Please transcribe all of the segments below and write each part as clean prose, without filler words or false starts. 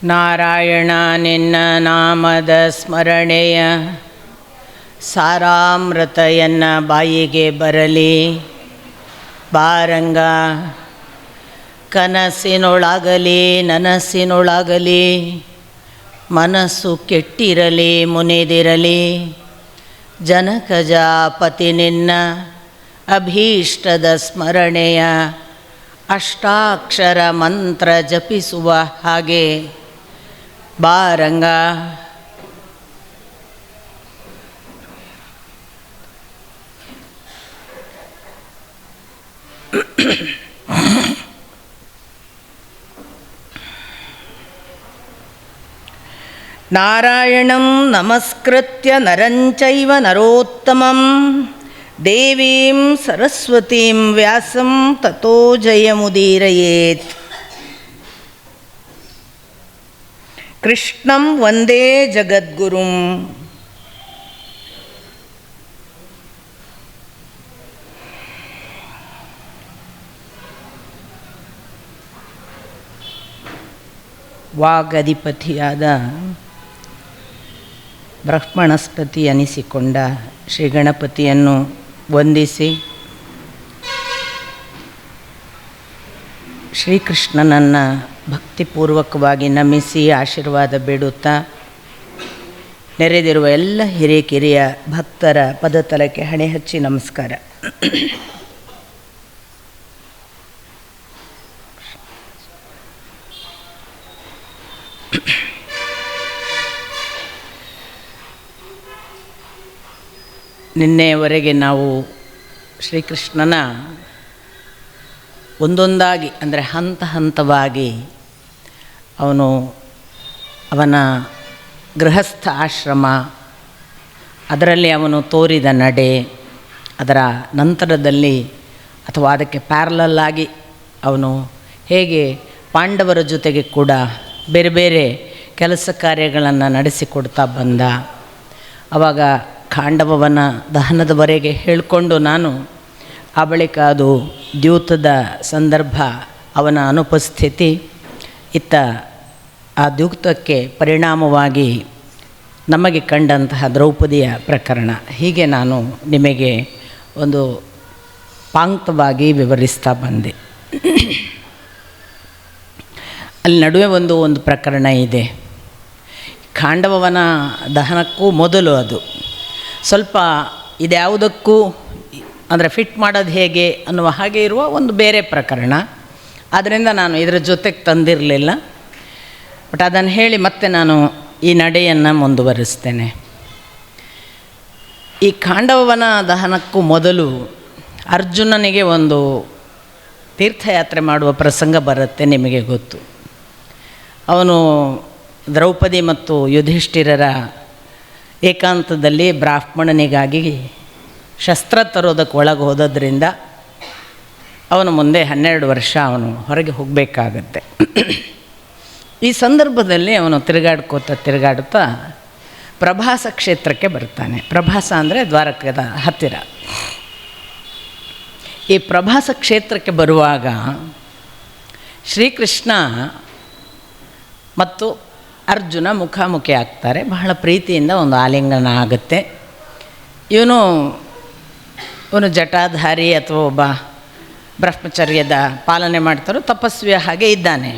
ನಾರಾಯಣ ನಿನ್ನ ನಾಮದ ಸ್ಮರಣೆಯ ಸಾರಾಮೃತ ಎನ್ನ ಬಾಯಿಗೆ ಬರಲಿ. ಬಾರಂಗ ಕನಸಿನೊಳಗಲಿ ನನಸಿನೊಳಗಲಿ ಮನಸ್ಸು ಕೆಟ್ಟಿರಲಿ ಮುನಿದಿರಲಿ. ಜನಕಜಾಪತಿ ನಿನ್ನ ಅಭೀಷ್ಟದ ಸ್ಮರಣೆಯ ಅಷ್ಟಾಕ್ಷರ ಮಂತ್ರ ಜಪಿಸುವ ಹಾಗೆ ಬಾರಂಗ. ನಾರಾಯಣಂ ನಮಸ್ಕೃತ್ಯ ನರಂಚೈವ ನರೋತ್ತಮಂ ದೇವೀಂ ಸರಸ್ವತೀಂ ವ್ಯಾಸಂ ತತೋ ಜಯಮುದೀರಯೇತ್. ಕೃಷ್ಣಂ ವಂದೇ ಜಗದ್ಗುರುಂ. ವಾಗಧಿಪತಿಯಾದ ಬ್ರಹ್ಮಣಸ್ಪತಿ ಅನಿಸಿಕೊಂಡ ಶ್ರೀ ಗಣಪತಿಯನ್ನು ವಂದಿಸಿ ಶ್ರೀಕೃಷ್ಣನನ್ನು ಭಕ್ತಿಪೂರ್ವಕವಾಗಿ ನಮಿಸಿ ಆಶೀರ್ವಾದ ಬೇಡುತ್ತಾ ನೆರೆದಿರುವ ಎಲ್ಲ ಹಿರಿಯ ಭಕ್ತರ ಪದತಲಕ್ಕೆ ಹಣೆ ಹಚ್ಚಿ ನಮಸ್ಕಾರ. ನಿನ್ನೆಯವರೆಗೆ ನಾವು ಶ್ರೀಕೃಷ್ಣನ ಒಂದೊಂದಾಗಿ ಅಂದರೆ ಹಂತ ಹಂತವಾಗಿ ಅವನ ಗೃಹಸ್ಥ ಆಶ್ರಮ, ಅದರಲ್ಲಿ ಅವನು ತೋರಿದ ನಡೆ, ಅದರ ನಂತರದಲ್ಲಿ ಅಥವಾ ಅದಕ್ಕೆ ಪ್ಯಾರಲಲ್ಲಾಗಿ ಅವನು ಹೇಗೆ ಪಾಂಡವರ ಜೊತೆಗೆ ಕೂಡ ಬೇರೆ ಬೇರೆ ಕೆಲಸ ಕಾರ್ಯಗಳನ್ನು ನಡೆಸಿಕೊಡ್ತಾ ಬಂದ. ಆವಾಗ ಖಾಂಡವನ ದಹನದವರೆಗೆ ಹೇಳಿಕೊಂಡು ನಾನು ಆ ಬಳಿಕ ಅದು ದ್ಯೂತದ ಸಂದರ್ಭ, ಅವನ ಅನುಪಸ್ಥಿತಿ, ಇತ್ತ ಆ ದ್ಯೂತಕ್ಕೆ ಪರಿಣಾಮವಾಗಿ ನಮಗೆ ಕಂಡಂತಹ ದ್ರೌಪದಿಯ ಪ್ರಕರಣ, ಹೀಗೆ ನಾನು ನಿಮಗೆ ಒಂದು ಪಾಂಕ್ತವಾಗಿ ವಿವರಿಸ್ತಾ ಬಂದೆ. ಅಲ್ಲಿ ನಡುವೆ ಒಂದು ಪ್ರಕರಣ ಇದೆ. ಖಾಂಡವನ ದಹನಕ್ಕೂ ಮೊದಲು ಅದು ಸ್ವಲ್ಪ ಇದ್ಯಾವುದಕ್ಕೂ ಅಂದರೆ ಫಿಟ್ ಮಾಡೋದು ಹೇಗೆ ಅನ್ನುವ ಹಾಗೆ ಇರುವ ಒಂದು ಬೇರೆ ಪ್ರಕರಣ. ಆದ್ದರಿಂದ ನಾನು ಇದರ ಜೊತೆಗೆ ತಂದಿರಲಿಲ್ಲ. ಬಟ್ ಅದನ್ನು ಹೇಳಿ ಮತ್ತೆ ನಾನು ಈ ನಡೆಯನ್ನು ಮುಂದುವರಿಸ್ತೇನೆ. ಈ ಖಾಂಡವನ ದಹನಕ್ಕೂ ಮೊದಲು ಅರ್ಜುನನಿಗೆ ಒಂದು ತೀರ್ಥಯಾತ್ರೆ ಮಾಡುವ ಪ್ರಸಂಗ ಬರುತ್ತೆ, ನಿಮಗೆ ಗೊತ್ತು. ಅವನು ದ್ರೌಪದಿ ಮತ್ತು ಯುಧಿಷ್ಠಿರರ ಏಕಾಂತದಲ್ಲಿ ಬ್ರಾಹ್ಮಣನಿಗಾಗಿ ಶಸ್ತ್ರ ತರೋದಕ್ಕೆ ಒಳಗೆ ಹೋದದ್ರಿಂದ ಅವನು ಮುಂದೆ 12 ವರ್ಷ ಅವನು ಹೊರಗೆ ಹೋಗಬೇಕಾಗತ್ತೆ. ಈ ಸಂದರ್ಭದಲ್ಲಿ ಅವನು ತಿರುಗಾಡುತ್ತಾ ಪ್ರಭಾಸ ಕ್ಷೇತ್ರಕ್ಕೆ ಬರ್ತಾನೆ. ಪ್ರಭಾಸ ಅಂದರೆ ದ್ವಾರಕದ ಹತ್ತಿರ. ಈ ಪ್ರಭಾಸ ಕ್ಷೇತ್ರಕ್ಕೆ ಬರುವಾಗ ಶ್ರೀಕೃಷ್ಣ ಮತ್ತು ಅರ್ಜುನ ಮುಖಾಮುಖಿ ಆಗ್ತಾರೆ. ಬಹಳ ಪ್ರೀತಿಯಿಂದ ಒಂದು ಆಲಿಂಗನ ಆಗುತ್ತೆ. ಇವನು ಜಟಾಧಾರಿ ಅಥವಾ ಒಬ್ಬ ಬ್ರಹ್ಮಚರ್ಯದ ಪಾಲನೆ ಮಾಡ್ತಾರೋ ತಪಸ್ವಿಯ ಹಾಗೆ ಇದ್ದಾನೆ.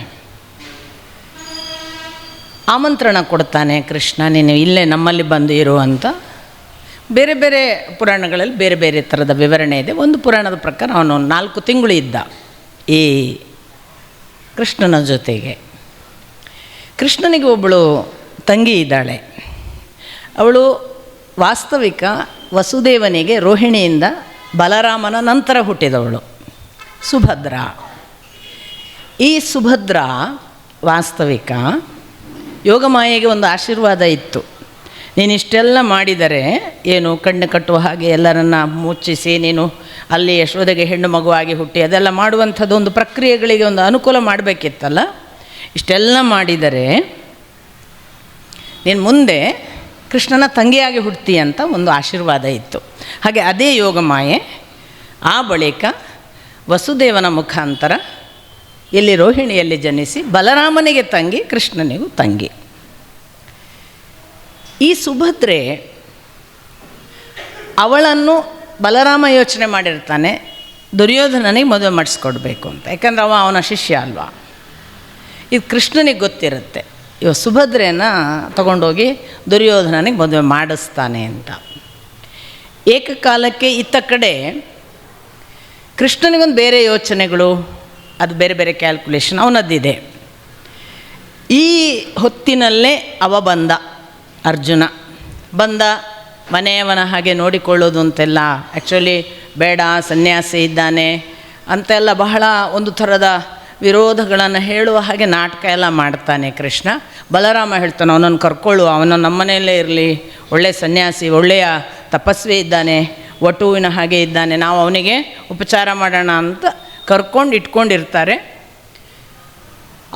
ಆಮಂತ್ರಣ ಕೊಡ್ತಾನೆ ಕೃಷ್ಣ, ನೀನು ಇಲ್ಲೇ ನಮ್ಮಲ್ಲಿ ಬಂದು ಇರು ಅಂತ. ಬೇರೆ ಬೇರೆ ಪುರಾಣಗಳಲ್ಲಿ ಬೇರೆ ಬೇರೆ ಥರದ ವಿವರಣೆ ಇದೆ. ಒಂದು ಪುರಾಣದ ಪ್ರಕಾರ ಅವನು 4 ತಿಂಗಳು ಇದ್ದ ಈ ಕೃಷ್ಣನ ಜೊತೆಗೆ. ಕೃಷ್ಣನಿಗೆ ಒಬ್ಬಳು ತಂಗಿ ಇದ್ದಾಳೆ. ಅವಳು ವಾಸ್ತವಿಕ ವಸುದೇವನಿಗೆ ರೋಹಿಣಿಯಿಂದ ಬಲರಾಮನ ನಂತರ ಹುಟ್ಟಿದವಳು ಸುಭದ್ರ. ಈ ಸುಭದ್ರ ವಾಸ್ತವಿಕ ಯೋಗಮಾಯೆಗೆ ಒಂದು ಆಶೀರ್ವಾದ ಇತ್ತು. ನೀನಿಷ್ಟೆಲ್ಲ ಮಾಡಿದರೆ ಏನು ಕಣ್ಣು ಕಟ್ಟುವ ಹಾಗೆ ಎಲ್ಲರನ್ನ ಮುಚ್ಚಿಸಿ ನೀನು ಅಲ್ಲಿ ಯಶೋದೆಗೆ ಹೆಣ್ಣು ಮಗುವಾಗಿ ಹುಟ್ಟಿ ಅದೆಲ್ಲ ಮಾಡುವಂಥದ್ದು ಒಂದು ಪ್ರಕ್ರಿಯೆಗಳಿಗೆ ಒಂದು ಅನುಕೂಲ ಮಾಡಬೇಕಿತ್ತಲ್ಲ. ಇಷ್ಟೆಲ್ಲ ಮಾಡಿದರೆ ನೀನು ಮುಂದೆ ಕೃಷ್ಣನ ತಂಗಿಯಾಗಿ ಹುಡ್ತಿ ಅಂತ ಒಂದು ಆಶೀರ್ವಾದ ಇತ್ತು. ಹಾಗೆ ಅದೇ ಯೋಗಮಾಯೆ ಆ ಬಳಿಕ ವಸುದೇವನ ಮುಖಾಂತರ ಇಲ್ಲಿ ರೋಹಿಣಿಯಲ್ಲಿ ಜನಿಸಿ ಬಲರಾಮನಿಗೆ ತಂಗಿ, ಕೃಷ್ಣನಿಗೂ ತಂಗಿ. ಈ ಸುಭದ್ರೆ ಅವಳನ್ನು ಬಲರಾಮ ಯೋಚನೆ ಮಾಡಿರ್ತಾನೆ ದುರ್ಯೋಧನನಿಗೆ ಮದುವೆ ಮಾಡಿಸ್ಕೊಡ್ಬೇಕು ಅಂತ, ಯಾಕಂದ್ರೆ ಅವನ ಶಿಷ್ಯ ಅಲ್ವಾ. ಇದು ಕೃಷ್ಣನಿಗೆ ಗೊತ್ತಿರುತ್ತೆ, ಇವ ಸುಭದ್ರೆನ ತಗೊಂಡೋಗಿ ದುರ್ಯೋಧನನಿಗೆ ಮದುವೆ ಮಾಡಿಸ್ತಾನೆ ಅಂತ. ಏಕಕಾಲಕ್ಕೆ ಇತ್ತ ಕಡೆ ಕೃಷ್ಣನಿಗೊಂದು ಬೇರೆ ಯೋಚನೆಗಳು, ಅದು ಬೇರೆ ಬೇರೆ ಕ್ಯಾಲ್ಕುಲೇಷನ್ ಅವನದ್ದಿದೆ. ಈ ಹೊತ್ತಿನಲ್ಲೇ ಬಂದ, ಅರ್ಜುನ ಬಂದ. ಮನೆಯವನ ಹಾಗೆ ನೋಡಿಕೊಳ್ಳೋದು ಅಂತೆಲ್ಲ ಆ್ಯಕ್ಚುಲಿ ಬೇಡ, ಸನ್ಯಾಸಿ ಇದ್ದಾನೆ ಅಂತೆಲ್ಲ ಬಹಳ ಒಂದು ಥರದ ವಿರೋಧಗಳನ್ನು ಹೇಳುವ ಹಾಗೆ ನಾಟಕ ಎಲ್ಲ ಮಾಡ್ತಾನೆ ಕೃಷ್ಣ. ಬಲರಾಮ ಹೇಳ್ತಾನೆ, ಅವನನ್ನು ಕರ್ಕೊಳ್ಳು, ಅವನು ನಮ್ಮನೆಯಲ್ಲೇ ಇರಲಿ, ಒಳ್ಳೆಯ ಸನ್ಯಾಸಿ, ಒಳ್ಳೆಯ ತಪಸ್ವಿ ಇದ್ದಾನೆ, ವಟುವಿನ ಹಾಗೆ ಇದ್ದಾನೆ, ನಾವು ಅವನಿಗೆ ಉಪಚಾರ ಮಾಡೋಣ ಅಂತ ಕರ್ಕೊಂಡು ಇಟ್ಕೊಂಡಿರ್ತಾರೆ.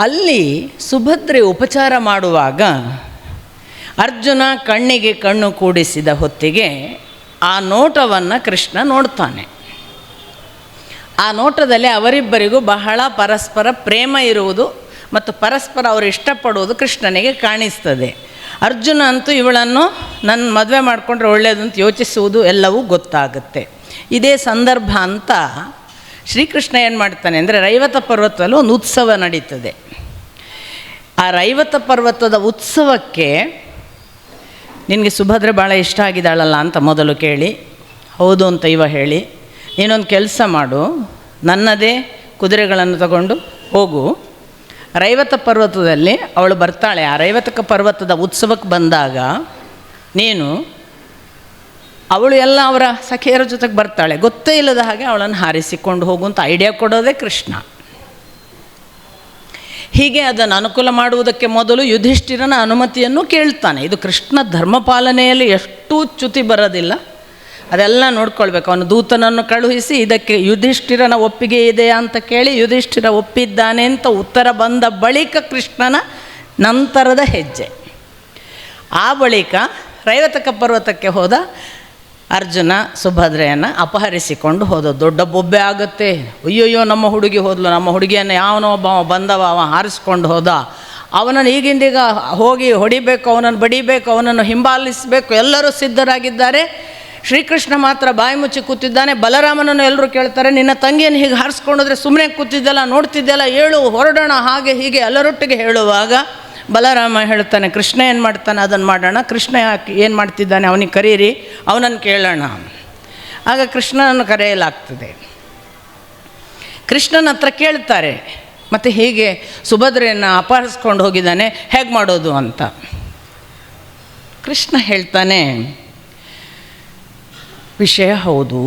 ಅಲ್ಲಿ ಸುಭದ್ರೆ ಉಪಚಾರ ಮಾಡುವಾಗ ಅರ್ಜುನ ಕಣ್ಣಿಗೆ ಕಣ್ಣು ಕೂಡಿಸಿದ ಹೊತ್ತಿಗೆ ಆ ನೋಟವನ್ನು ಕೃಷ್ಣ ನೋಡ್ತಾನೆ. ಆ ನೋಟದಲ್ಲಿ ಅವರಿಬ್ಬರಿಗೂ ಬಹಳ ಪರಸ್ಪರ ಪ್ರೇಮ ಇರುವುದು ಮತ್ತು ಪರಸ್ಪರ ಅವರು ಇಷ್ಟಪಡುವುದು ಕೃಷ್ಣನಿಗೆ ಕಾಣಿಸ್ತದೆ. ಅರ್ಜುನ ಅಂತೂ ಇವಳನ್ನು ನನ್ನ ಮದುವೆ ಮಾಡಿಕೊಂಡ್ರೆ ಒಳ್ಳೆಯದು ಅಂತ ಯೋಚಿಸುವುದು ಎಲ್ಲವೂ ಗೊತ್ತಾಗುತ್ತೆ. ಇದೇ ಸಂದರ್ಭ ಅಂತ ಶ್ರೀಕೃಷ್ಣ ಏನು ಮಾಡ್ತಾನೆ ಅಂದರೆ, ರೈವತ ಪರ್ವತದಲ್ಲಿ ಒಂದು ಉತ್ಸವ ನಡೀತದೆ. ಆ ರೈವತ ಪರ್ವತದ ಉತ್ಸವಕ್ಕೆ ನಿನಗೆ ಸುಭದ್ರೆ ಭಾಳ ಇಷ್ಟ ಆಗಿದ್ದಾಳಲ್ಲ ಅಂತ ಮೊದಲು ಕೇಳಿ, ಹೌದು ಅಂತ ಇವ ಹೇಳಿ, ನೀನೊಂದು ಕೆಲಸ ಮಾಡು, ನನ್ನದೇ ಕುದುರೆಗಳನ್ನು ತಗೊಂಡು ಹೋಗು, ರೈವತ ಪರ್ವತದಲ್ಲಿ ಅವಳು ಬರ್ತಾಳೆ, ಆ ರೈವತಕ ಪರ್ವತದ ಉತ್ಸವಕ್ಕೆ ಬಂದಾಗ ನೀನು ಅವಳು ಎಲ್ಲ ಅವರ ಸಖಿಯರ ಜೊತೆಗೆ ಬರ್ತಾಳೆ, ಗೊತ್ತೇ ಇಲ್ಲದ ಹಾಗೆ ಅವಳನ್ನು ಹಾರಿಸಿಕೊಂಡು ಹೋಗುವಂಥ ಐಡಿಯಾ ಕೊಡೋದೇ ಕೃಷ್ಣ. ಹೀಗೆ ಅದನ್ನು ಅನುಕೂಲ ಮಾಡುವುದಕ್ಕೆ ಮೊದಲು ಯುಧಿಷ್ಠಿರನ ಅನುಮತಿಯನ್ನು ಕೇಳ್ತಾನೆ. ಇದು ಕೃಷ್ಣ ಧರ್ಮಪಾಲನೆಯಲ್ಲಿ ಎಷ್ಟು ಚ್ಯುತಿ ಬರೋದಿಲ್ಲ, ಅದೆಲ್ಲ ನೋಡ್ಕೊಳ್ಬೇಕು. ಅವನು ದೂತನನ್ನು ಕಳುಹಿಸಿ ಇದಕ್ಕೆ ಯುಧಿಷ್ಠಿರನ ಒಪ್ಪಿಗೆ ಇದೆಯಾ ಅಂತ ಕೇಳಿ ಯುಧಿಷ್ಠಿರ ಒಪ್ಪಿದ್ದಾನೆ ಅಂತ ಉತ್ತರ ಬಂದ ಬಳಿಕ ಕೃಷ್ಣನ ನಂತರದ ಹೆಜ್ಜೆ. ಆ ಬಳಿಕ ರೈವತಕ ಪರ್ವತಕ್ಕೆ ಹೋದ ಅರ್ಜುನ ಸುಭದ್ರೆಯನ್ನು ಅಪಹರಿಸಿಕೊಂಡು ಹೋದ. ದೊಡ್ಡ ಬೊಬ್ಬೆ ಆಗುತ್ತೆ, ಅಯ್ಯೋಯ್ಯೋ ನಮ್ಮ ಹುಡುಗಿ ಹೋದ್ಲು, ನಮ್ಮ ಹುಡುಗಿಯನ್ನು ಯಾವನೋ ಒಬ್ಬ ಬಂದವ, ಅವ ಹಾರಿಸ್ಕೊಂಡು ಹೋದ, ಅವನನ್ನು ಈಗಿಂದೀಗ ಹೋಗಿ ಹೊಡಿಬೇಕು, ಅವನನ್ನು ಬಡಿಬೇಕು, ಅವನನ್ನು ಹಿಂಬಾಲಿಸಬೇಕು, ಎಲ್ಲರೂ ಸಿದ್ಧರಾಗಿದ್ದಾರೆ. ಶ್ರೀಕೃಷ್ಣ ಮಾತ್ರ ಬಾಯಿ ಮುಚ್ಚಿ ಕೂತಿದ್ದಾನೆ. ಬಲರಾಮನನ್ನು ಎಲ್ಲರೂ ಕೇಳ್ತಾರೆ, ನಿನ್ನ ತಂಗಿಯನ್ನು ಹೀಗೆ ಹಾರಿಸ್ಕೊಂಡೋದ್ರೆ ಸುಮ್ಮನೆ ಕೂತಿದ್ದೆಲ್ಲ, ನೋಡ್ತಿದ್ದೆಲ್ಲ, ಏಳು ಹೊರಡೋಣ, ಹಾಗೆ ಹೀಗೆ ಎಲ್ಲರೊಟ್ಟಿಗೆ ಹೇಳುವಾಗ ಬಲರಾಮ ಹೇಳ್ತಾನೆ, ಕೃಷ್ಣ ಏನು ಮಾಡ್ತಾನೆ ಅದನ್ನು ಮಾಡೋಣ, ಕೃಷ್ಣ ಏನು ಮಾಡ್ತಿದ್ದಾನೆ ಅವನಿಗೆ ಕರೀರಿ, ಅವನನ್ನು ಕೇಳೋಣ. ಆಗ ಕೃಷ್ಣನನ್ನು ಕರೆಯಲಾಗ್ತದೆ. ಕೃಷ್ಣನ ಹತ್ರ ಕೇಳ್ತಾರೆ, ಮತ್ತು ಹೀಗೆ ಸುಭದ್ರೆಯನ್ನು ಅಪಹರಿಸ್ಕೊಂಡು ಹೋಗಿದ್ದಾನೆ, ಹೇಗೆ ಮಾಡೋದು ಅಂತ. ಕೃಷ್ಣ ಹೇಳ್ತಾನೆ, ವಿಷಯ ಹೌದು,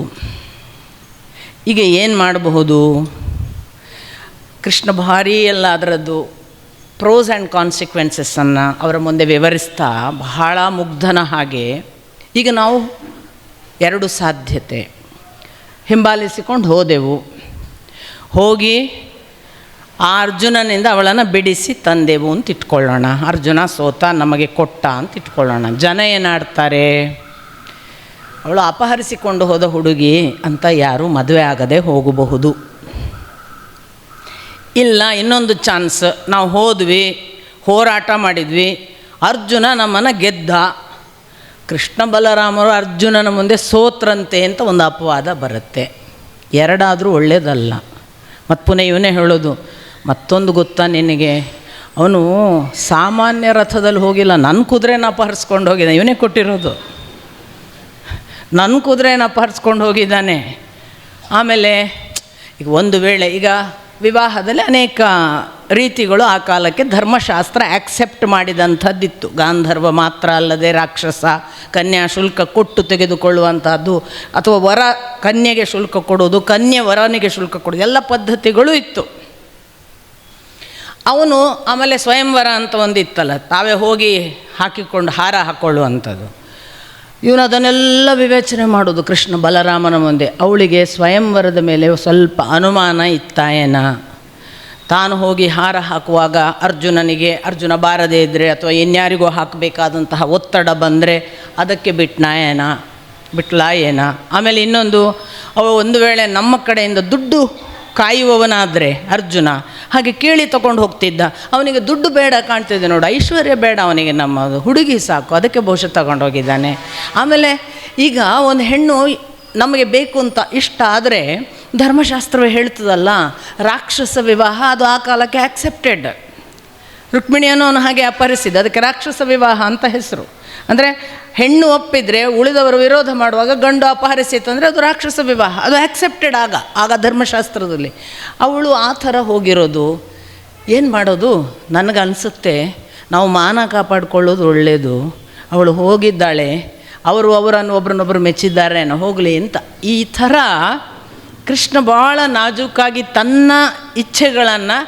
ಈಗ ಏನು ಮಾಡಬಹುದು. ಕೃಷ್ಣ ಭಾರೀ ಎಲ್ಲ ಅದರದ್ದು ಪ್ರೋಸ್ ಆ್ಯಂಡ್ ಕಾನ್ಸಿಕ್ವೆನ್ಸಸ್ಸನ್ನು ಅವರ ಮುಂದೆ ವಿವರಿಸ್ತಾ ಬಹಳ ಮುಗ್ಧನ ಹಾಗೆ, ಈಗ ನಾವು ಎರಡು ಸಾಧ್ಯತೆ, ಹಿಂಬಾಲಿಸಿಕೊಂಡು ಹೋದೆವು, ಹೋಗಿ ಆ ಅರ್ಜುನನಿಂದ ಅವಳನ್ನು ಬಿಡಿಸಿ ತಂದೆವು ಅಂತ ಇಟ್ಕೊಳ್ಳೋಣ, ಅರ್ಜುನ ಸೋತ ನಮಗೆ ಕೊಟ್ಟ ಅಂತ ಇಟ್ಕೊಳ್ಳೋಣ. ಜನ ಏನಾಡ್ತಾರೆ, ಅವಳು ಅಪಹರಿಸಿಕೊಂಡು ಹೋದ ಹುಡುಗಿ ಅಂತ ಯಾರೂ ಮದುವೆ ಆಗದೆ ಹೋಗಬಹುದು. ಇಲ್ಲ, ಇನ್ನೊಂದು ಚಾನ್ಸ್, ನಾವು ಹೋದ್ವಿ, ಹೋರಾಟ ಮಾಡಿದ್ವಿ, ಅರ್ಜುನ ನಮ್ಮನ್ನು ಗೆದ್ದ, ಕೃಷ್ಣ ಬಲರಾಮರು ಅರ್ಜುನನ ಮುಂದೆ ಸೋತ್ರಂತೆ ಅಂತ ಒಂದು ಅಪವಾದ ಬರುತ್ತೆ. ಎರಡಾದರೂ ಒಳ್ಳೆಯದಲ್ಲ. ಮತ್ತು ಪುನಃ ಇವನೇ ಹೇಳೋದು, ಮತ್ತೊಂದು ಗೊತ್ತಾ ನಿನಗೆ, ಅವನು ಸಾಮಾನ್ಯ ರಥದಲ್ಲಿ ಹೋಗಿಲ್ಲ, ನನ್ನ ಕುದುರೆನ ಅಪಹರಿಸ್ಕೊಂಡು ಹೋಗಿದ್ದಾನೆ, ಇವನೇ ಕೊಟ್ಟಿರೋದು, ನನ್ನ ಕುದುರೆನ ಅಪಹರಿಸ್ಕೊಂಡು ಹೋಗಿದ್ದಾನೆ. ಆಮೇಲೆ ಈಗ ಒಂದು ವೇಳೆ, ಈಗ ವಿವಾಹದಲ್ಲಿ ಅನೇಕ ರೀತಿಗಳು ಆ ಕಾಲಕ್ಕೆ ಧರ್ಮಶಾಸ್ತ್ರ ಆಕ್ಸೆಪ್ಟ್ ಮಾಡಿದಂಥದ್ದಿತ್ತು. ಗಾಂಧರ್ವ ಮಾತ್ರ ಅಲ್ಲದೆ ರಾಕ್ಷಸ, ಕನ್ಯಾ ಶುಲ್ಕ ಕೊಟ್ಟು ತೆಗೆದುಕೊಳ್ಳುವಂಥದ್ದು, ಅಥವಾ ವರ ಕನ್ಯೆಗೆ ಶುಲ್ಕ ಕೊಡೋದು, ಕನ್ಯೆ ವರನಿಗೆ ಶುಲ್ಕ ಕೊಡೋದು, ಎಲ್ಲ ಪದ್ಧತಿಗಳು ಇತ್ತು. ಅವನು ಆಮೇಲೆ ಸ್ವಯಂವರ ಅಂತ ಒಂದು ಇತ್ತಲ್ಲ, ತಾವೇ ಹೋಗಿ ಹಾಕಿಕೊಂಡು ಹಾರ ಹಾಕ್ಕೊಳ್ಳುವಂಥದ್ದು. ಇವನು ಅದನ್ನೆಲ್ಲ ವಿವೇಚನೆ ಮಾಡೋದು ಕೃಷ್ಣ ಬಲರಾಮನ ಮುಂದೆ. ಅವಳಿಗೆ ಸ್ವಯಂವರದ ಮೇಲೆ ಸ್ವಲ್ಪ ಅನುಮಾನ ಇತ್ತಾಯೇನ, ತಾನು ಹೋಗಿ ಹಾರ ಹಾಕುವಾಗ ಅರ್ಜುನ ಬಾರದೇ ಇದ್ದರೆ ಅಥವಾ ಇನ್ಯಾರಿಗೋ ಹಾಕಬೇಕಾದಂತಹ ಒತ್ತಡ ಬಂದರೆ ಅದಕ್ಕೆ ಬಿಟ್ಲಾ ಏನ. ಆಮೇಲೆ ಇನ್ನೊಂದು, ಅವ ಒಂದು ವೇಳೆ ನಮ್ಮ ಕಡೆಯಿಂದ ದುಡ್ಡು ಕಾಯುವವನಾದರೆ ಅರ್ಜುನ ಹಾಗೆ ಕೇಳಿ ತಗೊಂಡು ಹೋಗ್ತಿದ್ದ. ಅವನಿಗೆ ದುಡ್ಡು ಬೇಡ ಕಾಣ್ತಿದ್ದೆ ನೋಡು, ಐಶ್ವರ್ಯ ಬೇಡ ಅವನಿಗೆ, ನಮ್ಮ ಹುಡುಗಿ ಸಾಕು, ಅದಕ್ಕೆ ಬಹುಶಃ ತಗೊಂಡೋಗಿದ್ದಾನೆ. ಆಮೇಲೆ ಈಗ ಒಂದು ಹೆಣ್ಣು ನಮಗೆ ಬೇಕು ಅಂತ ಇಷ್ಟ ಆದರೆ ಧರ್ಮಶಾಸ್ತ್ರವೇ ಹೇಳ್ತದಲ್ಲ, ರಾಕ್ಷಸ ವಿವಾಹ ಅದು ಆ ಕಾಲಕ್ಕೆ ಆಕ್ಸೆಪ್ಟೆಡ್. ರುಕ್ಮಿಣಿಯನ್ನು ಅವನು ಹಾಗೆ ಅಪಹರಿಸಿದ, ಅದಕ್ಕೆ ರಾಕ್ಷಸ ವಿವಾಹ ಅಂತ ಹೆಸರು. ಅಂದರೆ ಹೆಣ್ಣು ಒಪ್ಪಿದರೆ ಉಳಿದವರು ವಿರೋಧ ಮಾಡುವಾಗ ಗಂಡು ಅಪಹರಿಸಿತ್ತಂದರೆ ಅದು ರಾಕ್ಷಸ ವಿವಾಹ, ಅದು ಆಕ್ಸೆಪ್ಟೆಡ್ ಆಗ ಧರ್ಮಶಾಸ್ತ್ರದಲ್ಲಿ. ಅವಳು ಆ ಥರ ಹೋಗಿರೋದು ಏನು ಮಾಡೋದು? ನನಗನ್ಸುತ್ತೆ ನಾವು ಮಾನ ಕಾಪಾಡಿಕೊಳ್ಳೋದು ಒಳ್ಳೆಯದು. ಅವಳು ಹೋಗಿದ್ದಾಳೆ, ಅವರನ್ನು ಒಬ್ರನ್ನೊಬ್ಬರು ಮೆಚ್ಚಿದ್ದಾರೆ ಹೋಗಲಿ ಅಂತ. ಈ ಥರ ಕೃಷ್ಣ ಭಾಳ ನಾಜೂಕಾಗಿ ತನ್ನ ಇಚ್ಛೆಗಳನ್ನು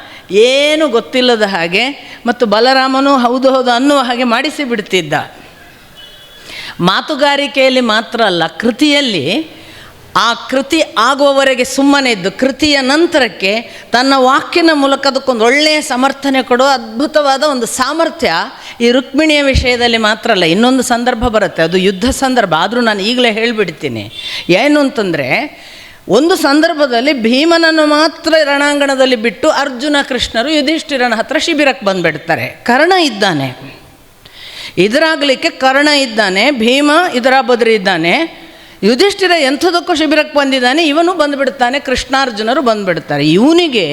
ಏನು ಗೊತ್ತಿಲ್ಲದ ಹಾಗೆ ಮತ್ತು ಬಲರಾಮನು ಹೌದು ಹೌದು ಅನ್ನುವ ಹಾಗೆ ಮಾಡಿಸಿ ಬಿಡ್ತಿದ್ದ. ಮಾತುಗಾರಿಕೆಯಲ್ಲಿ ಮಾತ್ರ ಅಲ್ಲ, ಕೃತಿಯಲ್ಲಿ ಆ ಕೃತಿ ಆಗುವವರೆಗೆ ಸುಮ್ಮನೆ ಇದ್ದು ಕೃತಿಯ ನಂತರಕ್ಕೆ ತನ್ನ ವಾಕ್ಯನ ಮೂಲಕ ಅದಕ್ಕೊಂದು ಒಳ್ಳೆಯ ಸಮರ್ಥನೆ ಕೊಡೋ ಅದ್ಭುತವಾದ ಒಂದು ಸಾಮರ್ಥ್ಯ ಈ ರುಕ್ಮಿಣಿಯ ವಿಷಯದಲ್ಲಿ ಮಾತ್ರ ಅಲ್ಲ. ಇನ್ನೊಂದು ಸಂದರ್ಭ ಬರುತ್ತೆ, ಅದು ಯುದ್ಧ ಸಂದರ್ಭ, ಆದರೂ ನಾನು ಈಗಲೇ ಹೇಳಿಬಿಡ್ತೀನಿ. ಏನು ಅಂತಂದರೆ, ಒಂದು ಸಂದರ್ಭದಲ್ಲಿ ಭೀಮನನ್ನು ಮಾತ್ರ ರಣಾಂಗಣದಲ್ಲಿ ಬಿಟ್ಟು ಅರ್ಜುನ ಕೃಷ್ಣರು ಯುಧಿಷ್ಠಿರನ ಹತ್ರ ಶಿಬಿರಕ್ಕೆ ಬಂದುಬಿಡ್ತಾರೆ. ಕರ್ಣ ಇದ್ದಾನೆ, ಎದುರಾಗಲಿಕ್ಕೆ ಕರ್ಣ ಇದ್ದಾನೆ, ಭೀಮ ಇದರ ಬದ್ರಿ ಇದ್ದಾನೆ, ಯುಧಿಷ್ಠಿರ ಎಂಥದಕ್ಕೂ ಶಿಬಿರಕ್ಕೆ ಬಂದಿದ್ದಾನೆ, ಇವನು ಬಂದುಬಿಡ್ತಾನೆ, ಕೃಷ್ಣಾರ್ಜುನರು ಬಂದುಬಿಡ್ತಾರೆ. ಇವನಿಗೆ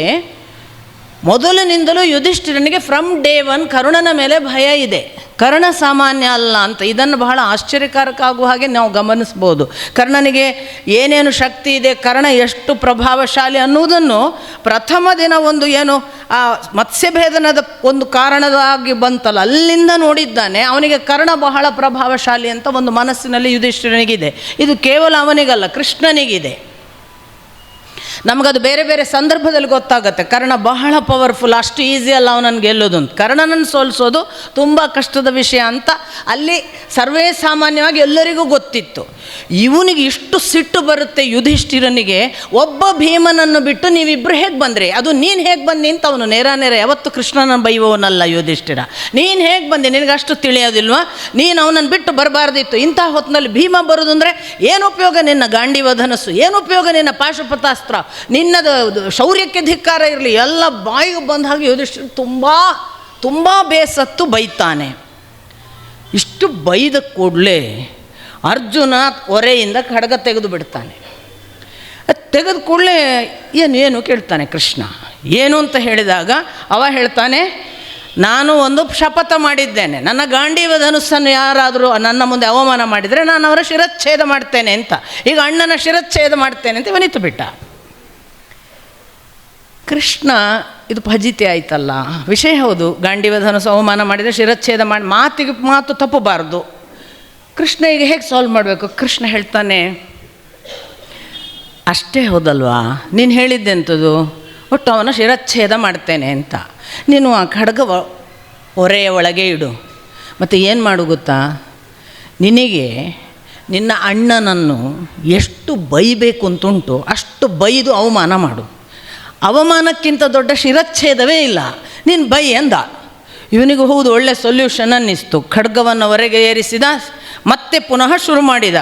ಮೊದಲಿನಿಂದಲೂ ಯುಧಿಷ್ಠಿರನಿಗೆ ಫ್ರಮ್ ಡೇ ಒನ್ ಕರ್ಣನ ಮೇಲೆ ಭಯ ಇದೆ. ಕರ್ಣ ಸಾಮಾನ್ಯ ಅಲ್ಲ ಅಂತ ಇದನ್ನು ಬಹಳ ಆಶ್ಚರ್ಯಕಾರಕ ಆಗುವ ಹಾಗೆ ನಾವು ಗಮನಿಸ್ಬೋದು. ಕರ್ಣನಿಗೆ ಏನೇನು ಶಕ್ತಿ ಇದೆ, ಕರ್ಣ ಎಷ್ಟು ಪ್ರಭಾವಶಾಲಿ ಅನ್ನುವುದನ್ನು ಪ್ರಥಮ ದಿನ ಒಂದು ಏನು ಆ ಮತ್ಸ್ಯಭೇದನದ ಒಂದು ಕಾರಣದಾಗಿ ಬಂತಲ್ಲ, ಅಲ್ಲಿಂದ ನೋಡಿದ್ದಾನೆ. ಅವನಿಗೆ ಕರ್ಣ ಬಹಳ ಪ್ರಭಾವಶಾಲಿ ಅಂತ ಒಂದು ಮನಸ್ಸಿನಲ್ಲಿ ಯುಧಿಷ್ಠಿರನಿಗಿದೆ. ಇದು ಕೇವಲ ಅವನಿಗಲ್ಲ, ಕೃಷ್ಣನಿಗಿದೆ. ನಮಗದು ಬೇರೆ ಬೇರೆ ಸಂದರ್ಭದಲ್ಲಿ ಗೊತ್ತಾಗುತ್ತೆ. ಕರ್ಣ ಬಹಳ ಪವರ್ಫುಲ್, ಅಷ್ಟು ಈಸಿ ಅಲ್ಲ ಅವನನ್ನು ಗೆಲ್ಲೋದು ಅಂತ. ಕರ್ಣನನ್ನು ಸೋಲಿಸೋದು ತುಂಬ ಕಷ್ಟದ ವಿಷಯ ಅಂತ ಅಲ್ಲಿ ಸರ್ವೇ ಸಾಮಾನ್ಯವಾಗಿ ಎಲ್ಲರಿಗೂ ಗೊತ್ತಿತ್ತು. ಇವನಿಗೆ ಇಷ್ಟು ಸಿಟ್ಟು ಬರುತ್ತೆ ಯುಧಿಷ್ಠಿರನಿಗೆ, ಒಬ್ಬ ಭೀಮನನ್ನು ಬಿಟ್ಟು ನೀವಿಬ್ಬರು ಹೇಗೆ ಬಂದ್ರಿ, ಅದು ನೀನು ಹೇಗೆ ಬಂದಿ ಅಂತ ಅವನು ನೇರ ಯಾವತ್ತು ಕೃಷ್ಣನ ಬೈಯುವವನಲ್ಲ ಯುಧಿಷ್ಠಿರ. ನೀನು ಹೇಗೆ ಬಂದೆ, ನಿನಗೆ ಅಷ್ಟು ತಿಳಿಯೋದಿಲ್ವಾ, ನೀನು ಅವನನ್ನು ಬಿಟ್ಟು ಬರಬಾರ್ದಿತ್ತು. ಇಂಥ ಹೊತ್ತಿನಲ್ಲಿ ಭೀಮ ಬರೋದು ಅಂದರೆ ಏನು ಉಪಯೋಗ, ನಿನ್ನ ಗಾಂಡೀವ ಧನಸ್ಸು, ಏನು ಉಪಯೋಗ ನಿನ್ನ ಪಾಶುಪತಾಸ್ತ್ರ, ನಿನ್ನದು ಶೌರ್ಯಕ್ಕೆ ಧಿಕ್ಕಾರ ಇರಲಿ, ಎಲ್ಲ ಬಾಯಿಗೆ ಬಂದ ಹಾಗೆ ಯುಧಿಷ್ಠಿರ ತುಂಬ ಬೇಸತ್ತು ಬೈತಾನೆ. ಇಷ್ಟು ಬೈದ ಕೂಡಲೇ ಅರ್ಜುನ ಒರೆಯಿಂದ ಖಡ್ಗ ತೆಗೆದು ಬಿಡ್ತಾನೆ. ತೆಗೆದು ಕೂಡಲೇ ಏನು ಕೇಳ್ತಾನೆ ಕೃಷ್ಣ. ಏನು ಅಂತ ಹೇಳಿದಾಗ ಅವ ಹೇಳ್ತಾನೆ, ನಾನು ಒಂದು ಶಪಥ ಮಾಡಿದ್ದೇನೆ, ನನ್ನ ಗಾಂಡೀವ ಧನುಸ್ಸನ್ನು ಯಾರಾದರೂ ನನ್ನ ಮುಂದೆ ಅವಮಾನ ಮಾಡಿದರೆ ನಾನು ಅವರ ಶಿರಚ್ಛೇದ ಮಾಡ್ತೇನೆ ಅಂತ. ಈಗ ಅಣ್ಣನ ಶಿರಚ್ಛೇದ ಮಾಡ್ತೇನೆ ಅಂತ ಇವನಿತ್ತು ಬಿಟ್ಟ. ಕೃಷ್ಣ ಇದು ಫಜಿತಿ ಆಯ್ತಲ್ಲ, ವಿಷಯ ಹೌದು, ಗಾಂಡೀವ ಧನುಸ್ಸು ಅವಮಾನ ಮಾಡಿದರೆ ಶಿರಚ್ಛೇದ ಮಾಡಿ ಮಾತು ತಪ್ಪಬಾರ್ದು. ಕೃಷ್ಣ ಈಗ ಹೇಗೆ ಸಾಲ್ವ್ ಮಾಡಬೇಕು? ಕೃಷ್ಣ ಹೇಳ್ತಾನೆ, ಅಷ್ಟೇ ಹೌದಲ್ವಾ, ನೀನು ಹೇಳಿದ್ದೆಂಥದ್ದು, ಒಟ್ಟು ಅವನ ಶಿರಚ್ಛೇದ ಮಾಡ್ತೇನೆ ಅಂತ. ನೀನು ಆ ಖಡ್ಗ ಒರೆಯ ಒಳಗೆ ಇಡು. ಮತ್ತು ಏನು ಮಾಡು ಗೊತ್ತಾ, ನಿನಗೆ ನಿನ್ನ ಅಣ್ಣನನ್ನು ಎಷ್ಟು ಬೈಬೇಕು ಅಂತುಂಟು ಅಷ್ಟು ಬೈದು ಅವಮಾನ ಮಾಡು. ಅವಮಾನಕ್ಕಿಂತ ದೊಡ್ಡ ಶಿರಚ್ಛೇದವೇ ಇಲ್ಲ, ನೀನು ಬೈ ಅಂದ. ಇವನಿಗೂ ಹೌದು ಒಳ್ಳೆ ಸೊಲ್ಯೂಷನ್ ಅನ್ನಿಸ್ತು. ಖಡ್ಗವನ್ನು ಹೊರಗೆ ಏರಿಸಿದ, ಮತ್ತೆ ಪುನಃ ಶುರು ಮಾಡಿದ.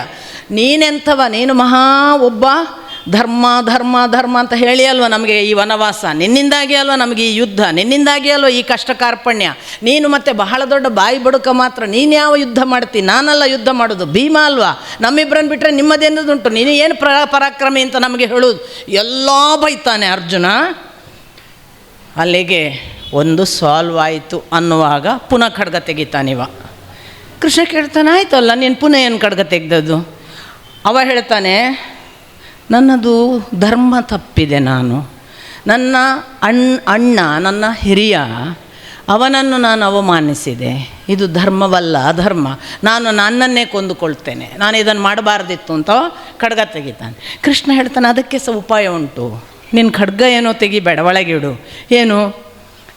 ನೀನೆಂಥವ, ನೀನು ಒಬ್ಬ ಧರ್ಮ ಧರ್ಮ ಧರ್ಮ ಅಂತ ಹೇಳಿ ಅಲ್ವ ನಮಗೆ ಈ ವನವಾಸ, ನಿನ್ನಿಂದಾಗಿ ಅಲ್ವ ನಮಗೆ ಈ ಯುದ್ಧ, ನಿನ್ನಿಂದಾಗಿ ಅಲ್ವ ಈ ಕಷ್ಟ ಕಾರ್ಪಣ್ಯ, ನೀನು ಮತ್ತೆ ಬಹಳ ದೊಡ್ಡ ಬಾಯಿ ಬಡುಕ ಮಾತ್ರ, ನೀನು ಯಾವ ಯುದ್ಧ ಮಾಡ್ತೀನಿ, ನಾನಲ್ಲ ಯುದ್ಧ ಮಾಡೋದು, ಭೀಮ ಅಲ್ವಾ, ನಮ್ಮಿಬ್ಬರನ್ನು ಬಿಟ್ಟರೆ ನಿಮ್ಮದೇನದುಂಟು, ನೀನು ಏನು ಪರಾಕ್ರಮಿ ಅಂತ ನಮಗೆ ಹೇಳೋದು, ಎಲ್ಲ ಬೈತಾನೆ ಅರ್ಜುನ. ಅಲ್ಲಿಗೆ ಒಂದು ಸಾಲ್ವ್ ಆಯಿತು ಅನ್ನುವಾಗ ಪುನಃ ಖಡ್ಗ ತೆಗಿತಾನಿವ. ಕೃಷ್ಣ ಕೇಳ್ತಾನೆ, ಆಯ್ತಲ್ಲ ನೀನು ಪುನಃ ಏನು ಖಡ್ಗ ತೆಗೆದದ್ದು? ಅವ ಹೇಳ್ತಾನೆ, ನನ್ನದು ಧರ್ಮ ತಪ್ಪಿದೆ, ನಾನು ನನ್ನ ಅಣ್ಣ ನನ್ನ ಹಿರಿಯ ಅವನನ್ನು ನಾನು ಅವಮಾನಿಸಿದೆ, ಇದು ಧರ್ಮವಲ್ಲ ಅಧರ್ಮ, ನಾನು ನನ್ನನ್ನೇ ಕೊಂದುಕೊಳ್ತೇನೆ, ನಾನು ಇದನ್ನು ಮಾಡಬಾರ್ದಿತ್ತು ಅಂತ ಖಡ್ಗ ತೆಗಿತಾನೆ. ಕೃಷ್ಣ ಹೇಳ್ತಾನೆ, ಅದಕ್ಕೆ ಸಹ ಉಪಾಯ ಉಂಟು, ನಿನ್ನ ಖಡ್ಗ ಏನೋ ತೆಗಿಬೇಡ, ಒಳಗಿಡು. ಏನು?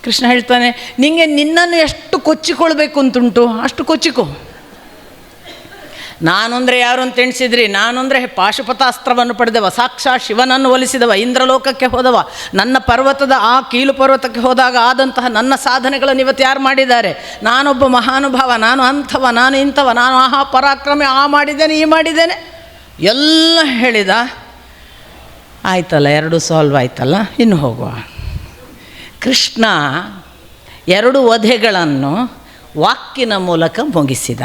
ಕೃಷ್ಣ ಹೇಳ್ತಾನೆ, ನಿನಗೆ ನಿನ್ನನ್ನು ಎಷ್ಟು ಕೊಚ್ಚಿಕೊಳ್ಬೇಕು ಅಂತುಂಟು ಅಷ್ಟು ಕೊಚ್ಚಿಕೊ. ನಾನು ಅಂದರೆ ಯಾರು ಅಂತ ಎಣಿಸಿದ್ರಿ, ನಾನು ಅಂದರೆ ಪಾಶುಪತಾಸ್ತ್ರವನ್ನು ಪಡೆದವ, ಸಾಕ್ಷಾತ್ ಶಿವನನ್ನು ಒಲಿಸಿದವ, ಇಂದ್ರಲೋಕಕ್ಕೆ ಹೋದವ, ನನ್ನ ಪರ್ವತದ ಆ ಕೀಲು ಪರ್ವತಕ್ಕೆ ಹೋದಾಗ ಆದಂತಹ ನನ್ನ ಸಾಧನೆಗಳನ್ನು ಇವತ್ತು ಯಾರು ಮಾಡಿದ್ದಾರೆ? ನಾನೊಬ್ಬ ಮಹಾನುಭಾವ, ನಾನು ಅಂಥವ, ನಾನು ಇಂಥವ, ನಾನು ಆಹಾ ಪರಾಕ್ರಮಿ, ಆ ಮಾಡಿದ್ದೇನೆ ಈ ಮಾಡಿದ್ದೇನೆ ಎಲ್ಲ ಹೇಳಿದ. ಆಯ್ತಲ್ಲ, ಎರಡು ಸಾಲ್ವ್ ಆಯ್ತಲ್ಲ, ಇನ್ನು ಹೋಗುವ. ಕೃಷ್ಣ 2 ವಧೆಗಳನ್ನು ವಾಕ್ಯನ ಮೂಲಕ ಮುಗಿಸಿದ.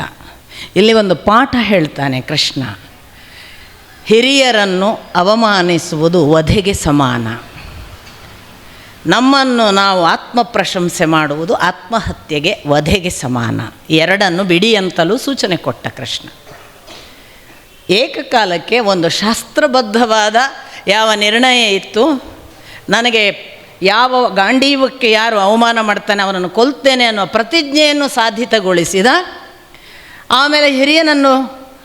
ಇಲ್ಲಿ ಒಂದು ಪಾಠ ಹೇಳ್ತಾನೆ ಕೃಷ್ಣ. ಹಿರಿಯರನ್ನು ಅವಮಾನಿಸುವುದು ವಧೆಗೆ ಸಮಾನ. ನಮ್ಮನ್ನು ನಾವು ಆತ್ಮಪ್ರಶಂಸೆ ಮಾಡುವುದು ಆತ್ಮಹತ್ಯೆಗೆ, ವಧೆಗೆ ಸಮಾನ. ಎರಡನ್ನು ಬಿಡಿ ಅಂತಲೂ ಸೂಚನೆ ಕೊಟ್ಟ ಕೃಷ್ಣ. ಏಕಕಾಲಕ್ಕೆ ಒಂದು ಶಾಸ್ತ್ರಬದ್ಧವಾದ ಯಾವ ನಿರ್ಣಯ ಇತ್ತು, ನನಗೆ ಯಾವ ಗಾಂಡೀವಕ್ಕೆ ಯಾರು ಅವಮಾನ ಮಾಡ್ತಾನೆ ಅವನನ್ನು ಕೊಲ್ತೇನೆ ಅನ್ನೋ ಪ್ರತಿಜ್ಞೆಯನ್ನು ಸಾಧಿತಗೊಳಿಸಿದ. ಆಮೇಲೆ ಹಿರಿಯನನ್ನು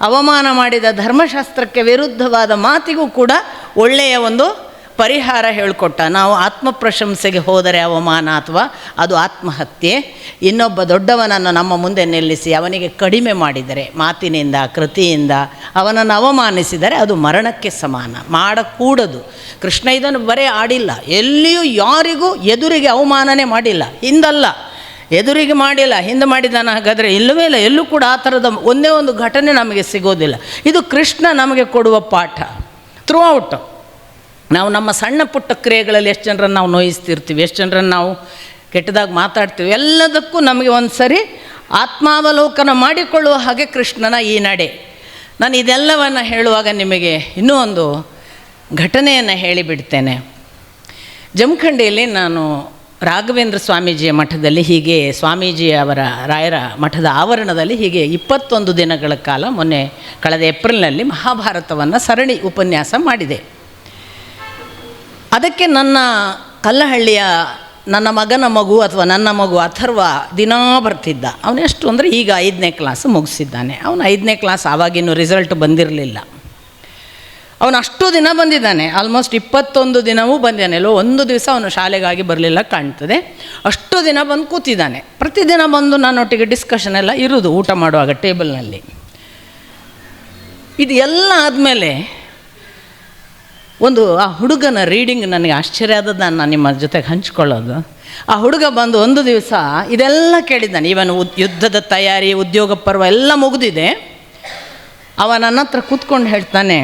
ಅವಮಾನ ಮಾಡಿದ ಧರ್ಮಶಾಸ್ತ್ರಕ್ಕೆ ವಿರುದ್ಧವಾದ ಮಾತಿಗೂ ಕೂಡ ಒಳ್ಳೆಯ ಒಂದು ಪರಿಹಾರ ಹೇಳಿಕೊಟ್ಟ. ನಾವು ಆತ್ಮಪ್ರಶಂಸೆಗೆ ಹೋದರೆ ಅವಮಾನ ಅಥವಾ ಅದು ಆತ್ಮಹತ್ಯೆ. ಇನ್ನೊಬ್ಬ ದೊಡ್ಡವನನ್ನು ನಮ್ಮ ಮುಂದೆ ನಿಲ್ಲಿಸಿ ಅವನಿಗೆ ಕಡಿಮೆ ಮಾಡಿದರೆ, ಮಾತಿನಿಂದ ಕೃತಿಯಿಂದ ಅವನನ್ನು ಅವಮಾನಿಸಿದರೆ ಅದು ಮರಣಕ್ಕೆ ಸಮಾನ. ಮಾಡಕೂಡದು. ಕೃಷ್ಣ ಇದನ್ನು ಬರೇ ಆಡಿಲ್ಲ, ಎಲ್ಲಿಯೂ ಯಾರಿಗೂ ಎದುರಿಗೆ ಅವಮಾನನೇ ಮಾಡಿಲ್ಲ. ಹಿಂದಲ್ಲ, ಎದುರಿಗೆ ಮಾಡಿಲ್ಲ, ಹಿಂದೆ ಮಾಡಿದ್ದಾನೆ. ಹಾಗಾದರೆ ಇಲ್ಲವೇ ಇಲ್ಲ, ಎಲ್ಲೂ ಕೂಡ ಆ ಥರದ ಒಂದೇ ಒಂದು ಘಟನೆ ನಮಗೆ ಸಿಗೋದಿಲ್ಲ. ಇದು ಕೃಷ್ಣ ನಮಗೆ ಕೊಡುವ ಪಾಠ. ಥ್ರೂ ಔಟ್ ನಾವು ನಮ್ಮ ಸಣ್ಣ ಪುಟ್ಟ ಕ್ರಿಯೆಗಳಲ್ಲಿ ಎಷ್ಟು ಜನರನ್ನು ನಾವು ನೋಯಿಸ್ತಿರ್ತೀವಿ, ಎಷ್ಟು ಜನರನ್ನು ನಾವು ಕೆಟ್ಟದಾಗಿ ಮಾತಾಡ್ತೀವಿ. ಎಲ್ಲದಕ್ಕೂ ನಮಗೆ ಒಂದು ಸರಿ ಆತ್ಮಾವಲೋಕನ ಮಾಡಿಕೊಳ್ಳುವ ಹಾಗೆ ಕೃಷ್ಣನ ಈ ನಡೆ. ನಾನು ಇದೆಲ್ಲವನ್ನು ಹೇಳುವಾಗ ನಿಮಗೆ ಇನ್ನೂ ಒಂದು ಘಟನೆಯನ್ನು ಹೇಳಿಬಿಡ್ತೇನೆ. ಜಮಖಂಡಿಯಲ್ಲಿ ನಾನು ರಾಘವೇಂದ್ರ ಸ್ವಾಮೀಜಿಯ ಮಠದಲ್ಲಿ ಹೀಗೆ ಸ್ವಾಮೀಜಿಯವರ ರಾಯರ ಮಠದ ಆವರಣದಲ್ಲಿ ಹೀಗೆ 21 ದಿನಗಳ ಕಾಲ ಮೊನ್ನೆ ಕಳೆದ ಏಪ್ರಿಲ್ನಲ್ಲಿ ಮಹಾಭಾರತವನ್ನು ಸರಣಿ ಉಪನ್ಯಾಸ ಮಾಡಿದೆ. ಅದಕ್ಕೆ ನನ್ನ ಕಲ್ಲಹಳ್ಳಿಯ ನನ್ನ ಮಗನ ಮಗು ಅಥವಾ ನನ್ನ ಮಗು ಅಥರ್ವ ದಿನಾ ಬರ್ತಿದ್ದ. ಅವನೆಷ್ಟು ಅಂದರೆ ಈಗ 5ನೇ ಕ್ಲಾಸ್ ಮುಗಿಸಿದ್ದಾನೆ. ಅವನು 5ನೇ ಕ್ಲಾಸ್ ಆವಾಗಿನ್ನೂ ರಿಸಲ್ಟ್ ಬಂದಿರಲಿಲ್ಲ. ಅವನು ಅಷ್ಟು ದಿನ ಬಂದಿದ್ದಾನೆ, ಆಲ್ಮೋಸ್ಟ್ 21 ದಿನವೂ ಬಂದಿದ್ದಾನೆ. ಎಲ್ಲೋ ಒಂದು ದಿವಸ ಅವನು ಶಾಲೆಗಾಗಿ ಬರಲಿಲ್ಲ ಕಾಣ್ತದೆ. ಅಷ್ಟು ದಿನ ಬಂದು ಕೂತಿದ್ದಾನೆ. ಪ್ರತಿದಿನ ಬಂದು ನನ್ನೊಟ್ಟಿಗೆ ಡಿಸ್ಕಷನ್ ಎಲ್ಲ ಇರೋದು ಊಟ ಮಾಡುವಾಗ ಟೇಬಲ್ನಲ್ಲಿ. ಇದು ಎಲ್ಲ ಆದಮೇಲೆ ಒಂದು ಆ ಹುಡುಗನ ರೀಡಿಂಗ್ ನನಗೆ ಆಶ್ಚರ್ಯ ಆದದ್ದು, ನಾನು ನಿಮ್ಮ ಜೊತೆಗೆ ಹಂಚ್ಕೊಳ್ಳೋದು. ಆ ಹುಡುಗ ಬಂದು ಒಂದು ದಿವಸ ಇದೆಲ್ಲ ಕೇಳಿದ್ದಾನೆ. ಇವನು ಯುದ್ಧದ ತಯಾರಿ, ಉದ್ಯೋಗ ಪರ್ವ ಎಲ್ಲ ಮುಗಿದಿದೆ. ಅವ ನನ್ನ ಹತ್ರ ಕೂತ್ಕೊಂಡು ಹೇಳ್ತಾನೆ,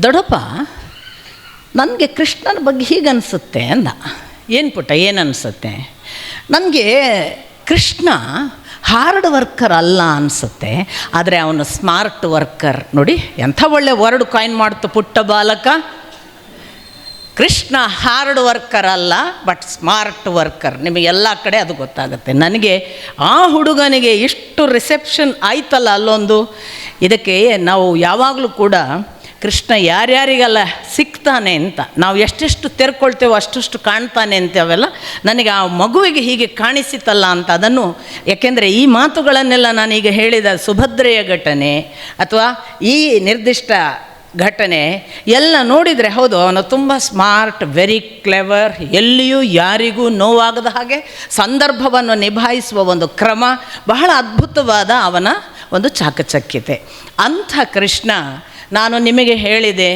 ದೊಡ್ಡಪ್ಪ ನನಗೆ ಕೃಷ್ಣನ ಬಗ್ಗೆ ಹೀಗೆ ಅನಿಸುತ್ತೆ ಅಂದ. ಏನು ಪುಟ್ಟ, ಏನು ಅನಿಸುತ್ತೆ? ನನಗೆ ಕೃಷ್ಣ ಹಾರ್ಡ್ ವರ್ಕರ್ ಅಲ್ಲ ಅನಿಸುತ್ತೆ, ಆದರೆ ಅವನು ಸ್ಮಾರ್ಟ್ ವರ್ಕರ್. ನೋಡಿ ಎಂಥ ಒಳ್ಳೆ ವರ್ಡ್ ಕಾಯಿನ್ ಮಾಡ್ತು ಪುಟ್ಟ ಬಾಲಕ. ಕೃಷ್ಣ ಹಾರ್ಡ್ ವರ್ಕರ್ ಅಲ್ಲ, ಬಟ್ ಸ್ಮಾರ್ಟ್ ವರ್ಕರ್. ನಿಮಗೆಲ್ಲ ಕಡೆ ಅದು ಗೊತ್ತಾಗುತ್ತೆ. ನನಗೆ ಆ ಹುಡುಗನಿಗೆ ಇಷ್ಟು ರಿಸೆಪ್ಷನ್ ಆಯ್ತಲ್ಲ ಅಲ್ಲೊಂದು. ಇದಕ್ಕೆ ನಾವು ಯಾವಾಗಲೂ ಕೂಡ ಕೃಷ್ಣ ಯಾರ್ಯಾರಿಗೆಲ್ಲ ಸಿಗ್ತಾನೆ ಅಂತ ನಾವು ಎಷ್ಟೆಷ್ಟು ತೆರ್ಕೊಳ್ತೇವೋ ಅಷ್ಟು ಕಾಣ್ತಾನೆ ಅಂತೇವೆಲ್ಲ. ನನಗೆ ಆ ಮಗುವಿಗೆ ಹೀಗೆ ಕಾಣಿಸಿತಲ್ಲ ಅಂತ ಅದನ್ನು, ಯಾಕೆಂದರೆ ಈ ಮಾತುಗಳನ್ನೆಲ್ಲ ನಾನೀಗ ಹೇಳಿದ ಸುಭದ್ರೆಯ ಘಟನೆ ಅಥವಾ ಈ ನಿರ್ದಿಷ್ಟ ಘಟನೆ ಎಲ್ಲ ನೋಡಿದರೆ ಹೌದು, ಅವನು ತುಂಬ ಸ್ಮಾರ್ಟ್, ವೆರಿ ಕ್ಲೆವರ್, ಎಲ್ಲಿಯೂ ಯಾರಿಗೂ ನೋವಾಗದ ಹಾಗೆ ಸಂದರ್ಭವನ್ನು ನಿಭಾಯಿಸುವ ಒಂದು ಕ್ರಮ ಬಹಳ ಅದ್ಭುತವಾದ ಅವನ ಒಂದು ಚಾಕಚಕ್ಯತೆ. ಅಂಥ ಕೃಷ್ಣ ನಾನು ನಿಮಗೆ ಹೇಳಿದೆ,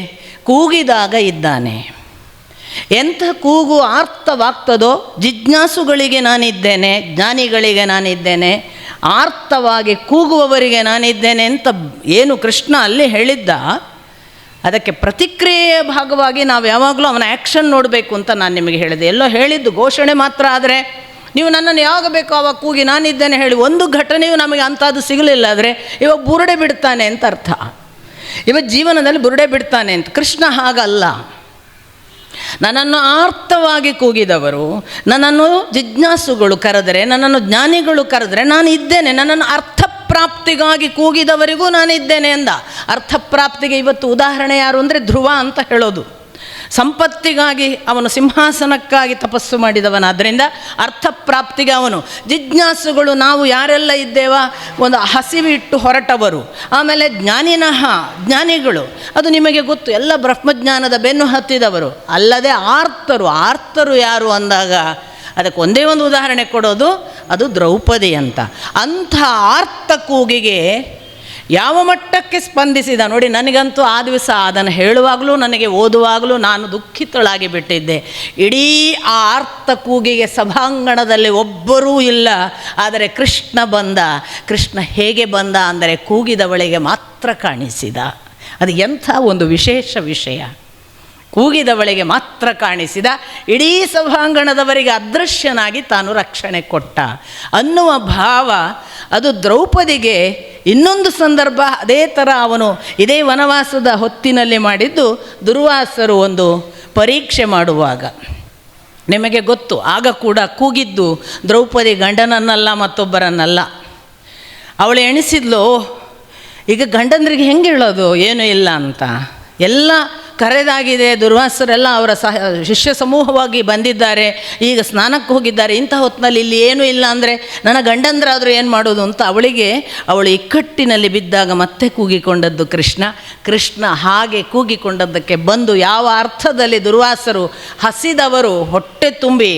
ಕೂಗಿದಾಗ ಇದ್ದಾನೆ. ಎಂಥ ಕೂಗು ಆರ್ತವಾಗ್ತದೋ, ಜಿಜ್ಞಾಸುಗಳಿಗೆ ನಾನಿದ್ದೇನೆ, ಜ್ಞಾನಿಗಳಿಗೆ ನಾನಿದ್ದೇನೆ, ಆರ್ತವಾಗಿ ಕೂಗುವವರಿಗೆ ನಾನಿದ್ದೇನೆ ಅಂತ ಏನು ಕೃಷ್ಣ ಅಲ್ಲಿ ಹೇಳಿದ್ದ, ಅದಕ್ಕೆ ಪ್ರತಿಕ್ರಿಯೆಯ ಭಾಗವಾಗಿ ನಾವು ಯಾವಾಗಲೂ ಅವನ ಆ್ಯಕ್ಷನ್ ನೋಡಬೇಕು ಅಂತ ನಾನು ನಿಮಗೆ ಹೇಳಿದೆ. ಎಲ್ಲೋ ಹೇಳಿದ್ದು ಘೋಷಣೆ ಮಾತ್ರ ಆದರೆ, ನೀವು ನನ್ನನ್ನು ಯಾವಾಗ ಬೇಕೋ ಆವಾಗ ಕೂಗಿ ನಾನಿದ್ದೇನೆ ಹೇಳಿ ಒಂದು ಘಟನೆಯೂ ನಮಗೆ ಅಂಥದ್ದು ಸಿಗಲಿಲ್ಲ ಆದರೆ ಇವಾಗ ಬುರುಡೆ ಬಿಡ್ತಾನೆ ಅಂತ ಅರ್ಥ. ಇವಾಗ ಜೀವನದಲ್ಲಿ ಬುರುಡೆ ಬಿಡ್ತಾನೆ ಅಂತ. ಕೃಷ್ಣ ಹಾಗಲ್ಲ. ನನ್ನನ್ನು ಆರ್ತವಾಗಿ ಕೂಗಿದವರು, ನನ್ನನ್ನು ಜಿಜ್ಞಾಸುಗಳು ಕರೆದರೆ, ನನ್ನನ್ನು ಜ್ಞಾನಿಗಳು ಕರೆದರೆ ನಾನು ಇದ್ದೇನೆ. ನನ್ನನ್ನು ಅರ್ಥಪ್ರಾಪ್ತಿಗಾಗಿ ಕೂಗಿದವರಿಗೂ ನಾನು ಇದ್ದೇನೆ ಎಂದ. ಅರ್ಥಪ್ರಾಪ್ತಿಗೆ ಇವತ್ತು ಉದಾಹರಣೆ ಯಾರು ಅಂದರೆ ಧ್ರುವ ಅಂತ ಹೇಳೋದು. ಸಂಪತ್ತಿಗಾಗಿ ಅವನು ಸಿಂಹಾಸನಕ್ಕಾಗಿ ತಪಸ್ಸು ಮಾಡಿದವನಾದ್ದರಿಂದ ಅರ್ಥಪ್ರಾಪ್ತಿಗೆ ಅವನು. ಜಿಜ್ಞಾಸುಗಳು ನಾವು ಯಾರೆಲ್ಲ ಇದ್ದೇವ, ಒಂದು ಹಸಿವಿಟ್ಟು ಹೊರಟವರು. ಆಮೇಲೆ ಜ್ಞಾನಿಗಳು, ಅದು ನಿಮಗೆ ಗೊತ್ತು, ಎಲ್ಲ ಬ್ರಹ್ಮಜ್ಞಾನದ ಬೆನ್ನು ಹತ್ತಿದವರು. ಅಲ್ಲದೆ ಆರ್ತರು ಯಾರು ಅಂದಾಗ ಅದಕ್ಕೆ ಒಂದೇ ಒಂದು ಉದಾಹರಣೆ ಕೊಡೋದು, ಅದು ದ್ರೌಪದಿ ಅಂತ. ಅಂಥ ಆರ್ತ ಕೂಗಿಗೆ ಯಾವ ಮಟ್ಟಕ್ಕೆ ಸ್ಪಂದಿಸಿದ ನೋಡಿ. ನನಗಂತೂ ಆ ದಿವಸ ಅದನ್ನು ಹೇಳುವಾಗಲೂ ನನಗೆ ಓದುವಾಗಲೂ ನಾನು ದುಃಖಿತಳಾಗಿ ಬಿಟ್ಟಿದ್ದೆ. ಇಡೀ ಆ ಆರ್ತ ಕೂಗಿಗೆ ಸಭಾಂಗಣದಲ್ಲಿ ಒಬ್ಬರೂ ಇಲ್ಲ, ಆದರೆ ಕೃಷ್ಣ ಬಂದ. ಕೃಷ್ಣ ಹೇಗೆ ಬಂದ ಅಂದರೆ ಕೂಗಿದವಳಿಗೆ ಮಾತ್ರ ಕಾಣಿಸಿದ. ಅದು ಎಂಥ ಒಂದು ವಿಶೇಷ ವಿಷಯ. ಕೂಗಿದವಳಿಗೆ ಮಾತ್ರ ಕಾಣಿಸಿದ, ಇಡೀ ಸಭಾಂಗಣದವರಿಗೆ ಅದೃಶ್ಯನಾಗಿ ತಾನು ರಕ್ಷಣೆ ಕೊಟ್ಟ ಅನ್ನುವ ಭಾವ ಅದು ದ್ರೌಪದಿಗೆ. ಇನ್ನೊಂದು ಸಂದರ್ಭ ಅದೇ ಥರ ಅವನು ಇದೇ ವನವಾಸದ ಹೊತ್ತಿನಲ್ಲಿ ಮಾಡಿದ್ದು, ದುರ್ವಾಸರು ಒಂದು ಪರೀಕ್ಷೆ ಮಾಡುವಾಗ. ನಿಮಗೆ ಗೊತ್ತು, ಆಗ ಕೂಡ ಕೂಗಿದ್ದು ದ್ರೌಪದಿ ಗಂಡನನ್ನಲ್ಲ ಮತ್ತೊಬ್ಬರನ್ನಲ್ಲ. ಅವಳು ಎಣಿಸಿದ್ಲು, ಈಗ ಗಂಡಂದ್ರಿಗೆ ಹೆಂಗೆ ಹೇಳೋದು ಏನೂ ಇಲ್ಲ ಅಂತ. ಎಲ್ಲ ಕರೆದಾಗಿದೆ, ದುರ್ವಾಸರೆಲ್ಲ ಅವರ ಶಿಷ್ಯ ಸಮೂಹವಾಗಿ ಬಂದಿದ್ದಾರೆ, ಈಗ ಸ್ನಾನಕ್ಕೆ ಹೋಗಿದ್ದಾರೆ. ಇಂಥ ಹೊತ್ತಿನಲ್ಲಿ ಇಲ್ಲಿ ಏನೂ ಇಲ್ಲ ಅಂದರೆ ನನ್ನ ಗಂಡಂದ್ರಾದರೂ ಏನು ಮಾಡೋದು ಅಂತ ಅವಳು ಇಕ್ಕಟ್ಟಿನಲ್ಲಿ ಬಿದ್ದಾಗ ಮತ್ತೆ ಕೂಗಿಕೊಂಡದ್ದು ಕೃಷ್ಣ ಹಾಗೆ ಕೂಗಿಕೊಂಡದ್ದಕ್ಕೆ ಬಂದು ಯಾವ ಅರ್ಥದಲ್ಲಿ ದುರ್ವಾಸರು ಹಸಿದವರು ಹೊಟ್ಟೆ ತುಂಬಿ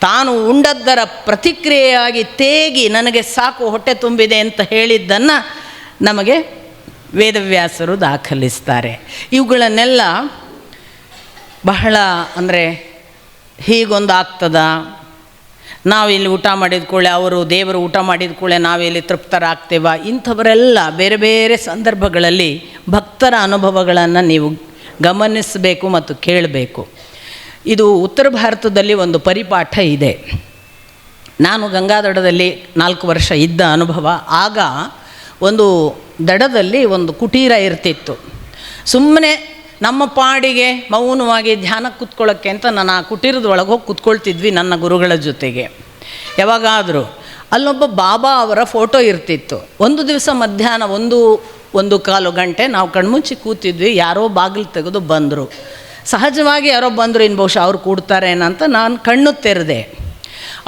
ತಾನು ಉಂಡದ್ದರ ಪ್ರತಿಕ್ರಿಯೆಯಾಗಿ ತೇಗಿ ನನಗೆ ಸಾಕು ಹೊಟ್ಟೆ ತುಂಬಿದೆ ಅಂತ ಹೇಳಿದ್ದನ್ನು ನಮಗೆ ವೇದವ್ಯಾಸರು ದಾಖಲಿಸ್ತಾರೆ. ಇವುಗಳನ್ನೆಲ್ಲ ಬಹಳ ಅಂದರೆ ಹೀಗೊಂದು ಆಗ್ತದ, ನಾವಿಲ್ಲಿ ಊಟ ಮಾಡಿದ ಕೂಡಲೇ ಅವರು ದೇವರು ಊಟ ಮಾಡಿದ ಕೂಡಲೇ ನಾವಿಲ್ಲಿ ತೃಪ್ತರಾಗ್ತೇವ, ಇಂಥವರೆಲ್ಲ ಬೇರೆ ಬೇರೆ ಸಂದರ್ಭಗಳಲ್ಲಿ ಭಕ್ತರ ಅನುಭವಗಳನ್ನು ನೀವು ಗಮನಿಸಬೇಕು ಮತ್ತು ಕೇಳಬೇಕು. ಇದು ಉತ್ತರ ಭಾರತದಲ್ಲಿ ಒಂದು ಪರಿಪಾಠ ಇದೆ. ನಾನು ಗಂಗಾದಡದಲ್ಲಿ 4 ವರ್ಷ ಇದ್ದ ಅನುಭವ. ಆಗ ಒಂದು ದಡದಲ್ಲಿ ಒಂದು ಕುಟೀರ ಇರ್ತಿತ್ತು. ಸುಮ್ಮನೆ ನಮ್ಮ ಪಾಡಿಗೆ ಮೌನವಾಗಿ ಧ್ಯಾನಕ್ಕೆ ಕೂತ್ಕೊಳ್ಳೋಕ್ಕೆ ಅಂತ ನಾನು ಆ ಕುಟೀರದ ಒಳಗೆ ಹೋಗಿ ಕೂತ್ಕೊಳ್ತಿದ್ವಿ ನನ್ನ ಗುರುಗಳ ಜೊತೆಗೆ. ಯಾವಾಗಾದರೂ ಅಲ್ಲೊಬ್ಬ ಬಾಬಾ ಅವರ ಫೋಟೋ ಇರ್ತಿತ್ತು. ಒಂದು ದಿವಸ ಮಧ್ಯಾಹ್ನ 1-1:15 ಗಂಟೆ ನಾವು ಕಣ್ಮುಚ್ಚಿ ಕೂತಿದ್ವಿ. ಯಾರೋ ಬಾಗಿಲು ತೆಗೆದು ಬಂದರು. ಸಹಜವಾಗಿ ಯಾರೋ ಬಂದರು, ಇನ್ನು ಬಹುಶಃ ಅವ್ರು ಕೂಡ್ತಾರೇನಂತ ನಾನು ಕಣ್ಣು ತೆರೆದೆ.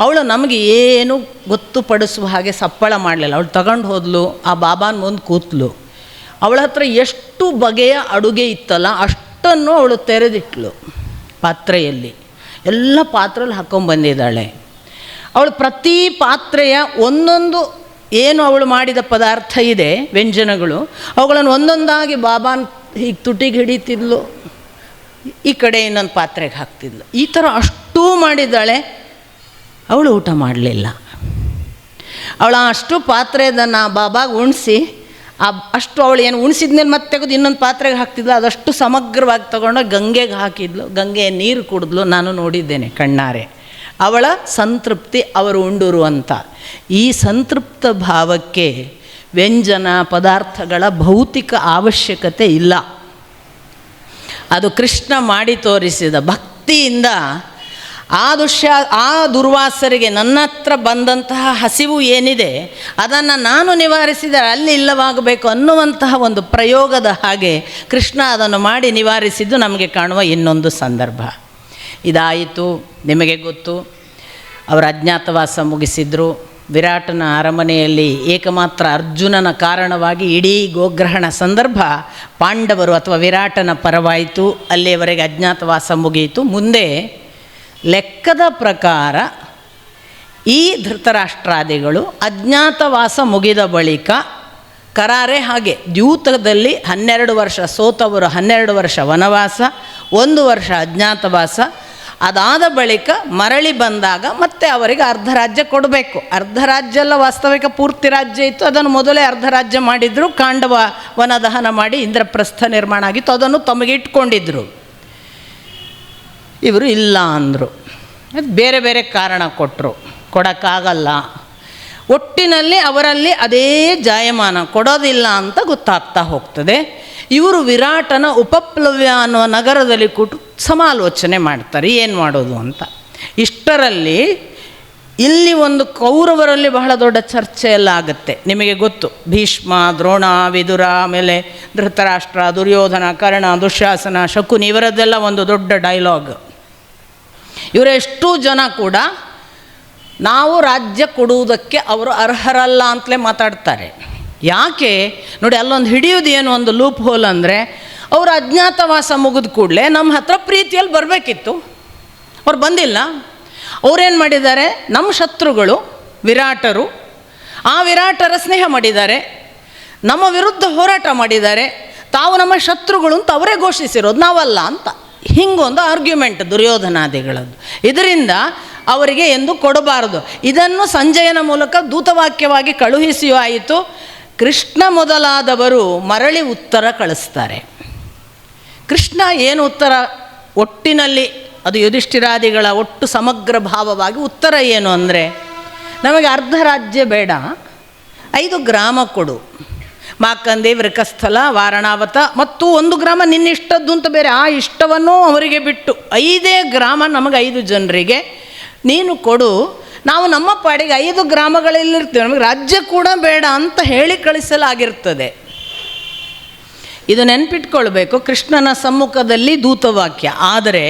ಅವಳು ನಮಗೆ ಏನು ಗೊತ್ತುಪಡಿಸುವ ಹಾಗೆ ಸಪ್ಪಳ ಮಾಡಲಿಲ್ಲ. ಅವಳು ತಗೊಂಡು ಹೋದ್ಲು, ಆ ಬಾಬಾನ ಮುಂದೆ ಕೂತ್ಲು. ಅವಳ ಹತ್ರ ಎಷ್ಟು ಬಗೆಯ ಅಡುಗೆ ಇತ್ತಲ್ಲ ಅಷ್ಟನ್ನು ಅವಳು ತೆರೆದಿಟ್ಲು ಪಾತ್ರೆಯಲ್ಲಿ. ಎಲ್ಲ ಪಾತ್ರೆಯಲ್ಲಿ ಹಾಕ್ಕೊಂಬಂದಿದ್ದಾಳೆ. ಅವಳು ಪ್ರತಿ ಪಾತ್ರೆಯ ಒಂದೊಂದು ಏನು ಅವಳು ಮಾಡಿದ ಪದಾರ್ಥ ಇದೆ ವ್ಯಂಜನಗಳು, ಅವುಗಳನ್ನು ಒಂದೊಂದಾಗಿ ಬಾಬಾನ ಹೀಗೆ ತುಟಿಗೆ ಹಿಡಿತಿದ್ಲು, ಈ ಕಡೆ ಇನ್ನೊಂದು ಪಾತ್ರೆಗೆ ಹಾಕ್ತಿದ್ಲು. ಈ ಥರ ಅಷ್ಟೂ ಮಾಡಿದ್ದಾಳೆ. ಅವಳು ಊಟ ಮಾಡಲಿಲ್ಲ. ಅವಳು ಅಷ್ಟು ಪಾತ್ರೆದನ್ನು ಬಾಬಾಗೆ ಉಣಿಸಿ ಅಷ್ಟು ಅವಳು ಏನು ಉಣಿಸಿದ್ಮೇಲೆ ಮತ್ತೆ ತೆಗೆದು ಇನ್ನೊಂದು ಪಾತ್ರೆಗೆ ಹಾಕ್ತಿದ್ಲು. ಅದಷ್ಟು ಸಮಗ್ರವಾಗಿ ತಗೊಂಡು ಗಂಗೆಗೆ ಹಾಕಿದ್ಲು. ಗಂಗೆ ನೀರು ಕುಡಿದ್ಲು. ನಾನು ನೋಡಿದ್ದೇನೆ ಕಣ್ಣಾರೆ. ಅವಳ ಸಂತೃಪ್ತಿ ಅವರು ಉಂಡರು ಅಂತ. ಈ ಸಂತೃಪ್ತ ಭಾವಕ್ಕೆ ವ್ಯಂಜನ ಪದಾರ್ಥಗಳ ಭೌತಿಕ ಅವಶ್ಯಕತೆ ಇಲ್ಲ. ಅದು ಕೃಷ್ಣ ಮಾಡಿ ತೋರಿಸಿದ ಭಕ್ತಿಯಿಂದ ಆ ದುರ್ವಾಸರಿಗೆ ನನ್ನ ಹತ್ರ ಬಂದಂತಹ ಹಸಿವು ಏನಿದೆ ಅದನ್ನು ನಾನು ನಿವಾರಿಸಿದರೆ ಅಲ್ಲಿ ಇಲ್ಲವಾಗಬೇಕು ಅನ್ನುವಂತಹ ಒಂದು ಪ್ರಯೋಗದ ಹಾಗೆ ಕೃಷ್ಣ ಅದನ್ನು ಮಾಡಿ ನಿವಾರಿಸಿದ್ದು ನಮಗೆ ಕಾಣುವ ಇನ್ನೊಂದು ಸಂದರ್ಭ. ಇದಾಯಿತು. ನಿಮಗೆ ಗೊತ್ತು, ಅವರ ಅಜ್ಞಾತವಾಸ ಮುಗಿಸಿದ್ರು. ವಿರಾಟನ ಅರಮನೆಯಲ್ಲಿ ಏಕಮಾತ್ರ ಅರ್ಜುನನ ಕಾರಣವಾಗಿ ಇಡೀ ಗೋಗ್ರಹಣ ಸಂದರ್ಭ ಪಾಂಡವರು ಅಥವಾ ವಿರಾಟನ ಪರವಾಯಿತು. ಅಲ್ಲಿಯವರೆಗೆ ಅಜ್ಞಾತವಾಸ ಮುಗಿಯಿತು. ಮುಂದೆ ಲೆಕ್ಕದ ಪ್ರಕಾರ ಈ ಧೃತರಾಷ್ಟ್ರಾದಿಗಳು ಅಜ್ಞಾತವಾಸ ಮುಗಿದ ಬಳಿಕ ಕರಾರೆ ಹಾಗೆ ದ್ಯೂತದಲ್ಲಿ 12 ವರ್ಷ ಸೋತವರು 12 ವರ್ಷ ವನವಾಸ, 1 ವರ್ಷ ಅಜ್ಞಾತವಾಸ. ಅದಾದ ಬಳಿಕ ಮರಳಿ ಬಂದಾಗ ಮತ್ತೆ ಅವರಿಗೆ ಅರ್ಧ ರಾಜ್ಯ ಕೊಡಬೇಕು. ಅರ್ಧ ರಾಜ್ಯ ಎಲ್ಲ ವಾಸ್ತವಿಕ ಪೂರ್ತಿ ರಾಜ್ಯ ಇತ್ತು. ಅದನ್ನು ಮೊದಲೇ ಅರ್ಧ ರಾಜ್ಯ ಮಾಡಿದ್ರು. ಕಾಂಡವ ವನದಹನ ಮಾಡಿ ಇಂದ್ರಪ್ರಸ್ಥ ನಿರ್ಮಾಣ ಆಗಿತ್ತು. ಅದನ್ನು ತಮಗೆ ಇಟ್ಕೊಂಡಿದ್ರು. ಇವರು ಇಲ್ಲ ಅಂದರು. ಬೇರೆ ಬೇರೆ ಕಾರಣ ಕೊಟ್ಟರು, ಕೊಡೋಕ್ಕಾಗಲ್ಲ. ಒಟ್ಟಿನಲ್ಲಿ ಅವರಲ್ಲಿ ಅದೇ ಜಾಯಮಾನ, ಕೊಡೋದಿಲ್ಲ ಅಂತ ಗೊತ್ತಾಗ್ತಾ ಹೋಗ್ತದೆ. ಇವರು ವಿರಾಟನ ಉಪಪ್ಲವ್ಯ ಅನ್ನುವ ನಗರದಲ್ಲಿ ಕೂತು ಸಮಾಲೋಚನೆ ಮಾಡ್ತಾರೆ, ಏನು ಮಾಡೋದು ಅಂತ. ಇಷ್ಟರಲ್ಲಿ ಇಲ್ಲಿ ಒಂದು ಕೌರವರಲ್ಲಿ ಬಹಳ ದೊಡ್ಡ ಚರ್ಚೆ ಎಲ್ಲ ಆಗುತ್ತೆ. ನಿಮಗೆ ಗೊತ್ತು, ಭೀಷ್ಮ, ದ್ರೋಣ, ವಿದುರ, ಆಮೇಲೆ ಧೃತರಾಷ್ಟ್ರ, ದುರ್ಯೋಧನ, ಕರ್ಣ, ದುಶ್ಯಾಸನ, ಶಕುನಿ ಇವರದ್ದೆಲ್ಲ ಒಂದು ದೊಡ್ಡ ಡೈಲಾಗ್. ಇವರೆಷ್ಟೂ ಜನ ಕೂಡ ನಾವು ರಾಜ್ಯ ಕೊಡುವುದಕ್ಕೆ ಅವರು ಅರ್ಹರಲ್ಲ ಅಂತಲೇ ಮಾತಾಡ್ತಾರೆ. ಯಾಕೆ ನೋಡಿ, ಅಲ್ಲೊಂದು ಹಿಡಿಯೋದು ಏನು ಒಂದು ಲೂಪ್ ಹೋಲ್ ಅಂದರೆ, ಅವರು ಅಜ್ಞಾತವಾಸ ಮುಗಿದ ಕೂಡಲೇ ನಮ್ಮ ಹತ್ರ ಪ್ರೀತಿಯಲ್ಲಿ ಬರಬೇಕಿತ್ತು. ಅವ್ರು ಬಂದಿಲ್ಲ. ಅವರೇನು ಮಾಡಿದ್ದಾರೆ, ನಮ್ಮ ಶತ್ರುಗಳು ವಿರಾಟರು, ಆ ವಿರಾಟರ ಸ್ನೇಹ ಮಾಡಿದ್ದಾರೆ, ನಮ್ಮ ವಿರುದ್ಧ ಹೋರಾಟ ಮಾಡಿದ್ದಾರೆ, ತಾವು ನಮ್ಮ ಶತ್ರುಗಳು ಅಂತ ಅವರೇ ಘೋಷಿಸಿರೋದು, ನಾವಲ್ಲ ಅಂತ. ಹಿಂಗೊಂದು ಆರ್ಗ್ಯುಮೆಂಟ್ ದುರ್ಯೋಧನಾದಿಗಳದ್ದು. ಇದರಿಂದ ಅವರಿಗೆ ಎಂದು ಕೊಡಬಾರದು. ಇದನ್ನು ಸಂಜಯನ ಮೂಲಕ ದೂತವಾಕ್ಯವಾಗಿ ಕಳುಹಿಸಿಯೂ ಆಯಿತು. ಕೃಷ್ಣ ಮೊದಲಾದವರು ಮರಳಿ ಉತ್ತರ ಕಳಿಸ್ತಾರೆ. ಕೃಷ್ಣ ಏನು ಉತ್ತರ ಒಟ್ಟಿನಲ್ಲಿ ಅದು ಯುಧಿಷ್ಠಿರಾದಿಗಳ ಒಟ್ಟು ಸಮಗ್ರ ಭಾವವಾಗಿ ಉತ್ತರ ಏನು ಅಂದರೆ, ನಮಗೆ ಅರ್ಧ ರಾಜ್ಯ ಬೇಡ, 5 ಗ್ರಾಮ ಕೊಡು. ಮಾಕಂದಿ, ವೃಕಸ್ಥಲ, ವಾರಣಾವತ ಮತ್ತು 1 ಗ್ರಾಮ ನಿನ್ನಿಷ್ಟದ್ದು ಅಂತ ಬೇರೆ, ಆ ಇಷ್ಟವನ್ನು ಅವರಿಗೆ ಬಿಟ್ಟು 5 ಗ್ರಾಮ ನಮಗೆ 5 ಜನರಿಗೆ ನೀನು ಕೊಡು. ನಾವು ನಮ್ಮ ಪಾಡಿಗೆ 5 ಗ್ರಾಮಗಳಲ್ಲಿರ್ತೀವಿ, ನಮಗೆ ರಾಜ್ಯ ಕೂಡ ಬೇಡ ಅಂತ ಹೇಳಿ ಕಳಿಸಲಾಗಿರ್ತದೆ. ಇದು ನೆನಪಿಟ್ಕೊಳ್ಬೇಕು, ಕೃಷ್ಣನ ಸಮ್ಮುಖದಲ್ಲಿ ದೂತವಾಕ್ಯ. ಆದರೆ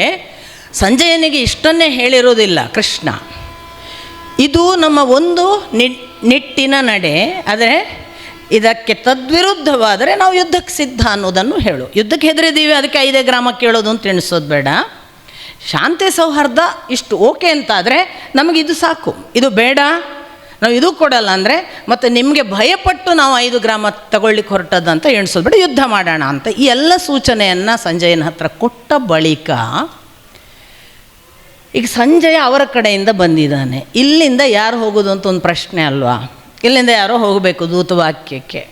ಸಂಜಯನಿಗೆ ಇಷ್ಟನ್ನೇ ಹೇಳಿರೋದಿಲ್ಲ ಕೃಷ್ಣ. ಇದು ನಮ್ಮ ಒಂದು ನಿಟ್ಟಿನ ನಡೆ. ಆದರೆ ಇದಕ್ಕೆ ತದ್ವಿರುದ್ಧವಾದರೆ ನಾವು ಯುದ್ಧಕ್ಕೆ ಸಿದ್ಧ ಅನ್ನೋದನ್ನು ಹೇಳು. ಯುದ್ಧಕ್ಕೆ ಹೆದರಿದ್ದೀವಿ, ಅದಕ್ಕೆ 5 ಗ್ರಾಮ ಕೇಳೋದು ಅಂತ ಎಣಿಸೋದು ಬೇಡ. ಶಾಂತಿ ಸೌಹಾರ್ದ ಇಷ್ಟು ಓಕೆ ಅಂತಾದರೆ ನಮಗಿದು ಸಾಕು, ಇದು ಬೇಡ, ನಾವು ಇದು ಕೊಡಲ್ಲ ಅಂದರೆ ಮತ್ತು ನಿಮಗೆ ಭಯಪಟ್ಟು ನಾವು 5 ಗ್ರಾಮ ತಗೊಳ್ಳಿಕ್ಕೆ ಹೊರಟದಂತ ಎಣಿಸೋದು ಬೇಡ, ಯುದ್ಧ ಮಾಡೋಣ ಅಂತ ಈ ಎಲ್ಲ ಸೂಚನೆಯನ್ನು ಸಂಜಯನ ಹತ್ರ ಕೊಟ್ಟ ಬಳಿಕ ಈಗ ಸಂಜಯ ಅವರ ಕಡೆಯಿಂದ ಬಂದಿದ್ದಾನೆ. ಇಲ್ಲಿಂದ ಯಾರು ಹೋಗೋದು ಅಂತ ಒಂದು ಪ್ರಶ್ನೆ ಅಲ್ವಾ? ಇಲ್ಲಿಂದ ಯಾರೋ ಹೋಗಬೇಕು ದೂತವಾಕ್ಯಕ್ಕೆ.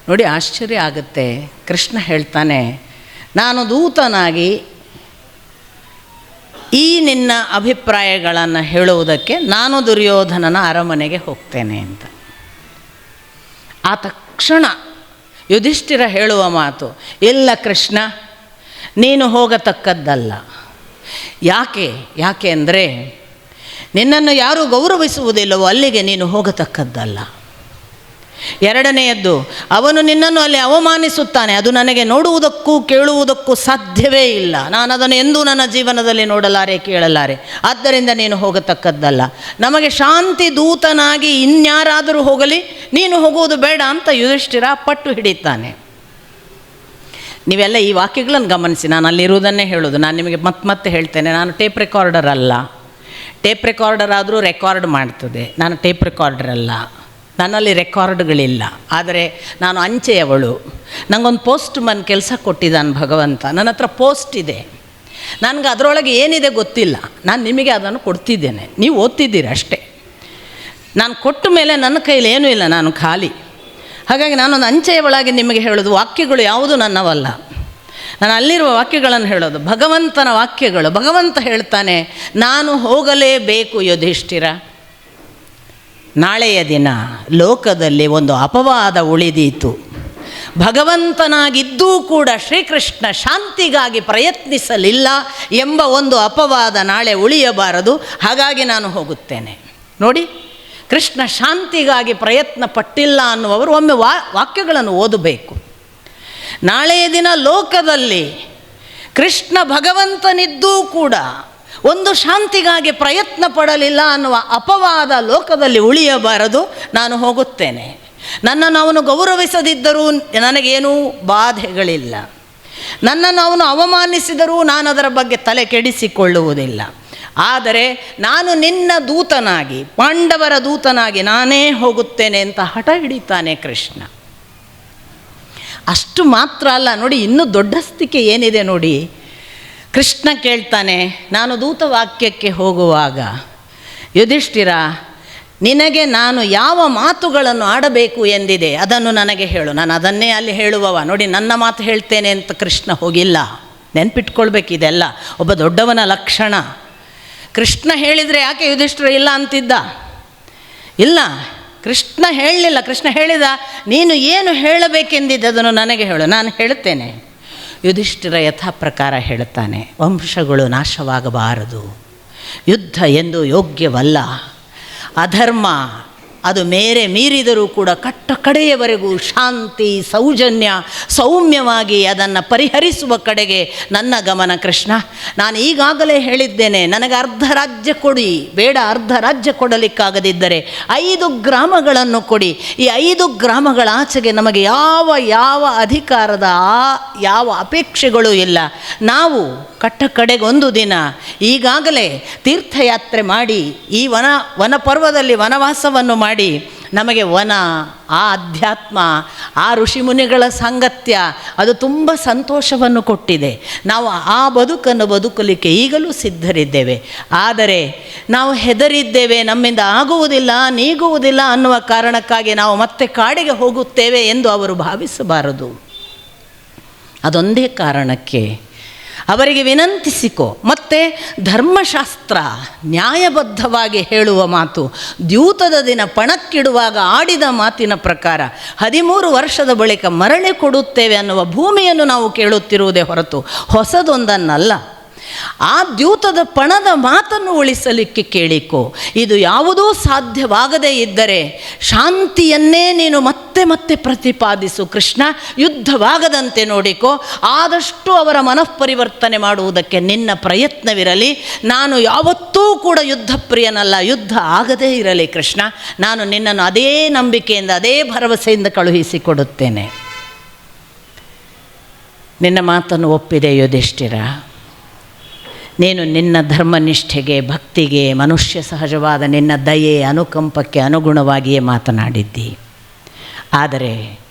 ನೋಡಿ, ಆಶ್ಚರ್ಯ ಆಗುತ್ತೆ. ಕೃಷ್ಣ ಹೇಳ್ತಾನೆ, ನಾನು ದೂತನಾಗಿ ಈ ನಿನ್ನ ಅಭಿಪ್ರಾಯಗಳನ್ನು ಹೇಳುವುದಕ್ಕೆ ನಾನು ದುರ್ಯೋಧನನ ಅರಮನೆಗೆ ಹೋಗ್ತೇನೆ ಅಂತ. ಆ ತಕ್ಷಣ ಯುಧಿಷ್ಠಿರ ಹೇಳುವ ಮಾತು, ಇಲ್ಲ ಕೃಷ್ಣ, ನೀನು ಹೋಗತಕ್ಕದ್ದಲ್ಲ. ಯಾಕೆ ಅಂದರೆ ನಿನ್ನನ್ನು ಯಾರೂ ಗೌರವಿಸುವುದಿಲ್ಲವೋ ಅಲ್ಲಿಗೆ ನೀನು ಹೋಗತಕ್ಕದ್ದಲ್ಲ. ಎರಡನೆಯದ್ದು, ಅವನು ನಿನ್ನನ್ನು ಅಲ್ಲಿ ಅವಮಾನಿಸುತ್ತಾನೆ, ಅದು ನನಗೆ ನೋಡುವುದಕ್ಕೂ ಕೇಳುವುದಕ್ಕೂ ಸಾಧ್ಯವೇ ಇಲ್ಲ. ನಾನು ಅದನ್ನು ಎಂದೂ ನನ್ನ ಜೀವನದಲ್ಲಿ ನೋಡಲಾರೆ, ಕೇಳಲಾರೆ. ಆದ್ದರಿಂದ ನೀನು ಹೋಗತಕ್ಕದ್ದಲ್ಲ. ನಮಗೆ ಶಾಂತಿ ದೂತನಾಗಿ ಇನ್ಯಾರಾದರೂ ಹೋಗಲಿ, ನೀನು ಹೋಗುವುದು ಬೇಡ ಅಂತ ಯುಧಿಷ್ಠಿರ ಪಟ್ಟು ಹಿಡಿತಾನೆ. ನೀವೆಲ್ಲ ಈ ವಾಕ್ಯಗಳನ್ನು ಗಮನಿಸಿ, ನಾನು ಅಲ್ಲಿರುವುದನ್ನೇ ಹೇಳೋದು. ನಾನು ನಿಮಗೆ ಮತ್ತೆ ಹೇಳ್ತೇನೆ, ನಾನು ಟೇಪ್ ರೆಕಾರ್ಡರ್ ಅಲ್ಲ. ಟೇಪ್ ರೆಕಾರ್ಡರ್ ಆದರೂ ರೆಕಾರ್ಡ್ ಮಾಡ್ತದೆ, ನಾನು ಟೇಪ್ ರೆಕಾರ್ಡರ್ ಅಲ್ಲ. ನನ್ನಲ್ಲಿ ರೆಕಾರ್ಡ್ಗಳಿಲ್ಲ. ಆದರೆ ನಾನು ಅಂಚೆಯವಳು. ನನಗೊಂದು ಪೋಸ್ಟ್ ಮನ್ ಕೆಲಸ ಕೊಟ್ಟಿದ್ದಾನೆ ಭಗವಂತ. ನನ್ನ ಹತ್ರ ಪೋಸ್ಟ್ ಇದೆ, ನನಗೆ ಅದರೊಳಗೆ ಏನಿದೆ ಗೊತ್ತಿಲ್ಲ. ನಾನು ನಿಮಗೆ ಅದನ್ನು ಕೊಡ್ತಿದ್ದೇನೆ, ನೀವು ಓದ್ತಿದ್ದೀರಿ ಅಷ್ಟೇ. ನಾನು ಕೊಟ್ಟ ಮೇಲೆ ನನ್ನ ಕೈಲಿ ಏನೂ ಇಲ್ಲ, ನಾನು ಖಾಲಿ. ಹಾಗಾಗಿ ನಾನೊಂದು ಅಂಚೆಯ ಒಳಗೆ ನಿಮಗೆ ಹೇಳೋದು, ವಾಕ್ಯಗಳು ಯಾವುದು ನನ್ನವಲ್ಲ. ನಾನು ಅಲ್ಲಿರುವ ವಾಕ್ಯಗಳನ್ನು ಹೇಳೋದು ಭಗವಂತನ ವಾಕ್ಯಗಳು. ಭಗವಂತ ಹೇಳ್ತಾನೆ, ನಾನು ಹೋಗಲೇಬೇಕು ಯುಧಿಷ್ಠಿರ. ನಾಳೆಯ ದಿನ ಲೋಕದಲ್ಲಿ ಒಂದು ಅಪವಾದ ಉಳಿದೀತು. ಭಗವಂತನಾಗಿದ್ದೂ ಕೂಡ ಶ್ರೀಕೃಷ್ಣ ಶಾಂತಿಗಾಗಿ ಪ್ರಯತ್ನಿಸಲಿಲ್ಲ ಎಂಬ ಒಂದು ಅಪವಾದ ನಾಳೆ ಉಳಿಯಬಾರದು. ಹಾಗಾಗಿ ನಾನು ಹೋಗುತ್ತೇನೆ. ನೋಡಿ, ಕೃಷ್ಣ ಶಾಂತಿಗಾಗಿ ಪ್ರಯತ್ನ ಪಟ್ಟಿಲ್ಲ ಅನ್ನುವರು ಒಮ್ಮೆ ವಾಕ್ಯಗಳನ್ನು ಓದಬೇಕು. ನಾಳೆಯ ದಿನ ಲೋಕದಲ್ಲಿ ಕೃಷ್ಣ ಭಗವಂತನಿದ್ದೂ ಕೂಡ ಒಂದು ಶಾಂತಿಗಾಗಿ ಪ್ರಯತ್ನ ಪಡಲಿಲ್ಲ ಅನ್ನುವ ಅಪವಾದ ಲೋಕದಲ್ಲಿ ಉಳಿಯಬಾರದು. ನಾನು ಹೋಗುತ್ತೇನೆ. ನನ್ನನ್ನು ಅವನು ಗೌರವಿಸದಿದ್ದರೂ ನನಗೇನೂ ಬಾಧೆಗಳಿಲ್ಲ. ನನ್ನನ್ನು ಅವನು ಅವಮಾನಿಸಿದರೂ ನಾನು ಅದರ ಬಗ್ಗೆ ತಲೆ ಕೆಡಿಸಿಕೊಳ್ಳುವುದಿಲ್ಲ. ಆದರೆ ನಾನು ನಿನ್ನ ದೂತನಾಗಿ, ಪಾಂಡವರ ದೂತನಾಗಿ ನಾನೇ ಹೋಗುತ್ತೇನೆ ಅಂತ ಹಠ ಹಿಡಿತಾನೆ ಕೃಷ್ಣ. ಅಷ್ಟು ಮಾತ್ರ ಅಲ್ಲ, ನೋಡಿ ಇನ್ನೂ ದೊಡ್ಡಸ್ತಿಕೆ ಏನಿದೆ ನೋಡಿ. ಕೃಷ್ಣ ಕೇಳ್ತಾನೆ, ನಾನು ದೂತವಾಕ್ಯಕ್ಕೆ ಹೋಗುವಾಗ ಯುಧಿಷ್ಠಿರ, ನಿನಗೆ ನಾನು ಯಾವ ಮಾತುಗಳನ್ನು ಆಡಬೇಕು ಎಂದಿದೆ ಅದನ್ನು ನನಗೆ ಹೇಳು, ನಾನು ಅದನ್ನೇ ಅಲ್ಲಿ ಹೇಳುವವ. ನೋಡಿ, ನನ್ನ ಮಾತು ಹೇಳ್ತೇನೆ ಅಂತ ಕೃಷ್ಣ ಹೋಗಿಲ್ಲ. ನೆನ್ಪಿಟ್ಕೊಳ್ಬೇಕು, ಇದೆಲ್ಲ ಒಬ್ಬ ದೊಡ್ಡವನ ಲಕ್ಷಣ. ಕೃಷ್ಣ ಹೇಳಿದರೆ ಯಾಕೆ ಯುಧಿಷ್ಠಿರ ಇಲ್ಲ ಅಂತಿದ್ದ? ಇಲ್ಲ, ಕೃಷ್ಣ ಹೇಳಲಿಲ್ಲ. ಕೃಷ್ಣ ಹೇಳಿದ, ನೀನು ಏನು ಹೇಳಬೇಕೆಂದಿದ್ದೆ ಅದನ್ನು ನನಗೆ ಹೇಳು, ನಾನು ಹೇಳ್ತೇನೆ. ಯುಧಿಷ್ಠಿರ ಯಥಾ ಪ್ರಕಾರ ಹೇಳ್ತಾನೆ, ವಂಶಗಳು ನಾಶವಾಗಬಾರದು, ಯುದ್ಧ ಎಂದು ಯೋಗ್ಯವಲ್ಲ, ಅಧರ್ಮ ಅದು ಮೇರೆ ಮೀರಿದರೂ ಕೂಡ ಕಟ್ಟ ಕಡೆಯವರೆಗೂ ಶಾಂತಿ, ಸೌಜನ್ಯ, ಸೌಮ್ಯವಾಗಿ ಅದನ್ನು ಪರಿಹರಿಸುವ ಕಡೆಗೆ ನನ್ನ ಗಮನ ಕೃಷ್ಣ. ನಾನು ಈಗಾಗಲೇ ಹೇಳಿದ್ದೇನೆ, ನನಗೆ ಅರ್ಧ ರಾಜ್ಯ ಕೊಡಿ, ಬೇಡ ಅರ್ಧ ರಾಜ್ಯ ಕೊಡಲಿಕ್ಕಾಗದಿದ್ದರೆ 5 ಗ್ರಾಮಗಳನ್ನು ಕೊಡಿ. ಈ 5 ಗ್ರಾಮಗಳ ಆಚೆಗೆ ನಮಗೆ ಯಾವ ಅಧಿಕಾರದ ಯಾವ ಅಪೇಕ್ಷೆಗಳೂ ಇಲ್ಲ. ನಾವು ಕಟ್ಟ ಕಡೆಗೊಂದು ದಿನ ಈಗಾಗಲೇ ತೀರ್ಥಯಾತ್ರೆ ಮಾಡಿ ಈ ವನಪರ್ವದಲ್ಲಿ ವನವಾಸವನ್ನು ಮಾಡಿ ನಮಗೆ ವನ, ಆ ಅಧ್ಯಾತ್ಮ, ಆ ಋಷಿಮುನಿಗಳ ಸಾಂಗತ್ಯ ಅದು ತುಂಬ ಸಂತೋಷವನ್ನು ಕೊಟ್ಟಿದೆ. ನಾವು ಆ ಬದುಕನ್ನು ಬದುಕಲಿಕ್ಕೆ ಈಗಲೂ ಸಿದ್ಧರಿದ್ದೇವೆ. ಆದರೆ ನಾವು ಹೆದರಿದ್ದೇವೆ, ನಮ್ಮಿಂದ ಆಗುವುದಿಲ್ಲ, ನೀಗುವುದಿಲ್ಲ ಅನ್ನುವ ಕಾರಣಕ್ಕಾಗಿ ನಾವು ಮತ್ತೆ ಕಾಡಿಗೆ ಹೋಗುತ್ತೇವೆ ಎಂದು ಅವರು ಭಾವಿಸಬಾರದು. ಅದೊಂದೇ ಕಾರಣಕ್ಕೆ ಅವರಿಗೆ ವಿನಂತಿಸಿಕೊ. ಮತ್ತು ಧರ್ಮಶಾಸ್ತ್ರ ನ್ಯಾಯಬದ್ಧವಾಗಿ ಹೇಳುವ ಮಾತು, ದ್ಯೂತದ ದಿನ ಪಣಕ್ಕಿಡುವಾಗ ಆಡಿದ ಮಾತಿನ ಪ್ರಕಾರ 13 ವರ್ಷದ ಬಳಿಕ ಮರಳಿ ಕೊಡುತ್ತೇವೆ ಅನ್ನುವ ಭೂಮಿಯನ್ನು ನಾವು ಕೇಳುತ್ತಿರುವುದೇ ಹೊರತು ಹೊಸದೊಂದನ್ನಲ್ಲ. ಆ ದ್ಯೂತದ ಪಣದ ಮಾತನ್ನು ಉಳಿಸಲಿಕ್ಕೆ ಕೇಳಿಕೊ. ಇದು ಯಾವುದೂ ಸಾಧ್ಯವಾಗದೇ ಇದ್ದರೆ ಶಾಂತಿಯನ್ನೇ ನೀನು ಮತ್ತೆ ಮತ್ತೆ ಪ್ರತಿಪಾದಿಸು ಕೃಷ್ಣ. ಯುದ್ಧವಾಗದಂತೆ ನೋಡಿಕೊ. ಆದಷ್ಟು ಅವರ ಮನಃಪರಿವರ್ತನೆ ಮಾಡುವುದಕ್ಕೆ ನಿನ್ನ ಪ್ರಯತ್ನವಿರಲಿ. ನಾನು ಯಾವತ್ತೂ ಕೂಡ ಯುದ್ಧ ಪ್ರಿಯನಲ್ಲ. ಯುದ್ಧ ಆಗದೇ ಇರಲಿ ಕೃಷ್ಣ. ನಾನು ನಿನ್ನನ್ನು ಅದೇ ನಂಬಿಕೆಯಿಂದ ಅದೇ ಭರವಸೆಯಿಂದ ಕಳುಹಿಸಿಕೊಡುತ್ತೇನೆ. ನಿನ್ನ ಮಾತನ್ನು ಒಪ್ಪಿದೆ ಯುಧಿಷ್ಠಿರ. ನೀನು ನಿನ್ನ ಧರ್ಮನಿಷ್ಠೆಗೆ, ಭಕ್ತಿಗೆ, ಮನುಷ್ಯ ಸಹಜವಾದ ನಿನ್ನ ದಯೆ, ಅನುಕಂಪಕ್ಕೆ ಅನುಗುಣವಾಗಿಯೇ ಮಾತನಾಡಿದ್ದಿ. ಆದರೆ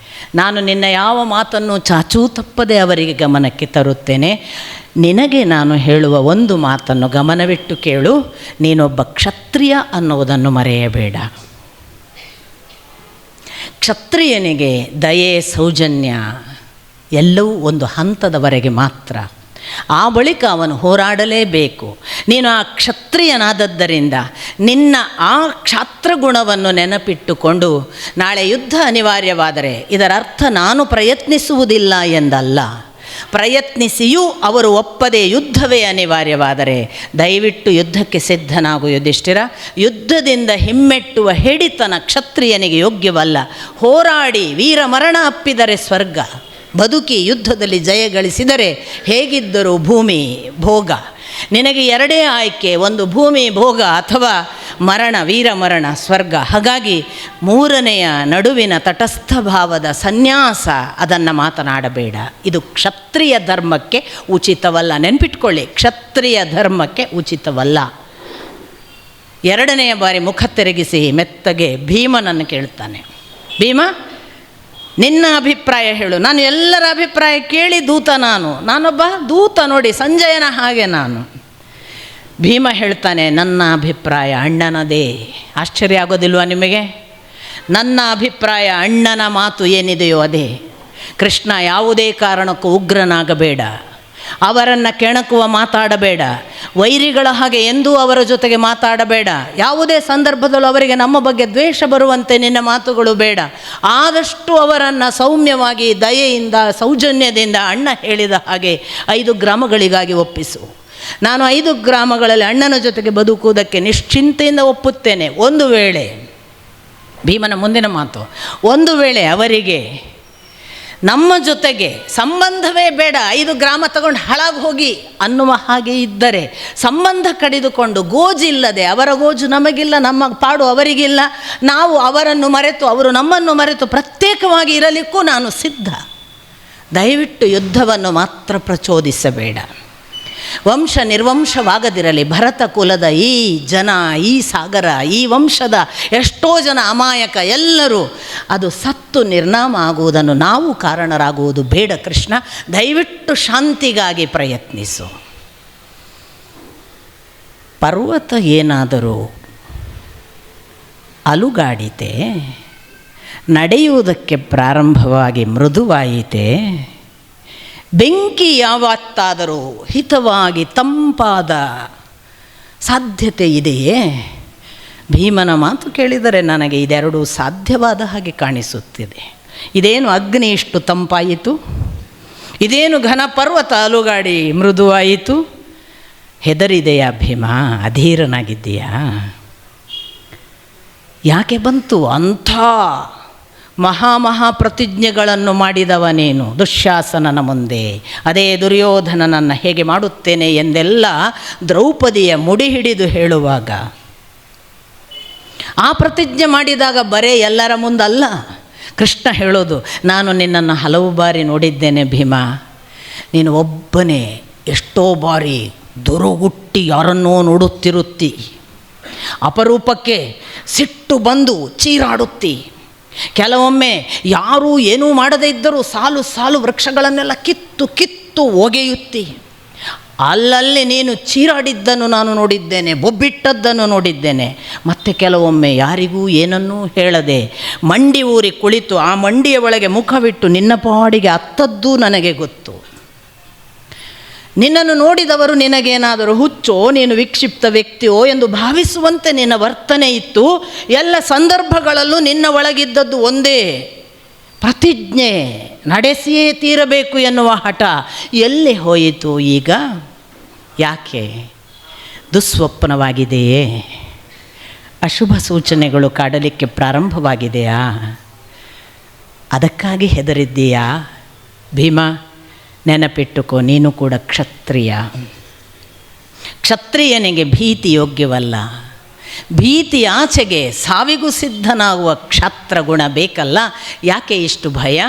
ನಾನು ನಿನ್ನ ಯಾವ ಮಾತನ್ನು ಚಾಚೂ ತಪ್ಪದೆ ಅವರಿಗೆ ಗಮನಕ್ಕೆ ತರುತ್ತೇನೆ. ನಿನಗೆ ನಾನು ಹೇಳುವ ಒಂದು ಮಾತನ್ನು ಗಮನವಿಟ್ಟು ಕೇಳು. ನೀನೊಬ್ಬ ಕ್ಷತ್ರಿಯ ಅನ್ನುವುದನ್ನು ಮರೆಯಬೇಡ. ಕ್ಷತ್ರಿಯನಿಗೆ ದಯೆ, ಸೌಜನ್ಯ ಎಲ್ಲವೂ ಒಂದು ಹಂತದವರೆಗೆ ಮಾತ್ರ. ಆ ಬಳಿಕ ಅವನು ಹೋರಾಡಲೇಬೇಕು. ನೀನು ಆ ಕ್ಷತ್ರಿಯನಾದದ್ದರಿಂದ ನಿನ್ನ ಆ ಕ್ಷಾತ್ರಗುಣವನ್ನು ನೆನಪಿಟ್ಟುಕೊಂಡು ನಾಳೆ ಯುದ್ಧ ಅನಿವಾರ್ಯವಾದರೆ ಇದರ ಅರ್ಥ ನಾನು ಪ್ರಯತ್ನಿಸುವುದಿಲ್ಲ ಎಂದಲ್ಲ. ಪ್ರಯತ್ನಿಸಿಯೂ ಅವರು ಒಪ್ಪದೆ ಯುದ್ಧವೇ ಅನಿವಾರ್ಯವಾದರೆ ದಯವಿಟ್ಟು ಯುದ್ಧಕ್ಕೆ ಸಿದ್ಧನಾಗು ಯುಧಿಷ್ಠಿರ. ಯುದ್ಧದಿಂದ ಹಿಮ್ಮೆಟ್ಟುವ ಹೇಡಿತನ ಕ್ಷತ್ರಿಯನಿಗೆ ಯೋಗ್ಯವಲ್ಲ. ಹೋರಾಡಿ ವೀರ ಮರಣ ಅಪ್ಪಿದರೆ ಸ್ವರ್ಗ, ಬದುಕಿ ಯುದ್ಧದಲ್ಲಿ ಜಯ ಗಳಿಸಿದರೆ ಹೇಗಿದ್ದರೂ ಭೂಮಿ ಭೋಗ. ನಿನಗೆ ಎರಡೇ ಆಯ್ಕೆ, ಒಂದು ಭೂಮಿ ಭೋಗ ಅಥವಾ ಮರಣ, ವೀರ ಮರಣ, ಸ್ವರ್ಗ. ಹಾಗಾಗಿ ಮೂರನೆಯ ನಡುವಿನ ತಟಸ್ಥ ಭಾವದ ಸನ್ಯಾಸ ಅದನ್ನು ಮಾತನಾಡಬೇಡ. ಇದು ಕ್ಷತ್ರಿಯ ಧರ್ಮಕ್ಕೆ ಉಚಿತವಲ್ಲ. ನೆನ್ಪಿಟ್ಕೊಳ್ಳಿ, ಕ್ಷತ್ರಿಯ ಧರ್ಮಕ್ಕೆ ಉಚಿತವಲ್ಲ. ಎರಡನೆಯ ಬಾರಿ ಮುಖ ತಿರುಗಿಸಿ ಮೆತ್ತಗೆ ಭೀಮನನ್ನು ಕೇಳ್ತಾನೆ. ಭೀಮ, ನಿನ್ನ ಅಭಿಪ್ರಾಯ ಹೇಳು. ನಾನು ಎಲ್ಲರ ಅಭಿಪ್ರಾಯ ಕೇಳಿ ದೂತ. ನಾನೊಬ್ಬ ದೂತ. ನೋಡಿ, ಸಂಜಯನ ಹಾಗೆ ನಾನು. ಭೀಮ ಹೇಳ್ತಾನೆ, ನನ್ನ ಅಭಿಪ್ರಾಯ ಅಣ್ಣನದೇ. ಆಶ್ಚರ್ಯ ಆಗೋದಿಲ್ವಾ ನಿಮಗೆ? ನನ್ನ ಅಭಿಪ್ರಾಯ, ಅಣ್ಣನ ಮಾತು ಏನಿದೆಯೋ ಅದೇ. ಕೃಷ್ಣ, ಯಾವುದೇ ಕಾರಣಕ್ಕೂ ಉಗ್ರನಾಗಬೇಡ. ಅವರನ್ನು ಕೆಣಕುವ ಮಾತಾಡಬೇಡ. ವೈರಿಗಳ ಹಾಗೆ ಎಂದೂ ಅವರ ಜೊತೆಗೆ ಮಾತಾಡಬೇಡ. ಯಾವುದೇ ಸಂದರ್ಭದಲ್ಲೂ ಅವರಿಗೆ ನಮ್ಮ ಬಗ್ಗೆ ದ್ವೇಷ ಬರುವಂತೆ ನಿನ್ನ ಮಾತುಗಳು ಬೇಡ. ಆದಷ್ಟು ಅವರನ್ನು ಸೌಮ್ಯವಾಗಿ, ದಯೆಯಿಂದ, ಸೌಜನ್ಯದಿಂದ ಅಣ್ಣ ಹೇಳಿದ ಹಾಗೆ 5 ಗ್ರಾಮಗಳಿಗಾಗಿ ಒಪ್ಪಿಸು. ನಾನು 5 ಗ್ರಾಮಗಳಲ್ಲಿ ಅಣ್ಣನ ಜೊತೆಗೆ ಬದುಕುವುದಕ್ಕೆ ನಿಶ್ಚಿಂತೆಯಿಂದ ಒಪ್ಪುತ್ತೇನೆ. ಒಂದು ವೇಳೆ, ಭೀಮನ ಮುಂದಿನ ಮಾತು, ಒಂದು ವೇಳೆ ಅವರಿಗೆ ನಮ್ಮ ಜೊತೆಗೆ ಸಂಬಂಧವೇ ಬೇಡ, 5 ಗ್ರಾಮ ತಗೊಂಡು ಹಾಳಾಗಿ ಹೋಗಿ ಅನ್ನುವ ಹಾಗೆ ಇದ್ದರೆ, ಸಂಬಂಧ ಕಡಿದುಕೊಂಡು ಗೋಜಿಲ್ಲದೆ, ಅವರ ಗೋಜು ನಮಗಿಲ್ಲ, ನಮ್ಮ ಪಾಡು ಅವರಿಗಿಲ್ಲ, ನಾವು ಅವರನ್ನು ಮರೆತು ಅವರು ನಮ್ಮನ್ನು ಮರೆತು ಪ್ರತ್ಯೇಕವಾಗಿ ಇರಲಿಕ್ಕೂ ನಾನು ಸಿದ್ಧ. ದಯವಿಟ್ಟು ಯುದ್ಧವನ್ನು ಮಾತ್ರ ಪ್ರಚೋದಿಸಬೇಡ. ವಂಶ ನಿರ್ವಂಶವಾಗದಿರಲಿ. ಭರತ ಕುಲದ ಈ ಜನ, ಈ ಸಾಗರ, ಈ ವಂಶದ ಎಷ್ಟೋ ಜನ ಅಮಾಯಕ ಎಲ್ಲರೂ ಅದು ಸತ್ತು ನಿರ್ನಾಮ ಆಗುವುದನ್ನು ನಾವು ಕಾರಣರಾಗುವುದು ಬೇಡ ಕೃಷ್ಣ. ದಯವಿಟ್ಟು ಶಾಂತಿಗಾಗಿ ಪ್ರಯತ್ನಿಸು. ಪರ್ವತ ಏನಾದರೂ ಅಲುಗಾಡಿತೆ, ನಡೆಯುವುದಕ್ಕೆ ಪ್ರಾರಂಭವಾಗಿ ಮೃದುವಾಯಿತೆ, ಬೆಂಕಿ ಯಾವತ್ತಾದರೂ ಹಿತವಾಗಿ ತಂಪಾದ ಸಾಧ್ಯತೆ ಇದೆಯೇ? ಭೀಮನ ಮಾತು ಕೇಳಿದರೆ ನನಗೆ ಇದೆರಡೂ ಸಾಧ್ಯವಾದ ಹಾಗೆ ಕಾಣಿಸುತ್ತಿದೆ. ಇದೇನು ಅಗ್ನಿ ಇಷ್ಟು ತಂಪಾಯಿತು? ಇದೇನು ಘನ ಪರ್ವತ ಅಲುಗಾಡಿ ಮೃದುವಾಯಿತು? ಹೆದರಿದೆಯಾ ಭೀಮ? ಅಧೀರನಾಗಿದ್ದೀಯಾ? ಯಾಕೆ ಬಂತು ಅಂಥ ಮಹಾ ಪ್ರತಿಜ್ಞೆಗಳನ್ನು ಮಾಡಿದವ ನೀನು ದುಶ್ಯಾಸನನ ಮುಂದೆ? ಅದೇ ದುರ್ಯೋಧನನನ್ನು ಹೇಗೆ ಮಾಡುತ್ತೇನೆ ಎಂದೆಲ್ಲ ದ್ರೌಪದಿಯ ಮುಡಿ ಹಿಡಿದು ಹೇಳುವಾಗ, ಆ ಪ್ರತಿಜ್ಞೆ ಮಾಡಿದಾಗ ಬರೇ ಎಲ್ಲರ ಮುಂದಲ್ಲ. ಕೃಷ್ಣ ಹೇಳೋದು, ನಾನು ನಿನ್ನನ್ನು ಹಲವು ಬಾರಿ ನೋಡಿದ್ದೇನೆ ಭೀಮ, ನೀನು ಒಬ್ಬನೇ ಎಷ್ಟೋ ಬಾರಿ ದುರುಗುಟ್ಟಿ ಯಾರನ್ನೋ ನೋಡುತ್ತಿರುತ್ತಿ, ಅಪರೂಪಕ್ಕೆ ಸಿಟ್ಟು ಬಂದು ಚೀರಾಡುತ್ತಿ, ಕೆಲವೊಮ್ಮೆ ಯಾರೂ ಏನೂ ಮಾಡದೇ ಇದ್ದರೂ ಸಾಲು ಸಾಲು ವೃಕ್ಷಗಳನ್ನೆಲ್ಲ ಕಿತ್ತು ಕಿತ್ತು ಒಗೆಯುತ್ತಿ. ಅಲ್ಲಲ್ಲಿ ನೀನು ಚೀರಾಡಿದ್ದನ್ನು ನಾನು ನೋಡಿದ್ದೇನೆ, ಬೊಬ್ಬಿಟ್ಟದ್ದನ್ನು ನೋಡಿದ್ದೇನೆ. ಮತ್ತು ಕೆಲವೊಮ್ಮೆ ಯಾರಿಗೂ ಏನನ್ನೂ ಹೇಳದೆ ಮಂಡಿ ಊರಿ ಕುಳಿತು ಆ ಮಂಡಿಯ ಒಳಗೆ ಮುಖವಿಟ್ಟು ನಿನ್ನ ಪಾಡಿಗೆ ಅತ್ತದ್ದೂ ನನಗೆ ಗೊತ್ತು. ನಿನ್ನನ್ನು ನೋಡಿದವರು ನಿನಗೇನಾದರೂ ಹುಚ್ಚೋ, ನೀನು ವಿಕ್ಷಿಪ್ತ ವ್ಯಕ್ತಿಯೋ ಎಂದು ಭಾವಿಸುವಂತೆ ನಿನ್ನ ವರ್ತನೆ ಇತ್ತು. ಎಲ್ಲ ಸಂದರ್ಭಗಳಲ್ಲೂ ನಿನ್ನ ಒಳಗಿದ್ದದ್ದು ಒಂದೇ ಪ್ರತಿಜ್ಞೆ, ನಡೆಸಿಯೇ ತೀರಬೇಕು ಎನ್ನುವ ಹಠ. ಎಲ್ಲಿ ಹೋಯಿತು ಈಗ? ಯಾಕೆ? ದುಸ್ವಪ್ನವಾಗಿದೆಯೇ? ಅಶುಭ ಸೂಚನೆಗಳು ಕಾಡಲಿಕ್ಕೆ ಪ್ರಾರಂಭವಾಗಿದೆಯಾ? ಅದಕ್ಕಾಗಿ ಹೆದರಿದ್ದೀಯಾ? ಭೀಮ, ನೆನಪಿಟ್ಟುಕೋ, ನೀನು ಕೂಡ ಕ್ಷತ್ರಿಯ. ಕ್ಷತ್ರಿಯನಿಗೆ ಭೀತಿ ಯೋಗ್ಯವಲ್ಲ. ಭೀತಿ ಆಚೆಗೆ ಸಾವಿಗೂ ಸಿದ್ಧನಾಗುವ ಕ್ಷಾತ್ರ ಗುಣ ಬೇಕಲ್ಲ. ಯಾಕೆ ಇಷ್ಟು ಭಯ?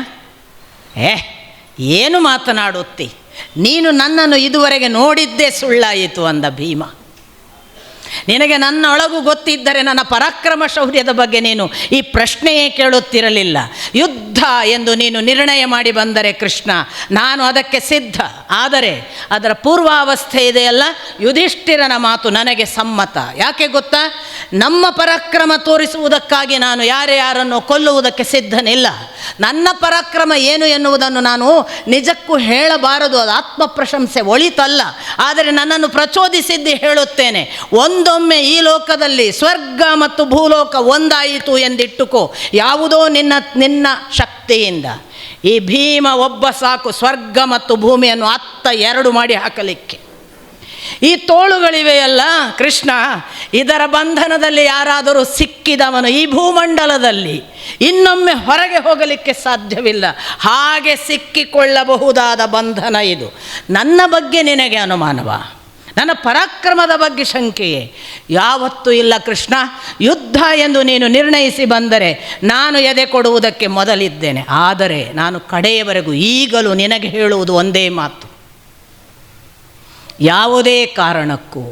ಏನು ಮಾತನಾಡುತ್ತಿ? ನೀನು ನನ್ನನ್ನು ಇದುವರೆಗೆ ನೋಡಿದ್ದೇ ಸುಳ್ಳಾಯಿತು ಅಂದ ಭೀಮ. ನಿನಗೆ ನನ್ನ ಒಳಗೂ ಗೊತ್ತಿದ್ದರೆ ನನ್ನ ಪರಾಕ್ರಮ ಶೌರ್ಯದ ಬಗ್ಗೆ ನೀನು ಈ ಪ್ರಶ್ನೆಯೇ ಕೇಳುತ್ತಿರಲಿಲ್ಲ. ಯುದ್ಧ ಎಂದು ನೀನು ನಿರ್ಣಯ ಮಾಡಿ ಬಂದರೆ ಕೃಷ್ಣ, ನಾನು ಅದಕ್ಕೆ ಸಿದ್ಧ. ಆದರೆ ಅದರ ಪೂರ್ವಾವಸ್ಥೆ ಇದೆಯಲ್ಲ, ಯುಧಿಷ್ಠಿರನ ಮಾತು ನನಗೆ ಸಮ್ಮತ. ಯಾಕೆ ಗೊತ್ತಾ? ನಮ್ಮ ಪರಾಕ್ರಮ ತೋರಿಸುವುದಕ್ಕಾಗಿ ನಾನು ಯಾರನ್ನು ಕೊಲ್ಲುವುದಕ್ಕೆ ಸಿದ್ಧನಿಲ್ಲ. ನನ್ನ ಪರಾಕ್ರಮ ಏನು ಎನ್ನುವುದನ್ನು ನಾನು ನಿಜಕ್ಕೂ ಹೇಳಬಾರದು, ಅದು ಆತ್ಮಪ್ರಶಂಸೆ ಒಳಿತಲ್ಲ. ಆದರೆ ನನ್ನನ್ನು ಪ್ರಚೋದಿಸಿದ್ದು ಹೇಳುತ್ತೇನೆ. ಒಂದೊಮ್ಮೆ ಈ ಲೋಕದಲ್ಲಿ ಸ್ವರ್ಗ ಮತ್ತು ಭೂಲೋಕ ಒಂದಾಯಿತು ಎಂದಿಟ್ಟುಕೋ, ಯಾವುದೋ ನಿನ್ನ ಶಕ್ತಿಯಿಂದ ಈ ಭೀಮ ಒಬ್ಬ ಸಾಕು ಸ್ವರ್ಗ ಮತ್ತು ಭೂಮಿಯನ್ನು ಅತ್ತ ಎರಡು ಮಾಡಿ ಹಾಕಲಿಕ್ಕೆ. ಈ ತೋಳುಗಳಿವೆಯಲ್ಲ ಕೃಷ್ಣ, ಇದರ ಬಂಧನದಲ್ಲಿ ಯಾರಾದರೂ ಸಿಕ್ಕಿದವನು ಈ ಭೂಮಂಡಲದಲ್ಲಿ ಇನ್ನೊಮ್ಮೆ ಹೊರಗೆ ಹೋಗಲಿಕ್ಕೆ ಸಾಧ್ಯವಿಲ್ಲ. ಹಾಗೆ ಸಿಕ್ಕಿಕೊಳ್ಳಬಹುದಾದ ಬಂಧನ ಇದು. ನನ್ನ ಬಗ್ಗೆ ನಿನಗೆ ಅನುಮಾನವ? ನನ್ನ ಪರಾಕ್ರಮದ ಬಗ್ಗೆ ಶಂಕೆಯೇ? ಯಾವತ್ತೂ ಇಲ್ಲ ಕೃಷ್ಣ. ಯುದ್ಧ ಎಂದು ನೀನು ನಿರ್ಣಯಿಸಿ ಬಂದರೆ ನಾನು ಎದೆ ಕೊಡುವುದಕ್ಕೆ ಮೊದಲಿದ್ದೇನೆ. ಆದರೆ ನಾನು ಕಡೆಯವರೆಗೂ ಈಗಲೂ ನಿನಗೆ ಹೇಳುವುದು ಒಂದೇ ಮಾತು. ಯಾವುದೇ ಕಾರಣಕ್ಕೂ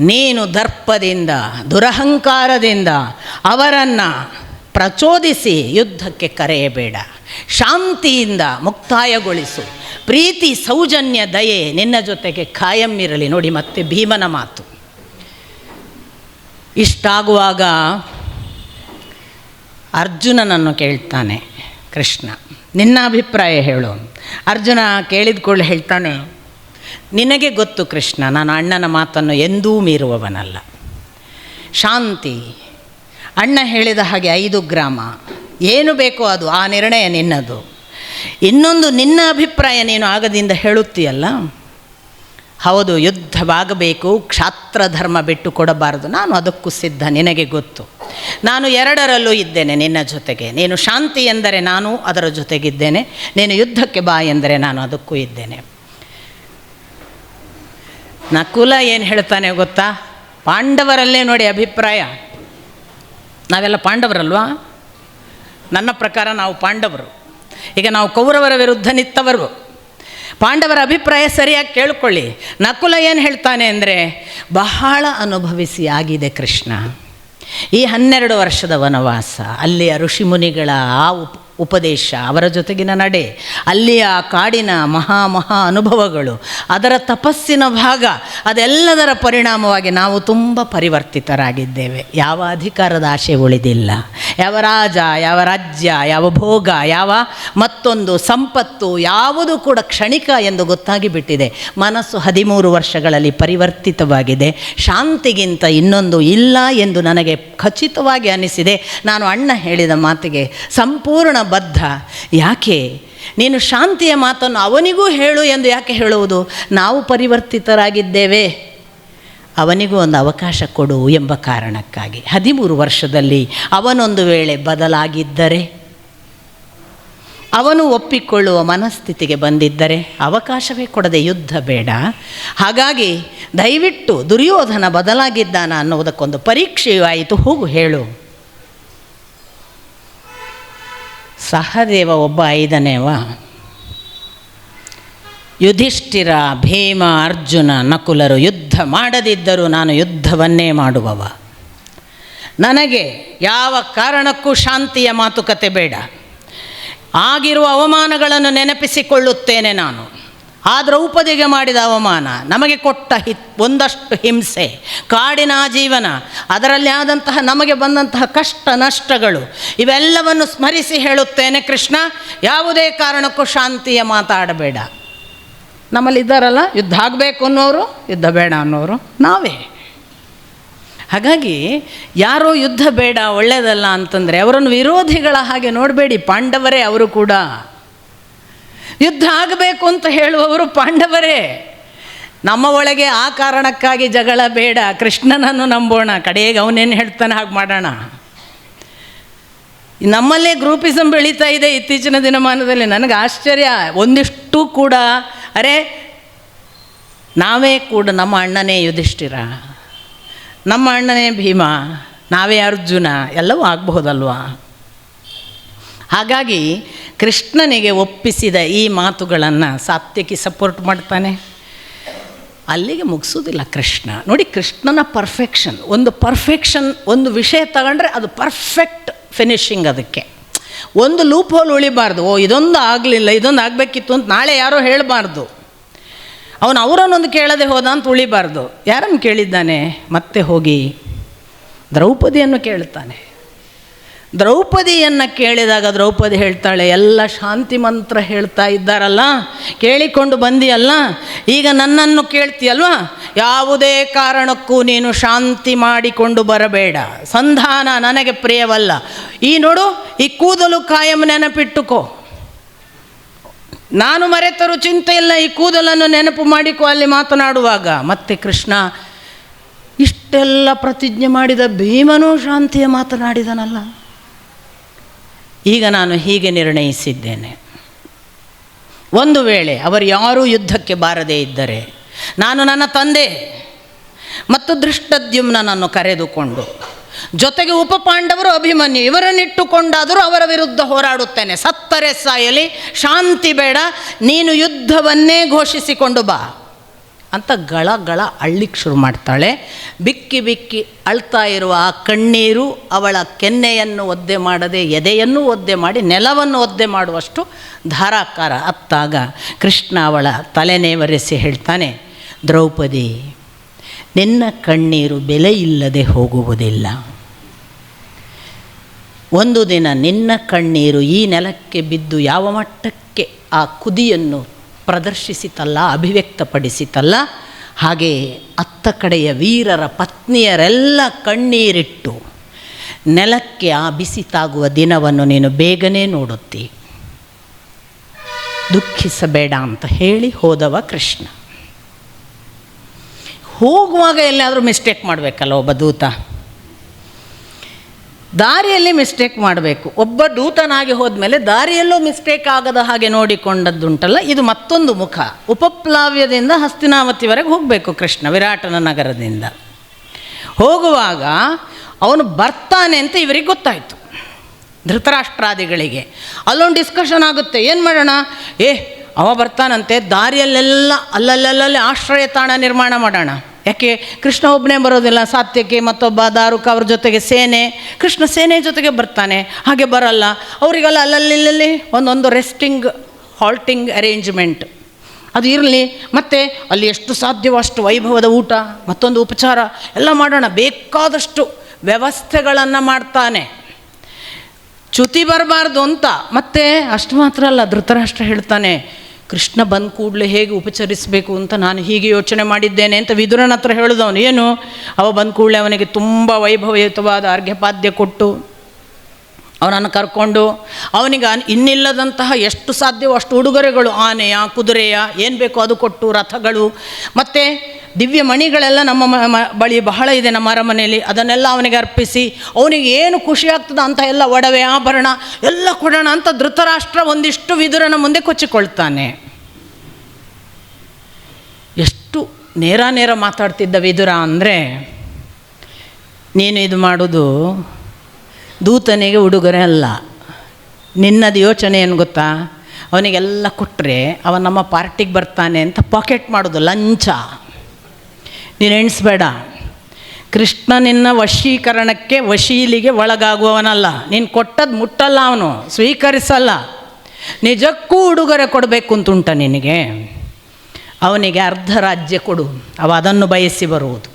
ನೀನು ದರ್ಪದಿಂದ, ದುರಹಂಕಾರದಿಂದ ಅವರನ್ನು ಪ್ರಚೋದಿಸಿ ಯುದ್ಧಕ್ಕೆ ಕರೆಯಬೇಡ. ಶಾಂತಿಯಿಂದ ಮುಕ್ತಾಯಗೊಳಿಸು. ಪ್ರೀತಿ, ಸೌಜನ್ಯ, ದಯೆ ನಿನ್ನ ಜೊತೆಗೆ ಖಾಯಂ ಇರಲಿ. ನೋಡಿ ಮತ್ತೆ ಭೀಮನ ಮಾತು. ಇಷ್ಟಾಗುವಾಗ ಅರ್ಜುನನನ್ನು ಕೇಳ್ತಾನೆ ಕೃಷ್ಣ, ನಿನ್ನ ಅಭಿಪ್ರಾಯ ಹೇಳು. ಅರ್ಜುನ ಕೇಳಿದ ಕೂಡಲೇ ಹೇಳ್ತಾನೆ, ನಿನಗೆ ಗೊತ್ತು ಕೃಷ್ಣ, ನಾನು ಅಣ್ಣನ ಮಾತನ್ನು ಎಂದೂ ಮೀರುವವನಲ್ಲ. ಶಾಂತಿ, ಅಣ್ಣ ಹೇಳಿದ ಹಾಗೆ 5 ಗ್ರಾಮ ಏನು ಬೇಕೋ ಅದು, ಆ ನಿರ್ಣಯ ನಿನ್ನದು. ಇನ್ನೊಂದು, ನಿನ್ನ ಅಭಿಪ್ರಾಯ ನೀನು ಆಗದಿಂದ ಹೇಳುತ್ತೀಯಲ್ಲ, ಹೌದು, ಯುದ್ಧವಾಗಬೇಕು, ಕ್ಷಾತ್ರ ಧರ್ಮ ಬಿಟ್ಟು ಕೊಡಬಾರದು. ನಾನು ಅದಕ್ಕೂ ಸಿದ್ಧ, ನಿನಗೆ ಗೊತ್ತು. ನಾನು 2ರಲ್ಲೂ ಇದ್ದೇನೆ ನಿನ್ನ ಜೊತೆಗೆ. ನೀನು ಶಾಂತಿ ಎಂದರೆ ನಾನು ಅದರ ಜೊತೆಗಿದ್ದೇನೆ, ನೀನು ಯುದ್ಧಕ್ಕೆ ಬಾ ಎಂದರೆ ನಾನು ಅದಕ್ಕೂ ಇದ್ದೇನೆ. ನಕುಲ ಏನು ಹೇಳ್ತಾನೆ ಗೊತ್ತಾ? ಪಾಂಡವರಲ್ಲೇ ನೋಡಿ ಅಭಿಪ್ರಾಯ. ನಾವೆಲ್ಲ ಪಾಂಡವರಲ್ವಾ? ನನ್ನ ಪ್ರಕಾರ ನಾವು ಪಾಂಡವರು. ಈಗ ನಾವು ಕೌರವರ ವಿರುದ್ಧ ನಿಂತವರು. ಪಾಂಡವರ ಅಭಿಪ್ರಾಯ ಸರಿಯಾಗಿ ಕೇಳಿಕೊಳ್ಳಿ. ನಕುಲ ಏನು ಹೇಳ್ತಾನೆ ಅಂದರೆ, ಬಹಳ ಅನುಭವಿಸಿ ಆಗಿದೆ ಕೃಷ್ಣ. ಈ 12 ವರ್ಷದ ವನವಾಸ, ಅಲ್ಲಿಯ ಋಷಿಮುನಿಗಳ ಆ ಉಪದೇಶ, ಅವರ ಜೊತೆಗಿನ ನಡೆ, ಅಲ್ಲಿಯ ಕಾಡಿನ ಮಹಾ ಅನುಭವಗಳು, ಅದರ ತಪಸ್ಸಿನ ಭಾಗ, ಅದೆಲ್ಲದರ ಪರಿಣಾಮವಾಗಿ ನಾವು ತುಂಬ ಪರಿವರ್ತಿತರಾಗಿದ್ದೇವೆ. ಯಾವ ಅಧಿಕಾರದ ಆಶೆ ಉಳಿದಿಲ್ಲ. ಯಾವ ರಾಜ, ಯಾವ ರಾಜ್ಯ, ಯಾವ ಭೋಗ, ಯಾವ ಮತ್ತೊಂದು ಸಂಪತ್ತು ಯಾವುದು ಕೂಡ ಕ್ಷಣಿಕ ಎಂದು ಗೊತ್ತಾಗಿ ಬಿಟ್ಟಿದೆ. ಮನಸ್ಸು 13 ವರ್ಷಗಳಲ್ಲಿ ಪರಿವರ್ತಿತವಾಗಿದೆ. ಶಾಂತಿಗಿಂತ ಇನ್ನೊಂದು ಇಲ್ಲ ಎಂದು ನನಗೆ ಖಚಿತವಾಗಿ ಅನಿಸಿದೆ. ನಾನು ಅಣ್ಣ ಹೇಳಿದ ಮಾತಿಗೆ ಸಂಪೂರ್ಣ ಬದ್ಧ. ಯಾಕೆ ನೀನು ಶಾಂತಿಯ ಮಾತನ್ನು ಅವನಿಗೂ ಹೇಳು ಎಂದು ಯಾಕೆ ಹೇಳುವುದು? ನಾವು ಪರಿವರ್ತಿತರಾಗಿದ್ದೇವೆ, ಅವನಿಗೂ ಒಂದು ಅವಕಾಶ ಕೊಡು ಎಂಬ ಕಾರಣಕ್ಕಾಗಿ. 13 ವರ್ಷದಲ್ಲಿ ಅವನೊಂದು ವೇಳೆ ಬದಲಾಗಿದ್ದರೆ, ಅವನು ಒಪ್ಪಿಕೊಳ್ಳುವ ಮನಸ್ಥಿತಿಗೆ ಬಂದಿದ್ದರೆ ಅವಕಾಶವೇ ಕೊಡದೆ ಯುದ್ಧ ಬೇಡ. ಹಾಗಾಗಿ ದಯವಿಟ್ಟು ದುರ್ಯೋಧನ ಬದಲಾಗಿದ್ದಾನ ಅನ್ನುವುದಕ್ಕೊಂದು ಪರೀಕ್ಷೆಯೂ ಆಯಿತು, ಹೋಗು ಹೇಳು. ಸಹದೇವ ಒಬ್ಬ 5ನೇವ. ಯುಧಿಷ್ಠಿರ, ಭೀಮ, ಅರ್ಜುನ, ನಕುಲರು ಯುದ್ಧ ಮಾಡದಿದ್ದರೂ ನಾನು ಯುದ್ಧವನ್ನೇ ಮಾಡುವವ. ನನಗೆ ಯಾವ ಕಾರಣಕ್ಕೂ ಶಾಂತಿಯ ಮಾತುಕತೆ ಬೇಡ. ಆಗಿರುವ ಅವಮಾನಗಳನ್ನು ನೆನಪಿಸಿಕೊಳ್ಳುತ್ತೇನೆ ನಾನು. ಆ ದ್ರೌಪದಿಗೆ ಮಾಡಿದ ಅವಮಾನ, ನಮಗೆ ಕೊಟ್ಟ ಒಂದಷ್ಟು ಹಿಂಸೆ, ಕಾಡಿನ ಜೀವನ, ಅದರಲ್ಲಿ ಆದಂತಹ ನಮಗೆ ಬಂದಂತಹ ಕಷ್ಟ ನಷ್ಟಗಳು, ಇವೆಲ್ಲವನ್ನು ಸ್ಮರಿಸಿ ಹೇಳುತ್ತೇನೆ ಕೃಷ್ಣ, ಯಾವುದೇ ಕಾರಣಕ್ಕೂ ಶಾಂತಿಯ ಮಾತಾಡಬೇಡ. ನಮ್ಮಲ್ಲಿ ಇದ್ದಾರಲ್ಲ, ಯುದ್ಧ ಆಗಬೇಕು ಅನ್ನೋರು, ಯುದ್ಧ ಬೇಡ ಅನ್ನೋರು ನಾವೇ. ಹಾಗಾಗಿ ಯಾರೋ ಯುದ್ಧ ಬೇಡ ಒಳ್ಳೆಯದಲ್ಲ ಅಂತಂದರೆ ಅವರನ್ನು ವಿರೋಧಿಗಳ ಹಾಗೆ ನೋಡಬೇಡಿ. ಪಾಂಡವರೇ ಅವರು ಕೂಡ. ಯುದ್ಧ ಆಗಬೇಕು ಅಂತ ಹೇಳುವವರು ಪಾಂಡವರೇ. ನಮ್ಮ ಒಳಗೆ ಆ ಕಾರಣಕ್ಕಾಗಿ ಜಗಳ ಬೇಡ, ಕೃಷ್ಣನನ್ನು ನಂಬೋಣ, ಕಡೆಗೆ ಅವನೇನು ಹೇಳ್ತಾನೆ ಹಾಗೆ ಮಾಡೋಣ. ನಮ್ಮಲ್ಲೇ ಗ್ರೂಪಿಸಮ್ ಬೆಳೀತಾ ಇದೆ ಇತ್ತೀಚಿನ ದಿನಮಾನದಲ್ಲಿ. ನನಗೆ ಆಶ್ಚರ್ಯ. ಒಂದಿಷ್ಟು ಕೂಡ ಅರೆ ನಾವೇ ಕೂಡ ನಮ್ಮ ಅಣ್ಣನೇ ಯುಧಿಷ್ಠಿರ, ನಮ್ಮ ಅಣ್ಣನೇ ಭೀಮ, ನಾವೇ ಅರ್ಜುನ, ಎಲ್ಲವೂ ಆಗಬಹುದಲ್ವಾ. ಹಾಗಾಗಿ ಕೃಷ್ಣನಿಗೆ ಒಪ್ಪಿಸಿದ ಈ ಮಾತುಗಳನ್ನು ಸಾತ್ಯಕಿ ಸಪೋರ್ಟ್ ಮಾಡ್ತಾನೆ. ಅಲ್ಲಿಗೆ ಮುಗಿಸೋದಿಲ್ಲ ಕೃಷ್ಣ. ನೋಡಿ, ಕೃಷ್ಣನ ಪರ್ಫೆಕ್ಷನ್, ಒಂದು ವಿಷಯ ತಗೊಂಡ್ರೆ ಅದು ಪರ್ಫೆಕ್ಟ್ ಫಿನಿಶಿಂಗ್. ಅದಕ್ಕೆ ಒಂದು ಲೂಪ್ ಹೋಲ್ ಉಳಿಬಾರ್ದು. ಇದೊಂದು ಆಗಲಿಲ್ಲ, ಇದೊಂದು ಆಗಬೇಕಿತ್ತು ಅಂತ ನಾಳೆ ಯಾರೋ ಹೇಳಬಾರ್ದು. ಅವರನ್ನೊಂದು ಕೇಳದೆ ಹೋದ ಅಂತ ಉಳಿಬಾರ್ದು. ಯಾರನ್ನು ಕೇಳಿದ್ದಾನೆ? ಮತ್ತೆ ಹೋಗಿ ದ್ರೌಪದಿಯನ್ನು ಕೇಳ್ತಾನೆ. ದ್ರೌಪದಿಯನ್ನು ಕೇಳಿದಾಗ ದ್ರೌಪದಿ ಹೇಳ್ತಾಳೆ, ಎಲ್ಲ ಶಾಂತಿ ಮಂತ್ರ ಹೇಳ್ತಾ ಇದ್ದಾರಲ್ಲ, ಕೇಳಿಕೊಂಡು ಬಂದಿಯಲ್ಲ, ಈಗ ನನ್ನನ್ನು ಕೇಳ್ತೀಯಲ್ವ, ಯಾವುದೇ ಕಾರಣಕ್ಕೂ ನೀನು ಶಾಂತಿ ಮಾಡಿಕೊಂಡು ಬರಬೇಡ, ಸಂಧಾನ ನನಗೆ ಪ್ರಿಯವಲ್ಲ. ಈ ನೋಡು, ಈ ಕೂದಲು ಕಾಯಂ ನೆನಪಿಟ್ಟುಕೋ, ನಾನು ಮರೆತರೂ ಚಿಂತೆ ಇಲ್ಲ, ಈ ಕೂದಲನ್ನು ನೆನಪು ಮಾಡಿಕೋ ಅಲ್ಲಿ ಮಾತನಾಡುವಾಗ. ಮತ್ತೆ ಕೃಷ್ಣ ಇಷ್ಟೆಲ್ಲ ಪ್ರತಿಜ್ಞೆ ಮಾಡಿದ ಭೀಮನೂ ಶಾಂತಿಯ ಮಾತನಾಡಿದನಲ್ಲ. ಈಗ ನಾನು ಹೀಗೆ ನಿರ್ಣಯಿಸಿದ್ದೇನೆ, ಒಂದು ವೇಳೆ ಅವರು ಯಾರೂ ಯುದ್ಧಕ್ಕೆ ಬಾರದೇ ಇದ್ದರೆ ನಾನು ನನ್ನ ತಂದೆ ಮತ್ತು ದೃಷ್ಟದ್ಯುಮ್ನನನ್ನು ಕರೆದುಕೊಂಡು ಜೊತೆಗೆ ಉಪಪಾಂಡವರು ಅಭಿಮನ್ಯು ಇವರನ್ನಿಟ್ಟುಕೊಂಡಾದರೂ ಅವರ ವಿರುದ್ಧ ಹೋರಾಡುತ್ತೇನೆ. ಸತ್ತರೆ ಸಾಯಲಿ, ಶಾಂತಿ ಬೇಡ, ನೀನು ಯುದ್ಧವನ್ನೇ ಘೋಷಿಸಿಕೊಂಡು ಬಾ ಅಂತ ಗಳ ಅಳ್ಳಿಕ್ಕೆ ಶುರು ಮಾಡ್ತಾಳೆ. ಬಿಕ್ಕಿ ಬಿಕ್ಕಿ ಅಳ್ತಾ ಇರುವ ಆ ಕಣ್ಣೀರು ಅವಳ ಕೆನ್ನೆಯನ್ನು ಒದ್ದೆ ಮಾಡದೆ ಎದೆಯನ್ನು ಒದ್ದೆ ಮಾಡಿ ನೆಲವನ್ನು ಒದ್ದೆ ಮಾಡುವಷ್ಟು ಧಾರಾಕಾರ. ಅತ್ತಾಗ ಕೃಷ್ಣ ಅವಳ ತಲೆನೇವರೆಸಿ ಹೇಳ್ತಾನೆ, ದ್ರೌಪದಿ, ನಿನ್ನ ಕಣ್ಣೀರು ಬೆಲೆ ಇಲ್ಲದೆ ಹೋಗುವುದಿಲ್ಲ. ಒಂದು ದಿನ ನಿನ್ನ ಕಣ್ಣೀರು ಈ ನೆಲಕ್ಕೆ ಬಿದ್ದು ಯಾವ ಮಟ್ಟಕ್ಕೆ ಆ ಕುದಿಯನ್ನು ಪ್ರದರ್ಶಿಸಿತಲ್ಲ, ಅಭಿವ್ಯಕ್ತಪಡಿಸಿತಲ್ಲ, ಹಾಗೆ ಅತ್ತ ಕಡೆಯ ವೀರರ ಪತ್ನಿಯರೆಲ್ಲ ಕಣ್ಣೀರಿಟ್ಟು ನೆಲಕ್ಕೆ ಆ ಬಿಸಿ ತಾಗುವ ದಿನವನ್ನು ನೀನು ಬೇಗನೆ ನೋಡುತ್ತಿ, ದುಃಖಿಸಬೇಡ ಅಂತ ಹೇಳಿ ಹೋದವ ಕೃಷ್ಣ. ಹೋಗುವಾಗ ಎಲ್ಲಾದರೂ ಮಿಸ್ಟೇಕ್ ಮಾಡಬೇಕಲ್ಲ ಒಬ್ಬ ದೂತ, ದಾರಿಯಲ್ಲಿ ಮಿಸ್ಟೇಕ್ ಮಾಡಬೇಕು. ಒಬ್ಬ ದೂತನಾಗಿ ಹೋದ್ಮೇಲೆ ದಾರಿಯಲ್ಲೂ ಮಿಸ್ಟೇಕ್ ಆಗದ ಹಾಗೆ ನೋಡಿಕೊಂಡದ್ದುಂಟಲ್ಲ, ಇದು ಮತ್ತೊಂದು ಮುಖ. ಉಪಪ್ಲಾವ್ಯದಿಂದ ಹಸ್ತಿನಾವತಿವರೆಗೆ ಹೋಗಬೇಕು ಕೃಷ್ಣ, ವಿರಾಟನ ನಗರದಿಂದ. ಹೋಗುವಾಗ ಅವನು ಬರ್ತಾನೆ ಅಂತ ಇವರಿಗೆ ಗೊತ್ತಾಯಿತು, ಧೃತರಾಷ್ಟ್ರಾದಿಗಳಿಗೆ. ಅಲ್ಲೊಂದು ಡಿಸ್ಕಷನ್ ಆಗುತ್ತೆ, ಏನು ಮಾಡೋಣ, ಅವ ಬರ್ತಾನಂತೆ, ದಾರಿಯಲ್ಲೆಲ್ಲ ಅಲ್ಲಲ್ಲಲ್ಲಿ ಆಶ್ರಯ ತಾಣ ನಿರ್ಮಾಣ ಮಾಡೋಣ. ಯಾಕೆ ಕೃಷ್ಣ ಒಬ್ಬನೇ ಬರೋದಿಲ್ಲ, ಸಾತ್ಯಕಿ ಮತ್ತೊಬ್ಬ ದಾರುಕ, ಅವ್ರ ಜೊತೆಗೆ ಸೇನೆ. ಕೃಷ್ಣ ಸೇನೆ ಜೊತೆಗೆ ಬರ್ತಾನೆ, ಹಾಗೆ ಬರಲ್ಲ. ಅವರಿಗೆಲ್ಲ ಅಲ್ಲಲ್ಲಿ ಒಂದೊಂದು ರೆಸ್ಟಿಂಗ್ ಹಾಲ್ಟಿಂಗ್ ಅರೇಂಜ್ಮೆಂಟ್ ಅದು ಇರಲಿ. ಮತ್ತು ಅಲ್ಲಿ ಎಷ್ಟು ಸಾಧ್ಯವೋ ಅಷ್ಟು ವೈಭವದ ಊಟ, ಮತ್ತೊಂದು ಉಪಚಾರ ಎಲ್ಲ ಮಾಡೋಣ, ಬೇಕಾದಷ್ಟು ವ್ಯವಸ್ಥೆಗಳನ್ನು ಮಾಡ್ತಾನೆ. ಚ್ಯುತಿ ಬರಬಾರ್ದು ಅಂತ. ಮತ್ತು ಅಷ್ಟು ಮಾತ್ರ ಅಲ್ಲ, ಧೃತರಾಷ್ಟ್ರ ಹೇಳ್ತಾನೆ, ಕೃಷ್ಣ ಬಂದ ಕೂಡಲೇ ಹೇಗೆ ಉಪಚರಿಸಬೇಕು ಅಂತ ನಾನು ಹೀಗೆ ಯೋಚನೆ ಮಾಡಿದ್ದೇನೆ ಅಂತ ವಿದುರನ ಹತ್ರ ಹೇಳಿದವನು. ಏನು, ಅವ ಬಂದ ಕೂಡಲೇ ಅವನಿಗೆ ತುಂಬ ವೈಭವಯುತವಾದ ಅರ್ಘ್ಯಪಾದ್ಯ ಕೊಟ್ಟು ಅವನನ್ನು ಕರ್ಕೊಂಡು ಅವನಿಗೆ ಇನ್ನಿಲ್ಲದಂತಹ ಎಷ್ಟು ಸಾಧ್ಯವೋ ಅಷ್ಟು ಉಡುಗೊರೆಗಳು, ಆನೆಯ, ಕುದುರೆಯ, ಏನು ಬೇಕೋ ಅದು ಕೊಟ್ಟು, ರಥಗಳು, ಮತ್ತು ದಿವ್ಯ ಮಣಿಗಳೆಲ್ಲ ನಮ್ಮ ಬಳಿ ಬಹಳ ಇದೆ ನಮ್ಮ ಅರಮನೆಯಲ್ಲಿ, ಅದನ್ನೆಲ್ಲ ಅವನಿಗೆ ಅರ್ಪಿಸಿ ಅವನಿಗೆ ಏನು ಖುಷಿ ಆಗ್ತದೆ ಅಂತ ಎಲ್ಲ ಒಡವೆ ಆಭರಣ ಎಲ್ಲ ಕೊಡೋಣ ಅಂತ ಧೃತರಾಷ್ಟ್ರ ಒಂದಿಷ್ಟು ವಿದುರನ ಮುಂದೆ ಕೊಚ್ಚಿಕೊಳ್ತಾನೆ. ಎಷ್ಟು ನೇರ ಮಾತಾಡ್ತಿದ್ದ ವಿದುರ ಅಂದರೆ, ನೀನು ಇದು ಮಾಡೋದು ದೂತನಿಗೆ ಉಡುಗೊರೆ ಅಲ್ಲ, ನಿನ್ನದು ಯೋಚನೆ ಏನು ಗೊತ್ತಾ, ಅವನಿಗೆಲ್ಲ ಕೊಟ್ಟರೆ ಅವನು ನಮ್ಮ ಪಾರ್ಟಿಗೆ ಬರ್ತಾನೆ ಅಂತ ಪಾಕೆಟ್ ಮಾಡೋದು, ಲಂಚ. ನೀನು ಎಣಿಸ್ಬೇಡ, ಕೃಷ್ಣ ನಿನ್ನ ವಶೀಕರಣಕ್ಕೆ ವಶೀಲಿಗೆ ಒಳಗಾಗುವವನಲ್ಲ. ನೀನು ಕೊಟ್ಟದ್ದು ಮುಟ್ಟಲ್ಲ, ಅವನು ಸ್ವೀಕರಿಸಲ್ಲ. ನಿಜಕ್ಕೂ ಉಡುಗೊರೆ ಕೊಡಬೇಕು ಅಂತುಂಟ ನಿನಗೆ, ಅವನಿಗೆ ಅರ್ಧ ರಾಜ್ಯ ಕೊಡು, ಅವ ಅದನ್ನು ಬಯಸಿ ಬರುವುದು.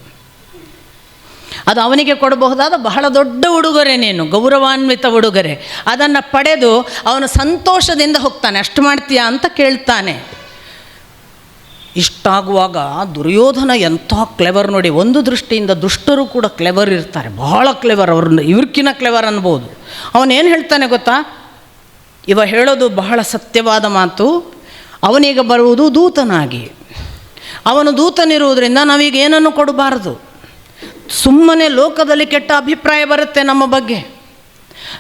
ಅದು ಅವನಿಗೆ ಕೊಡಬಹುದಾದ ಬಹಳ ದೊಡ್ಡ ಉಡುಗೊರೆ, ನೀನು ಗೌರವಾನ್ವಿತ ಉಡುಗೊರೆ. ಅದನ್ನು ಪಡೆದು ಅವನು ಸಂತೋಷದಿಂದ ಹೋಗ್ತಾನೆ. ಅಷ್ಟು ಮಾಡ್ತೀಯಾ ಅಂತ ಕೇಳ್ತಾನೆ. ಇಷ್ಟಾಗುವಾಗ ದುರ್ಯೋಧನ ಎಂಥ ಕ್ಲೆವರ್ ನೋಡಿ. ಒಂದು ದೃಷ್ಟಿಯಿಂದ ದುಷ್ಟರು ಕೂಡ ಕ್ಲೆವರ್ ಇರ್ತಾರೆ, ಬಹಳ ಕ್ಲೆವರ್, ಅವ್ರನ್ನ ಇವ್ರಕ್ಕಿನ ಕ್ಲೆವರ್ ಅನ್ಬೋದು. ಅವನೇನು ಹೇಳ್ತಾನೆ ಗೊತ್ತಾ, ಇವ ಹೇಳೋದು ಬಹಳ ಸತ್ಯವಾದ ಮಾತು. ಅವನೀಗ ಬರುವುದು ದೂತನಾಗಿ. ಅವನು ದೂತನಿರುವುದರಿಂದ ನಾವೀಗ ಏನನ್ನು ಕೊಡಬಾರದು. ಸುಮ್ಮನೆ ಲೋಕದಲ್ಲಿ ಕೆಟ್ಟ ಅಭಿಪ್ರಾಯ ಬರುತ್ತೆ ನಮ್ಮ ಬಗ್ಗೆ.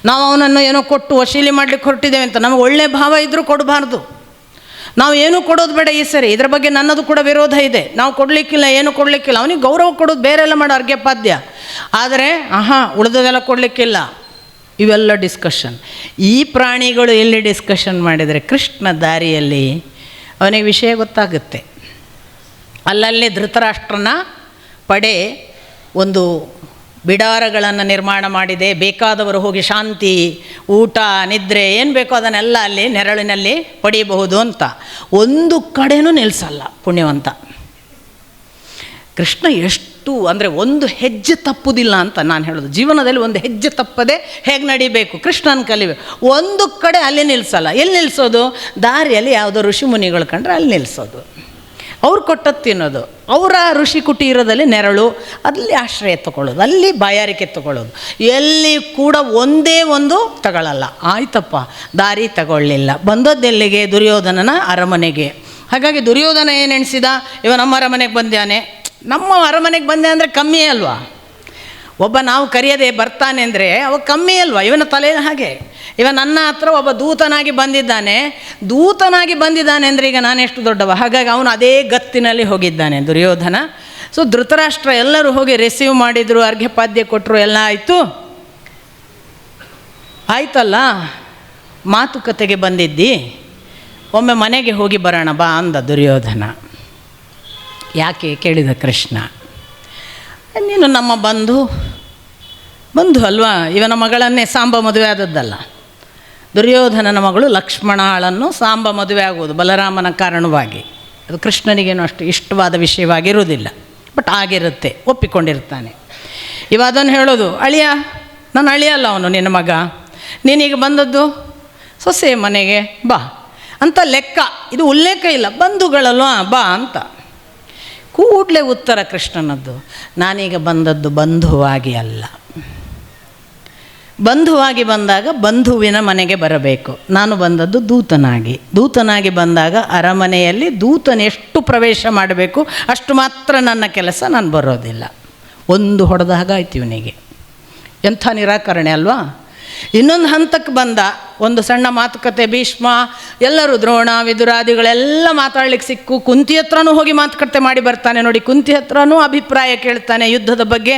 ನಾವು ಅವನನ್ನು ಏನೋ ಕೊಟ್ಟು ವಶೀಲಿ ಮಾಡಲಿಕ್ಕೆ ಹೊರಟಿದ್ದೇವೆ ಅಂತ ನಮಗೆ ಒಳ್ಳೆಯ ಭಾವ ಇದ್ದರೂ ಕೊಡಬಾರ್ದು. ನಾವು ಏನೂ ಕೊಡೋದು ಬೇಡ ಈ ಸರಿ. ಇದರ ಬಗ್ಗೆ ನನ್ನದು ಕೂಡ ವಿರೋಧ ಇದೆ. ನಾವು ಕೊಡಲಿಕ್ಕಿಲ್ಲ, ಏನು ಕೊಡಲಿಕ್ಕಿಲ್ಲ. ಅವನಿಗೆ ಗೌರವ ಕೊಡೋದು ಬೇರೆಲ್ಲ ಮಾಡೋ ಅರ್ಘ್ಯಪಾದ್ಯ, ಆದರೆ ಉಳಿದದೆಲ್ಲ ಕೊಡಲಿಕ್ಕಿಲ್ಲ. ಇವೆಲ್ಲ ಡಿಸ್ಕಷನ್. ಈ ಪ್ರಾಣಿಗಳು ಎಲ್ಲಿ ಡಿಸ್ಕಷನ್ ಮಾಡಿದರೆ ಕೃಷ್ಣ ದಾರಿಯಲ್ಲಿ ಅವನಿಗೆ ವಿಷಯ ಗೊತ್ತಾಗುತ್ತೆ. ಅಲ್ಲಲ್ಲಿ ಧೃತರಾಷ್ಟ್ರನ ಪಡೆ ಒಂದು ಬಿಡಾರಗಳನ್ನು ನಿರ್ಮಾಣ ಮಾಡಿದೆ. ಬೇಕಾದವರು ಹೋಗಿ ಶಾಂತಿ, ಊಟ, ನಿದ್ರೆ ಏನು ಬೇಕೋ ಅದನ್ನೆಲ್ಲ ಅಲ್ಲಿ ನೆರಳಿನಲ್ಲಿ ಪಡೆಯಬಹುದು ಅಂತ. ಒಂದು ಕಡೆನೂ ನಿಲ್ಲಿಸಲ್ಲ ಪುಣ್ಯವಂತ ಕೃಷ್ಣ. ಎಷ್ಟು ಅಂದರೆ ಒಂದು ಹೆಜ್ಜೆ ತಪ್ಪುವುದಿಲ್ಲ ಅಂತ ನಾನು ಹೇಳೋದು. ಜೀವನದಲ್ಲಿ ಒಂದು ಹೆಜ್ಜೆ ತಪ್ಪದೆ ಹೇಗೆ ನಡಿಬೇಕು ಕೃಷ್ಣನ ಕಲಿಬೇಕು. ಒಂದು ಕಡೆ ಅಲ್ಲಿ ನಿಲ್ಲಿಸಲ್ಲ. ಎಲ್ಲಿ ನಿಲ್ಲಿಸೋದು? ದಾರಿಯಲ್ಲಿ ಯಾವುದೋ ಋಷಿ ಮುನಿಗಳು ಕಂಡ್ರೆ ಅಲ್ಲಿ ನಿಲ್ಲಿಸೋದು, ಅವ್ರು ಕೊಟ್ಟದ್ದು ತಿನ್ನೋದು, ಅವರ ಋಷಿ ಕುಟೀರದಲ್ಲಿ ನೆರಳು, ಅಲ್ಲಿ ಆಶ್ರಯ ತಗೊಳ್ಳೋದು, ಅಲ್ಲಿ ಬಾಯಾರಿಕೆ ತಗೊಳ್ಳೋದು. ಎಲ್ಲಿ ಕೂಡ ಒಂದೇ ಒಂದು ತಗೊಳ್ಳಲ್ಲ. ಆಯ್ತಪ್ಪ, ದಾರಿ ತಗೊಳ್ಳಿಲ್ಲ. ಬಂದದ್ದೆಲ್ಲಿಗೆ? ದುರ್ಯೋಧನನ ಅರಮನೆಗೆ. ಹಾಗಾಗಿ ದುರ್ಯೋಧನ ಏನು ಎಣಿಸಿದ, ಇವ ನಮ್ಮ ಅರಮನೆಗೆ ಬಂದ್ಯಾನೆ. ನಮ್ಮ ಅರಮನೆಗೆ ಬಂದೆ ಅಂದರೆ ಕಮ್ಮಿ ಅಲ್ವಾ? ಒಬ್ಬ ನಾವು ಕರೆಯದೆ ಬರ್ತಾನೆ ಅಂದರೆ ಅವ ಕಮ್ಮಿ ಅಲ್ವಾ? ಇವನ ತಲೆ ಹಾಗೆ. ಇವ ನನ್ನ ಹತ್ರ ಒಬ್ಬ ದೂತನಾಗಿ ಬಂದಿದ್ದಾನೆ. ದೂತನಾಗಿ ಬಂದಿದ್ದಾನೆ ಅಂದರೆ ಈಗ ನಾನೆಷ್ಟು ದೊಡ್ಡವ. ಹಾಗಾಗಿ ಅವನು ಅದೇ ಗತ್ತಿನಲ್ಲಿ ಹೋಗಿದ್ದಾನೆ ದುರ್ಯೋಧನ. ಸೊ ಧೃತರಾಷ್ಟ್ರ ಎಲ್ಲರೂ ಹೋಗಿ ರಿಸೀವ್ ಮಾಡಿದರು, ಅರ್ಘ್ಯಪಾದ್ಯ ಕೊಟ್ಟರು, ಎಲ್ಲ ಆಯಿತು. ಆಯ್ತಲ್ಲ, ಮಾತುಕತೆಗೆ ಬಂದಿದ್ದಿ, ಒಮ್ಮೆ ಮನೆಗೆ ಹೋಗಿ ಬರೋಣ ಬಾ ಅಂದ ದುರ್ಯೋಧನ. ಯಾಕೆ ಕೇಳಿದ ಕೃಷ್ಣ. ನೀನು ನಮ್ಮ ಬಂಧು ಅಲ್ವಾ? ಇವನ ಮಗಳನ್ನೇ ಸಾಂಬ ಮದುವೆ ಆದದ್ದಲ್ಲ. ದುರ್ಯೋಧನನ ಮಗಳು ಲಕ್ಷ್ಮಣಳನ್ನು ಸಾಂಬ ಮದುವೆ ಆಗುವುದು ಬಲರಾಮನ ಕಾರಣವಾಗಿ. ಅದು ಕೃಷ್ಣನಿಗೇನು ಅಷ್ಟು ಇಷ್ಟವಾದ ವಿಷಯವಾಗಿರುವುದಿಲ್ಲ, ಬಟ್ ಆಗಿರುತ್ತೆ, ಒಪ್ಪಿಕೊಂಡಿರ್ತಾನೆ. ಇವ ಅದನ್ನು ಹೇಳೋದು, ಅಳಿಯ, ನಾನು ಅಳಿಯಲ್ಲ ಅವನು, ನಿನ್ನ ಮಗ, ನೀನೀಗ ಬಂದದ್ದು ಸೊಸೆ ಮನೆಗೆ ಬಾ ಅಂತ ಲೆಕ್ಕ. ಇದು ಉಲ್ಲೇಖ ಇಲ್ಲ, ಬಂಧುಗಳಲ್ವಾ ಬಾ ಅಂತ. ಕೂಡಲೇ ಉತ್ತರ ಕೃಷ್ಣನದ್ದು, ನಾನೀಗ ಬಂದದ್ದು ಬಂಧುವಾಗಿ ಅಲ್ಲ. ಬಂಧುವಾಗಿ ಬಂದಾಗ ಬಂಧುವಿನ ಮನೆಗೆ ಬರಬೇಕು. ನಾನು ಬಂದದ್ದು ದೂತನಾಗಿ ಬಂದಾಗ ಅರಮನೆಯಲ್ಲಿ ದೂತನ ಎಷ್ಟು ಪ್ರವೇಶ ಮಾಡಬೇಕು ಅಷ್ಟು ಮಾತ್ರ ನನ್ನ ಕೆಲಸ. ನಾನು ಬರೋದಿಲ್ಲ. ಒಂದು ಹೊಡೆದ ಹಾಗಾಯ್ತು ಇವನಿಗೆ. ಎಂಥ ನಿರಾಕರಣೆ ಅಲ್ವಾ? ಇನ್ನೊಂದು ಹಂತಕ್ಕೆ ಬಂದ. ಒಂದು ಸಣ್ಣ ಮಾತುಕತೆ, ಭೀಷ್ಮ ಎಲ್ಲರೂ, ದ್ರೋಣ, ವಿದುರಾದಿಗಳೆಲ್ಲ ಮಾತಾಡ್ಲಿಕ್ಕೆ ಸಿಕ್ಕು. ಕುಂತಿ ಹತ್ರನೂ ಹೋಗಿ ಮಾತುಕತೆ ಮಾಡಿ ಬರ್ತಾನೆ. ನೋಡಿ, ಕುಂತಿ ಹತ್ರನೂ ಅಭಿಪ್ರಾಯ ಕೇಳ್ತಾನೆ ಯುದ್ಧದ ಬಗ್ಗೆ.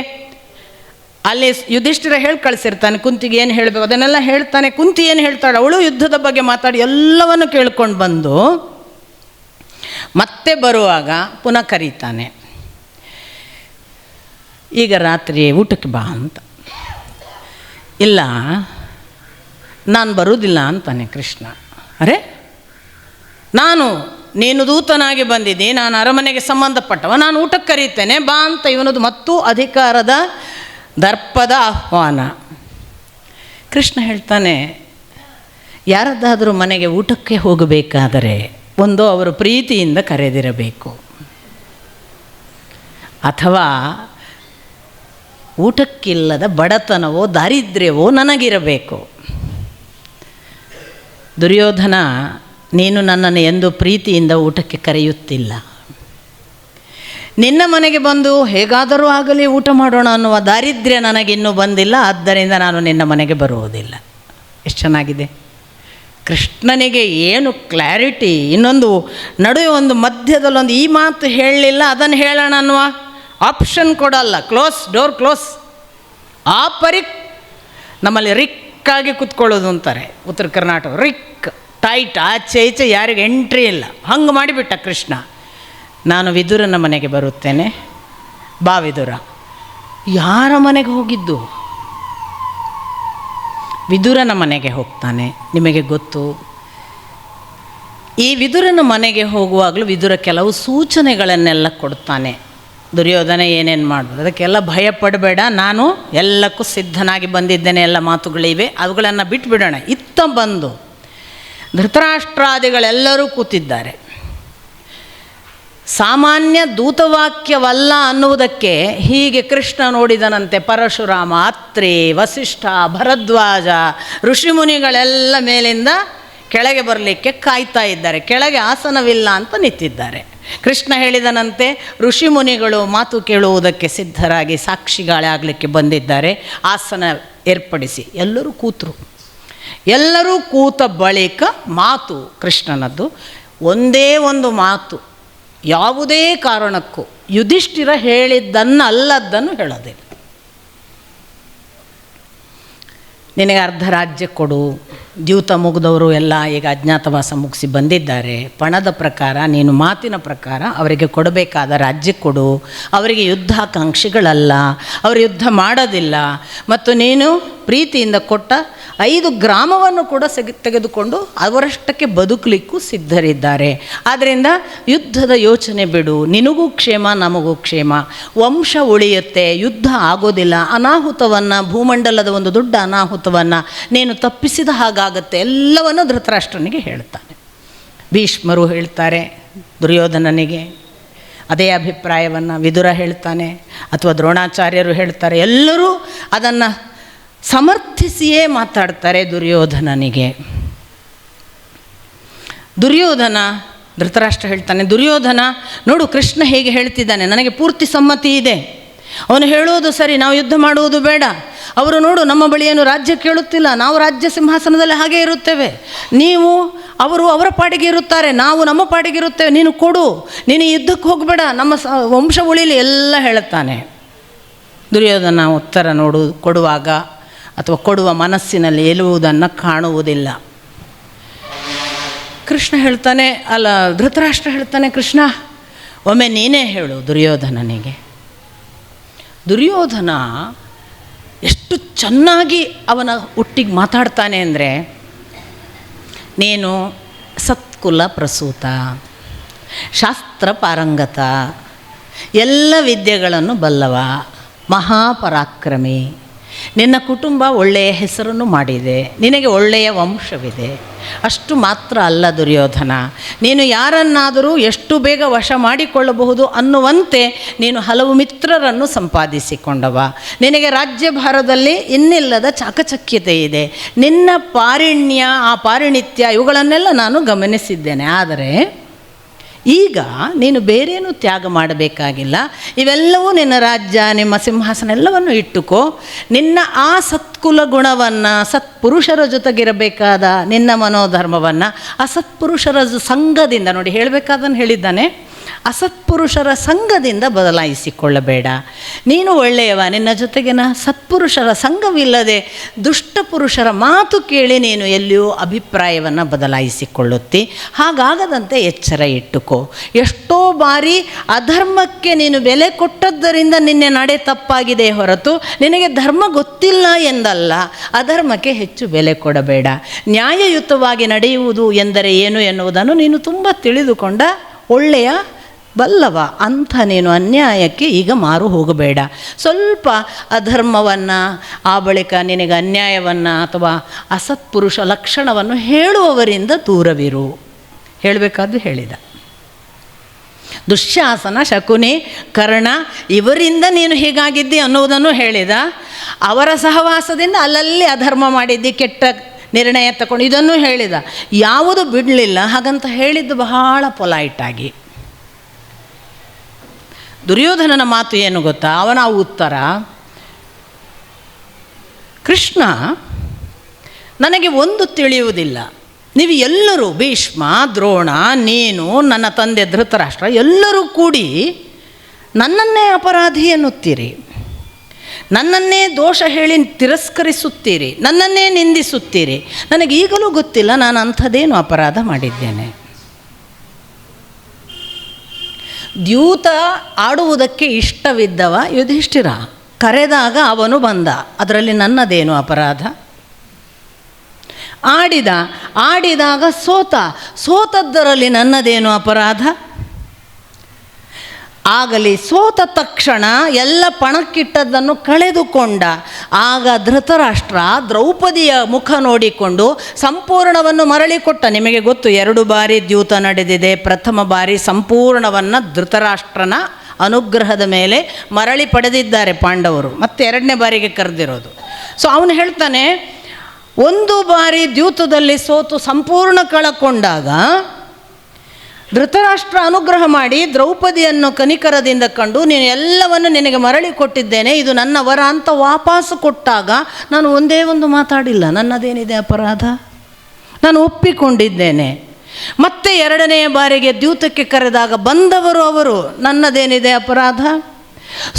ಅಲ್ಲಿ ಯುಧಿಷ್ಠಿರ ಹೇಳಿ ಕಳಿಸಿರ್ತಾನೆ ಕುಂತಿಗೆ ಏನು ಹೇಳಬೇಕು ಅದನ್ನೆಲ್ಲ ಹೇಳ್ತಾನೆ. ಕುಂತಿ ಏನು ಹೇಳ್ತಾಳೆ, ಅವಳು ಯುದ್ಧದ ಬಗ್ಗೆ ಮಾತಾಡಿ ಎಲ್ಲವನ್ನು ಕೇಳ್ಕೊಂಡು ಬಂದು ಮತ್ತೆ ಬರುವಾಗ ಪುನಃ ಕರೀತಾನೆ, ಈಗ ರಾತ್ರಿ ಊಟಕ್ಕೆ ಬಾ ಅಂತ. ಇಲ್ಲ, ನಾನು ಬರುವುದಿಲ್ಲ ಅಂತಾನೆ ಕೃಷ್ಣ. ಅರೆ, ನೀನು ದೂತನಾಗಿ ಬಂದಿದ್ದಿ, ನಾನು ಅರಮನೆಗೆ ಸಂಬಂಧಪಟ್ಟವ, ನಾನು ಊಟಕ್ಕೆ ಕರೀತೇನೆ ಬಾ ಅಂತ ಇವನದು ಮತ್ತೂ ಅಧಿಕಾರದ ದರ್ಪದ ಆಹ್ವಾನ. ಕೃಷ್ಣ ಹೇಳ್ತಾನೆ, ಯಾರದ್ದಾದರೂ ಮನೆಗೆ ಊಟಕ್ಕೆ ಹೋಗಬೇಕಾದರೆ ಒಂದು ಅವರು ಪ್ರೀತಿಯಿಂದ ಕರೆದಿರಬೇಕು, ಅಥವಾ ಊಟಕ್ಕಿಲ್ಲದ ಬಡತನವೋ ದಾರಿದ್ರ್ಯವೋ ನನಗಿರಬೇಕು. ದುರ್ಯೋಧನ, ನೀನು ನನ್ನನ್ನು ಎಂದು ಪ್ರೀತಿಯಿಂದ ಊಟಕ್ಕೆ ಕರೆಯುತ್ತಿಲ್ಲ. ನಿನ್ನ ಮನೆಗೆ ಬಂದು ಹೇಗಾದರೂ ಆಗಲಿ ಊಟ ಮಾಡೋಣ ಅನ್ನುವ ದಾರಿದ್ರ್ಯ ನನಗಿನ್ನೂ ಬಂದಿಲ್ಲ, ಆದ್ದರಿಂದ ನಾನು ನಿನ್ನ ಮನೆಗೆ ಬರುವುದಿಲ್ಲ. ಎಷ್ಟು ಚೆನ್ನಾಗಿದೆ ಕೃಷ್ಣನಿಗೆ, ಏನು ಕ್ಲಾರಿಟಿ. ಇನ್ನೊಂದು ನಡುವೆ ಒಂದು ಮಧ್ಯದಲ್ಲೊಂದು ಈ ಮಾತು ಹೇಳಲಿಲ್ಲ ಅದನ್ನು ಹೇಳೋಣ ಅನ್ನುವ ಆಪ್ಷನ್ ಕೊಡಲ್ಲ. Door close. ಆ ನಮ್ಮಲ್ಲಿ ರಿಕ್ಕಾಗಿ ಕೂತ್ಕೊಳ್ಳೋದು ಅಂತಾರೆ ಉತ್ತರ ಕರ್ನಾಟಕ. ರಿಕ್ ಟೈಟ್, ಆಚೆ ಈಚೆ ಯಾರಿಗೆ ಎಂಟ್ರಿ ಇಲ್ಲ. ಹಂಗೆ ಮಾಡಿಬಿಟ್ಟ ಕೃಷ್ಣ. ನಾನು ವಿದುರನ ಮನೆಗೆ ಬರುತ್ತೇನೆ ಬಾ ವಿದುರ. ಯಾರ ಮನೆಗೆ ಹೋಗಿದ್ದು? ವಿದುರನ ಮನೆಗೆ ಹೋಗ್ತಾನೆ. ನಿಮಗೆ ಗೊತ್ತು, ಈ ವಿದುರನ ಮನೆಗೆ ಹೋಗುವಾಗಲೂ ವಿದುರ ಕೆಲವು ಸೂಚನೆಗಳನ್ನೆಲ್ಲ ಕೊಡ್ತಾನೆ. ದುರ್ಯೋಧನ ಏನೇನು ಮಾಡ್ಬೋದು ಅದಕ್ಕೆಲ್ಲ ಭಯ ಪಡಬೇಡ, ನಾನು ಎಲ್ಲಕ್ಕೂ ಸಿದ್ಧನಾಗಿ ಬಂದಿದ್ದೇನೆ, ಎಲ್ಲ ಮಾತುಗಳಿವೆ, ಅವುಗಳನ್ನು ಬಿಟ್ಟುಬಿಡೋಣ. ಇತ್ತ ಬಂದು ಧೃತರಾಷ್ಟ್ರಾದಿಗಳೆಲ್ಲರೂ ಕೂತಿದ್ದಾರೆ. ಸಾಮಾನ್ಯ ದೂತವಾಕ್ಯವಲ್ಲ ಅನ್ನುವುದಕ್ಕೆ ಹೀಗೆ ಕೃಷ್ಣ ನೋಡಿದನಂತೆ ಪರಶುರಾಮ, ಅತ್ರಿ, ವಸಿಷ್ಠ, ಭರದ್ವಾಜ ಋಷಿಮುನಿಗಳೆಲ್ಲ ಮೇಲಿಂದ ಕೆಳಗೆ ಬರಲಿಕ್ಕೆ ಕಾಯ್ತಾ ಇದ್ದಾರೆ. ಕೆಳಗೆ ಆಸನವಿಲ್ಲ ಅಂತ ನಿಂತಿದ್ದಾರೆ. ಕೃಷ್ಣ ಹೇಳಿದನಂತೆ, ಋಷಿಮುನಿಗಳು ಮಾತು ಕೇಳುವುದಕ್ಕೆ ಸಿದ್ಧರಾಗಿ ಸಾಕ್ಷಿಗಳಾಗಲಿಕ್ಕೆ ಬಂದಿದ್ದಾರೆ, ಆಸನ ಏರ್ಪಡಿಸಿ. ಎಲ್ಲರೂ ಕೂತರು. ಎಲ್ಲರೂ ಕೂತ ಬಳಿಕ ಮಾತು ಕೃಷ್ಣನದ್ದು ಒಂದೇ ಒಂದು ಮಾತು, ಯಾವುದೇ ಕಾರಣಕ್ಕೂ ಯುಧಿಷ್ಠಿರ ಹೇಳಿದ್ದನ್ನು ಅಲ್ಲದ್ದನ್ನು ಹೇಳೋದಿಲ್ಲ. ನಿನಗೆ ಅರ್ಧ ರಾಜ್ಯ ಕೊಡು, ದ್ಯೂತ ಮುಗಿದವರು ಎಲ್ಲ ಈಗ ಅಜ್ಞಾತವಾಸ ಮುಗಿಸಿ ಬಂದಿದ್ದಾರೆ, ಪಣದ ಪ್ರಕಾರ ನೀನು ಮಾತಿನ ಪ್ರಕಾರ ಅವರಿಗೆ ಕೊಡಬೇಕಾದ ರಾಜ್ಯ ಕೊಡು, ಅವರಿಗೆ ಯುದ್ಧಾಕಾಂಕ್ಷಿಗಳಲ್ಲ, ಅವರು ಯುದ್ಧ ಮಾಡೋದಿಲ್ಲ, ಮತ್ತು ನೀನು ಪ್ರೀತಿಯಿಂದ ಕೊಟ್ಟ 5 ಗ್ರಾಮವನ್ನು ಕೂಡ ತೆಗೆದುಕೊಂಡು ಅವರಷ್ಟಕ್ಕೆ ಬದುಕಲಿಕ್ಕೂ ಸಿದ್ಧರಿದ್ದಾರೆ. ಆದ್ದರಿಂದ ಯುದ್ಧದ ಯೋಚನೆ ಬಿಡು, ನಿನಗೂ ಕ್ಷೇಮ ನಮಗೂ ಕ್ಷೇಮ, ವಂಶ ಉಳಿಯುತ್ತೆ, ಯುದ್ಧ ಆಗೋದಿಲ್ಲ, ಅನಾಹುತವನ್ನು, ಭೂಮಂಡಲದ ಒಂದು ದೊಡ್ಡ ಅನಾಹುತವನ್ನು ನೀನು ತಪ್ಪಿಸಿದ ಹಾಗಾಗತ್ತೆ, ಎಲ್ಲವನ್ನು ಧೃತರಾಷ್ಟ್ರನಿಗೆ ಹೇಳ್ತಾನೆ. ಭೀಷ್ಮರು ಹೇಳ್ತಾರೆ ದುರ್ಯೋಧನನಿಗೆ ಅದೇ ಅಭಿಪ್ರಾಯವನ್ನು, ವಿದುರ ಹೇಳ್ತಾನೆ ಅಥವಾ ದ್ರೋಣಾಚಾರ್ಯರು ಹೇಳ್ತಾರೆ, ಎಲ್ಲರೂ ಅದನ್ನು ಸಮರ್ಥಿಸಿಯೇ ಮಾತಾಡ್ತಾರೆ ದುರ್ಯೋಧನನಿಗೆ. ಧೃತರಾಷ್ಟ್ರ ಹೇಳ್ತಾನೆ, ದುರ್ಯೋಧನ ನೋಡು ಕೃಷ್ಣ ಹೇಗೆ ಹೇಳ್ತಿದ್ದಾನೆ, ನನಗೆ ಪೂರ್ತಿ ಸಮ್ಮತಿ ಇದೆ, ಅವನು ಹೇಳುವುದು ಸರಿ, ನಾವು ಯುದ್ಧ ಮಾಡುವುದು ಬೇಡ. ಅವರು ನೋಡು ನಮ್ಮ ಬಳಿ ಏನು ರಾಜ್ಯ ಕೇಳುತ್ತಿಲ್ಲ, ನಾವು ರಾಜ್ಯ ಸಿಂಹಾಸನದಲ್ಲಿ ಹಾಗೆ ಇರುತ್ತೇವೆ, ಅವರು ಅವರ ಪಾಡಿಗೆ ಇರುತ್ತಾರೆ, ನಾವು ನಮ್ಮ ಪಾಡಿಗೆ ಇರುತ್ತೇವೆ, ನೀನು ಕೊಡು, ನೀನು ಯುದ್ಧಕ್ಕೆ ಹೋಗಬೇಡ, ನಮ್ಮ ವಂಶ ಉಳಿಲಿ ಎಲ್ಲ ಹೇಳುತ್ತಾನೆ. ದುರ್ಯೋಧನ ಉತ್ತರ ಕೊಡುವಾಗ ಅಥವಾ ಕೊಡುವ ಮನಸ್ಸಿನಲ್ಲಿ ಎಲುವುದನ್ನು ಕಾಣುವುದಿಲ್ಲ. ಕೃಷ್ಣ ಹೇಳ್ತಾನೆ, ಧೃತರಾಷ್ಟ್ರ ಹೇಳ್ತಾನೆ, ಕೃಷ್ಣ ಒಮ್ಮೆ ನೀನೇ ಹೇಳು ದುರ್ಯೋಧನನಿಗೆ. ದುರ್ಯೋಧನ ಎಷ್ಟು ಚೆನ್ನಾಗಿ ಅವನ ಒಟ್ಟಿಗೆ ಮಾತಾಡ್ತಾನೆ ಅಂದರೆ, ನೀನು ಸತ್ಕುಲ ಪ್ರಸೂತ, ಶಾಸ್ತ್ರ ಪಾರಂಗತ, ಎಲ್ಲ ವಿದ್ಯೆಗಳನ್ನು ಬಲ್ಲವ, ಮಹಾಪರಾಕ್ರಮಿ, ನಿನ್ನ ಕುಟುಂಬ ಒಳ್ಳೆಯ ಹೆಸರನ್ನು ಮಾಡಿದೆ, ನಿನಗೆ ಒಳ್ಳೆಯ ವಂಶವಿದೆ. ಅಷ್ಟು ಮಾತ್ರ ಅಲ್ಲ ದುರ್ಯೋಧನ, ನೀನು ಯಾರನ್ನಾದರೂ ಎಷ್ಟು ಬೇಗ ವಶ ಮಾಡಿಕೊಳ್ಳಬಹುದು ಅನ್ನುವಂತೆ ನೀನು ಹಲವು ಮಿತ್ರರನ್ನು ಸಂಪಾದಿಸಿಕೊಂಡವ, ನಿನಗೆ ರಾಜ್ಯಭಾರದಲ್ಲಿ ಇನ್ನಿಲ್ಲದ ಚಾಕಚಕ್ಯತೆ ಇದೆ, ನಿನ್ನ ಪಾರಿಣ್ಯ, ಆ ಪಾರಿಣಿತ್ಯ ಇವುಗಳನ್ನೆಲ್ಲ ನಾನು ಗಮನಿಸಿದ್ದೇನೆ. ಆದರೆ ಈಗ ನೀನು ಬೇರೇನೂ ತ್ಯಾಗ ಮಾಡಬೇಕಾಗಿಲ್ಲ, ಇವೆಲ್ಲವೂ ನಿನ್ನ ರಾಜ್ಯ, ನಿಮ್ಮ ಸಿಂಹಾಸನ ಎಲ್ಲವನ್ನು ಇಟ್ಟುಕೋ. ನಿನ್ನ ಆ ಸತ್ಕುಲ ಗುಣವನ್ನು, ಸತ್ಪುರುಷರ ಜೊತೆಗಿರಬೇಕಾದ ನಿನ್ನ ಮನೋಧರ್ಮವನ್ನು ಅಸತ್ಪುರುಷರ ಸಂಘದಿಂದ, ನೋಡಿ ಹೇಳಬೇಕಾದನ್ನು ಹೇಳಿದ್ದಾನೆ, ಅಸತ್ಪುರುಷರ ಸಂಘದಿಂದ ಬದಲಾಯಿಸಿಕೊಳ್ಳಬೇಡ. ನೀನು ಒಳ್ಳೆಯವ, ನಿನ್ನ ಜೊತೆಗಿನ ಸತ್ಪುರುಷರ ಸಂಘವಿಲ್ಲದೆ ದುಷ್ಟ ಪುರುಷರ ಮಾತು ಕೇಳಿ ನೀನು ಎಲ್ಲಿಯೂ ಅಭಿಪ್ರಾಯವನ್ನು ಬದಲಾಯಿಸಿಕೊಳ್ಳುತ್ತಿ. ಹಾಗಾಗದಂತೆ ಎಚ್ಚರ ಇಟ್ಟುಕೋ. ಎಷ್ಟೋ ಬಾರಿ ಅಧರ್ಮಕ್ಕೆ ನೀನು ಬೆಲೆ ಕೊಟ್ಟದ್ದರಿಂದ ನಿನ್ನೆ ನಡೆ ತಪ್ಪಾಗಿದೆ ಹೊರತು ನಿನಗೆ ಧರ್ಮ ಗೊತ್ತಿಲ್ಲ ಎಂದಲ್ಲ. ಅಧರ್ಮಕ್ಕೆ ಹೆಚ್ಚು ಬೆಲೆ ಕೊಡಬೇಡ. ನ್ಯಾಯಯುತವಾಗಿ ನಡೆಯುವುದು ಎಂದರೆ ಏನು ಎನ್ನುವುದನ್ನು ನೀನು ತುಂಬ ತಿಳಿದುಕೊಂಡ ಒಳ್ಳೆಯ ಬಲ್ಲವ. ಅಂಥ ನೀನು ಅನ್ಯಾಯಕ್ಕೆ ಈಗ ಮಾರು ಹೋಗಬೇಡ. ಸ್ವಲ್ಪ ಅಧರ್ಮವನ್ನು, ಆ ಬಳಿಕ ನಿನಗೆ ಅನ್ಯಾಯವನ್ನು ಅಥವಾ ಅಸತ್ಪುರುಷ ಲಕ್ಷಣವನ್ನು ಹೇಳುವವರಿಂದ ದೂರವಿರು. ಹೇಳಬೇಕಾದ್ದು ಹೇಳಿದ. ದುಶ್ಯಾಸನ, ಶಕುನಿ, ಕರ್ಣ ಇವರಿಂದ ನೀನು ಹೀಗಾಗಿದ್ದಿ ಅನ್ನುವುದನ್ನು ಹೇಳಿದ. ಅವರ ಸಹವಾಸದಿಂದ ಅಲ್ಲಲ್ಲಿ ಅಧರ್ಮ ಮಾಡಿದ್ದಿ, ಕೆಟ್ಟ ನಿರ್ಣಯ ತಗೊಂಡು, ಇದನ್ನು ಹೇಳಿದ. ಯಾವುದು ಬಿಡಲಿಲ್ಲ. ಹಾಗಂತ ಹೇಳಿದ್ದು ಬಹಳ ಪೊಲೈಟಾಗಿ. ದುರ್ಯೋಧನನ ಮಾತು ಏನು ಗೊತ್ತಾ? ಅವನ ಉತ್ತರ, ಕೃಷ್ಣ ನನಗೆ ಒಂದು ತಿಳಿಯುವುದಿಲ್ಲ, ನೀವು ಎಲ್ಲರೂ ಭೀಷ್ಮ, ದ್ರೋಣ, ನೀನು, ನನ್ನ ತಂದೆ ಧೃತರಾಷ್ಟ್ರ ಎಲ್ಲರೂ ಕೂಡಿ ನನ್ನನ್ನೇ ಅಪರಾಧಿ ಎನ್ನುತ್ತೀರಿ, ನನ್ನನ್ನೇ ದೋಷ ಹೇಳಿ ತಿರಸ್ಕರಿಸುತ್ತೀರಿ, ನನ್ನನ್ನೇ ನಿಂದಿಸುತ್ತೀರಿ. ನನಗೀಗಲೂ ಗೊತ್ತಿಲ್ಲ ನಾನು ಅಂಥದ್ದೇನು ಅಪರಾಧ ಮಾಡಿದ್ದೇನೆ. ದ್ಯೂತ ಆಡುವುದಕ್ಕೆ ಇಷ್ಟವಿದ್ದವ ಯುಧಿಷ್ಠಿರ, ಕರೆದಾಗ ಅವನು ಬಂದ, ಅದರಲ್ಲಿ ನನ್ನದೇನು ಅಪರಾಧ? ಆಡಿದಾಗ ಸೋತದ್ದರಲ್ಲಿ ನನ್ನದೇನು ಅಪರಾಧ? ಆಗಲಿ ಸೋತ ತಕ್ಷಣ ಎಲ್ಲ ಪಣಕ್ಕಿಟ್ಟದ್ದನ್ನು ಕಳೆದುಕೊಂಡ. ಆಗ ಧೃತರಾಷ್ಟ್ರ ದ್ರೌಪದಿಯ ಮುಖ ನೋಡಿಕೊಂಡು ಸಂಪೂರ್ಣವನ್ನು ಮರಳಿಕೊಟ್ಟ. ನಿಮಗೆ ಗೊತ್ತು, 2 ಬಾರಿ ದ್ಯೂತ ನಡೆದಿದೆ. ಪ್ರಥಮ ಬಾರಿ ಸಂಪೂರ್ಣವನ್ನು ಧೃತರಾಷ್ಟ್ರನ ಅನುಗ್ರಹದ ಮೇಲೆ ಮರಳಿ ಪಡೆದಿದ್ದಾರೆ ಪಾಂಡವರು, ಮತ್ತು 2ನೇ ಬಾರಿಗೆ ಕರೆದಿರೋದು. ಸೊ ಅವನು ಹೇಳ್ತಾನೆ, 1 ಬಾರಿ ದ್ಯೂತದಲ್ಲಿ ಸೋತು ಸಂಪೂರ್ಣ ಕಳಕೊಂಡಾಗ ಧೃತರಾಷ್ಟ್ರ ಅನುಗ್ರಹ ಮಾಡಿ ದ್ರೌಪದಿಯನ್ನು ಕನಿಕರದಿಂದ ಕಂಡು ನೀನು ಎಲ್ಲವನ್ನು ನಿನಗೆ ಮರಳಿ ಕೊಟ್ಟಿದ್ದೇನೆ, ಇದು ನನ್ನ ವರ ಅಂತ ವಾಪಸ್ಸು ಕೊಟ್ಟಾಗ ನಾನು ಒಂದೇ ಒಂದು ಮಾತಾಡಿಲ್ಲ, ನನ್ನದೇನಿದೆ ಅಪರಾಧ, ನಾನು ಒಪ್ಪಿಕೊಂಡಿದ್ದೇನೆ. ಮತ್ತೆ 2ನೆಯ ಬಾರಿಗೆ ದ್ಯೂತಕ್ಕೆ ಕರೆದಾಗ ಬಂದವರು ಅವರು, ನನ್ನದೇನಿದೆ ಅಪರಾಧ.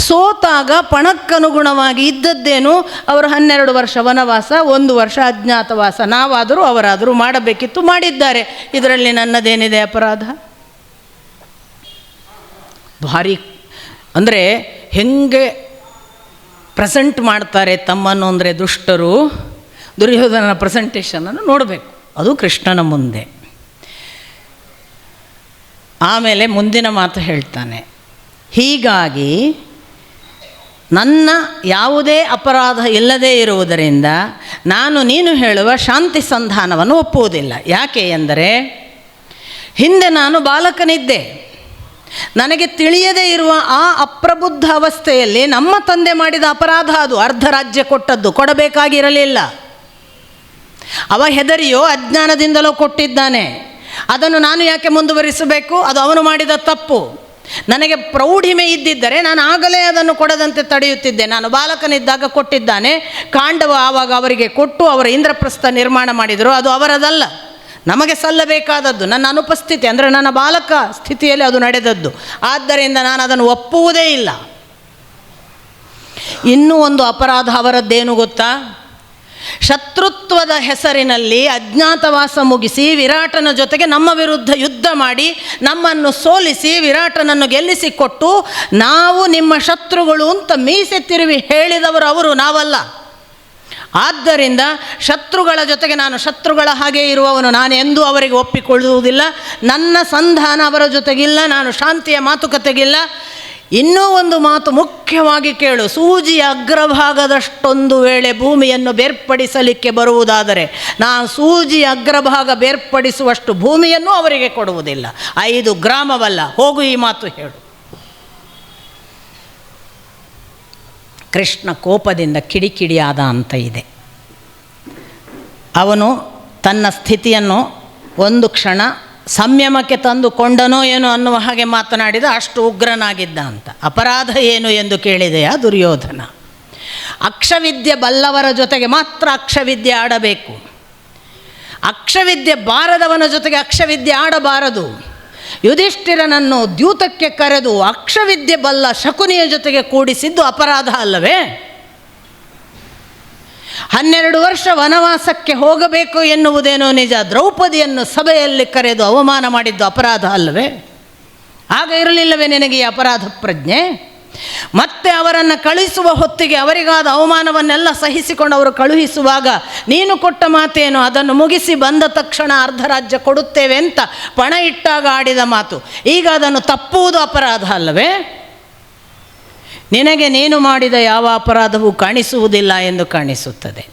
ಸೋತಾಗ ಪಣಕ್ಕನುಗುಣವಾಗಿ ಇದ್ದದ್ದೇನು, ಅವರು 12 ವರ್ಷ ವನವಾಸ, 1 ವರ್ಷ ಅಜ್ಞಾತವಾಸ, ನಾವಾದರೂ ಅವರಾದರೂ ಮಾಡಬೇಕಿತ್ತು, ಮಾಡಿದ್ದಾರೆ. ಇದರಲ್ಲಿ ನನ್ನದೇನಿದೆ ಅಪರಾಧ. ಭಾರಿ ಅಂದರೆ ಹೆಂಗೆ ಪ್ರೆಸೆಂಟ್ ಮಾಡ್ತಾರೆ ತಮ್ಮನ್ನು ಅಂದರೆ ದುಷ್ಟರು. ದುರ್ಯೋಧನನ ಪ್ರೆಸೆಂಟೇಷನನ್ನು ನೋಡಬೇಕು, ಅದು ಕೃಷ್ಣನ ಮುಂದೆ. ಆಮೇಲೆ ಮುಂದಿನ ಮಾತು ಹೇಳ್ತಾನೆ, ಹೀಗಾಗಿ ನನ್ನ ಯಾವುದೇ ಅಪರಾಧ ಇಲ್ಲದೇ ಇರುವುದರಿಂದ ನಾನು ನೀನು ಹೇಳುವ ಶಾಂತಿ ಸಂಧಾನವನ್ನು ಒಪ್ಪುವುದಿಲ್ಲ. ಯಾಕೆ ಎಂದರೆ, ಹಿಂದೆ ನಾನು ಬಾಲಕನಿದ್ದೆ, ನನಗೆ ತಿಳಿಯದೇ ಇರುವ ಆ ಅಪ್ರಬುದ್ಧ ಅವಸ್ಥೆಯಲ್ಲಿ ನಮ್ಮ ತಂದೆ ಮಾಡಿದ ಅಪರಾಧ ಅದು. ಅರ್ಧ ರಾಜ್ಯ ಕೊಟ್ಟದ್ದು, ಕೊಡಬೇಕಾಗಿರಲಿಲ್ಲ. ಅವ ಹೆದರಿಯೋ ಅಜ್ಞಾನದಿಂದಲೋ ಕೊಟ್ಟಿದ್ದಾನೆ. ಅದನ್ನು ನಾನು ಯಾಕೆ ಮುಂದುವರಿಸಬೇಕು? ಅದು ಅವನು ಮಾಡಿದ ತಪ್ಪು. ನನಗೆ ಪ್ರೌಢಿಮೆ ಇದ್ದಿದ್ದರೆ ನಾನು ಆಗಲೇ ಅದನ್ನು ಕೊಡದಂತೆ ತಡೆಯುತ್ತಿದ್ದೆ. ನಾನು ಬಾಲಕನಿದ್ದಾಗ ಕೊಟ್ಟಿದ್ದಾನೆ. ಕಾಂಡವ ಆವಾಗ ಅವರಿಗೆ ಕೊಟ್ಟು ಅವರ ಇಂದ್ರಪ್ರಸ್ಥ ನಿರ್ಮಾಣ ಮಾಡಿದರು, ಅದು ಅವರದಲ್ಲ, ನಮಗೆ ಸಲ್ಲಬೇಕಾದದ್ದು. ನನ್ನ ಅನುಪಸ್ಥಿತಿ ಅಂದರೆ ನನ್ನ ಬಾಲಕ ಸ್ಥಿತಿಯಲ್ಲಿ ಅದು ನಡೆದದ್ದು. ಆದ್ದರಿಂದ ನಾನು ಅದನ್ನು ಒಪ್ಪುವುದೇ ಇಲ್ಲ. ಇನ್ನೂ ಒಂದು ಅಪರಾಧ ಅವರದ್ದೇನು ಗೊತ್ತಾ? ಶತ್ರುತ್ವದ ಹೆಸರಿನಲ್ಲಿ ಅಜ್ಞಾತವಾಸ ಮುಗಿಸಿ ವಿರಾಟನ ಜೊತೆಗೆ ನಮ್ಮ ವಿರುದ್ಧ ಯುದ್ಧ ಮಾಡಿ ನಮ್ಮನ್ನು ಸೋಲಿಸಿ ವಿರಾಟನನ್ನು ಗೆಲ್ಲಿಸಿಕೊಟ್ಟು ನಾವು ನಿಮ್ಮ ಶತ್ರುಗಳು ಅಂತ ಮೀಸೆ ತಿರುವಿ ಹೇಳಿದವರು ಅವರು, ನಾವಲ್ಲ. ಆದ್ದರಿಂದ ಶತ್ರುಗಳ ಜೊತೆಗೆ ನಾನು ಶತ್ರುಗಳ ಹಾಗೆ ಇರುವವನು, ನಾನು ಎಂದೂ ಅವರಿಗೆ ಒಪ್ಪಿಕೊಳ್ಳುವುದಿಲ್ಲ. ನನ್ನ ಸಂಧಾನ ಅವರ ಜೊತೆಗಿಲ್ಲ, ನಾನು ಶಾಂತಿಯ ಮಾತುಕತೆಗಿಲ್ಲ. ಇನ್ನೂ ಒಂದು ಮಾತು ಮುಖ್ಯವಾಗಿ ಕೇಳು, ಸೂಜಿಯ ಅಗ್ರಭಾಗದಷ್ಟೊಂದು ವೇಳೆ ಭೂಮಿಯನ್ನು ಬೇರ್ಪಡಿಸಲಿಕ್ಕೆ ಬರುವುದಾದರೆ ನಾನು ಸೂಜಿಯ ಅಗ್ರಭಾಗ ಬೇರ್ಪಡಿಸುವಷ್ಟು ಭೂಮಿಯನ್ನು ಅವರಿಗೆ ಕೊಡುವುದಿಲ್ಲ. 5 ಗ್ರಾಮವಲ್ಲ, ಹೋಗು ಈ ಮಾತು ಹೇಳು. ಕೃಷ್ಣ ಕೋಪದಿಂದ ಕಿಡಿಕಿಡಿಯಾದ ಅಂತ ಇದೆ. ಅವನು ತನ್ನ ಸ್ಥಿತಿಯನ್ನು ಒಂದು ಕ್ಷಣ ಸಂಯಮಕ್ಕೆ ತಂದುಕೊಂಡನೋ ಏನೋ ಅನ್ನುವ ಹಾಗೆ ಮಾತನಾಡಿದ, ಅಷ್ಟು ಉಗ್ರನಾಗಿದ್ದ ಅಂತ. ಅಪರಾಧ ಏನು ಎಂದು ಕೇಳಿದೆಯಾ ದುರ್ಯೋಧನ? ಅಕ್ಷವಿದ್ಯೆ ಬಲ್ಲವರ ಜೊತೆಗೆ ಮಾತ್ರ ಅಕ್ಷವಿದ್ಯೆ ಆಡಬೇಕು. ಅಕ್ಷವಿದ್ಯೆ ಬಾರದವನ ಜೊತೆಗೆ ಅಕ್ಷವಿದ್ಯೆ ಆಡಬಾರದು. ಯುಧಿಷ್ಠಿರನನ್ನು ದ್ಯೂತಕ್ಕೆ ಕರೆದು ಅಕ್ಷವಿದ್ಯೆ ಬಲ್ಲ ಶಕುನಿಯ ಜೊತೆಗೆ ಕೂಡಿಸಿದ್ದು ಅಪರಾಧ ಅಲ್ಲವೇ? 12 ವರ್ಷ ವನವಾಸಕ್ಕೆ ಹೋಗಬೇಕು ಎನ್ನುವುದೇನೋ ನಿಜ. ದ್ರೌಪದಿಯನ್ನು ಸಭೆಯಲ್ಲಿ ಕರೆದು ಅವಮಾನ ಮಾಡಿದ್ದು ಅಪರಾಧ ಅಲ್ಲವೇ? ಆಗ ಇರಲಿಲ್ಲವೇ ನಿನಗೆ ಈ ಅಪರಾಧ ಪ್ರಜ್ಞೆ? ಮತ್ತೆ ಅವರನ್ನು ಕಳುಹಿಸುವ ಹೊತ್ತಿಗೆ ಅವರಿಗಾದ ಅವಮಾನವನ್ನೆಲ್ಲ ಸಹಿಸಿಕೊಂಡು ಅವರು ಕಳುಹಿಸುವಾಗ ನೀನು ಕೊಟ್ಟ ಮಾತೇನು? ಅದನ್ನು ಮುಗಿಸಿ ಬಂದ ತಕ್ಷಣ ಅರ್ಧ ರಾಜ್ಯ ಕೊಡುತ್ತೇವೆ ಅಂತ ಪಣ ಇಟ್ಟಾಗ ಆಡಿದ ಮಾತು. ಈಗ ಅದನ್ನು ತಪ್ಪುವುದು ಅಪರಾಧ ಅಲ್ಲವೇ? ನಿನಗೆ ನೀನು ಮಾಡಿದ ಯಾವ ಅಪರಾಧವೂ ಕಾಣಿಸುವುದಿಲ್ಲ ಎಂದು ಕಾಣಿಸುತ್ತದೆ.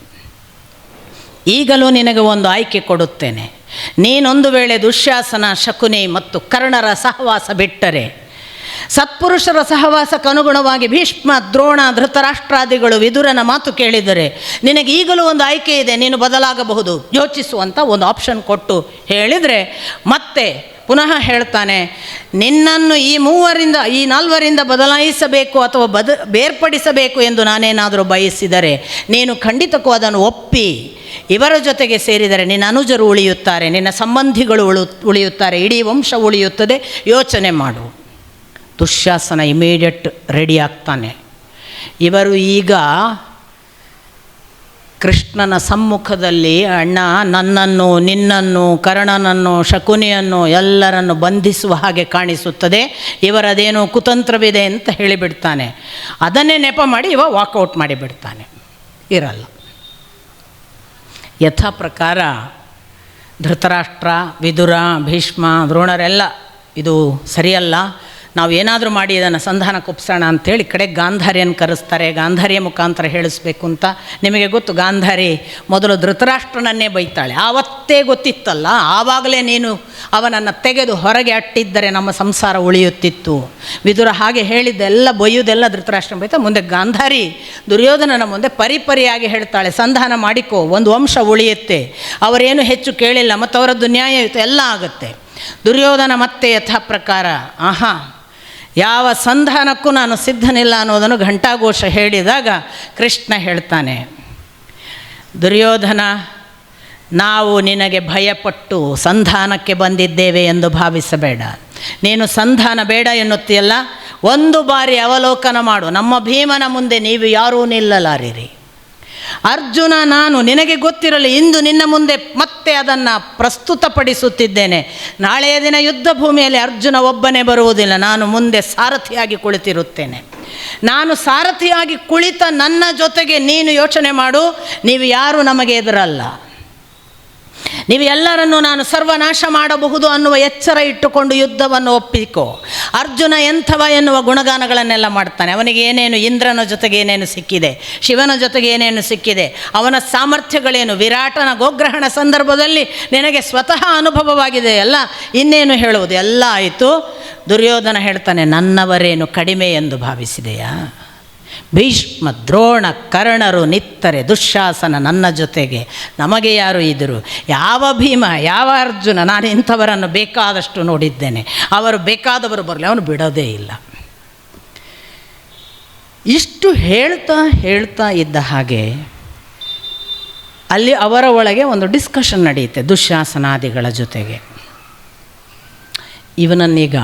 ಈಗಲೂ ನಿನಗೆ ಒಂದು ಆಯ್ಕೆ ಕೊಡುತ್ತೇನೆ. ನೀನೊಂದು ವೇಳೆ ದುಶ್ಯಾಸನ, ಶಕುನಿ ಮತ್ತು ಕರ್ಣರ ಸಹವಾಸ ಬಿಟ್ಟರೆ, ಸತ್ಪುರುಷರ ಸಹವಾಸಕ್ಕೆ ಅನುಗುಣವಾಗಿ ಭೀಷ್ಮ, ದ್ರೋಣ, ಧೃತರಾಷ್ಟ್ರಾದಿಗಳು, ವಿದುರನ ಮಾತು ಕೇಳಿದರೆ ನಿನಗೆ ಈಗಲೂ ಒಂದು ಆಯ್ಕೆ ಇದೆ, ನೀನು ಬದಲಾಗಬಹುದು, ಯೋಚಿಸುವಂಥ ಒಂದು ಆಪ್ಷನ್ ಕೊಟ್ಟು ಹೇಳಿದರೆ, ಮತ್ತೆ ಪುನಃ ಹೇಳ್ತಾನೆ, ನಿನ್ನನ್ನು ಈ 4ರಿಂದ ಬದಲಾಯಿಸಬೇಕು ಅಥವಾ ಬೇರ್ಪಡಿಸಬೇಕು ಎಂದು ನಾನೇನಾದರೂ ಬಯಸಿದರೆ ನೀನು ಖಂಡಿತಕ್ಕೂ ಅದನ್ನು ಒಪ್ಪಿ ಇವರ ಜೊತೆಗೆ ಸೇರಿದರೆ ನಿನ್ನ ಅನುಜರು ಉಳಿಯುತ್ತಾರೆ, ನಿನ್ನ ಸಂಬಂಧಿಗಳು ಉಳಿಯುತ್ತಾರೆ, ಇಡೀ ವಂಶ ಉಳಿಯುತ್ತದೆ. ಯೋಚನೆ ಮಾಡು. ದುಶ್ಯಾಸನ ಇಮಿಡಿಯೇಟ್ ರೆಡಿ ಆಗ್ತಾನೆ. ಇವರು ಈಗ ಕೃಷ್ಣನ ಸಮ್ಮುಖದಲ್ಲಿ, ಅಣ್ಣ ನನ್ನನ್ನು, ನಿನ್ನನ್ನು, ಕರ್ಣನನ್ನು, ಶಕುನಿಯನ್ನು ಎಲ್ಲರನ್ನು ಬಂಧಿಸುವ ಹಾಗೆ ಕಾಣಿಸುತ್ತದೆ, ಇವರದೇನೋ ಕುತಂತ್ರವಿದೆ ಅಂತ ಹೇಳಿಬಿಡ್ತಾನೆ. ಅದನ್ನೇ ನೆಪ ಮಾಡಿ ಇವ ವಾಕೌಟ್ ಮಾಡಿಬಿಡ್ತಾನೆ. ಇರಲ್ಲ. ಯಥಾ ಪ್ರಕಾರ ಧೃತರಾಷ್ಟ್ರ, ವಿದುರ, ಭೀಷ್ಮ, ದ್ರೋಣರೆಲ್ಲ ಇದು ಸರಿಯಲ್ಲ, ನಾವು ಏನಾದರೂ ಮಾಡಿ ಇದನ್ನು ಸಂಧಾನಕ್ಕೆ ಒಪ್ಸೋಣ ಅಂಥೇಳಿ ಕಡೆ ಗಾಂಧಾರಿಯನ್ನು ಕರೆಸ್ತಾರೆ. ಗಾಂಧಾರಿಯ ಮುಖಾಂತರ ಹೇಳಿಸ್ಬೇಕು ಅಂತ. ನಿಮಗೆ ಗೊತ್ತು, ಗಾಂಧಾರಿ ಮೊದಲು ಧೃತರಾಷ್ಟ್ರನನ್ನೇ ಬೈತಾಳೆ. ಆವತ್ತೇ ಗೊತ್ತಿತ್ತಲ್ಲ, ಆವಾಗಲೇ ನೀನು ಅವನನ್ನು ತೆಗೆದು ಹೊರಗೆ ಅಟ್ಟಿದ್ದರೆ ನಮ್ಮ ಸಂಸಾರ ಉಳಿಯುತ್ತಿತ್ತು. ವಿದುರ ಹಾಗೆ ಹೇಳಿದ್ದೆಲ್ಲ ಬೈಯುವುದೆಲ್ಲ ಧೃತರಾಷ್ಟ್ರನ ಬೈತಾ. ಮುಂದೆ ಗಾಂಧಾರಿ ದುರ್ಯೋಧನನ ಮುಂದೆ ಪರಿಪರಿಯಾಗಿ ಹೇಳ್ತಾಳೆ, ಸಂಧಾನ ಮಾಡಿಕೋ, ಒಂದು ವಂಶ ಉಳಿಯುತ್ತೆ, ಅವರೇನು ಹೆಚ್ಚು ಕೇಳಿಲ್ಲ, ಮತ್ತು ಅವರದ್ದು ನ್ಯಾಯಯುತ ಎಲ್ಲ ಆಗುತ್ತೆ. ದುರ್ಯೋಧನ ಮತ್ತೆ ಯಥಾ ಪ್ರಕಾರ ಯಾವ ಸಂಧಾನಕ್ಕೂ ನಾನು ಸಿದ್ಧನಿಲ್ಲ ಅನ್ನೋದನ್ನು ಘಂಟಾಘೋಷ ಹೇಳಿದಾಗ ಕೃಷ್ಣ ಹೇಳ್ತಾನೆ, ದುರ್ಯೋಧನ, ನಾವು ನಿನಗೆ ಭಯಪಟ್ಟು ಸಂಧಾನಕ್ಕೆ ಬಂದಿದ್ದೇವೆ ಎಂದು ಭಾವಿಸಬೇಡ. ನೀನು ಸಂಧಾನ ಬೇಡ ಎನ್ನುತ್ತೀಯಲ್ಲ, ಒಂದು ಬಾರಿ ಅವಲೋಕನ ಮಾಡು. ನಮ್ಮ ಭೀಮನ ಮುಂದೆ ನೀವು ಯಾರೂ ನಿಲ್ಲಲಾರಿರಿ. ಅರ್ಜುನ ನಾನು ನಿನಗೆ ಗೊತ್ತಿರಲಿ, ಇಂದು ನಿನ್ನ ಮುಂದೆ ಮತ್ತೆ ಅದನ್ನು ಪ್ರಸ್ತುತಪಡಿಸುತ್ತಿದ್ದೇನೆ. ನಾಳೆಯ ದಿನ ಯುದ್ಧ ಭೂಮಿಯಲ್ಲಿ ಅರ್ಜುನ ಒಬ್ಬನೇ ಬರುವುದಿಲ್ಲ, ನಾನು ಮುಂದೆ ಸಾರಥಿಯಾಗಿ ಕುಳಿತಿರುತ್ತೇನೆ. ನಾನು ಸಾರಥಿಯಾಗಿ ಕುಳಿತ ನನ್ನ ಜೊತೆಗೆ ನೀನು ಯೋಚನೆ ಮಾಡು, ನೀವು ಯಾರೂ ನಮಗೆ ಎದುರಲ್ಲ, ನೀವು ಎಲ್ಲರನ್ನೂ ನಾನು ಸರ್ವನಾಶ ಮಾಡಬಹುದು ಅನ್ನುವ ಎಚ್ಚರ ಇಟ್ಟುಕೊಂಡು ಯುದ್ಧವನ್ನು ಒಪ್ಪಿಕೋ. ಅರ್ಜುನ ಎಂಥವ ಎನ್ನುವ ಗುಣಗಾನಗಳನ್ನೆಲ್ಲ ಮಾಡ್ತಾನೆ. ಅವನಿಗೆ ಏನೇನು ಇಂದ್ರನ ಜೊತೆಗೆ ಏನೇನು ಸಿಕ್ಕಿದೆ, ಶಿವನ ಜೊತೆಗೆ ಏನೇನು ಸಿಕ್ಕಿದೆ, ಅವನ ಸಾಮರ್ಥ್ಯಗಳೇನು, ವಿರಾಟನ ಗೋಗ್ರಹಣ ಸಂದರ್ಭದಲ್ಲಿ ನಿನಗೆ ಸ್ವತಃ ಅನುಭವವಾಗಿದೆ ಅಲ್ಲ, ಇನ್ನೇನು ಹೇಳುವುದು, ಎಲ್ಲ ಆಯಿತು. ದುರ್ಯೋಧನ ಹೇಳ್ತಾನೆ, ನನ್ನವರೇನು ಕಡಿಮೆ ಎಂದು ಭಾವಿಸಿದೆಯಾ? ಭೀಷ್ಮ, ದ್ರೋಣ, ಕರ್ಣರು ನಿತ್ತರೆ, ದುಶ್ಯಾಸನ ನನ್ನ ಜೊತೆಗೆ, ನಮಗೆ ಯಾರು ಇದ್ದರು? ಯಾವ ಭೀಮ, ಯಾವ ಅರ್ಜುನ, ನಾನು ಇಂಥವರನ್ನು ಬೇಕಾದಷ್ಟು ನೋಡಿದ್ದೇನೆ. ಅವರು ಬೇಕಾದವರು ಬರಲಿ, ಅವನು ಬಿಡೋದೇ ಇಲ್ಲ. ಇಷ್ಟು ಹೇಳ್ತಾ ಇದ್ದ ಹಾಗೆ ಅಲ್ಲಿ ಅವರ ಒಳಗೆ ಒಂದು ಡಿಸ್ಕಷನ್ ನಡೆಯುತ್ತೆ ದುಶ್ಯಾಸನಾದಿಗಳ ಜೊತೆಗೆ. ಇವನನ್ನೀಗ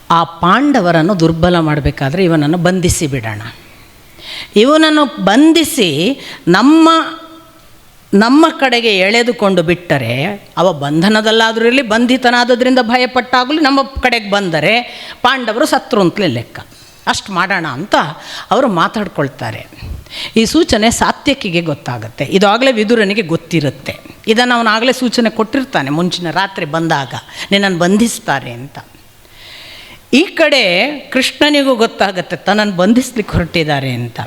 ಆ ಪಾಂಡವರನ್ನು ದುರ್ಬಲ ಮಾಡಬೇಕಾದ್ರೆ ಇವನನ್ನು ಬಂಧಿಸಿ ಬಿಡೋಣ. ಇವನನ್ನು ಬಂಧಿಸಿ ನಮ್ಮ ಕಡೆಗೆ ಎಳೆದುಕೊಂಡು ಬಿಟ್ಟರೆ, ಅವ ಬಂಧನದಲ್ಲಾದರೂ ಇರಲಿ, ಬಂಧಿತನಾದದ್ರಿಂದ ಭಯಪಟ್ಟಾಗಲಿ ನಮ್ಮ ಕಡೆಗೆ ಬಂದರೆ ಪಾಂಡವರು ಸತ್ರು ಅಂತಲೇ ಲೆಕ್ಕ. ಅಷ್ಟು ಮಾಡೋಣ ಅಂತ ಅವರು ಮಾತಾಡ್ಕೊಳ್ತಾರೆ. ಈ ಸೂಚನೆ ಸಾತ್ಯಕಿಗೆ ಗೊತ್ತಾಗುತ್ತೆ. ಇದಾಗಲೇ ವಿದುರನಿಗೆ ಗೊತ್ತಿರುತ್ತೆ. ಇದನ್ನು ಅವನಾಗಲೇ ಸೂಚನೆ ಕೊಟ್ಟಿರ್ತಾನೆ ಮುಂಚಿನ ರಾತ್ರಿ ಬಂದಾಗ, ನಿನ್ನನ್ನು ಬಂಧಿಸ್ತಾರೆ ಅಂತ. ಈ ಕಡೆ ಕೃಷ್ಣನಿಗೂ ಗೊತ್ತಾಗುತ್ತೆ ತನ್ನನ್ನು ಬಂಧಿಸ್ಲಿಕ್ಕೆ ಹೊರಟಿದ್ದಾರೆ ಅಂತ.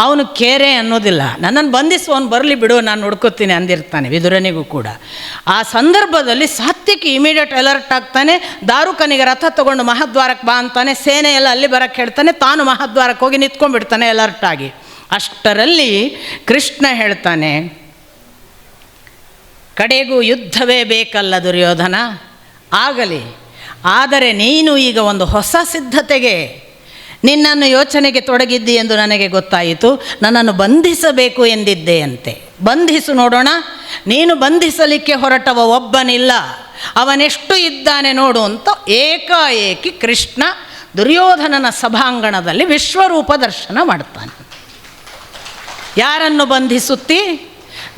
ಅವನು ಕೇರೆ ಅನ್ನೋದಿಲ್ಲ, ನನ್ನನ್ನು ಬಂಧಿಸುವವನು ಬರಲಿ ಬಿಡು, ನಾನು ನೋಡ್ಕೋತೀನಿ ಅಂದಿರ್ತಾನೆ ವಿದುರನಿಗೂ ಕೂಡ. ಆ ಸಂದರ್ಭದಲ್ಲಿ ಸಾತ್ಯಕಿ ಇಮಿಡಿಯೇಟ್ ಅಲರ್ಟ್ ಆಗ್ತಾನೆ. ದಾರುಕನಿಗೆ ರಥ ತಗೊಂಡು ಮಹಾದ್ವಾರಕ್ಕೆ ಬಾ ಅಂತಾನೆ. ಸೇನೆ ಎಲ್ಲ ಅಲ್ಲಿ ಬರೋಕ್ಕೆ ಹೇಳ್ತಾನೆ, ತಾನು ಮಹಾದ್ವಾರಕ್ಕೆ ಹೋಗಿ ನಿಂತ್ಕೊಂಡ್ಬಿಡ್ತಾನೆ ಅಲರ್ಟ್ ಆಗಿ. ಅಷ್ಟರಲ್ಲಿ ಕೃಷ್ಣ ಹೇಳ್ತಾನೆ, ಕಡೆಗೂ ಯುದ್ಧವೇ ಬೇಕಲ್ಲ ದುರ್ಯೋಧನ, ಆಗಲಿ, ಆದರೆ ನೀನು ಈಗ ಒಂದು ಹೊಸ ಸಿದ್ಧತೆಗೆ ನಿನ್ನನ್ನು ಯೋಚನೆಗೆ ತೊಡಗಿದ್ದಿ ಎಂದು ನನಗೆ ಗೊತ್ತಾಯಿತು. ನನ್ನನ್ನು ಬಂಧಿಸಬೇಕು ಎಂದಿದ್ದೆಯಂತೆ. ಬಂಧಿಸು ನೋಡೋಣ. ನೀನು ಬಂಧಿಸಲಿಕ್ಕೆ ಹೊರಟವ ಒಬ್ಬನಿಲ್ಲ, ಅವನೆಷ್ಟು ಇದ್ದಾನೆ ನೋಡು ಅಂತ ಏಕಾಏಕಿ ಕೃಷ್ಣ ದುರ್ಯೋಧನನ ಸಭಾಂಗಣದಲ್ಲಿ ವಿಶ್ವರೂಪ ದರ್ಶನ ಮಾಡ್ತಾನೆ. ಯಾರನ್ನು ಬಂಧಿಸುತ್ತಿ?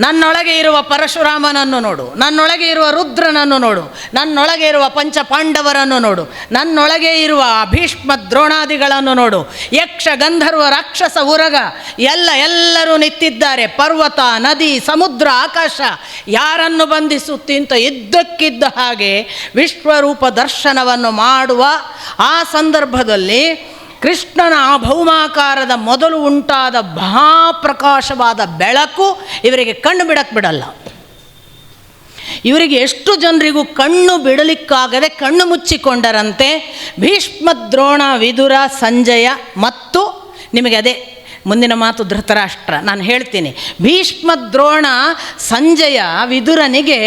ನನ್ನೊಳಗೆ ಇರುವ ಪರಶುರಾಮನನ್ನು ನೋಡು, ನನ್ನೊಳಗೆ ಇರುವ ರುದ್ರನನ್ನು ನೋಡು, ನನ್ನೊಳಗೆ ಇರುವ ಪಂಚಪಾಂಡವರನ್ನು ನೋಡು, ನನ್ನೊಳಗೆ ಇರುವ ಭೀಷ್ಮ ದ್ರೋಣಾದಿಗಳನ್ನು ನೋಡು, ಯಕ್ಷ ಗಂಧರ್ವ ರಾಕ್ಷಸ ಉರಗ ಎಲ್ಲರೂ ನಿಂತಿದ್ದಾರೆ. ಪರ್ವತ, ನದಿ, ಸಮುದ್ರ, ಆಕಾಶ, ಯಾರನ್ನು ಬಂಧಿಸುತ್ತಿ ಅಂತ ಇದ್ದಕ್ಕಿದ್ದ ಹಾಗೆ ವಿಶ್ವರೂಪ ದರ್ಶನವನ್ನು ಮಾಡುವ ಆ ಸಂದರ್ಭದಲ್ಲಿ ಕೃಷ್ಣನ ಆ ಭೌಮಾಕಾರದ ಮೊದಲು ಉಂಟಾದ ಮಹಾಪ್ರಕಾಶವಾದ ಬೆಳಕು ಇವರಿಗೆ ಕಣ್ಣು ಬಿಡಕ್ಕೆ ಬಿಡಲ್ಲ. ಇವರಿಗೆ ಎಷ್ಟು ಜನರಿಗೂ ಕಣ್ಣು ಬಿಡಲಿಕ್ಕಾಗದೆ ಕಣ್ಣು ಮುಚ್ಚಿಕೊಂಡರಂತೆ. ಭೀಷ್ಮ, ದ್ರೋಣ, ವಿದುರ, ಸಂಜಯ ಮತ್ತು ನಿಮಗೆ ಅದೇ ಮುಂದಿನ ಮಾತು ಧೃತರಾಷ್ಟ್ರ. ನಾನು ಹೇಳ್ತೀನಿ, ಭೀಷ್ಮ, ದ್ರೋಣ, ಸಂಜಯ, ವಿದುರನಿಗೆ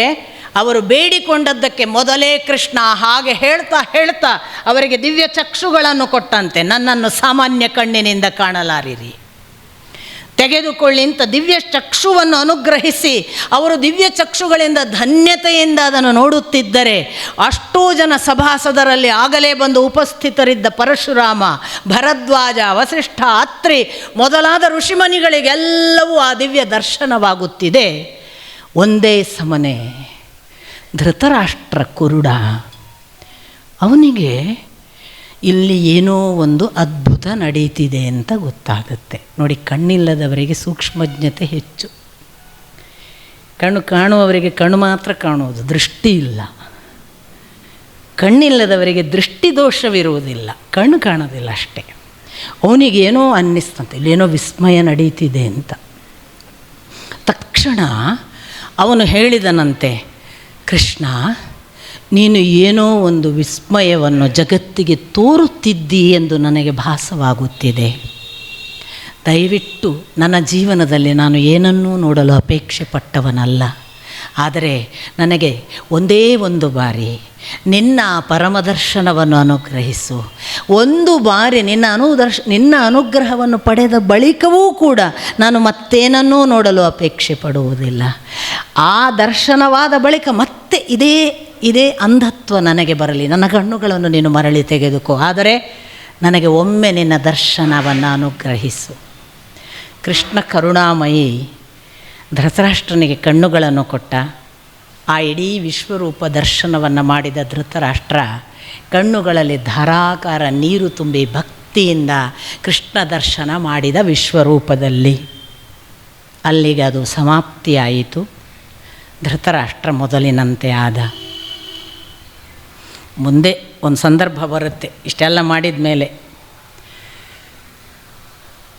ಅವರು ಬೇಡಿಕೊಂಡದ್ದಕ್ಕೆ ಮೊದಲೇ ಕೃಷ್ಣ ಹಾಗೆ ಹೇಳ್ತಾ ಅವರಿಗೆ ದಿವ್ಯ ಚಕ್ಷುಗಳನ್ನು ಕೊಟ್ಟಂತೆ. ನನ್ನನ್ನು ಸಾಮಾನ್ಯ ಕಣ್ಣಿನಿಂದ ಕಾಣಲಾರಿರಿ, ತೆಗೆದುಕೊಳ್ಳಿ ಅಂತ ದಿವ್ಯ ಚಕ್ಷುವನ್ನು ಅನುಗ್ರಹಿಸಿ ಅವರು ದಿವ್ಯ ಚಕ್ಷುಗಳಿಂದ ಧನ್ಯತೆಯಿಂದ ಅದನ್ನು ನೋಡುತ್ತಿದ್ದರೆ, ಅಷ್ಟೂ ಜನ ಸಭಾಸದರಲ್ಲಿ ಆಗಲೇ ಬಂದು ಉಪಸ್ಥಿತರಿದ್ದ ಪರಶುರಾಮ, ಭರದ್ವಾಜ, ವಸಿಷ್ಠ, ಅತ್ರಿ ಮೊದಲಾದ ಋಷಿಮನಿಗಳಿಗೆಲ್ಲವೂ ಆ ದಿವ್ಯ ದರ್ಶನವಾಗುತ್ತಿದೆ. ಒಂದೇ ಸಮನೆ ಧೃತರಾಷ್ಟ್ರ ಕುರುಡ, ಅವನಿಗೆ ಇಲ್ಲಿ ಏನೋ ಒಂದು ಅದ್ಭುತ ನಡೀತಿದೆ ಅಂತ ಗೊತ್ತಾಗುತ್ತೆ. ನೋಡಿ, ಕಣ್ಣಿಲ್ಲದವರಿಗೆ ಸೂಕ್ಷ್ಮಜ್ಞತೆ ಹೆಚ್ಚು. ಕಣ್ಣು ಕಾಣುವವರಿಗೆ ಕಣ್ಣು ಮಾತ್ರ ಕಾಣುವುದು, ದೃಷ್ಟಿ ಇಲ್ಲ. ಕಣ್ಣಿಲ್ಲದವರಿಗೆ ದೃಷ್ಟಿದೋಷವಿರುವುದಿಲ್ಲ, ಕಣ್ಣು ಕಾಣೋದಿಲ್ಲ ಅಷ್ಟೇ. ಅವನಿಗೇನೋ ಅನ್ನಿಸ್ತಂತೆ, ಇಲ್ಲೇನೋ ವಿಸ್ಮಯ ನಡೀತಿದೆ ಅಂತ. ತಕ್ಷಣ ಅವನು ಹೇಳಿದನಂತೆ, ಕೃಷ್ಣ, ನೀನು ಏನೋ ಒಂದು ವಿಸ್ಮಯವನ್ನು ಜಗತ್ತಿಗೆ ತೋರುತ್ತಿದ್ದಿ ಎಂದು ನನಗೆ ಭಾಸವಾಗುತ್ತಿದೆ. ದಯವಿಟ್ಟು ನನ್ನ ಜೀವನದಲ್ಲಿ ನಾನು ಏನನ್ನೂ ನೋಡಲು ಅಪೇಕ್ಷೆ ಪಟ್ಟವನಲ್ಲ. ಆದರೆ ನನಗೆ ಒಂದೇ ಒಂದು ಬಾರಿ ನಿನ್ನ ಪರಮದರ್ಶನವನ್ನು ಅನುಗ್ರಹಿಸು. ಒಂದು ಬಾರಿ ನಿನ್ನ ಅನುಗ್ರಹವನ್ನು ಪಡೆದ ಬಳಿಕವೂ ಕೂಡ ನಾನು ಮತ್ತೇನನ್ನೂ ನೋಡಲು ಅಪೇಕ್ಷೆ ಪಡುವುದಿಲ್ಲ. ಆ ದರ್ಶನವಾದ ಬಳಿಕ ಮತ್ತೆ ಇದೇ ಅಂಧತ್ವ ನನಗೆ ಬರಲಿ. ನನ್ನ ಕಣ್ಣುಗಳನ್ನು ನೀನು ಮರಳಿ ತೆಗೆದುಕೋ, ಆದರೆ ನನಗೆ ಒಮ್ಮೆ ನಿನ್ನ ದರ್ಶನವನ್ನು ಅನುಗ್ರಹಿಸು. ಕೃಷ್ಣ ಕರುಣಾಮಯಿ ಧೃತರಾಷ್ಟ್ರನಿಗೆ ಕಣ್ಣುಗಳನ್ನು ಕೊಟ್ಟ. ಆ ಇಡೀ ವಿಶ್ವರೂಪ ದರ್ಶನವನ್ನು ಮಾಡಿದ ಧೃತರಾಷ್ಟ್ರ ಕಣ್ಣುಗಳಲ್ಲಿ ಧಾರಾಕಾರ ನೀರು ತುಂಬಿ ಭಕ್ತಿಯಿಂದ ಕೃಷ್ಣ ದರ್ಶನ ಮಾಡಿದ ವಿಶ್ವರೂಪದಲ್ಲಿ. ಅಲ್ಲಿಗೆ ಅದು ಸಮಾಪ್ತಿಯಾಯಿತು. ಧೃತರಾಷ್ಟ್ರ ಮೊದಲಿನಂತೆ ಆದ. ಮುಂದೆ ಒಂದು ಸಂದರ್ಭ ಬರುತ್ತೆ, ಇಷ್ಟೆಲ್ಲ ಮಾಡಿದ ಮೇಲೆ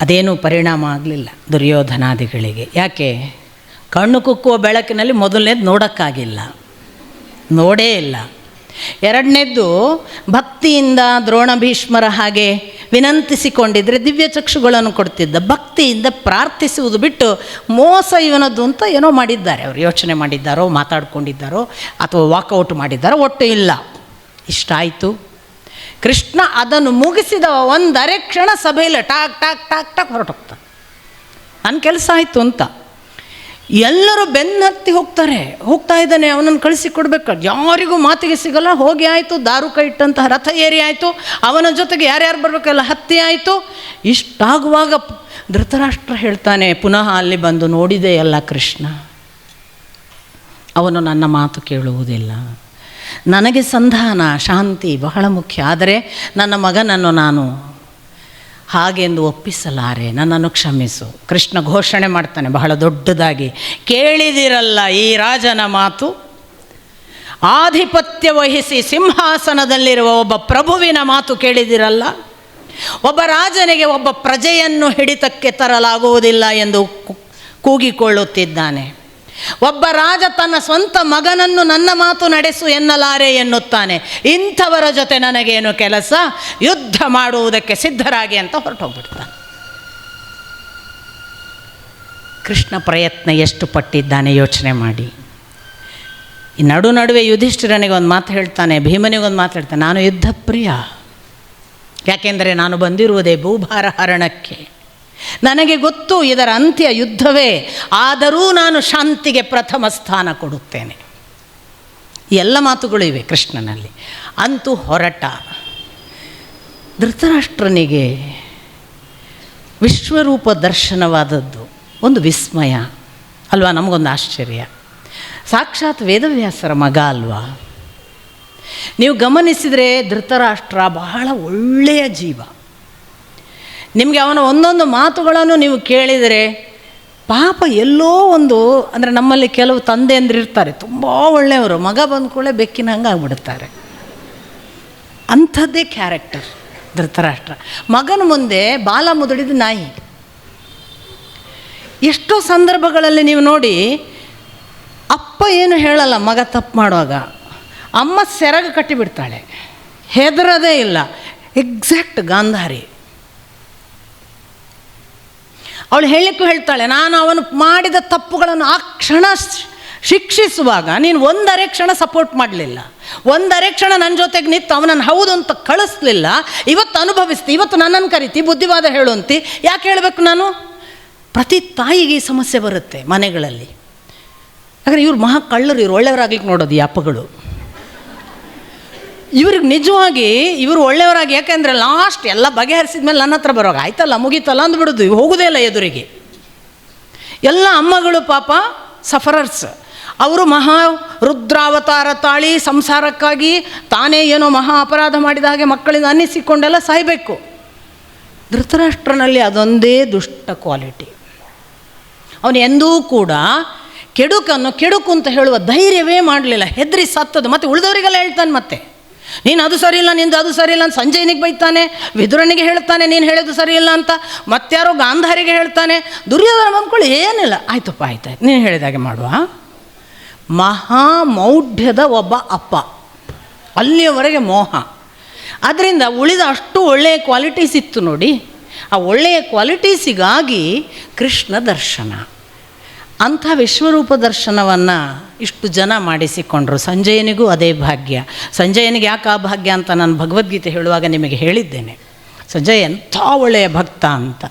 ಅದೇನೂ ಪರಿಣಾಮ ಆಗಲಿಲ್ಲ ದುರ್ಯೋಧನಾದಿಗಳಿಗೆ. ಯಾಕೆ? ಕಣ್ಣು ಕುಕ್ಕುವ ಬೆಳಕಿನಲ್ಲಿ ಮೊದಲನೇದು ನೋಡೋಕ್ಕಾಗಿಲ್ಲ, ನೋಡೇ ಇಲ್ಲ. ಎರಡನೇದ್ದು ಭಕ್ತಿಯಿಂದ ದ್ರೋಣ ಭೀಷ್ಮರ ಹಾಗೆ ವಿನಂತಿಸಿಕೊಂಡಿದ್ದರೆ ದಿವ್ಯ ಚಕ್ಷುಗಳನ್ನು ಕೊಡ್ತಿದ್ದ. ಭಕ್ತಿಯಿಂದ ಪ್ರಾರ್ಥಿಸುವುದು ಬಿಟ್ಟು ಮೋಸ ಇವನದ್ದು ಅಂತ ಏನೋ ಮಾಡಿದ್ದಾರೆ ಅವರು. ಯೋಚನೆ ಮಾಡಿದ್ದಾರೋ, ಮಾತಾಡ್ಕೊಂಡಿದ್ದಾರೋ, ಅಥವಾ ವಾಕೌಟ್ ಮಾಡಿದ್ದಾರೋ, ಒಟ್ಟು ಇಲ್ಲ. ಇಷ್ಟಾಯಿತು. ಕೃಷ್ಣ ಅದನ್ನು ಮುಗಿಸಿದ ಒಂದರೆ ಕ್ಷಣ ಸಭೆಯಲ್ಲಿ ಟಾಕ್ ಟಾಕ್ ಟಾಕ್ ಟಾಕ್ ಹೊರಟೋಗ್ತಾನೆ. ನನ್ನ ಕೆಲಸ ಆಯಿತು ಅಂತ ಎಲ್ಲರೂ ಬೆನ್ನತ್ತಿ ಹೋಗ್ತಾ ಇದ್ದಾನೆ. ಅವನನ್ನು ಕಳಿಸಿಕೊಡ್ಬೇಕು, ಯಾರಿಗೂ ಮಾತಿಗೆ ಸಿಗಲ್ಲ. ಹೋಗಿ ಆಯಿತು, ದಾರು ಕೈ ಇಟ್ಟಂತಹ ರಥ ಏರಿ ಆಯಿತು, ಅವನ ಜೊತೆಗೆ ಯಾರ್ಯಾರು ಬರಬೇಕೆಲ್ಲ ಹತ್ತಿ ಆಯಿತು. ಇಷ್ಟಾಗುವಾಗ ಧೃತರಾಷ್ಟ್ರ ಹೇಳ್ತಾನೆ, ಪುನಃ ಅಲ್ಲಿ ಬಂದು ನೋಡಿದೆಯಲ್ಲ ಕೃಷ್ಣ, ಅವನು ನನ್ನ ಮಾತು ಕೇಳುವುದಿಲ್ಲ. ನನಗೆ ಸಂಧಾನ ಶಾಂತಿ ಬಹಳ ಮುಖ್ಯ, ಆದರೆ ನನ್ನ ಮಗನನ್ನು ನಾನು ಹಾಗೆಂದು ಒಪ್ಪಿಸಲಾರೆ, ನನ್ನನ್ನು ಕ್ಷಮಿಸು. ಕೃಷ್ಣ ಘೋಷಣೆ ಮಾಡ್ತಾನೆ ಬಹಳ ದೊಡ್ಡದಾಗಿ, ಕೇಳಿದಿರಲ್ಲ ಈ ರಾಜನ ಮಾತು? ಆಧಿಪತ್ಯ ವಹಿಸಿ ಸಿಂಹಾಸನದಲ್ಲಿರುವ ಒಬ್ಬ ಪ್ರಭುವಿನ ಮಾತು ಕೇಳಿದಿರಲ್ಲ? ಒಬ್ಬ ರಾಜನಿಗೆ ಒಬ್ಬ ಪ್ರಜೆಯನ್ನು ಹಿಡಿತಕ್ಕೆ ತರಲಾಗುವುದಿಲ್ಲ ಎಂದು ಕೂಗಿಕೊಳ್ಳುತ್ತಿದ್ದಾನೆ. ಒಬ್ಬ ರಾಜ ತನ್ನ ಸ್ವಂತ ಮಗನನ್ನು ನನ್ನ ಮಾತು ನಡೆಸು ಎನ್ನಲಾರೆ ಎನ್ನುತ್ತಾನೆ. ಇಂಥವರ ಜೊತೆ ನನಗೇನು ಕೆಲಸ? ಯುದ್ಧ ಮಾಡುವುದಕ್ಕೆ ಸಿದ್ಧರಾಗಿ ಅಂತ ಹೊರಟೋಗ್ಬಿಡ್ತಾನೆ. ಕೃಷ್ಣ ಪ್ರಯತ್ನ ಎಷ್ಟು ಪಟ್ಟಿದ್ದಾನೆ ಯೋಚನೆ ಮಾಡಿ. ಈ ನಡುವೆ ಯುಧಿಷ್ಠಿರನಿಗೆ ಒಂದು ಮಾತು ಹೇಳ್ತಾನೆ, ಭೀಮನಿಗೊಂದು ಮಾತು ಹೇಳ್ತಾನೆ, ನಾನು ಯುದ್ಧ ಪ್ರಿಯ. ಯಾಕೆಂದರೆ ನಾನು ಬಂದಿರುವುದೇ ಭೂಭಾರ ಹರಣಕ್ಕೆ. ನನಗೆ ಗೊತ್ತು ಇದರ ಅಂತ್ಯ ಯುದ್ಧವೇ, ಆದರೂ ನಾನು ಶಾಂತಿಗೆ ಪ್ರಥಮ ಸ್ಥಾನ ಕೊಡುತ್ತೇನೆ. ಎಲ್ಲ ಮಾತುಗಳು ಇವೆ ಕೃಷ್ಣನಲ್ಲಿ. ಅಂತೂ ಹೊರಟ. ಧೃತರಾಷ್ಟ್ರನಿಗೆ ವಿಶ್ವರೂಪ ದರ್ಶನವಾದದ್ದು ಒಂದು ವಿಸ್ಮಯ ಅಲ್ವಾ, ನಮಗೊಂದು ಆಶ್ಚರ್ಯ. ಸಾಕ್ಷಾತ್ ವೇದವ್ಯಾಸರ ಮಗ ಅಲ್ವಾ. ನೀವು ಗಮನಿಸಿದರೆ ಧೃತರಾಷ್ಟ್ರ ಬಹಳ ಒಳ್ಳೆಯ ಜೀವ. ನಿಮಗೆ ಅವನ ಒಂದೊಂದು ಮಾತುಗಳನ್ನು ನೀವು ಕೇಳಿದರೆ ಪಾಪ ಎಲ್ಲೋ ಒಂದು, ಅಂದರೆ ನಮ್ಮಲ್ಲಿ ಕೆಲವು ತಂದೆ ಅಂದಿರ್ತಾರೆ ತುಂಬ ಒಳ್ಳೆಯವರು, ಮಗ ಬಂದ ಕೂಡಲೇ ಬೆಕ್ಕಿನ ಹಂಗೆ ಆಗ್ಬಿಡುತ್ತಾರೆ. ಅಂಥದ್ದೇ ಕ್ಯಾರೆಕ್ಟರ್ ಧೃತರಾಷ್ಟ್ರ. ಮಗನ ಮುಂದೆ ಬಾಲ ಮುದುಡಿದ ನಾಯಿ. ಎಷ್ಟೋ ಸಂದರ್ಭಗಳಲ್ಲಿ ನೀವು ನೋಡಿ, ಅಪ್ಪ ಏನು ಹೇಳಲ್ಲ ಮಗ ತಪ್ಪು ಮಾಡುವಾಗ, ಅಮ್ಮ ಸೆರಗು ಕಟ್ಟಿಬಿಡ್ತಾಳೆ, ಹೆದರದೇ ಇಲ್ಲ. ಎಕ್ಸಾಕ್ಟ್ ಗಾಂಧಾರಿ. ಅವಳು ಹೇಳಲಿಕ್ಕೂ ಹೇಳ್ತಾಳೆ, ನಾನು ಅವನು ಮಾಡಿದ ತಪ್ಪುಗಳನ್ನು ಆ ಕ್ಷಣ ಶಿಕ್ಷಿಸುವಾಗ ನೀನು ಒಂದರೆ ಕ್ಷಣ ಸಪೋರ್ಟ್ ಮಾಡಲಿಲ್ಲ, ಒಂದರೆ ಕ್ಷಣ ನನ್ನ ಜೊತೆಗೆ ನಿಂತು ಅವನನ್ನು ಹೌದು ಅಂತ ಕಳಿಸ್ಲಿಲ್ಲ. ಇವತ್ತು ಅನುಭವಿಸ್ತಿ, ಇವತ್ತು ನನ್ನನ್ನು ಕರಿತಿ, ಬುದ್ಧಿವಾದ ಹೇಳುವಂತಿ. ಯಾಕೆ ಹೇಳಬೇಕು ನಾನು? ಪ್ರತಿ ತಾಯಿಗೆ ಈ ಸಮಸ್ಯೆ ಬರುತ್ತೆ ಮನೆಗಳಲ್ಲಿ. ಯಾಕಂದರೆ ಇವ್ರು ಮಹಾ ಕಳ್ಳರು, ಇವ್ರು ಒಳ್ಳೆಯವರಾಗ್ಲಿಕ್ಕೆ ನೋಡೋದು ಈ ಅಪ್ಪಗಳು. ಇವ್ರಿಗೆ ನಿಜವಾಗಿ ಇವರು ಒಳ್ಳೆಯವರಾಗಿ, ಯಾಕೆಂದರೆ ಲಾಸ್ಟ್ ಎಲ್ಲ ಬಗೆಹರಿಸಿದ ಮೇಲೆ ನನ್ನ ಹತ್ರ ಬರುವಾಗ ಆಯ್ತಲ್ಲ ಮುಗೀತಲ್ಲ ಅಂದ್ಬಿಡೋದು, ಹೋಗೋದೇ ಇಲ್ಲ ಎದುರಿಗೆ. ಎಲ್ಲ ಅಮ್ಮಗಳು ಪಾಪ ಸಫರರ್ಸ್. ಅವರು ಮಹಾ ರುದ್ರಾವತಾರ ತಾಳಿ ಸಂಸಾರಕ್ಕಾಗಿ ತಾನೇ ಏನೋ ಮಹಾ ಅಪರಾಧ ಮಾಡಿದ ಹಾಗೆ ಮಕ್ಕಳಿಂದ ಅನ್ನಿಸಿಕೊಂಡೆಲ್ಲ ಸಾಯಬೇಕು. ಧೃತರಾಷ್ಟ್ರನಲ್ಲಿ ಅದೊಂದೇ ದುಷ್ಟ ಕ್ವಾಲಿಟಿ. ಅವನು ಎಂದೂ ಕೂಡ ಕೆಡುಕನ್ನು ಕೆಡುಕು ಅಂತ ಹೇಳುವ ಧೈರ್ಯವೇ ಮಾಡಲಿಲ್ಲ. ಹೆದರಿ ಸತ್ತದು. ಮತ್ತು ಉಳಿದವರಿಗೆಲ್ಲ ಹೇಳ್ತಾನೆ, ಮತ್ತೆ ನೀನು ಅದು ಸರಿ ಇಲ್ಲ, ನಿಂದು ಅದು ಸರಿ ಇಲ್ಲ ಅಂತ ಸಂಜಯನಿಗೆ ಬೈತಾನೆ, ವಿದುರನಿಗೆ ಹೇಳ್ತಾನೆ ನೀನು ಹೇಳೋದು ಸರಿ ಇಲ್ಲ ಅಂತ, ಮತ್ತಾರೋ ಗಾಂಧಾರಿಗೆ ಹೇಳ್ತಾನೆ. ದುರ್ಯೋಧನ ಬಂದ್ಕೊಳ್ಳಿ ಏನಿಲ್ಲ, ಆಯ್ತಪ್ಪ ಆಯ್ತಾಯ್ತು ನೀನು ಹೇಳಿದಾಗೆ ಮಾಡುವ. ಮಹಾಮೌಢ್ಯದ ಒಬ್ಬ ಅಪ್ಪ, ಅಲ್ಲಿಯವರೆಗೆ ಮೋಹ. ಅದರಿಂದ ಉಳಿದ ಅಷ್ಟು ಒಳ್ಳೆಯ ಕ್ವಾಲಿಟೀಸ್ ಇತ್ತು ನೋಡಿ. ಆ ಒಳ್ಳೆಯ ಕ್ವಾಲಿಟೀಸಿಗಾಗಿ ಕೃಷ್ಣ ದರ್ಶನ, ಅಂಥ ವಿಶ್ವರೂಪ ದರ್ಶನವನ್ನು ಇಷ್ಟು ಜನ ಮಾಡಿಸಿಕೊಂಡ್ರು. ಸಂಜಯನಿಗೂ ಅದೇ ಭಾಗ್ಯ. ಸಂಜಯನಿಗೆ ಯಾಕೆ ಆ ಭಾಗ್ಯ ಅಂತ ನಾನು ಭಗವದ್ಗೀತೆ ಹೇಳುವಾಗ ನಿಮಗೆ ಹೇಳಿದ್ದೇನೆ. ಸಂಜಯ ಎಂಥ ಒಳ್ಳೆಯ ಭಕ್ತ ಅಂತ.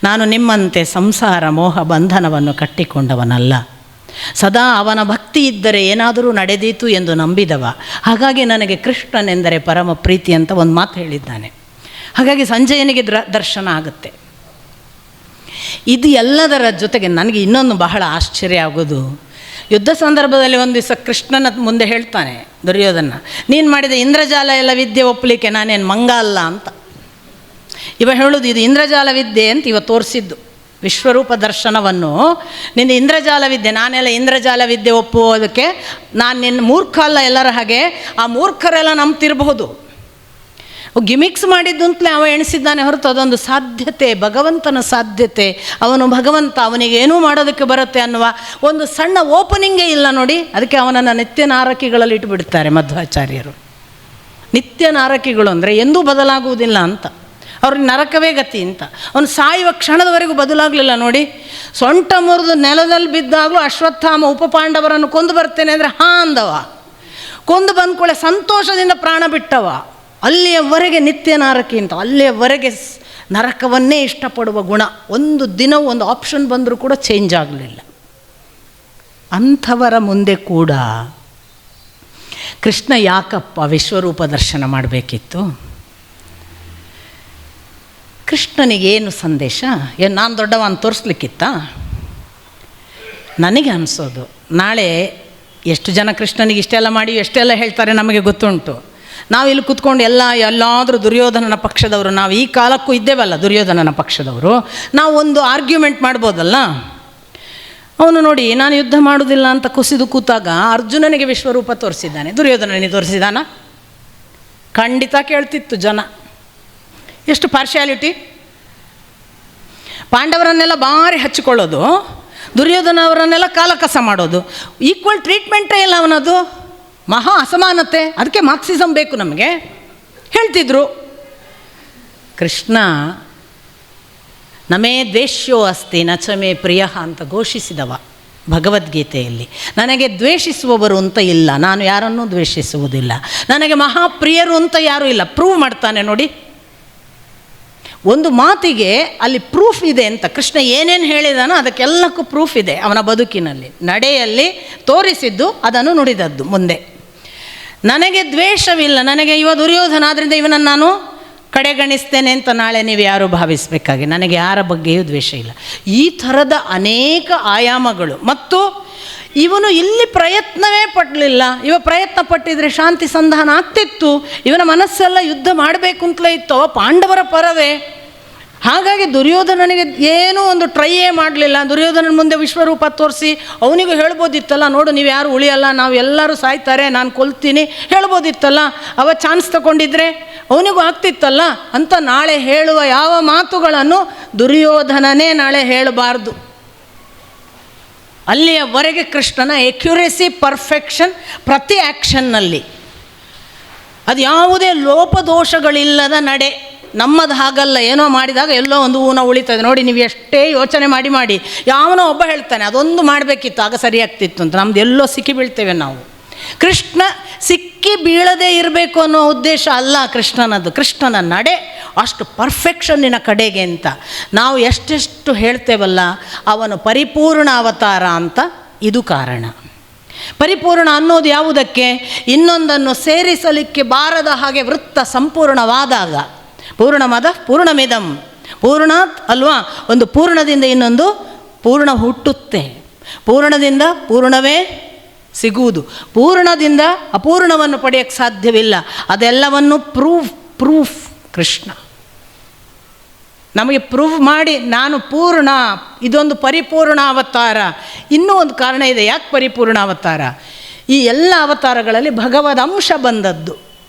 ನಾನು ನಿಮ್ಮಂತೆ ಸಂಸಾರ ಮೋಹ ಬಂಧನವನ್ನು ಕಟ್ಟಿಕೊಂಡವನಲ್ಲ, ಸದಾ ಅವನ ಭಕ್ತಿ ಇದ್ದರೆ ಏನಾದರೂ ನಡೆದೀತು ಎಂದು ನಂಬಿದವ. ಹಾಗಾಗಿ ನನಗೆ ಕೃಷ್ಣನೆಂದರೆ ಪರಮ ಪ್ರೀತಿ ಅಂತ ಒಂದು ಮಾತು ಹೇಳಿದ್ದಾನೆ. ಹಾಗಾಗಿ ಸಂಜಯನಿಗೆ ದರ್ಶನ ಆಗುತ್ತೆ. ಇದು ಎಲ್ಲದರ ಜೊತೆಗೆ ನನಗೆ ಇನ್ನೊಂದು ಬಹಳ ಆಶ್ಚರ್ಯ ಆಗೋದು, ಯುದ್ಧ ಸಂದರ್ಭದಲ್ಲಿ ಒಂದು ದಿವಸ ಕೃಷ್ಣನ ಮುಂದೆ ಹೇಳ್ತಾನೆ ದುರ್ಯೋಧನ, ನೀನು ಮಾಡಿದ ಇಂದ್ರಜಾಲ ಎಲ್ಲ ವಿದ್ಯೆ ಒಪ್ಪಲಿಕ್ಕೆ ನಾನೇನು ಮಂಗ ಅಲ್ಲ ಅಂತ. ಇವ ಹೇಳೋದು ಇದು ಇಂದ್ರಜಾಲ ವಿದ್ಯೆ ಅಂತ ಇವ ತೋರಿಸಿದ್ದು. ವಿಶ್ವರೂಪ ದರ್ಶನವನ್ನು ನಿನ್ನ ಇಂದ್ರಜಾಲ ವಿದ್ಯೆ, ನಾನೆಲ್ಲ ಇಂದ್ರಜಾಲ ವಿದ್ಯೆ ಒಪ್ಪುವುದಕ್ಕೆ ನಾನು ನಿನ್ನ ಮೂರ್ಖ ಅಲ್ಲ ಎಲ್ಲರ ಹಾಗೆ. ಆ ಮೂರ್ಖರೆಲ್ಲ ನಂಬ್ತಿರಬಹುದು. ಗಿಮಿಕ್ಸ್ ಮಾಡಿದ್ದು ಅಂತಲೇ ಅವ ಎಣಿಸಿದ್ದಾನೆ ಹೊರತು ಅದೊಂದು ಸಾಧ್ಯತೆ, ಭಗವಂತನ ಸಾಧ್ಯತೆ. ಅವನು ಭಗವಂತ, ಅವನಿಗೇನೂ ಮಾಡೋದಕ್ಕೆ ಬರುತ್ತೆ ಅನ್ನುವ ಒಂದು ಸಣ್ಣ ಓಪನಿಂಗೇ ಇಲ್ಲ ನೋಡಿ. ಅದಕ್ಕೆ ಅವನನ್ನು ನಿತ್ಯ ನಾರಕಿಗಳಲ್ಲಿ ಇಟ್ಟುಬಿಡ್ತಾರೆ ಮಧ್ವಾಚಾರ್ಯರು. ನಿತ್ಯ ನಾರಕಿಗಳು ಅಂದರೆ ಎಂದೂ ಬದಲಾಗುವುದಿಲ್ಲ ಅಂತ, ಅವ್ರಿಗೆ ನರಕವೇ ಗತಿ ಅಂತ. ಅವನು ಸಾಯುವ ಕ್ಷಣದವರೆಗೂ ಬದಲಾಗಲಿಲ್ಲ ನೋಡಿ. ಸೊಂಟ ಮುರಿದು ನೆಲದಲ್ಲಿ ಬಿದ್ದಾಗಲೂ ಅಶ್ವತ್ಥಾಮ ಉಪಪಾಂಡವರನ್ನು ಕೊಂದು ಬರ್ತೇನೆ ಅಂದರೆ ಅಂದವ. ಕೊಂದು ಬಂದ್ಕೊಳ್ಳೆ ಸಂತೋಷದಿಂದ ಪ್ರಾಣ ಬಿಟ್ಟವ. ಅಲ್ಲಿಯವರೆಗೆ ನಿತ್ಯ ನಾರಕಿ ಅಂತ, ಅಲ್ಲಿಯವರೆಗೆ ನರಕವನ್ನೇ ಇಷ್ಟಪಡುವ ಗುಣ. ಒಂದು ದಿನವೂ ಒಂದು ಆಪ್ಷನ್ ಬಂದರೂ ಕೂಡ ಚೇಂಜ್ ಆಗಲಿಲ್ಲ. ಅಂಥವರ ಮುಂದೆ ಕೂಡ ಕೃಷ್ಣ ಯಾಕಪ್ಪ ವಿಶ್ವರೂಪ ದರ್ಶನ ಮಾಡಬೇಕಿತ್ತು? ಕೃಷ್ಣನಿಗೇನು ಸಂದೇಶ? ಏನು ನಾನು ದೊಡ್ಡವನು ತೋರಿಸ್ಲಿಕ್ಕಿತ್ತ? ನನಗೆ ಅನಿಸೋದು, ನಾಳೆ ಎಷ್ಟು ಜನ ಕೃಷ್ಣನಿಗೆ ಇಷ್ಟೆಲ್ಲ ಮಾಡಿ ಎಷ್ಟೆಲ್ಲ ಹೇಳ್ತಾರೆ ನಮಗೆ ಗೊತ್ತುಂಟು. ನಾವು ಇಲ್ಲಿ ಕೂತ್ಕೊಂಡು ಎಲ್ಲಾದರೂ ದುರ್ಯೋಧನನ ಪಕ್ಷದವರು, ನಾವು ಈ ಕಾಲಕ್ಕೂ ಇದ್ದೇವಲ್ಲ ದುರ್ಯೋಧನನ ಪಕ್ಷದವರು, ನಾವು ಒಂದು ಆರ್ಗ್ಯುಮೆಂಟ್ ಮಾಡ್ಬೋದಲ್ಲ. ಅವನು ನೋಡಿ ನಾನು ಯುದ್ಧ ಮಾಡೋದಿಲ್ಲ ಅಂತ ಕುಸಿದು ಕೂತಾಗ ಅರ್ಜುನನಿಗೆ ವಿಶ್ವರೂಪ ತೋರಿಸಿದ್ದಾನೆ, ದುರ್ಯೋಧನನಿಗೆ ತೋರಿಸಿದಾನ? ಖಂಡಿತ ಕೇಳ್ತಿತ್ತು ಜನ. ಎಷ್ಟು ಪಾರ್ಶಿಯಾಲಿಟಿ! ಪಾಂಡವರನ್ನೆಲ್ಲ ಭಾರಿ ಹಚ್ಚಿಕೊಳ್ಳೋದು, ದುರ್ಯೋಧನ ಅವರನ್ನೆಲ್ಲ ಕಾಲಕಸ ಮಾಡೋದು. ಈಕ್ವಲ್ ಟ್ರೀಟ್ಮೆಂಟೇ ಇಲ್ಲ ಅವನದು. ಮಹಾ ಅಸಮಾನತೆ. ಅದಕ್ಕೆ ಮಾರ್ಕ್ಸಿಸಮ್ ಬೇಕು ನಮಗೆ ಹೇಳ್ತಿದ್ರು. ಕೃಷ್ಣ ನಮೇ ದ್ವೇಷ್ಯೋ ಅಸ್ತಿ ನಚಮೇ ಪ್ರಿಯ ಅಂತ ಘೋಷಿಸಿದವ ಭಗವದ್ಗೀತೆಯಲ್ಲಿ. ನನಗೆ ದ್ವೇಷಿಸುವವರು ಅಂತ ಇಲ್ಲ, ನಾನು ಯಾರನ್ನೂ ದ್ವೇಷಿಸುವುದಿಲ್ಲ. ನನಗೆ ಮಹಾಪ್ರಿಯರು ಅಂತ ಯಾರೂ ಇಲ್ಲ. ಪ್ರೂವ್ ಮಾಡ್ತಾನೆ ನೋಡಿ. ಒಂದು ಮಾತಿಗೆ ಅಲ್ಲಿ ಪ್ರೂಫ್ ಇದೆ ಅಂತ. ಕೃಷ್ಣ ಏನೇನು ಹೇಳಿದಾನೋ ಅದಕ್ಕೆಲ್ಲಕ್ಕೂ ಪ್ರೂಫ್ ಇದೆ ಅವನ ಬದುಕಿನಲ್ಲಿ, ನಡೆಯಲ್ಲಿ ತೋರಿಸಿದ್ದು, ಅದನ್ನು ನುಡಿದದ್ದು ಮುಂದೆ. ನನಗೆ ದ್ವೇಷವಿಲ್ಲ, ನನಗೆ ಇವ ದುರ್ಯೋಧನ ಆದ್ದರಿಂದ ಇವನನ್ನು ನಾನು ಕಡೆಗಣಿಸ್ತೇನೆ ಅಂತ ನಾಳೆ ನೀವು ಯಾರೂ ಭಾವಿಸಬೇಕಾಗಿ. ನನಗೆ ಯಾರ ಬಗ್ಗೆಯೂ ದ್ವೇಷ ಇಲ್ಲ. ಈ ಥರದ ಅನೇಕ ಆಯಾಮಗಳು. ಮತ್ತು ಇವನು ಇಲ್ಲಿ ಪ್ರಯತ್ನವೇ ಪಡಲಿಲ್ಲ. ಇವ ಪ್ರಯತ್ನ ಪಟ್ಟಿದ್ರೆ ಶಾಂತಿ ಸಂಧಾನ ಆಗ್ತಿತ್ತು. ಇವನ ಮನಸ್ಸೆಲ್ಲ ಯುದ್ಧ ಮಾಡಬೇಕು ಅಂತಲೇ ಇತ್ತು, ಪಾಂಡವರ ಪರವೇ. ಹಾಗಾಗಿ ದುರ್ಯೋಧನನಿಗೆ ಏನೂ ಒಂದು ಟ್ರೈಯೇ ಮಾಡಲಿಲ್ಲ. ದುರ್ಯೋಧನನ ಮುಂದೆ ವಿಶ್ವರೂಪ ತೋರಿಸಿ ಅವನಿಗೂ ಹೇಳ್ಬೋದಿತ್ತಲ್ಲ, ನೋಡು ನೀವು ಯಾರು ಉಳಿಯಲ್ಲ, ನಾವು ಎಲ್ಲರೂ ಸಾಯ್ತಾರೆ, ನಾನು ಕೊಲ್ತೀನಿ ಹೇಳ್ಬೋದಿತ್ತಲ್ಲ. ಅವ ಚಾನ್ಸ್ ತಗೊಂಡಿದ್ರೆ ಅವನಿಗೂ ಆಗ್ತಿತ್ತಲ್ಲ ಅಂತ ನಾಳೆ ಹೇಳುವ ಯಾವ ಮಾತುಗಳನ್ನು ದುರ್ಯೋಧನನೇ ನಾಳೆ ಹೇಳಬಾರ್ದು. ಅಲ್ಲಿಯವರೆಗೆ ಕೃಷ್ಣನ ಎಕ್ಯುರೇಸಿ, ಪರ್ಫೆಕ್ಷನ್ ಪ್ರತಿ ಆ್ಯಕ್ಷನ್ನಲ್ಲಿ. ಅದು ಯಾವುದೇ ಲೋಪದೋಷಗಳಿಲ್ಲದ ನಡೆ. ನಮ್ಮದು ಹಾಗಲ್ಲ, ಏನೋ ಮಾಡಿದಾಗ ಎಲ್ಲೋ ಒಂದು ಊನ ಉಳಿತದೆ ನೋಡಿ. ನೀವು ಎಷ್ಟೇ ಯೋಚನೆ ಮಾಡಿ ಯಾವನೋ ಒಬ್ಬ ಹೇಳ್ತಾನೆ ಅದೊಂದು ಮಾಡಬೇಕಿತ್ತು ಆಗ ಸರಿಯಾಗ್ತಿತ್ತು ಅಂತ. ನಮ್ದು ಎಲ್ಲೋ ಸಿಕ್ಕಿ ಬೀಳ್ತೇವೆ ನಾವು. ಕೃಷ್ಣ ಸಿಕ್ಕಿ ಬೀಳದೇ ಇರಬೇಕು ಅನ್ನೋ ಉದ್ದೇಶ ಅಲ್ಲ ಕೃಷ್ಣನದ್ದು. ಕೃಷ್ಣನ ನಡೆ ಅಷ್ಟು ಪರ್ಫೆಕ್ಷನ್ನಿನ ಕಡೆಗೆ ಅಂತ ನಾವು ಎಷ್ಟೆಷ್ಟು ಹೇಳ್ತೇವಲ್ಲ, ಅವನು ಪರಿಪೂರ್ಣ ಅವತಾರ ಅಂತ ಇದು ಕಾರಣ. ಪರಿಪೂರ್ಣ ಅನ್ನೋದು ಯಾವುದಕ್ಕೆ? ಇನ್ನೊಂದನ್ನು ಸೇರಿಸಲಿಕ್ಕೆ ಬಾರದ ಹಾಗೆ ವೃತ್ತ ಸಂಪೂರ್ಣವಾದಾಗ. ಪೂರ್ಣಮದ ಪೂರ್ಣಮಿದಂ ಪೂರ್ಣಾತ್ ಅಲ್ವಾ? ಒಂದು ಪೂರ್ಣದಿಂದ ಇನ್ನೊಂದು ಪೂರ್ಣ ಹುಟ್ಟುತ್ತೆ. ಪೂರ್ಣದಿಂದ ಪೂರ್ಣವೇ ಸಿಗುವುದು. ಪೂರ್ಣದಿಂದ ಅಪೂರ್ಣವನ್ನು ಪಡೆಯೋಕ್ಕೆ ಸಾಧ್ಯವಿಲ್ಲ. ಅದೆಲ್ಲವನ್ನು ಪ್ರೂಫ್ ಕೃಷ್ಣ ನಮಗೆ ಪ್ರೂವ್ ಮಾಡಿ ನಾನು ಪೂರ್ಣ, ಇದೊಂದು ಪರಿಪೂರ್ಣ ಅವತಾರ. ಇನ್ನೂ ಒಂದು ಕಾರಣ ಇದೆ ಯಾಕೆ ಪರಿಪೂರ್ಣ ಅವತಾರ. ಈ ಎಲ್ಲ ಅವತಾರಗಳಲ್ಲಿ ಭಗವದ್ ಅಂಶ ಬಂದದ್ದು.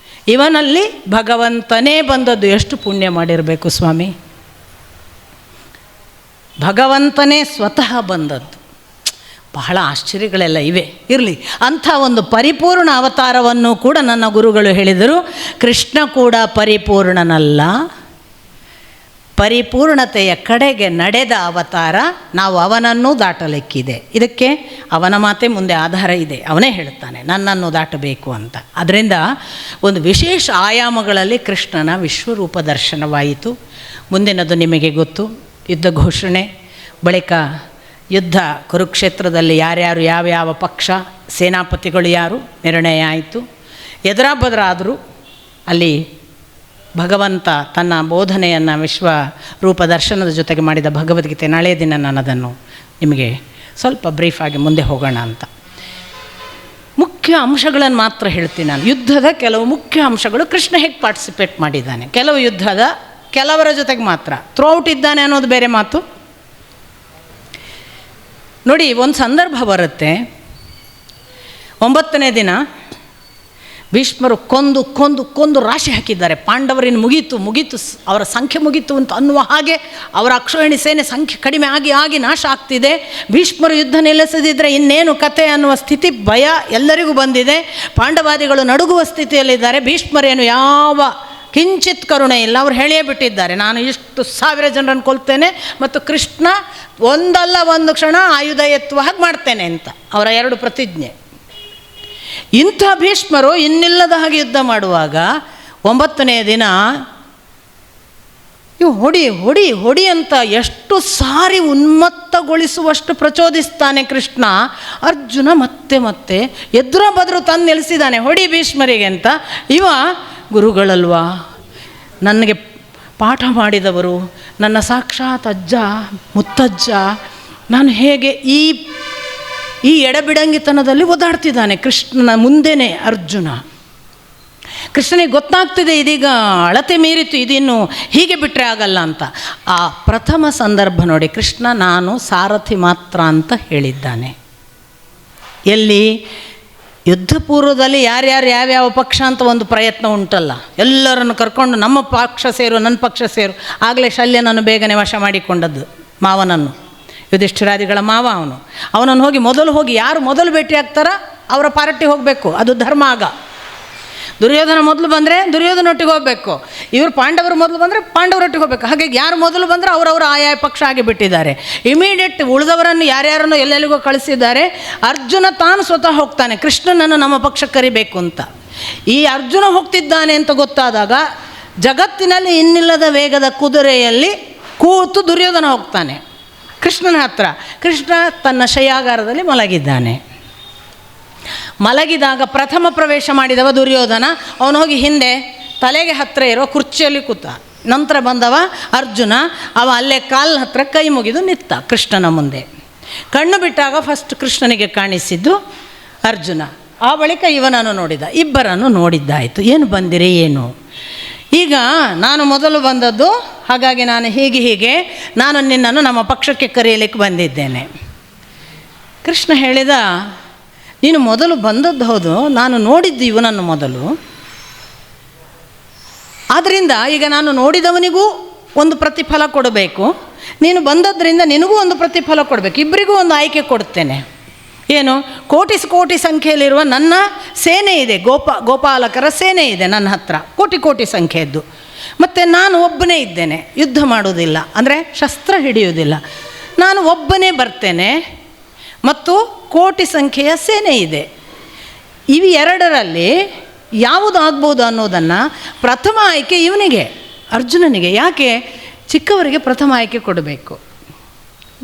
ಇವನಲ್ಲಿ ಭಗವಂತನೇ ಬಂದದ್ದು. ಎಷ್ಟು ಪುಣ್ಯ ಮಾಡಿರಬೇಕು ಸ್ವಾಮಿ, ಭಗವಂತನೇ ಸ್ವತಃ ಬಂದದ್ದು. ಬಹಳ ಆಶ್ಚರ್ಯಗಳೆಲ್ಲ ಇವೆ. ಇರಲಿ, ಅಂಥ ಒಂದು ಪರಿಪೂರ್ಣ ಅವತಾರವನ್ನು ಕೂಡ ನನ್ನ ಗುರುಗಳು ಹೇಳಿದರು. ಕೃಷ್ಣ ಕೂಡ ಪರಿಪೂರ್ಣನಲ್ಲ, ಪರಿಪೂರ್ಣತೆಯ ಕಡೆಗೆ ನಡೆದ ಅವತಾರ. ನಾವು ಅವನನ್ನು ದಾಟಲಿಕ್ಕಿದೆ. ಇದಕ್ಕೆ ಅವನ ಮಾತೆ ಮುಂದೆ ಆಧಾರ ಇದೆ. ಅವನೇ ಹೇಳ್ತಾನೆ ನನ್ನನ್ನು ದಾಟಬೇಕು ಅಂತ. ಅದರಿಂದ ಒಂದು ವಿಶೇಷ ಆಯಾಮಗಳಲ್ಲಿ ಕೃಷ್ಣನ ವಿಶ್ವರೂಪ ದರ್ಶನವಾಯಿತು. ಮುಂದಿನದು ನಿಮಗೆ ಗೊತ್ತು, ಯುದ್ಧ ಘೋಷಣೆ, ಬಳಿಕ ಯುದ್ಧ ಕುರುಕ್ಷೇತ್ರದಲ್ಲಿ ಯಾರ್ಯಾರು ಯಾವ್ಯಾವ ಪಕ್ಷ, ಸೇನಾಪತಿಗಳು ಯಾರು ನಿರ್ಣಯ ಆಯಿತು. ಎದುರಾಬದ್ರ ಆದರೂ ಅಲ್ಲಿ ಭಗವಂತ ತನ್ನ ಬೋಧನೆಯನ್ನು ವಿಶ್ವರೂಪ ದರ್ಶನದ ಜೊತೆಗೆ ಮಾಡಿದ ಭಗವದ್ಗೀತೆ. ನಾಳೆಯ ದಿನ ನಾನು ಅದನ್ನು ನಿಮಗೆ ಸ್ವಲ್ಪ ಬ್ರೀಫಾಗಿ ಮುಂದೆ ಹೋಗೋಣ ಅಂತ. ಮುಖ್ಯ ಅಂಶಗಳನ್ನು ಮಾತ್ರ ಹೇಳ್ತೀನಿ ನಾನು. ಯುದ್ಧದ ಕೆಲವು ಮುಖ್ಯ ಅಂಶಗಳು, ಕೃಷ್ಣ ಹೇಗೆ ಪಾರ್ಟಿಸಿಪೇಟ್ ಮಾಡಿದ್ದಾನೆ, ಕೆಲವು ಯುದ್ಧದ ಕೆಲವರ ಜೊತೆಗೆ ಮಾತ್ರ, ಥ್ರೂಔಟ್ ಇದ್ದಾನೆ ಅನ್ನೋದು ಬೇರೆ ಮಾತು. ನೋಡಿ, ಒಂದು ಸಂದರ್ಭ ಬರುತ್ತೆ, 9ನೇ ದಿನ ಭೀಷ್ಮರು ಕೊಂದು ಕೊಂದು ಕೊಂದು ರಾಶಿ ಹಾಕಿದ್ದಾರೆ. ಪಾಂಡವರಿನ ಮುಗೀತು ಅವರ ಸಂಖ್ಯೆ ಮುಗೀತು ಅಂತ ಅನ್ನುವ ಹಾಗೆ ಅವರ ಅಕ್ಷೋಹಿಣಿ ಸೇನೆ ಸಂಖ್ಯೆ ಕಡಿಮೆ ಆಗಿ ಆಗಿ ನಾಶ ಆಗ್ತಿದೆ. ಭೀಷ್ಮರು ಯುದ್ಧ ನಿಲ್ಲಿಸದಿದ್ದರೆ ಇನ್ನೇನು ಕತೆ ಅನ್ನುವ ಸ್ಥಿತಿ, ಭಯ ಎಲ್ಲರಿಗೂ ಬಂದಿದೆ. ಪಾಂಡವಾದಿಗಳು ನಡುಗುವ ಸ್ಥಿತಿಯಲ್ಲಿದ್ದಾರೆ. ಭೀಷ್ಮರೇನು ಯಾವ ಕಿಂಚಿತ್ ಕರುಣೆ ಇಲ್ಲ. ಅವ್ರು ಹೇಳಿಯೇ ಬಿಟ್ಟಿದ್ದಾರೆ, ನಾನು ಇಷ್ಟು 1000 ಜನರನ್ನು ಕೊಲ್ತೇನೆ ಮತ್ತು ಕೃಷ್ಣ ಒಂದಲ್ಲ ಒಂದು ಕ್ಷಣ ಆಯುಧ ಎತ್ತುವ ಹಾಗೆ ಮಾಡ್ತೇನೆ ಅಂತ ಅವರ 2 ಪ್ರತಿಜ್ಞೆ. ಇಂಥ ಭೀಷ್ಮರು ಇನ್ನಿಲ್ಲದ ಹಾಗೆ ಯುದ್ಧ ಮಾಡುವಾಗ 9ನೇ ದಿನ ಇವು ಹೊಡಿ ಹೊಡಿ ಹೊಡಿ ಅಂತ ಎಷ್ಟು ಸಾರಿ ಉನ್ಮತ್ತಗೊಳಿಸುವಷ್ಟು ಪ್ರಚೋದಿಸ್ತಾನೆ ಕೃಷ್ಣ. ಅರ್ಜುನ ಮತ್ತೆ ಎದುರು ಬದ್ರು ತಂದು ನಿಲ್ಲಿಸಿದ್ದಾನೆ, ಹೊಡಿ ಭೀಷ್ಮರಿಗೆ ಅಂತ. ಇವ ಗುರುಗಳಲ್ವಾ, ನನಗೆ ಪಾಠ ಮಾಡಿದವರು, ನನ್ನ ಸಾಕ್ಷಾತ್ ಅಜ್ಜ ಮುತ್ತಜ್ಜ, ನಾನು ಹೇಗೆ ಈ ಎಡಬಿಡಂಗಿತನದಲ್ಲಿ ಓದಾಡ್ತಿದ್ದಾನೆ ಕೃಷ್ಣನ ಮುಂದೆನೇ ಅರ್ಜುನ. ಕೃಷ್ಣನಿಗೆ ಗೊತ್ತಾಗ್ತಿದೆ ಇದೀಗ ಅಳತೆ ಮೀರಿತು, ಇದಿನ್ನು ಹೀಗೆ ಬಿಟ್ಟರೆ ಆಗಲ್ಲ ಅಂತ. ಆ ಪ್ರಥಮ ಸಂದರ್ಭ ನೋಡಿ, ಕೃಷ್ಣ ನಾನು ಸಾರಥಿ ಮಾತ್ರ ಅಂತ ಹೇಳಿದ್ದಾನೆ. ಎಲ್ಲಿ ಯುದ್ಧ ಪೂರ್ವದಲ್ಲಿ ಯಾರ್ಯಾರು ಯಾವ್ಯಾವ ಪಕ್ಷ ಅಂತ ಒಂದು ಪ್ರಯತ್ನ ಉಂಟಲ್ಲ, ಎಲ್ಲರನ್ನು ಕರ್ಕೊಂಡು ನಮ್ಮ ಪಕ್ಷ ಸೇರು ನನ್ನ ಪಕ್ಷ ಸೇರು. ಆಗಲೇ ಶಲ್ಯನನ್ನು ಬೇಗನೆ ವಶ ಮಾಡಿಕೊಂಡದ್ದು, ಮಾವನನ್ನು, ಯುಧಿಷ್ಠಿರಾದಿಗಳ ಮಾವ ಅವನನ್ನು ಮೊದಲು ಹೋಗಿ ಯಾರು ಮೊದಲು ಭೇಟಿ ಆಗ್ತಾರ ಅವರ ಪಾರ್ಟಿ ಹೋಗಬೇಕು, ಅದು ಧರ್ಮ. ಆಗ ದುರ್ಯೋಧನ ಮೊದಲು ಬಂದರೆ ದುರ್ಯೋಧನೊಟ್ಟಿಗೆ ಹೋಗಬೇಕು, ಇವರು ಪಾಂಡವರು ಮೊದಲು ಬಂದರೆ ಪಾಂಡವರೊಟ್ಟಿಗೆ ಹೋಗಬೇಕು. ಹಾಗಾಗಿ ಯಾರು ಮೊದಲು ಬಂದರೆ ಅವರವರು ಆಯಾ ಪಕ್ಷ ಆಗಿಬಿಟ್ಟಿದ್ದಾರೆ. ಇಮಿಡಿಯೇಟ್ ಉಳಿದವರನ್ನು ಯಾರ್ಯಾರನ್ನು ಎಲ್ಲೆಲ್ಲಿಗೋ ಕಳಿಸಿದ್ದಾರೆ. ಅರ್ಜುನ ತಾನು ಸ್ವತಃ ಹೋಗ್ತಾನೆ, ಕೃಷ್ಣನನ್ನು ನಮ್ಮ ಪಕ್ಷಕ್ಕೆ ಕರಿಬೇಕು ಅಂತ. ಈ ಅರ್ಜುನ ಹೋಗ್ತಿದ್ದಾನೆ ಅಂತ ಗೊತ್ತಾದಾಗ ಜಗತ್ತಿನಲ್ಲಿ ಇನ್ನಿಲ್ಲದ ವೇಗದ ಕುದುರೆಯಲ್ಲಿ ಕೂತು ದುರ್ಯೋಧನ ಹೋಗ್ತಾನೆ ಕೃಷ್ಣನ ಹತ್ರ. ಕೃಷ್ಣ ತನ್ನ ಶಯ್ಯಾಗಾರದಲ್ಲಿ ಮಲಗಿದ್ದಾನೆ. ಮಲಗಿದಾಗ ಪ್ರಥಮ ಪ್ರವೇಶ ಮಾಡಿದವ ದುರ್ಯೋಧನ. ಅವನು ಹೋಗಿ ಹಿಂದೆ ತಲೆಗೆ ಹತ್ತಿರ ಇರೋ ಕುರ್ಚಿಯಲ್ಲಿ ಕೂತ. ನಂತರ ಬಂದವ ಅರ್ಜುನ, ಅವ ಅಲ್ಲೇ ಕಾಲಿನ ಹತ್ರ ಕೈ ಮುಗಿದು ನಿಂತ ಕೃಷ್ಣನ ಮುಂದೆ. ಕಣ್ಣು ಬಿಟ್ಟಾಗ ಫಸ್ಟ್ ಕೃಷ್ಣನಿಗೆ ಕಾಣಿಸಿದ್ದು ಅರ್ಜುನ, ಆ ಬಳಿಕ ಇವನನ್ನು ನೋಡಿದ. ಇಬ್ಬರನ್ನು ನೋಡಿದ್ದಾಯಿತು. ಏನು ಬಂದಿರಿ ಏನು? ಈಗ ನಾನು ಮೊದಲು ಬಂದದ್ದು, ಹಾಗಾಗಿ ನಾನು ಹೀಗೆ ನಾನು ನಿನ್ನನ್ನು ನಮ್ಮ ಪಕ್ಷಕ್ಕೆ ಕರೆಯಲಿಕ್ಕೆ ಬಂದಿದ್ದೇನೆ. ಕೃಷ್ಣ ಹೇಳಿದ, ನೀನು ಮೊದಲು ಬಂದದ್ದು ಹೌದು, ನಾನು ನೋಡಿದ್ದು ಇವನನ್ನು ಮೊದಲು. ಆದ್ದರಿಂದ ಈಗ ನಾನು ನೋಡಿದವನಿಗೂ ಒಂದು ಪ್ರತಿಫಲ ಕೊಡಬೇಕು, ನೀನು ಬಂದದ್ರಿಂದ ನಿನಗೂ ಒಂದು ಪ್ರತಿಫಲ ಕೊಡಬೇಕು, ಇಬ್ಬರಿಗೂ ಒಂದು ಆಯ್ಕೆ ಕೊಡ್ತೇನೆ. ಏನು? ಕೋಟಿ ಸಂಖ್ಯೆಯಲ್ಲಿರುವ ನನ್ನ ಸೇನೆ ಇದೆ, ಗೋಪಾಲಕರ ಸೇನೆ ಇದೆ ನನ್ನ ಹತ್ರ, ಕೋಟಿ ಸಂಖ್ಯೆಯದ್ದು. ಮತ್ತು ನಾನು ಒಬ್ಬನೇ ಇದ್ದೇನೆ, ಯುದ್ಧ ಮಾಡೋದಿಲ್ಲ, ಅಂದರೆ ಶಸ್ತ್ರ ಹಿಡಿಯೋದಿಲ್ಲ. ನಾನು ಒಬ್ಬನೇ ಬರ್ತೇನೆ ಮತ್ತು ಕೋಟಿ ಸಂಖ್ಯೆಯ ಸೇನೆ ಇದೆ. ಇವು ಎರಡರಲ್ಲಿ ಯಾವುದು ಆಗ್ಬೋದು ಅನ್ನೋದನ್ನು ಪ್ರಥಮ ಆಯ್ಕೆ ಇವನಿಗೆ, ಅರ್ಜುನನಿಗೆ. ಯಾಕೆ? ಚಿಕ್ಕವರಿಗೆ ಪ್ರಥಮ ಆಯ್ಕೆ ಕೊಡಬೇಕು.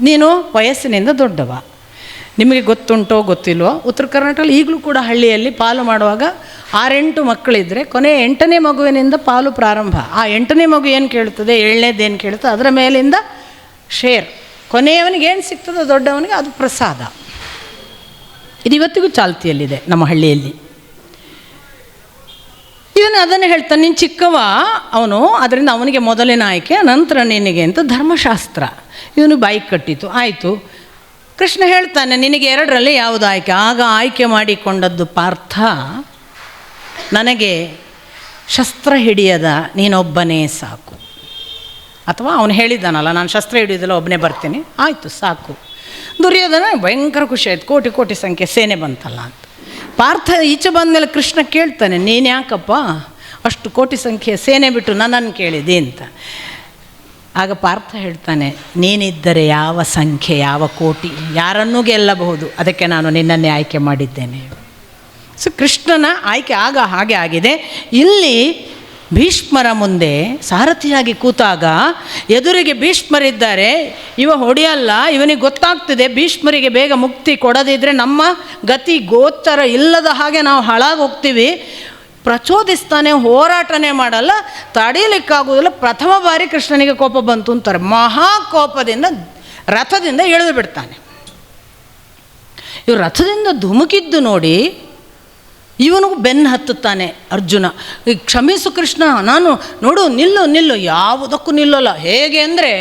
ನೀನು ವಯಸ್ಸಿನಿಂದ ದೊಡ್ಡವ, ನಿಮಗೆ ಗೊತ್ತುಂಟೋ ಗೊತ್ತಿಲ್ವೋ, ಉತ್ತರ ಕರ್ನಾಟಕದಲ್ಲಿ ಈಗಲೂ ಕೂಡ ಹಳ್ಳಿಯಲ್ಲಿ ಪಾಲು ಮಾಡುವಾಗ 6-8 ಮಕ್ಕಳಿದ್ದರೆ ಕೊನೆ 8ನೇ ಮಗುವಿನಿಂದ ಪಾಲು ಪ್ರಾರಂಭ. ಆ 8ನೇ ಮಗು ಏನು ಕೇಳ್ತದೆ, 7ನೇದೇನು ಕೇಳ್ತದೆ, ಅದರ ಮೇಲಿಂದ ಶೇರ್. ಕೊನೆಯವನಿಗೆ ಏನು ಸಿಗ್ತದೋ ದೊಡ್ಡವನಿಗೆ ಅದು ಪ್ರಸಾದ. ಇದು ಇವತ್ತಿಗೂ ಚಾಲ್ತಿಯಲ್ಲಿದೆ ನಮ್ಮ ಹಳ್ಳಿಯಲ್ಲಿ. ಇವನು ಅದನ್ನೇ ಹೇಳ್ತಾನೆ, ನೀನು ಚಿಕ್ಕವ ಅವನು, ಅದರಿಂದ ಅವನಿಗೆ ಮೊದಲಿನ ಆಯ್ಕೆ, ನಂತರ ನಿನಗೆ ಅಂತ ಧರ್ಮಶಾಸ್ತ್ರ. ಇವನು ಬಾಯಿ ಕಟ್ಟಿತು. ಆಯಿತು, ಕೃಷ್ಣ ಹೇಳ್ತಾನೆ, ನಿನಗೆ 2ರಲ್ಲಿ ಯಾವುದು ಆಯ್ಕೆ? ಆಗ ಆಯ್ಕೆ ಮಾಡಿಕೊಂಡದ್ದು ಪಾರ್ಥ, ನನಗೆ ಶಸ್ತ್ರ ಹಿಡಿಯದ ನೀನೊಬ್ಬನೇ ಸಾಕು. ಅಥವಾ ಅವನು ಹೇಳಿದ್ದಾನಲ್ಲ, ನಾನು ಶಸ್ತ್ರ ಹಿಡಿಯೋದಿಲ್ಲ, ಒಬ್ಬನೇ ಬರ್ತೀನಿ, ಆಯಿತು ಸಾಕು. ದುರ್ಯೋಧನ ಭಯಂಕರ ಖುಷಿ ಆಯ್ತು, ಕೋಟಿ ಕೋಟಿ ಸಂಖ್ಯೆ ಸೇನೆ ಬಂತಲ್ಲ ಅಂತ. ಪಾರ್ಥ ಈಚೆ ಬಂದಮೇಲೆ ಕೃಷ್ಣ ಕೇಳ್ತಾನೆ, ನೀನು ಯಾಕಪ್ಪ ಅಷ್ಟು ಕೋಟಿ ಸಂಖ್ಯೆಯ ಸೇನೆ ಬಿಟ್ಟು ನನ್ನನ್ನು ಕೇಳಿದೆ ಅಂತ. ಆಗ ಪಾರ್ಥ ಹೇಳ್ತಾನೆ, ನೀನಿದ್ದರೆ ಯಾವ ಸಂಖ್ಯೆ ಯಾವ ಕೋಟಿ ಯಾರನ್ನೂ ಗೆಲ್ಲಬಹುದು, ಅದಕ್ಕೆ ನಾನು ನಿನ್ನನ್ನೇ ಆಯ್ಕೆ ಮಾಡಿದ್ದೇನೆ. ಸೊ ಕೃಷ್ಣನ ಆಯ್ಕೆ ಆಗ ಹಾಗೆ ಆಗಿದೆ. ಇಲ್ಲಿ ಭೀಷ್ಮರ ಮುಂದೆ ಸಾರಥಿಯಾಗಿ ಕೂತಾಗ ಎದುರಿಗೆ ಭೀಷ್ಮರಿದ್ದಾರೆ. ಇವ ಹೊಡೆಯಲ್ಲ, ಇವನಿಗೆ ಗೊತ್ತಾಗ್ತದೆ ಭೀಷ್ಮರಿಗೆ ಬೇಗ ಮುಕ್ತಿ ಕೊಡದಿದ್ದರೆ ನಮ್ಮ ಗತಿ ಗೋಚರ ಇಲ್ಲದ ಹಾಗೆ ನಾವು ಹಾಳಾಗಿ ಹೋಗ್ತೀವಿ. ಪ್ರಚೋದಿಸ್ತಾನೆ, ಹೋರಾಟನೇ ಮಾಡಲ್ಲ, ತಡೀಲಿಕ್ಕಾಗೋದಿಲ್ಲ. ಪ್ರಥಮ ಬಾರಿ ಕೃಷ್ಣನಿಗೆ ಕೋಪ ಬಂತು ಅಂತಾರೆ. ಮಹಾಕೋಪದಿಂದ ರಥದಿಂದ ಇಳಿದು ಬಿಡ್ತಾನೆ. ಇವು ರಥದಿಂದ ಧುಮುಕಿದ್ದು ನೋಡಿ ಇವನಿಗೂ ಬೆನ್ನು ಹತ್ತುತ್ತಾನೆ ಅರ್ಜುನ. ಕ್ಷಮಿಸು ಕೃಷ್ಣ, ನಾನು ನೋಡು, ನಿಲ್ಲು ನಿಲ್ಲು, ಯಾವುದಕ್ಕೂ ನಿಲ್ಲೋಲ್ಲ. ಹೇಗೆ ಅಂದರೆ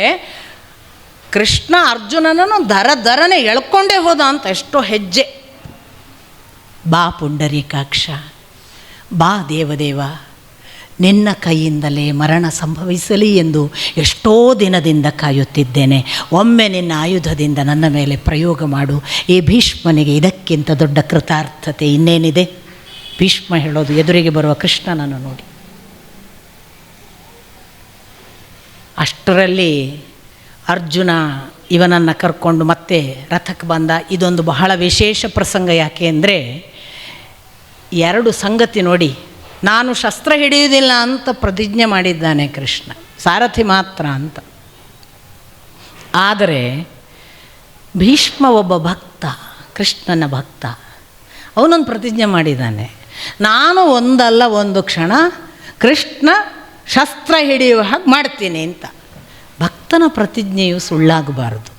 ಕೃಷ್ಣ ಅರ್ಜುನನನ್ನು ದರನೇ ಎಳ್ಕೊಂಡೇ ಹೋದ ಅಂತ. ಎಷ್ಟೋ ಹೆಜ್ಜೆ. ಬಾ ಪುಂಡರೀಕಾಕ್ಷ, ಬಾ ದೇವದೇವ, ನಿನ್ನ ಕೈಯಿಂದಲೇ ಮರಣ ಸಂಭವಿಸಲಿ ಎಂದು ಎಷ್ಟೋ ದಿನದಿಂದ ಕಾಯುತ್ತಿದ್ದೇನೆ. ಒಮ್ಮೆ ನಿನ್ನ ಆಯುಧದಿಂದ ನನ್ನ ಮೇಲೆ ಪ್ರಯೋಗ ಮಾಡು. ಈ ಭೀಷ್ಮನಿಗೆ ಇದಕ್ಕಿಂತ ದೊಡ್ಡ ಕೃತಾರ್ಥತೆ ಇನ್ನೇನಿದೆ? ಭೀಷ್ಮ ಹೇಳೋದು ಎದುರಿಗೆ ಬರುವ ಕೃಷ್ಣನನ್ನು ನೋಡಿ. ಅಷ್ಟರಲ್ಲಿ ಅರ್ಜುನ ಇವನನ್ನು ಕರ್ಕೊಂಡು ಮತ್ತೆ ರಥಕ್ಕೆ ಬಂದ. ಇದೊಂದು ಬಹಳ ವಿಶೇಷ ಪ್ರಸಂಗ. ಯಾಕೆ ಅಂದರೆ ಎರಡು ಸಂಗತಿ ನೋಡಿ. ನಾನು ಶಸ್ತ್ರ ಹಿಡಿಯುವುದಿಲ್ಲ ಅಂತ ಪ್ರತಿಜ್ಞೆ ಮಾಡಿದ್ದಾನೆ ಕೃಷ್ಣ, ಸಾರಥಿ ಮಾತ್ರ ಅಂತ. ಆದರೆ ಭೀಷ್ಮ ಒಬ್ಬ ಭಕ್ತ, ಕೃಷ್ಣನ ಭಕ್ತ. ಅವನೊಂದು ಪ್ರತಿಜ್ಞೆ ಮಾಡಿದ್ದಾನೆ, ನಾನು ಒಂದಲ್ಲ ಒಂದು ಕ್ಷಣ ಕೃಷ್ಣ ಶಸ್ತ್ರ ಹಿಡಿಯುವ ಹಾಗೆ ಮಾಡ್ತೀನಿ ಅಂತ. ಭಕ್ತನ ಪ್ರತಿಜ್ಞೆಯು ಸುಳ್ಳಾಗಬಾರದು,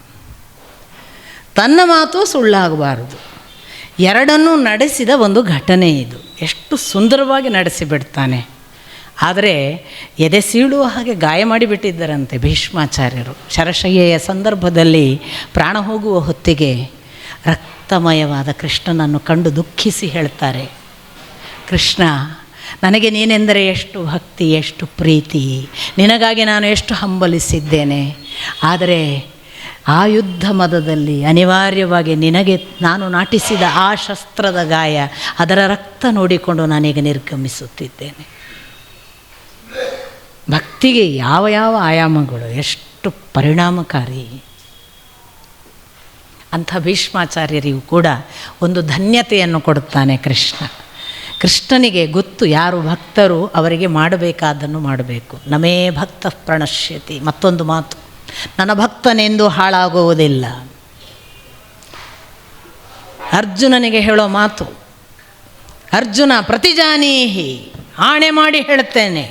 ತನ್ನ ಮಾತು ಸುಳ್ಳಾಗಬಾರದು. ಎರಡನ್ನೂ ನಡೆಸಿದ ಒಂದು ಘಟನೆ ಇದು. ಎಷ್ಟು ಸುಂದರವಾಗಿ ನಡೆಸಿಬಿಡ್ತಾನೆ. ಆದರೆ ಎದೆ ಸೀಳುವ ಹಾಗೆ ಗಾಯ ಮಾಡಿಬಿಟ್ಟಿದ್ದರಂತೆ ಭೀಷ್ಮಾಚಾರ್ಯರು. ಶರಶಯ್ಯೆಯ ಸಂದರ್ಭದಲ್ಲಿ ಪ್ರಾಣ ಹೋಗುವ ಹೊತ್ತಿಗೆ ರಕ್ತಮಯವಾದ ಕೃಷ್ಣನನ್ನು ಕಂಡು ದುಃಖಿಸಿ ಹೇಳ್ತಾರೆ, ಕೃಷ್ಣ, ನನಗೆ ನೀನೆಂದರೆ ಎಷ್ಟು ಭಕ್ತಿ, ಎಷ್ಟು ಪ್ರೀತಿ, ನಿನಗಾಗಿ ನಾನು ಎಷ್ಟು ಹಂಬಲಿಸಿದ್ದೇನೆ. ಆದರೆ ಆ ಯುದ್ಧ ಮದದಲ್ಲಿ ಅನಿವಾರ್ಯವಾಗಿ ನಿನಗೆ ನಾನು ನಾಟಿಸಿದ ಆ ಶಸ್ತ್ರದ ಗಾಯ, ಅದರ ರಕ್ತ ನೋಡಿಕೊಂಡು ನಾನೀಗ ನಿರ್ಗಮಿಸುತ್ತಿದ್ದೇನೆ. ಭಕ್ತಿಗೆ ಯಾವ ಯಾವ ಆಯಾಮಗಳು, ಎಷ್ಟು ಪರಿಣಾಮಕಾರಿ. ಅಂಥ ಭೀಷ್ಮಾಚಾರ್ಯರಿಗೂ ಕೂಡ ಒಂದು ಧನ್ಯತೆಯನ್ನು ಕೊಡುತ್ತಾನೆ ಕೃಷ್ಣ. ಕೃಷ್ಣನಿಗೆ ಗೊತ್ತು ಯಾರು ಭಕ್ತರು ಅವರಿಗೆ ಮಾಡಬೇಕಾದ್ದನ್ನು ಮಾಡಬೇಕು. ನಮೇ ಭಕ್ತ ಪ್ರಣಶ್ಯತಿ. ಮತ್ತೊಂದು ಮಾತು, ನನ್ನ ಭಕ್ತನೆಂದು ಹಾಳಾಗುವುದಿಲ್ಲ. ಅರ್ಜುನನಿಗೆ ಹೇಳೋ ಮಾತು, ಅರ್ಜುನ ಪ್ರತಿಜಾನೀಹಿ, ಆಣೆ ಮಾಡಿ ಹೇಳ್ತೇನೆ,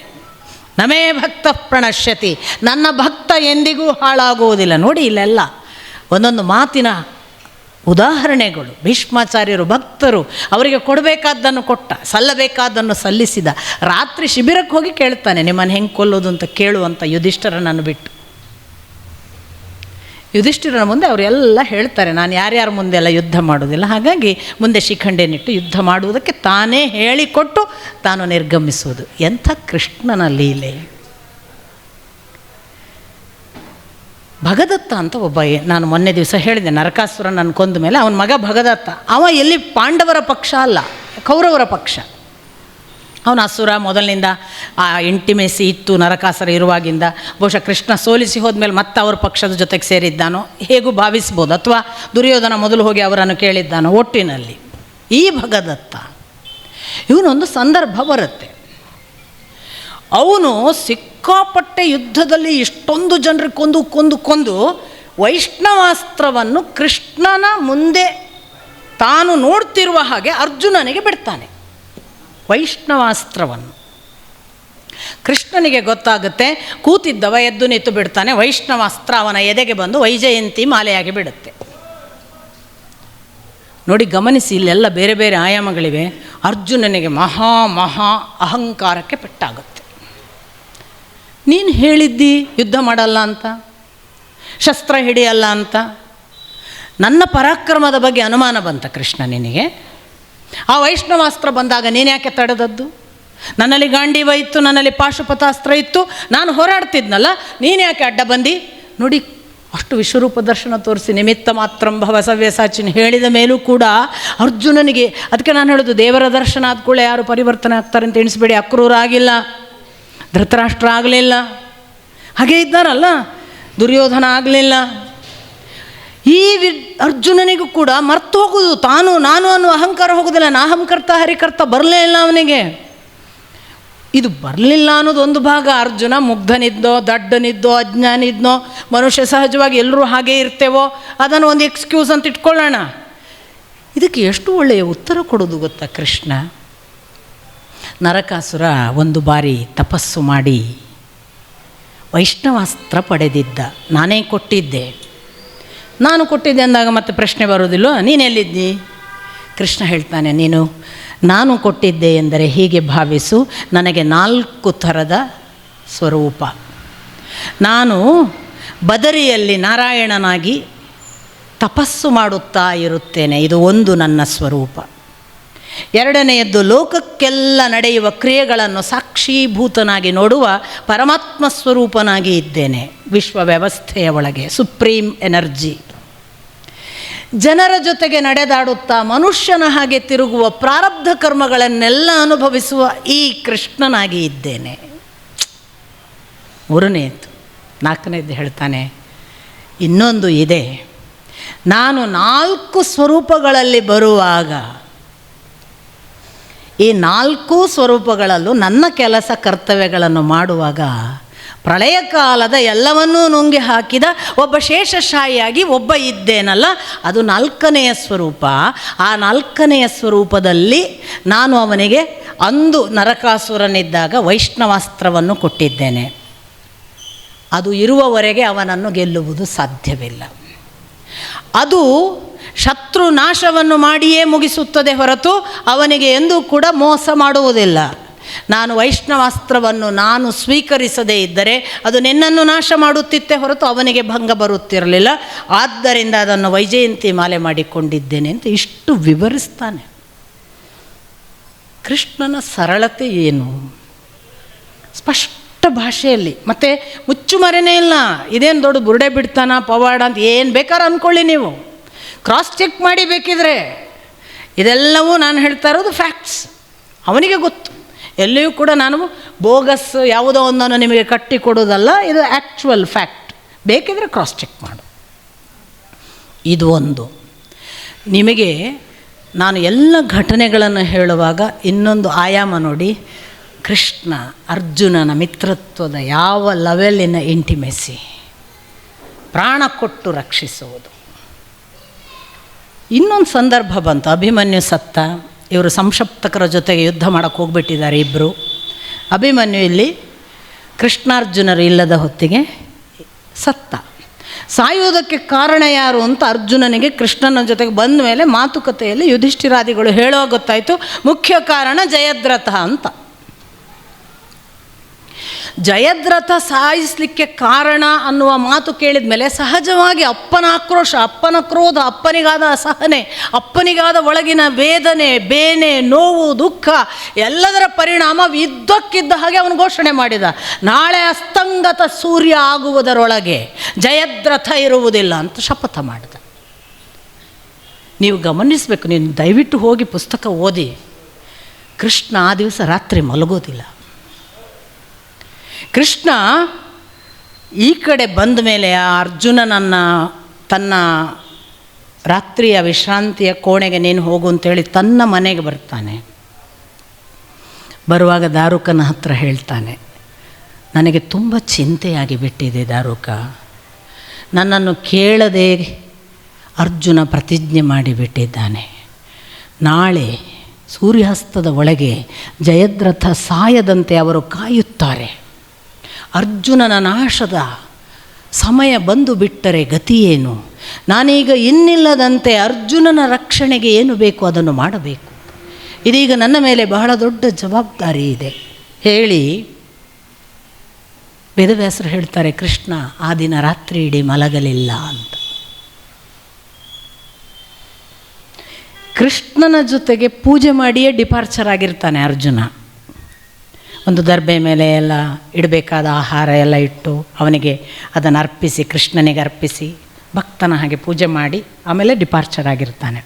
ನಮೇ ಭಕ್ತ ಪ್ರಣಶ್ಯತಿ, ನನ್ನ ಭಕ್ತ ಎಂದಿಗೂ ಹಾಳಾಗುವುದಿಲ್ಲ. ನೋಡಿ, ಇಲ್ಲೆಲ್ಲ ಒಂದೊಂದು ಮಾತಿನ ಉದಾಹರಣೆಗಳು. ಭೀಷ್ಮಾಚಾರ್ಯರು ಭಕ್ತರು, ಅವರಿಗೆ ಕೊಡಬೇಕಾದ್ದನ್ನು ಕೊಟ್ಟ, ಸಲ್ಲಬೇಕಾದ್ದನ್ನು ಸಲ್ಲಿಸಿದ. ರಾತ್ರಿ ಶಿಬಿರಕ್ಕೆ ಹೋಗಿ ಕೇಳ್ತಾನೆ, ನಿಮ್ಮನ್ನು ಹೆಂಗೆ ಕೊಲ್ಲೋದು ಅಂತ ಕೇಳುವಂಥ ಯುಧಿಷ್ಠಿರನನ್ನು ಬಿಟ್ಟು. ಯುಧಿಷ್ಠಿರನ ಮುಂದೆ ಅವರೆಲ್ಲ ಹೇಳ್ತಾರೆ, ನಾನು ಯಾರ್ಯಾರ ಮುಂದೆ ಎಲ್ಲ ಯುದ್ಧ ಮಾಡೋದಿಲ್ಲ, ಹಾಗಾಗಿ ಮುಂದೆ ಶಿಖಂಡಿನಿಟ್ಟು ಯುದ್ಧ ಮಾಡುವುದಕ್ಕೆ ತಾನೇ ಹೇಳಿಕೊಟ್ಟು ತಾನು ನಿರ್ಗಮಿಸುವುದು. ಎಂಥ ಕೃಷ್ಣನ ಲೀಲೆ. ಭಗದತ್ತ ಅಂತ ಒಬ್ಬ, ನಾನು ಮೊನ್ನೆ ದಿವಸ ಹೇಳಿದೆ, ನರಕಾಸುರನನ್ನು ಕೊಂದ ಮೇಲೆ ಅವನ ಮಗ ಭಗದತ್ತ. ಅವ ಎಲ್ಲಿ ಪಾಂಡವರ ಪಕ್ಷ ಅಲ್ಲ, ಕೌರವರ ಪಕ್ಷ. ಅವನ ಅಸುರ. ಮೊದಲಿನಿಂದ ಆ ಇಂಟಿಮೇಸಿ ಇತ್ತು ನರಕಾಸುರ ಇರುವಾಗಿಂದ. ಬಹುಶಃ ಕೃಷ್ಣ ಸೋಲಿಸಿ ಹೋದ್ಮೇಲೆ ಮತ್ತೆ ಅವ್ರ ಪಕ್ಷದ ಜೊತೆಗೆ ಸೇರಿದ್ದಾನೋ ಹೇಗೂ ಭಾವಿಸ್ಬೋದು, ಅಥವಾ ದುರ್ಯೋಧನ ಮೊದಲು ಹೋಗಿ ಅವರನ್ನು ಕೇಳಿದ್ದಾನೋ. ಒಟ್ಟಿನಲ್ಲಿ ಈ ಭಗದತ್ತ ಇವನೊಂದು ಸಂದರ್ಭ ಬರುತ್ತೆ. ಅವನು ಸಿಕ್ಕಾಪಟ್ಟೆ ಯುದ್ಧದಲ್ಲಿ ಇಷ್ಟೊಂದು ಜನರಿಗೆ ಕೊಂದು ವೈಷ್ಣವಾಸ್ತ್ರವನ್ನು ಕೃಷ್ಣನ ಮುಂದೆ ತಾನು ನೋಡ್ತಿರುವ ಹಾಗೆ ಅರ್ಜುನನಿಗೆ ಬಿಡ್ತಾನೆ. ವೈಷ್ಣವಾಸ್ತ್ರವನ್ನು ಕೃಷ್ಣನಿಗೆ ಗೊತ್ತಾಗುತ್ತೆ. ಕೂತಿದ್ದವ ಎದ್ದು ನಿಂತು ಬಿಡ್ತಾನೆ. ವೈಷ್ಣವಾಸ್ತ್ರ ಅವನ ಎದೆಗೆ ಬಂದು ವೈಜಯಂತಿ ಮಾಲೆಯಾಗಿ ಬಿಡುತ್ತೆ. ನೋಡಿ, ಗಮನಿಸಿ, ಇಲ್ಲೆಲ್ಲ ಬೇರೆ ಬೇರೆ ಆಯಾಮಗಳಿವೆ. ಅರ್ಜುನನಿಗೆ ಮಹಾ ಅಹಂಕಾರಕ್ಕೆ ಪೆಟ್ಟಾಗುತ್ತೆ. ನೀನು ಹೇಳಿದ್ದಿ ಯುದ್ಧ ಮಾಡಲ್ಲ ಅಂತ, ಶಸ್ತ್ರ ಹಿಡಿಯಲ್ಲ ಅಂತ. ನನ್ನ ಪರಾಕ್ರಮದ ಬಗ್ಗೆ ಅನುಮಾನ ಬಂತ ಕೃಷ್ಣ ನಿನಗೆ? ಆ ವೈಷ್ಣವಾಸ್ತ್ರ ಬಂದಾಗ ನೀನು ಯಾಕೆ ತಡೆದದ್ದು? ನನ್ನಲ್ಲಿ ಗಾಂಡೀವ ಇತ್ತು, ನನ್ನಲ್ಲಿ ಪಾಶುಪತಾಸ್ತ್ರ ಇತ್ತು, ನಾನು ಹೋರಾಡ್ತಿದ್ನಲ್ಲ, ನೀನು ಯಾಕೆ ಅಡ್ಡ ಬಂದು? ನೋಡಿ, ಅಷ್ಟು ವಿಶ್ವರೂಪ ದರ್ಶನ ತೋರಿಸಿ ನಿಮಿತ್ತ ಮಾತ್ರಂ ಭವ ಸವ್ಯಸಾಚಿನ್ ಹೇಳಿದ ಮೇಲೂ ಕೂಡ ಅರ್ಜುನನಿಗೆ, ಅದಕ್ಕೆ ನಾನು ಹೇಳೋದು, ದೇವರ ದರ್ಶನ ಆದ ಕೂಡಲೇ ಯಾರು ಪರಿವರ್ತನೆ ಆಗ್ತಾರೆ ಅಂತ ಎಣಿಸ್ಬೇಡಿ. ಅಕ್ರೂರ ಆಗಿಲ್ಲ, ಧೃತರಾಷ್ಟ್ರ ಆಗಲಿಲ್ಲ, ಹಾಗೇ ಇದ್ದಾರಲ್ಲ, ದುರ್ಯೋಧನ ಆಗಲಿಲ್ಲ. ಈ ಅರ್ಜುನನಿಗೂ ಕೂಡ ಮರ್ತು ಹೋಗೋದು, ತಾನು ನಾನು ಅನ್ನೋ ಅಹಂಕಾರ ಹೋಗೋದಿಲ್ಲ. ನಾಹಂಕರ್ತ ಹರಿಕರ್ತ ಬರಲೇ ಇಲ್ಲ ಅವನಿಗೆ. ಇದು ಬರಲಿಲ್ಲ ಅನ್ನೋದು ಒಂದು ಭಾಗ. ಅರ್ಜುನ ಮುಗ್ಧನಿದ್ದೋ, ದಡ್ಡನಿದ್ದೋ, ಅಜ್ಞಾನಿದ್ನೋ, ಮನುಷ್ಯ ಸಹಜವಾಗಿ ಎಲ್ಲರೂ ಹಾಗೇ ಇರ್ತೇವೋ, ಅದನ್ನು ಒಂದು ಎಕ್ಸ್ಕ್ಯೂಸ್ ಅಂತ ಇಟ್ಕೊಳ್ಳೋಣ. ಇದಕ್ಕೆ ಎಷ್ಟು ಒಳ್ಳೆಯ ಉತ್ತರ ಕೊಡೋದು ಗೊತ್ತಾ ಕೃಷ್ಣ? ನರಕಾಸುರ ಒಂದು ಬಾರಿ ತಪಸ್ಸು ಮಾಡಿ ವೈಷ್ಣವಾಸ್ತ್ರ ಪಡೆದಿದ್ದ. ನಾನೇ ಕೊಟ್ಟಿದ್ದೆ. ನಾನು ಕೊಟ್ಟಿದ್ದೆ ಅಂದಾಗ ಮತ್ತೆ ಪ್ರಶ್ನೆ ಬರೋದಿಲ್ಲ, ನೀನೆಲ್ಲಿದ್ದಿ? ಕೃಷ್ಣ ಹೇಳ್ತಾನೆ, ನಾನು ಕೊಟ್ಟಿದ್ದೆ ಎಂದರೆ ಹೀಗೆ ಭಾವಿಸು, ನನಗೆ 4 ಥರದ ಸ್ವರೂಪ. ನಾನು ಬದರಿಯಲ್ಲಿ ನಾರಾಯಣನಾಗಿ ತಪಸ್ಸು ಮಾಡುತ್ತಾ ಇರುತ್ತೇನೆ, ಇದು ಒಂದು ನನ್ನ ಸ್ವರೂಪ. ಎರಡನೆಯದ್ದು, ಲೋಕಕ್ಕೆಲ್ಲ ನಡೆಯುವ ಕ್ರಿಯೆಗಳನ್ನು ಸಾಕ್ಷೀಭೂತನಾಗಿ ನೋಡುವ ಪರಮಾತ್ಮ ಸ್ವರೂಪನಾಗಿ ಇದ್ದೇನೆ, ವಿಶ್ವ ವ್ಯವಸ್ಥೆಯ ಒಳಗೆ ಸುಪ್ರೀಂ ಎನರ್ಜಿ. ಜನರ ಜೊತೆಗೆ ನಡೆದಾಡುತ್ತಾ ಮನುಷ್ಯನ ಹಾಗೆ ತಿರುಗುವ ಪ್ರಾರಬ್ಧ ಕರ್ಮಗಳನ್ನೆಲ್ಲ ಅನುಭವಿಸುವ ಈ ಕೃಷ್ಣನಾಗಿ ಇದ್ದೇನೆ. ಮೂರನೆಯದು. 4ನೇದು ಹೇಳ್ತಾನೆ, ಇನ್ನೊಂದು ಇದೆ. ನಾನು 4 ಸ್ವರೂಪಗಳಲ್ಲಿ ಬರುವಾಗ ಈ 4 ಸ್ವರೂಪಗಳಲ್ಲೂ ನನ್ನ ಕೆಲಸ ಕರ್ತವ್ಯಗಳನ್ನು ಮಾಡುವಾಗ ಪ್ರಳಯ ಕಾಲದ ಎಲ್ಲವನ್ನೂ ನುಂಗಿ ಹಾಕಿದ ಒಬ್ಬ ಶೇಷಶಾಹಿಯಾಗಿ ಒಬ್ಬ ಇದ್ದೇನಲ್ಲ, ಅದು 4ನೆಯ ಸ್ವರೂಪ. ಆ 4ನೆಯ ಸ್ವರೂಪದಲ್ಲಿ ನಾನು ಅವನಿಗೆ ಅಂದು ನರಕಾಸುರನಿದ್ದಾಗ ವೈಷ್ಣವಾಸ್ತ್ರವನ್ನು ಕೊಟ್ಟಿದ್ದೇನೆ. ಅದು ಇರುವವರೆಗೆ ಅವನನ್ನು ಗೆಲ್ಲುವುದು ಸಾಧ್ಯವಿಲ್ಲ. ಅದು ಶತ್ರು ನಾಶವನ್ನು ಮಾಡಿಯೇ ಮುಗಿಸುತ್ತದೆ ಹೊರತು ಅವನಿಗೆ ಎಂದೂ ಕೂಡ ಮೋಸ ಮಾಡುವುದಿಲ್ಲ. ನಾನು ವೈಷ್ಣವಾಸ್ತ್ರವನ್ನು ನಾನು ಸ್ವೀಕರಿಸದೇ ಇದ್ದರೆ ಅದು ನಿನ್ನನ್ನು ನಾಶ ಮಾಡುತ್ತಿತ್ತೆ ಹೊರತು ಅವನಿಗೆ ಭಂಗ ಬರುತ್ತಿರಲಿಲ್ಲ. ಆದ್ದರಿಂದ ಅದನ್ನು ವೈಜಯಂತಿ ಮಾಲೆ ಮಾಡಿಕೊಂಡಿದ್ದೇನೆ ಅಂತ ಇಷ್ಟು ವಿವರಿಸ್ತಾನೆ. ಕೃಷ್ಣನ ಸರಳತೆ ಏನು, ಸ್ಪಷ್ಟ ಭಾಷೆಯಲ್ಲಿ, ಮತ್ತು ಮುಚ್ಚುಮರೆನೇ ಇಲ್ಲ. ಇದೇನು ದೊಡ್ಡ ಬುರುಡೆ ಬಿಡ್ತಾನ ಪವಾಡ ಅಂತ ಏನು ಬೇಕಾದ್ರೆ ಅಂದ್ಕೊಳ್ಳಿ ನೀವು, ಕ್ರಾಸ್ ಚೆಕ್ ಮಾಡಿ ಬೇಕಿದ್ರೆ. ಇದೆಲ್ಲವೂ ನಾನು ಹೇಳ್ತಾ ಇರೋದು ಫ್ಯಾಕ್ಟ್ಸ್, ಅವನಿಗೆ ಗೊತ್ತು. ಎಲ್ಲಿಯೂ ಕೂಡ ನಾನು ಬೋಗಸ್ ಯಾವುದೋ ಒಂದನ್ನು ನಿಮಗೆ ಕಟ್ಟಿ ಕೊಡೋದಲ್ಲ, ಇದು ಆ್ಯಕ್ಚುವಲ್ ಫ್ಯಾಕ್ಟ್. ಬೇಕಿದ್ರೆ ಕ್ರಾಸ್ ಚೆಕ್ ಮಾಡು. ಇದು ಒಂದು. ನಿಮಗೆ ನಾನು ಎಲ್ಲ ಘಟನೆಗಳನ್ನು ಹೇಳುವಾಗ ಇನ್ನೊಂದು ಆಯಾಮ ನೋಡಿ. ಕೃಷ್ಣ ಅರ್ಜುನನ ಮಿತ್ರತ್ವದ ಯಾವ ಲೆವೆಲಿನ ಇಂಟಿಮೆಸಿ, ಪ್ರಾಣ ಕೊಟ್ಟು ರಕ್ಷಿಸುವುದು. ಇನ್ನೊಂದು ಸಂದರ್ಭ ಬಂತು, ಅಭಿಮನ್ಯು ಸತ್ತ. ಇವರು ಸಂಶಪ್ತಕರ ಜೊತೆಗೆ ಯುದ್ಧ ಮಾಡೋಕ್ಕೆ ಹೋಗ್ಬಿಟ್ಟಿದ್ದಾರೆ ಇಬ್ಬರು. ಅಭಿಮನ್ಯು ಇಲ್ಲಿ ಕೃಷ್ಣಾರ್ಜುನರು ಇಲ್ಲದ ಹೊತ್ತಿಗೆ ಸತ್ತ. ಸಾಯುವುದಕ್ಕೆ ಕಾರಣ ಯಾರು ಅಂತ ಅರ್ಜುನನಿಗೆ ಕೃಷ್ಣನ ಜೊತೆಗೆ ಬಂದ ಮೇಲೆ ಮಾತುಕತೆಯಲ್ಲಿ ಯುಧಿಷ್ಠಿರಾದಿಗಳು ಹೇಳೋ ಗೊತ್ತಾಯಿತು, ಮುಖ್ಯ ಕಾರಣ ಜಯದ್ರಥ ಅಂತ. ಜಯದ್ರಥ ಸಾಯಿಸಲಿಕ್ಕೆ ಕಾರಣ ಅನ್ನುವ ಮಾತು ಕೇಳಿದ ಮೇಲೆ ಸಹಜವಾಗಿ ಅಪ್ಪನ ಆಕ್ರೋಶ, ಅಪ್ಪನ ಕ್ರೋಧ, ಅಪ್ಪನಿಗಾದ ಅಸಹನೆ, ಅಪ್ಪನಿಗಾದ ಒಳಗಿನ ವೇದನೆ, ಬೇನೆ, ನೋವು, ದುಃಖ ಎಲ್ಲದರ ಪರಿಣಾಮ ಇದ್ದಕ್ಕಿದ್ದ ಹಾಗೆ ಅವನು ಘೋಷಣೆ ಮಾಡಿದ, ನಾಳೆ ಅಸ್ತಂಗತ ಸೂರ್ಯ ಆಗುವುದರೊಳಗೆ ಜಯದ್ರಥ ಇರುವುದಿಲ್ಲ ಅಂತ ಶಪಥ ಮಾಡಿದ. ನೀವು ಗಮನಿಸಬೇಕು, ನೀನು ದಯವಿಟ್ಟು ಹೋಗಿ ಪುಸ್ತಕ ಓದಿ. ಕೃಷ್ಣ ಆ ದಿವಸ ರಾತ್ರಿ ಮಲಗೋದಿಲ್ಲ. ಕೃಷ್ಣ ಈ ಕಡೆ ಬಂದ ಮೇಲೆ ಆ ಅರ್ಜುನನನ್ನು ತನ್ನ ರಾತ್ರಿಯ ವಿಶ್ರಾಂತಿಯ ಕೋಣೆಗೆ ನೀನು ಹೋಗು ಅಂತೇಳಿ ತನ್ನ ಮನೆಗೆ ಬರ್ತಾನೆ. ಬರುವಾಗ ದಾರುಕನ ಹತ್ರ ಹೇಳ್ತಾನೆ, ನನಗೆ ತುಂಬ ಚಿಂತೆಯಾಗಿ ಬಿಟ್ಟಿದೆ ದಾರುಕ. ನನ್ನನ್ನು ಕೇಳದೆ ಅರ್ಜುನ ಪ್ರತಿಜ್ಞೆ ಮಾಡಿಬಿಟ್ಟಿದ್ದಾನೆ. ನಾಳೆ ಸೂರ್ಯಾಸ್ತದ ಒಳಗೆ ಜಯದ್ರಥ ಸಾಯದಂತೆ ಅವರು ಕಾಯುತ್ತಾರೆ. ಅರ್ಜುನನ ನಾಶದ ಸಮಯ ಬಂದು ಬಿಟ್ಟರೆ ಗತಿಯೇನು? ನಾನೀಗ ಇನ್ನಿಲ್ಲದಂತೆ ಅರ್ಜುನನ ರಕ್ಷಣೆಗೆ ಏನು ಬೇಕು ಅದನ್ನು ಮಾಡಬೇಕು. ಇದೀಗ ನನ್ನ ಮೇಲೆ ಬಹಳ ದೊಡ್ಡ ಜವಾಬ್ದಾರಿ ಇದೆ ಹೇಳಿ ವೇದವ್ಯಾಸರು ಹೇಳ್ತಾರೆ, ಕೃಷ್ಣ ಆ ದಿನ ರಾತ್ರಿ ಇಡೀ ಮಲಗಲಿಲ್ಲ ಅಂತ. ಕೃಷ್ಣನ ಜೊತೆಗೆ ಪೂಜೆ ಮಾಡಿಯೇ ಡಿಪಾರ್ಚರ್ ಆಗಿರ್ತಾನೆ ಅರ್ಜುನ. ಒಂದು ದರ್ಬೆ ಮೇಲೆ ಎಲ್ಲ ಇಡಬೇಕಾದ ಆಹಾರ ಎಲ್ಲ ಇಟ್ಟು ಅವನಿಗೆ ಅದನ್ನು ಅರ್ಪಿಸಿ, ಕೃಷ್ಣನಿಗೆ ಅರ್ಪಿಸಿ ಭಕ್ತನ ಹಾಗೆ ಪೂಜೆ ಮಾಡಿ ಆಮೇಲೆ ಡಿಪಾರ್ಚರ್ ಆಗಿರ್ತಾನೆ.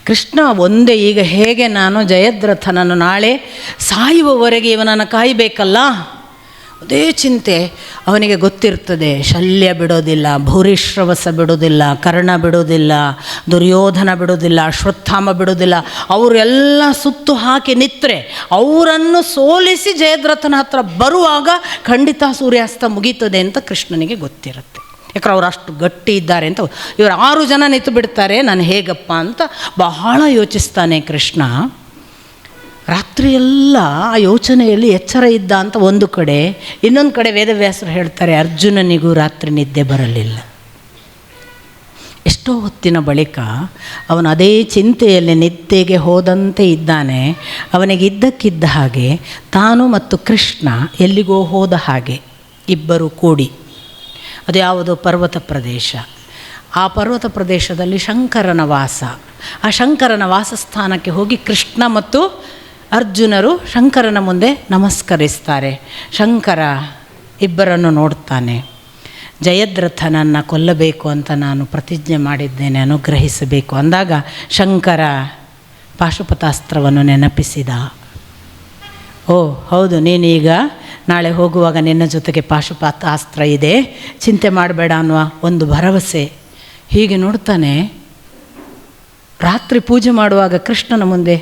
ಕೃಷ್ಣ ಒಂದೇ, ಈಗ ಹೇಗೆ ನಾನು ಜಯದ್ರಥನನ್ನು ನಾಳೆ ಸಾಯುವವರೆಗೆ ಇವನನ್ನು ಕಾಯಬೇಕಲ್ಲ, ಅದೇ ಚಿಂತೆ ಅವನಿಗೆ ಗೊತ್ತಿರ್ತದೆ. ಶಲ್ಯ ಬಿಡೋದಿಲ್ಲ, ಭೂರಿಶ್ರವಸ ಬಿಡೋದಿಲ್ಲ, ಕರ್ಣ ಬಿಡೋದಿಲ್ಲ, ದುರ್ಯೋಧನ ಬಿಡೋದಿಲ್ಲ, ಅಶ್ವತ್ಥಾಮ ಬಿಡೋದಿಲ್ಲ. ಅವರೆಲ್ಲ ಸುತ್ತು ಹಾಕಿ ನಿತ್ರೆ ಅವರನ್ನು ಸೋಲಿಸಿ ಜಯದ್ರಥನ ಹತ್ರ ಬರುವಾಗ ಖಂಡಿತ ಸೂರ್ಯಾಸ್ತ ಮುಗೀತದೆ ಅಂತ ಕೃಷ್ಣನಿಗೆ ಗೊತ್ತಿರುತ್ತೆ. ಯಾಕಂದ್ರೆ ಅವ್ರು ಅಷ್ಟು ಗಟ್ಟಿ ಇದ್ದಾರೆ ಅಂತ. ಇವರು 6 ಜನ ನಿಂತು ಬಿಡ್ತಾರೆ, ನಾನು ಹೇಗಪ್ಪ ಅಂತ ಬಹಳ ಯೋಚಿಸ್ತಾನೆ ಕೃಷ್ಣ. ರಾತ್ರಿಯೆಲ್ಲ ಆ ಯೋಚನೆಯಲ್ಲಿ ಎಚ್ಚರ ಇದ್ದ ಅಂತ ಒಂದು ಕಡೆ. ಇನ್ನೊಂದು ಕಡೆ ವೇದವ್ಯಾಸರು ಹೇಳ್ತಾರೆ, ಅರ್ಜುನನಿಗೂ ರಾತ್ರಿ ನಿದ್ದೆ ಬರಲಿಲ್ಲ. ಎಷ್ಟೋ ಹೊತ್ತಿನ ಬಳಿಕ ಅವನು ಅದೇ ಚಿಂತೆಯಲ್ಲಿ ನಿದ್ದೆಗೆ ಹೋದಂತೆ ಇದ್ದಾನೆ. ಅವನಿಗೆ ಇದ್ದಕ್ಕಿದ್ದ ಹಾಗೆ ತಾನು ಮತ್ತು ಕೃಷ್ಣ ಎಲ್ಲಿಗೋ ಹೋದ ಹಾಗೆ ಇಬ್ಬರು ಕೂಡಿ, ಅದು ಯಾವುದೋ ಪರ್ವತ ಪ್ರದೇಶ. ಆ ಪರ್ವತ ಪ್ರದೇಶದಲ್ಲಿ ಶಂಕರನ ವಾಸ. ಆ ಶಂಕರನ ವಾಸಸ್ಥಾನಕ್ಕೆ ಹೋಗಿ ಕೃಷ್ಣ ಮತ್ತು ಅರ್ಜುನರು ಶಂಕರನ ಮುಂದೆ ನಮಸ್ಕರಿಸ್ತಾರೆ. ಶಂಕರ ಇಬ್ಬರನ್ನು ನೋಡ್ತಾನೆ. ಜಯದ್ರಥನನ್ನು ಕೊಲ್ಲಬೇಕು ಅಂತ ನಾನು ಪ್ರತಿಜ್ಞೆ ಮಾಡಿದ್ದೇನೆ, ಅನುಗ್ರಹಿಸಬೇಕು ಅಂದಾಗ ಶಂಕರ ಪಾಶುಪತಾಸ್ತ್ರವನ್ನು ನೆನಪಿಸಿದ. ಓ ಹೌದು, ನೀನೀಗ ನಾಳೆ ಹೋಗುವಾಗ ನಿನ್ನ ಜೊತೆಗೆ ಪಾಶುಪತಾಸ್ತ್ರ ಇದೆ, ಚಿಂತೆ ಮಾಡಬೇಡ ಅನ್ನುವ ಒಂದು ಭರವಸೆ. ಹೀಗೆ ನೋಡ್ತಾನೆ. ರಾತ್ರಿ ಪೂಜೆ ಮಾಡುವಾಗ ಕೃಷ್ಣನ ಮುಂದೆ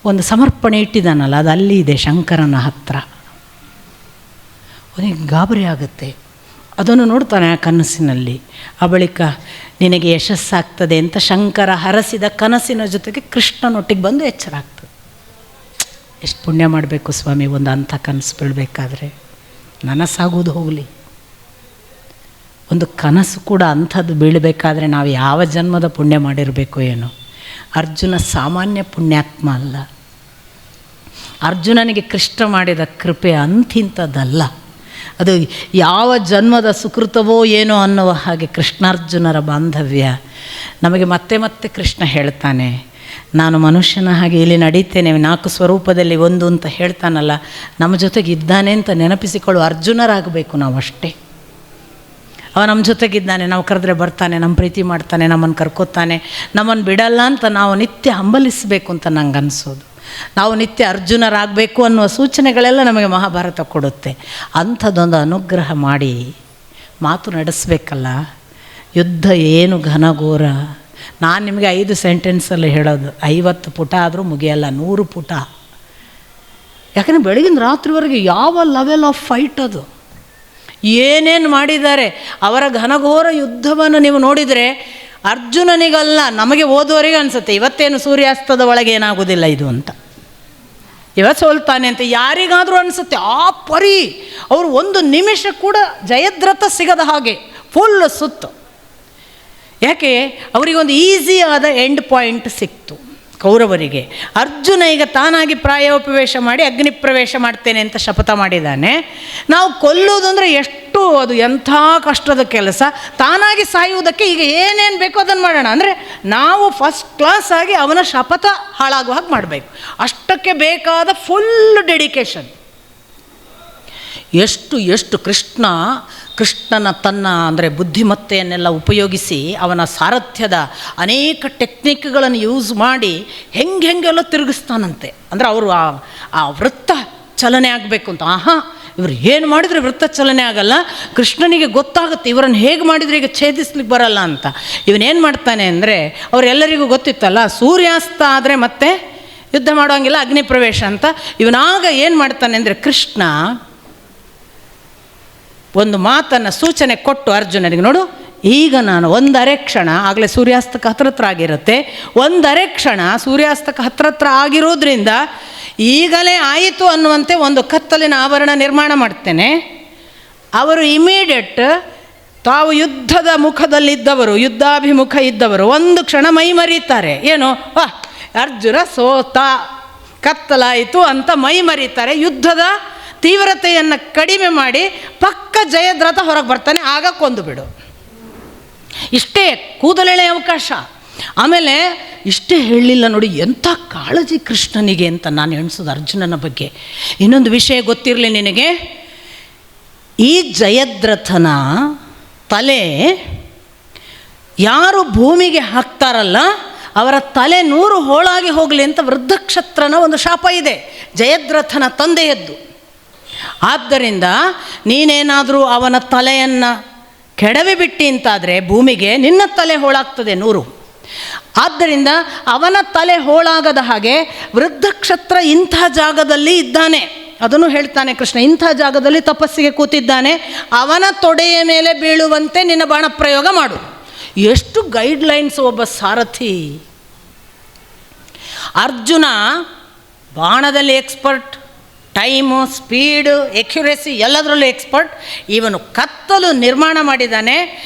ಒಂದು ಸಮರ್ಪಣೆ ಇಟ್ಟಿದ್ದಾನಲ್ಲ, ಅದು ಅಲ್ಲಿ ಇದೆ ಶಂಕರನ ಹತ್ರ. ಅವನಿಗೆ ಗಾಬರಿ ಆಗುತ್ತೆ. ಅದನ್ನು ನೋಡ್ತಾನೆ ಆ ಕನಸಿನಲ್ಲಿ. ಆ ಬಳಿಕ ನಿನಗೆ ಯಶಸ್ಸಾಗ್ತದೆ ಅಂತ ಶಂಕರ ಹರಸಿದ ಕನಸಿನ ಜೊತೆಗೆ ಕೃಷ್ಣನೊಟ್ಟಿಗೆ ಬಂದು ಎಚ್ಚರ ಆಗ್ತದೆ. ಎಷ್ಟು ಪುಣ್ಯ ಮಾಡಬೇಕು ಸ್ವಾಮಿ ಒಂದು ಅಂಥ ಕನಸು ಬೀಳಬೇಕಾದ್ರೆ. ನನಸಾಗುವುದು ಹೋಗಲಿ, ಒಂದು ಕನಸು ಕೂಡ ಅಂಥದ್ದು ಬೀಳಬೇಕಾದ್ರೆ ನಾವು ಯಾವ ಜನ್ಮದ ಪುಣ್ಯ ಮಾಡಿರಬೇಕು ಏನೋ. ಅರ್ಜುನ ಸಾಮಾನ್ಯ ಪುಣ್ಯಾತ್ಮ ಅಲ್ಲ. ಅರ್ಜುನನಿಗೆ ಕೃಷ್ಣ ಮಾಡಿದ ಕೃಪೆ ಅಂತಿಂಥದ್ದಲ್ಲ. ಅದು ಯಾವ ಜನ್ಮದ ಸುಕೃತವೋ ಏನೋ ಅನ್ನುವ ಹಾಗೆ ಕೃಷ್ಣಾರ್ಜುನರ ಬಾಂಧವ್ಯ ನಮಗೆ ಮತ್ತೆ ಮತ್ತೆ ಕೃಷ್ಣ ಹೇಳ್ತಾನೆ. ನಾನು ಮನುಷ್ಯನ ಹಾಗೆ ಇಲ್ಲಿ ನಡೀತೇನೆ, 4 ಸ್ವರೂಪದಲ್ಲಿ ಒಂದು ಅಂತ ಹೇಳ್ತಾನಲ್ಲ, ನಮ್ಮ ಜೊತೆಗೆ ಇದ್ದಾನೆ ಅಂತ ನೆನಪಿಸಿಕೊಳ್ಳುವ ಅರ್ಜುನರಾಗಬೇಕು ನಾವು ಅಷ್ಟೇ. ಅವ ನಮ್ಮ ಜೊತೆಗಿದ್ದಾನೆ, ನಾವು ಕರೆದ್ರೆ ಬರ್ತಾನೆ, ನಮ್ಮ ಪ್ರೀತಿ ಮಾಡ್ತಾನೆ, ನಮ್ಮನ್ನು ಕರ್ಕೋತಾನೆ, ನಮ್ಮನ್ನು ಬಿಡಲ್ಲ ಅಂತ ನಾವು ನಿತ್ಯ ಹಂಬಲಿಸಬೇಕು ಅಂತ ನಂಗೆ ಅನಿಸೋದು. ನಾವು ನಿತ್ಯ ಅರ್ಜುನರಾಗಬೇಕು ಅನ್ನುವ ಸೂಚನೆಗಳೆಲ್ಲ ನಮಗೆ ಮಹಾಭಾರತ ಕೊಡುತ್ತೆ. ಅಂಥದ್ದೊಂದು ಅನುಗ್ರಹ ಮಾಡಿ ಮಾತು ನಡೆಸಬೇಕಲ್ಲ. ಯುದ್ಧ ಏನು ಘನಘೋರ. ನಾನು ನಿಮಗೆ 5 ಸೆಂಟೆನ್ಸಲ್ಲಿ ಹೇಳೋದು, 50 ಪುಟ ಆದರೂ ಮುಗಿಯಲ್ಲ, 100 ಪುಟ. ಯಾಕಂದರೆ ಬೆಳಗಿನ ರಾತ್ರಿವರೆಗೆ ಯಾವ ಲೆವೆಲ್ ಆಫ್ ಫೈಟ್ ಅದು, ಏನೇನು ಮಾಡಿದ್ದಾರೆ. ಅವರ ಘನಘೋರ ಯುದ್ಧವನ್ನು ನೀವು ನೋಡಿದರೆ ಅರ್ಜುನನಿಗಲ್ಲ, ನಮಗೆ ಓದುವವರೆಗೆ ಅನಿಸುತ್ತೆ ಇವತ್ತೇನು ಸೂರ್ಯಾಸ್ತದ ಒಳಗೆ ಏನಾಗೋದಿಲ್ಲ ಇದು ಅಂತ, ಇವತ್ತು ಸೋಲ್ತಾನೆ ಅಂತ ಯಾರಿಗಾದರೂ ಅನಿಸುತ್ತೆ. ಆ ಪರಿ ಅವರು ಒಂದು ನಿಮಿಷ ಕೂಡ ಜಯದ್ರಥ ಸಿಗದ ಹಾಗೆ ಫುಲ್ ಸುತ್ತು. ಯಾಕೆ ಅವರಿಗೊಂದು ಈಸಿಯಾದ ಎಂಡ್ ಪಾಯಿಂಟ್ ಸಿಕ್ತು ಕೌರವರಿಗೆ. ಅರ್ಜುನ ಈಗ ತಾನಾಗಿ ಪ್ರಾಯೋಪವೇಶ ಮಾಡಿ ಅಗ್ನಿ ಪ್ರವೇಶ ಮಾಡ್ತೇನೆ ಅಂತ ಶಪಥ ಮಾಡಿದ್ದಾನೆ. ನಾವು ಕೊಲ್ಲುವುದು ಅಂದರೆ ಎಷ್ಟು, ಅದು ಎಂಥ ಕಷ್ಟದ ಕೆಲಸ. ತಾನಾಗಿ ಸಾಯುವುದಕ್ಕೆ ಈಗ ಏನೇನು ಬೇಕೋ ಅದನ್ನು ಮಾಡೋಣ ಅಂದರೆ ನಾವು ಫಸ್ಟ್ ಕ್ಲಾಸ್ ಆಗಿ ಅವನ ಶಪಥ ಹಾಳಾಗುವ ಹಾಗೆ ಮಾಡಬೇಕು. ಅಷ್ಟಕ್ಕೆ ಬೇಕಾದ ಫುಲ್ ಡೆಡಿಕೇಶನ್. ಎಷ್ಟು ಕೃಷ್ಣನ ತನ್ನ ಅಂದರೆ ಬುದ್ಧಿಮತ್ತೆಯನ್ನೆಲ್ಲ ಉಪಯೋಗಿಸಿ ಅವನ ಸಾರಥ್ಯದ ಅನೇಕ ಟೆಕ್ನಿಕ್ಗಳನ್ನು ಯೂಸ್ ಮಾಡಿ ಹೆಂಗೆಲ್ಲ ತಿರುಗಿಸ್ತಾನಂತೆ. ಅಂದರೆ ಅವರು ಆ ವೃತ್ತ ಚಲನೆ ಆಗಬೇಕು ಅಂತ. ಇವರು ಏನು ಮಾಡಿದರೆ ವೃತ್ತ ಚಲನೆ ಆಗಲ್ಲ. ಕೃಷ್ಣನಿಗೆ ಗೊತ್ತಾಗುತ್ತೆ ಇವರನ್ನು ಹೇಗೆ ಮಾಡಿದರೆ ಈಗ ಛೇದಿಸ್ಲಿಕ್ಕೆ ಬರಲ್ಲ ಅಂತ. ಇವನೇನು ಮಾಡ್ತಾನೆ ಅಂದರೆ ಅವರೆಲ್ಲರಿಗೂ ಗೊತ್ತಿತ್ತಲ್ಲ, ಸೂರ್ಯಾಸ್ತ ಆದರೆ ಮತ್ತೆ ಯುದ್ಧ ಮಾಡೋಂಗಿಲ್ಲ, ಅಗ್ನಿ ಪ್ರವೇಶ ಅಂತ. ಇವನಾಗ ಏನು ಮಾಡ್ತಾನೆ ಅಂದರೆ ಕೃಷ್ಣ ಒಂದು ಮಾತನ್ನು ಸೂಚನೆ ಕೊಟ್ಟು ಅರ್ಜುನನಿಗೆ, ನೋಡು ಈಗ ನಾನು ಒಂದರೆ ಕ್ಷಣ, ಆಗಲೇ ಸೂರ್ಯಾಸ್ತಕ್ಕೆ ಹತ್ರ ಆಗಿರುತ್ತೆ, ಒಂದರೆ ಕ್ಷಣ ಸೂರ್ಯಾಸ್ತಕ್ಕೆ ಹತ್ರ ಆಗಿರೋದ್ರಿಂದ ಈಗಲೇ ಆಯಿತು ಅನ್ನುವಂತೆ ಒಂದು ಕತ್ತಲಿನ ಆವರಣ ನಿರ್ಮಾಣ ಮಾಡ್ತೇನೆ. ಅವರು ಇಮಿಡಿಯೇಟ್ ತಾವು ಯುದ್ಧದ ಮುಖದಲ್ಲಿದ್ದವರು, ಯುದ್ಧಾಭಿಮುಖ ಇದ್ದವರು ಒಂದು ಕ್ಷಣ ಮೈ ಮರೀತಾರೆ. ಏನು, ಅರ್ಜುನ ಸೋತ, ಕತ್ತಲಾಯಿತು ಅಂತ ಮೈ ಮರೀತಾರೆ. ಯುದ್ಧದ ತೀವ್ರತೆಯನ್ನು ಕಡಿಮೆ ಮಾಡಿ ಪಕ್ಕ ಜಯದ್ರಥ ಹೊರಗೆ ಬರ್ತಾನೆ, ಆಗ ಕೊಂದು ಬಿಡು. ಇಷ್ಟೇ ಕೂದಲೆಳೆ ಅವಕಾಶ. ಆಮೇಲೆ ಇಷ್ಟೇ ಹೇಳಲಿಲ್ಲ ನೋಡಿ, ಎಂಥ ಕಾಳಜಿ ಕೃಷ್ಣನಿಗೆ ಅಂತ ನಾನು ಎಣಿಸೋದು ಅರ್ಜುನನ ಬಗ್ಗೆ. ಇನ್ನೊಂದು ವಿಷಯ ಗೊತ್ತಿರಲಿ ನಿನಗೆ, ಈ ಜಯದ್ರಥನ ತಲೆ ಯಾರು ಭೂಮಿಗೆ ಹಾಕ್ತಾರಲ್ಲ ಅವರ ತಲೆ 100 ಹೋಳಾಗಿ ಹೋಗಲಿ ಅಂತ ವೃದ್ಧಕ್ಷತ್ರನ ಒಂದು ಶಾಪ ಇದೆ, ಜಯದ್ರಥನ ತಂದೆಯದ್ದು. ಆದ್ದರಿಂದ ನೀನೇನಾದರೂ ಅವನ ತಲೆಯನ್ನು ಕೆಡವಿ ಬಿಟ್ಟಿ ಅಂತಾದರೆ ಭೂಮಿಗೆ ನಿನ್ನ ತಲೆ ಹೋಳಾಗ್ತದೆ 100. ಆದ್ದರಿಂದ ಅವನ ತಲೆ ಹೋಳಾಗದ ಹಾಗೆ ವೃದ್ಧಕ್ಷತ್ರ ಇಂಥ ಜಾಗದಲ್ಲಿ ಇದ್ದಾನೆ, ಅದನ್ನು ಹೇಳ್ತಾನೆ ಕೃಷ್ಣ. ಇಂಥ ಜಾಗದಲ್ಲಿ ತಪಸ್ಸಿಗೆ ಕೂತಿದ್ದಾನೆ, ಅವನ ತೊಡೆಯ ಮೇಲೆ ಬೀಳುವಂತೆ ನಿನ್ನ ಬಾಣ ಪ್ರಯೋಗ ಮಾಡು. ಎಷ್ಟು ಗೈಡ್ಲೈನ್ಸ್ ಒಬ್ಬ ಸಾರಥಿ. Arjuna ಬಾಣದಲ್ಲಿ expert, time, speed, accuracy ಎಲ್ಲದರಲ್ಲೂ ಎಕ್ಸ್ಪರ್ಟ್. ಇವನು ಕತ್ತಲು ನಿರ್ಮಾಣ ಮಾಡಿದ್ದಾನೆ.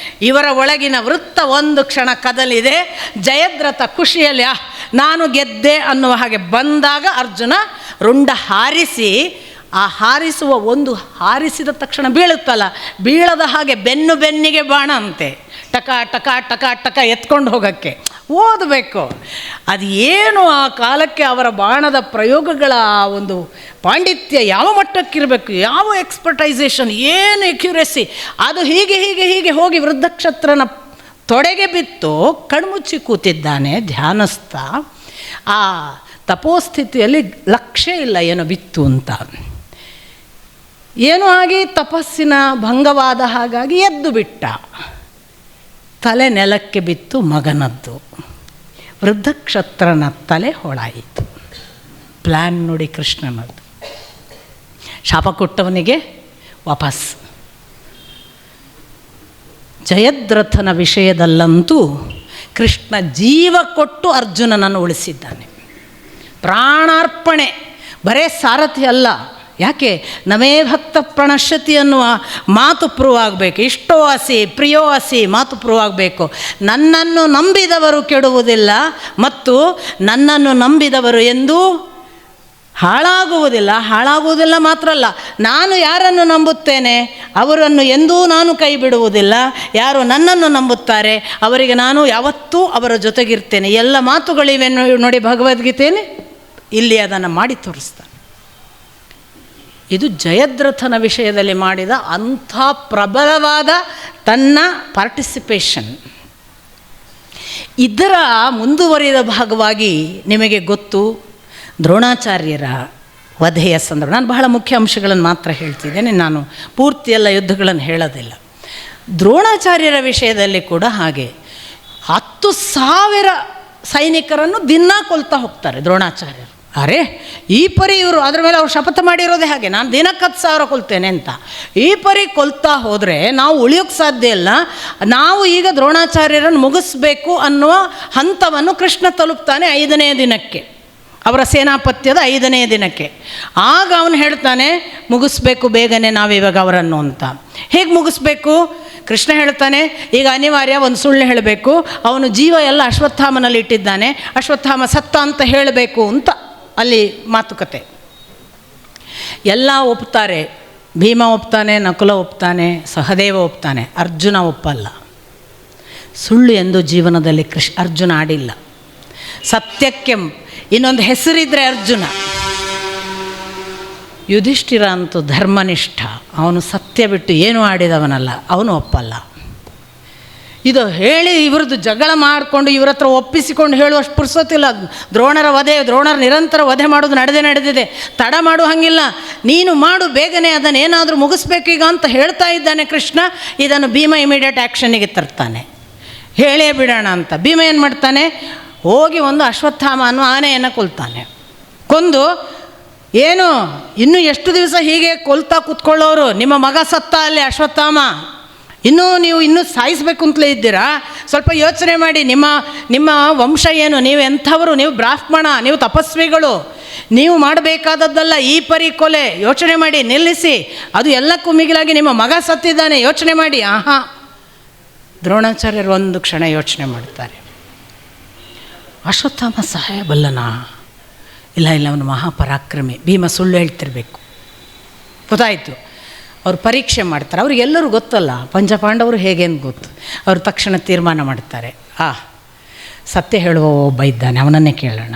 ಇವರ ಒಳಗಿನ ವೃತ್ತ ಒಂದು ಕ್ಷಣ ಕದಲಿದೆ. ಜಯದ್ರಥ ಖುಷಿಯಲ್ಲಿ ನಾನು ಗೆದ್ದೆ ಅನ್ನುವ ಹಾಗೆ ಬಂದಾಗ ಅರ್ಜುನ ರುಂಡ ಹಾರಿಸಿ, ಆ ಹಾರಿಸುವ ಒಂದು ಹಾರಿಸಿದ ತಕ್ಷಣ ಬೀಳುತ್ತಲ್ಲ, ಬೀಳದ ಹಾಗೆ ಬೆನ್ನಿಗೆ ಬಾಣ ಅಂತೆ, ಟಕ ಟಕ ಟಕ ಟಕ ಎತ್ಕೊಂಡು ಹೋಗೋಕ್ಕೆ ಓದಬೇಕು. ಅದು ಏನು ಆ ಕಾಲಕ್ಕೆ ಅವರ ಬಾಣದ ಪ್ರಯೋಗಗಳ ಒಂದು ಪಾಂಡಿತ್ಯ ಯಾವ ಮಟ್ಟಕ್ಕಿರಬೇಕು, ಯಾವ ಎಕ್ಸ್ಪರ್ಟೈಸೇಷನ್, ಏನು ಎಕ್ಯುರೇಸಿ. ಅದು ಹೀಗೆ ಹೀಗೆ ಹೀಗೆ ಹೋಗಿ ವೃದ್ಧಕ್ಷತ್ರನ ತೊಡೆಗೆ ಬಿತ್ತು. ಕಣ್ಮುಚ್ಚಿ ಕೂತಿದ್ದಾನೆ ಧ್ಯಾನಸ್ಥ. ಆ ತಪೋಸ್ಥಿತಿಯಲ್ಲಿ ಲಕ್ಷ್ಯ ಇಲ್ಲ ಏನೋ ಬಿತ್ತು ಅಂತ. ಏನೋ ಆಗಿ ತಪಸ್ಸಿನ ಭಂಗವಾದ ಹಾಗಾಗಿ ಎದ್ದು ಬಿಟ್ಟ. ತಲೆ ನೆಲಕ್ಕೆ ಬಿತ್ತು ಮಗನದ್ದು. ವೃದ್ಧಕ್ಷತ್ರನ ತಲೆ ಹೊಳಾಯಿತು. ಪ್ಲ್ಯಾನ್ ನೋಡಿ ಕೃಷ್ಣನದ್ದು. ಶಾಪ ಕೊಟ್ಟವನಿಗೆ ವಾಪಸ್. ಜಯದ್ರಥನ ವಿಷಯದಲ್ಲಂತೂ ಕೃಷ್ಣ ಜೀವ ಕೊಟ್ಟು ಅರ್ಜುನನನ್ನು ಉಳಿಸಿದ್ದಾನೆ. ಪ್ರಾಣಾರ್ಪಣೆ, ಬರೇ ಸಾರಥಿ ಅಲ್ಲ. ಯಾಕೆ? ನಮೇ ಭಕ್ತ ಪ್ರಣಶ್ಯತಿ ಅನ್ನುವ ಮಾತು ಪ್ರೂವ್ ಆಗಬೇಕು. ಇಷ್ಟೋ ಅಸಿ ಪ್ರಿಯೋ ಅಸಿ ಮಾತು ಪ್ರೂವ್ ಆಗಬೇಕು. ನನ್ನನ್ನು ನಂಬಿದವರು ಕೆಡುವುದಿಲ್ಲ ಮತ್ತು ನನ್ನನ್ನು ನಂಬಿದವರು ಎಂದೂ ಹಾಳಾಗುವುದಿಲ್ಲ ಮಾತ್ರ ಅಲ್ಲ, ನಾನು ಯಾರನ್ನು ನಂಬುತ್ತೇನೆ ಅವರನ್ನು ಎಂದೂ ನಾನು ಕೈ ಬಿಡುವುದಿಲ್ಲ. ಯಾರು ನನ್ನನ್ನು ನಂಬುತ್ತಾರೆ ಅವರಿಗೆ ನಾನು ಯಾವತ್ತೂ ಅವರ ಜೊತೆಗಿರ್ತೇನೆ. ಎಲ್ಲ ಮಾತುಗಳಿವೆ ನೋಡಿ ಭಗವದ್ಗೀತೆಯಲ್ಲಿ, ಇಲ್ಲಿ ಅದನ್ನು ಮಾಡಿ ತೋರಿಸ್ತಾನೆ. ಇದು ಜಯದ್ರಥನ ವಿಷಯದಲ್ಲಿ ಮಾಡಿದ ಅಂಥ ಪ್ರಬಲವಾದ ತನ್ನ ಪಾರ್ಟಿಸಿಪೇಷನ್. ಇದರ ಮುಂದುವರಿದ ಭಾಗವಾಗಿ ನಿಮಗೆ ಗೊತ್ತು, ದ್ರೋಣಾಚಾರ್ಯರ ವಧೆಯ ಸಂದರ್ಭ. ನಾನು ಬಹಳ ಮುಖ್ಯ ಅಂಶಗಳನ್ನು ಮಾತ್ರ ಹೇಳ್ತಿದ್ದೇನೆ, ನಾನು ಪೂರ್ತಿಯೆಲ್ಲ ಯುದ್ಧಗಳನ್ನು ಹೇಳೋದಿಲ್ಲ. ದ್ರೋಣಾಚಾರ್ಯರ ವಿಷಯದಲ್ಲಿ ಕೂಡ ಹಾಗೆ 10,000 ಸೈನಿಕರನ್ನು ದಿನ ಕೊಲ್ತಾ ಹೋಗ್ತಾರೆ ದ್ರೋಣಾಚಾರ್ಯರು. ಅರೆ ಈ ಪರಿ ಇವರು ಅದರ ಮೇಲೆ ಅವ್ರು ಶಪಥ ಮಾಡಿರೋದೇ ಹಾಗೆ, ನಾನು ದಿನಕ್ಕೆ 10,000 ಕೊಲ್ತೇನೆ ಅಂತ. ಈ ಪರಿ ಕೊಲ್ತಾ ಹೋದರೆ ನಾವು ಉಳಿಯೋಕ್ಕೆ ಸಾಧ್ಯ ಇಲ್ಲ. ನಾವು ಈಗ ದ್ರೋಣಾಚಾರ್ಯರನ್ನು ಮುಗಿಸ್ಬೇಕು ಅನ್ನುವ ಹಂತವನ್ನು ಕೃಷ್ಣ ತಲುಪ್ತಾನೆ 5ನೇ ದಿನಕ್ಕೆ, ಅವರ ಸೇನಾಪತ್ಯದ 5ನೇ ದಿನಕ್ಕೆ. ಆಗ ಅವನು ಹೇಳ್ತಾನೆ, ಮುಗಿಸ್ಬೇಕು ಬೇಗನೆ ನಾವಿವಾಗ ಅವರನ್ನು ಅಂತ. ಹೇಗೆ ಮುಗಿಸ್ಬೇಕು? ಕೃಷ್ಣ ಹೇಳ್ತಾನೆ, ಈಗ ಅನಿವಾರ್ಯ ಒಂದು ಸುಳ್ಳು ಹೇಳಬೇಕು. ಅವನು ಜೀವ ಎಲ್ಲ ಅಶ್ವತ್ಥಾಮನಲ್ಲಿ ಇಟ್ಟಿದ್ದಾನೆ, ಅಶ್ವತ್ಥಾಮ ಸತ್ತ ಅಂತ ಹೇಳಬೇಕು ಅಂತ ಅಲ್ಲಿ ಮಾತುಕತೆ. ಎಲ್ಲ ಒಪ್ತಾರೆ. ಭೀಮ ಒಪ್ತಾನೆ, ನಕುಲ ಒಪ್ತಾನೆ, ಸಹದೇವ ಒಪ್ತಾನೆ, ಅರ್ಜುನ ಒಪ್ಪಲ್ಲ. ಸುಳ್ಳು ಎಂದು ಜೀವನದಲ್ಲಿ ಅರ್ಜುನ ಆಡಿಲ್ಲ. ಸತ್ಯಕ್ಕೆ ಇನ್ನೊಂದು ಹೆಸರಿದ್ರೆ ಅರ್ಜುನ. ಯುಧಿಷ್ಠಿರ ಅಂತೂ ಧರ್ಮನಿಷ್ಠ, ಅವನು ಸತ್ಯ ಬಿಟ್ಟು ಏನೂ ಆಡಿದವನಲ್ಲ, ಅವನು ಒಪ್ಪಲ್ಲ. ಇದು ಹೇಳಿ ಇವ್ರದ್ದು ಜಗಳ ಮಾಡಿಕೊಂಡು ಇವ್ರ ಹತ್ರ ಒಪ್ಪಿಸಿಕೊಂಡು ಹೇಳುವಷ್ಟು ಪುರ್ಸೊತ್ತಿಲ್ಲ. ದ್ರೋಣರ ನಿರಂತರ ವಧೆ ಮಾಡೋದು ನಡೆದಿದೆ. ತಡ ಮಾಡೋ ಹಾಗಿಲ್ಲ, ನೀನು ಮಾಡು ಬೇಗನೆ, ಅದನ್ನೇನಾದರೂ ಮುಗಿಸ್ಬೇಕೀಗ ಅಂತ ಹೇಳ್ತಾ ಇದ್ದಾನೆ ಕೃಷ್ಣ. ಇದನ್ನು ಭೀಮ ಇಮಿಡಿಯೇಟ್ ಆ್ಯಕ್ಷನ್ನಿಗೆ ತರ್ತಾನೆ, ಹೇಳೇ ಬಿಡೋಣ ಅಂತ. ಭೀಮ ಏನು ಮಾಡ್ತಾನೆ, ಹೋಗಿ ಒಂದು ಅಶ್ವತ್ಥಾಮ ಅನ್ನೋ ಆನೆಯನ್ನು ಕೊಲ್ತಾನೆ. ಕೊಂದು, ಏನು ಇನ್ನೂ ಎಷ್ಟು ದಿವಸ ಹೀಗೆ ಕೊಲ್ತಾ ಕೂತ್ಕೊಳ್ಳೋರು, ನಿಮ್ಮ ಮಗ ಸತ್ತ ಅಲ್ಲಿ ಅಶ್ವತ್ಥಾಮ, ನೀವು ಸಾಯಿಸಬೇಕು ಅಂತಲೇ ಇದ್ದೀರಾ? ಸ್ವಲ್ಪ ಯೋಚನೆ ಮಾಡಿ, ನಿಮ್ಮ ವಂಶ ಏನು, ನೀವು ಎಂಥವರು, ನೀವು ಬ್ರಾಹ್ಮಣ, ನೀವು ತಪಸ್ವಿಗಳು, ನೀವು ಮಾಡಬೇಕಾದದ್ದಲ್ಲ ಈ ಪರಿ ಕೊಲೆ. ಯೋಚನೆ ಮಾಡಿ, ನಿಲ್ಲಿಸಿ. ಅದು ಎಲ್ಲಕ್ಕೂ ಮಿಗಿಲಾಗಿ ನಿಮ್ಮ ಮಗ ಸತ್ತಿದ್ದಾನೆ, ಯೋಚನೆ ಮಾಡಿ. ದ್ರೋಣಾಚಾರ್ಯರು ಒಂದು ಕ್ಷಣ ಯೋಚನೆ ಮಾಡ್ತಾರೆ. ಅಶ್ವತ್ಥಾಮ ಸಹಾಯ ಬಲ್ಲನಾ? ಇಲ್ಲ, ಅವನು ಮಹಾಪರಾಕ್ರಮಿ. ಭೀಮ ಸುಳ್ಳು ಹೇಳ್ತಿರ್ಬೇಕು. ಗೊತ್ತಾಯಿತು. ಅವ್ರು ಪರೀಕ್ಷೆ ಮಾಡ್ತಾರೆ. ಅವ್ರಿಗೆಲ್ಲರೂ ಗೊತ್ತಲ್ಲ ಪಂಚಪಾಂಡವರು ಹೇಗೆ ಅಂತ ಗೊತ್ತು. ಅವರು ತಕ್ಷಣ ತೀರ್ಮಾನ ಮಾಡ್ತಾರೆ, ಸತ್ಯ ಹೇಳುವ ಒಬ್ಬ ಇದ್ದಾನೆ, ಅವನನ್ನೇ ಕೇಳೋಣ,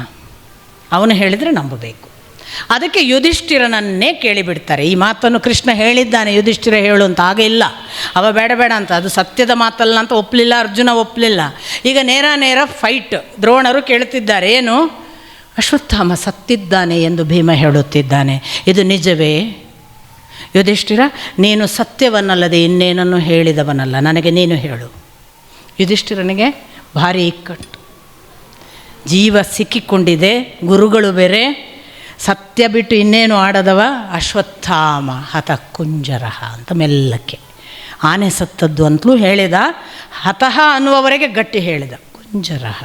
ಅವನು ಹೇಳಿದರೆ ನಂಬಬೇಕು. ಅದಕ್ಕೆ ಯುಧಿಷ್ಠಿರನನ್ನೇ ಕೇಳಿಬಿಡ್ತಾರೆ. ಈ ಮಾತನ್ನು ಕೃಷ್ಣ ಹೇಳಿದ್ದಾನೆ, ಯುಧಿಷ್ಠಿರ ಹೇಳು ಅಂತ. ಆಗ ಇಲ್ಲ, ಅವ ಬೇಡ ಬೇಡ ಅಂತ, ಅದು ಸತ್ಯದ ಮಾತಲ್ಲ ಅಂತ ಒಪ್ಪಲಿಲ್ಲ, ಅರ್ಜುನ ಒಪ್ಪಲಿಲ್ಲ. ಈಗ ನೇರ ಫೈಟ್. ದ್ರೋಣರು ಕೇಳುತ್ತಿದ್ದಾರೆ, ಏನು ಅಶ್ವತ್ಥಾಮ ಸತ್ತಿದ್ದಾನೆ ಎಂದು ಭೀಮ ಹೇಳುತ್ತಿದ್ದಾನೆ, ಇದು ನಿಜವೇ? ಯುಧಿಷ್ಠಿರ, ನೀನು ಸತ್ಯವನ್ನಲ್ಲದೆ ಇನ್ನೇನನ್ನು ಹೇಳಿದವನಲ್ಲ, ನನಗೆ ನೀನು ಹೇಳು. ಯುಧಿಷ್ಠಿರನಿಗೆ ಭಾರಿ ಇಕ್ಕಟ್ಟು, ಜೀವ ಸಿಕ್ಕಿಕೊಂಡಿದೆ, ಗುರುಗಳು ಬೇರೆ, ಸತ್ಯ ಬಿಟ್ಟು ಇನ್ನೇನು ಆಡದವ. ಅಶ್ವತ್ಥಾಮ ಹತ ಕುಂಜರಹ ಅಂತ ಮೆಲ್ಲಕ್ಕೆ, ಆನೆ ಸತ್ತದ್ದು ಅಂತಲೂ ಹೇಳಿದ, ಹತಃ ಅನ್ನುವವರೆಗೆ ಗಟ್ಟಿ ಹೇಳಿದ ಕುಂಜರಹ.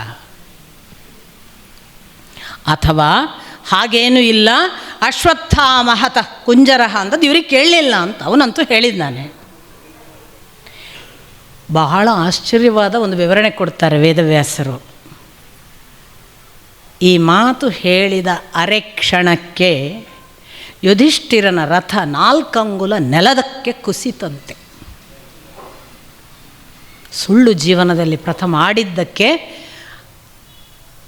ಅಥವಾ ಹಾಗೇನೂ ಇಲ್ಲ, ಅಶ್ವತ್ಥಾಮ ಹತ ಕುಂಜರಹ ಅಂತ ಇವ್ರಿಗೆ ಕೇಳಲಿಲ್ಲ ಅಂತ ಅವನಂತೂ ಹೇಳಿದ್ದಾನೆ. ಬಹಳ ಆಶ್ಚರ್ಯವಾದ ಒಂದು ವಿವರಣೆ ಕೊಡ್ತಾರೆ ವೇದವ್ಯಾಸರು. ಈ ಮಾತು ಹೇಳಿದ ಅರೆ ಕ್ಷಣಕ್ಕೆ ಯುಧಿಷ್ಠಿರನ ರಥ 4 ಅಂಗುಲ ನೆಲದಕ್ಕೆ ಕುಸಿತಂತೆ. ಸುಳ್ಳು ಜೀವನದಲ್ಲಿ ಪ್ರಥಮ ಆಡಿದ್ದಕ್ಕೆ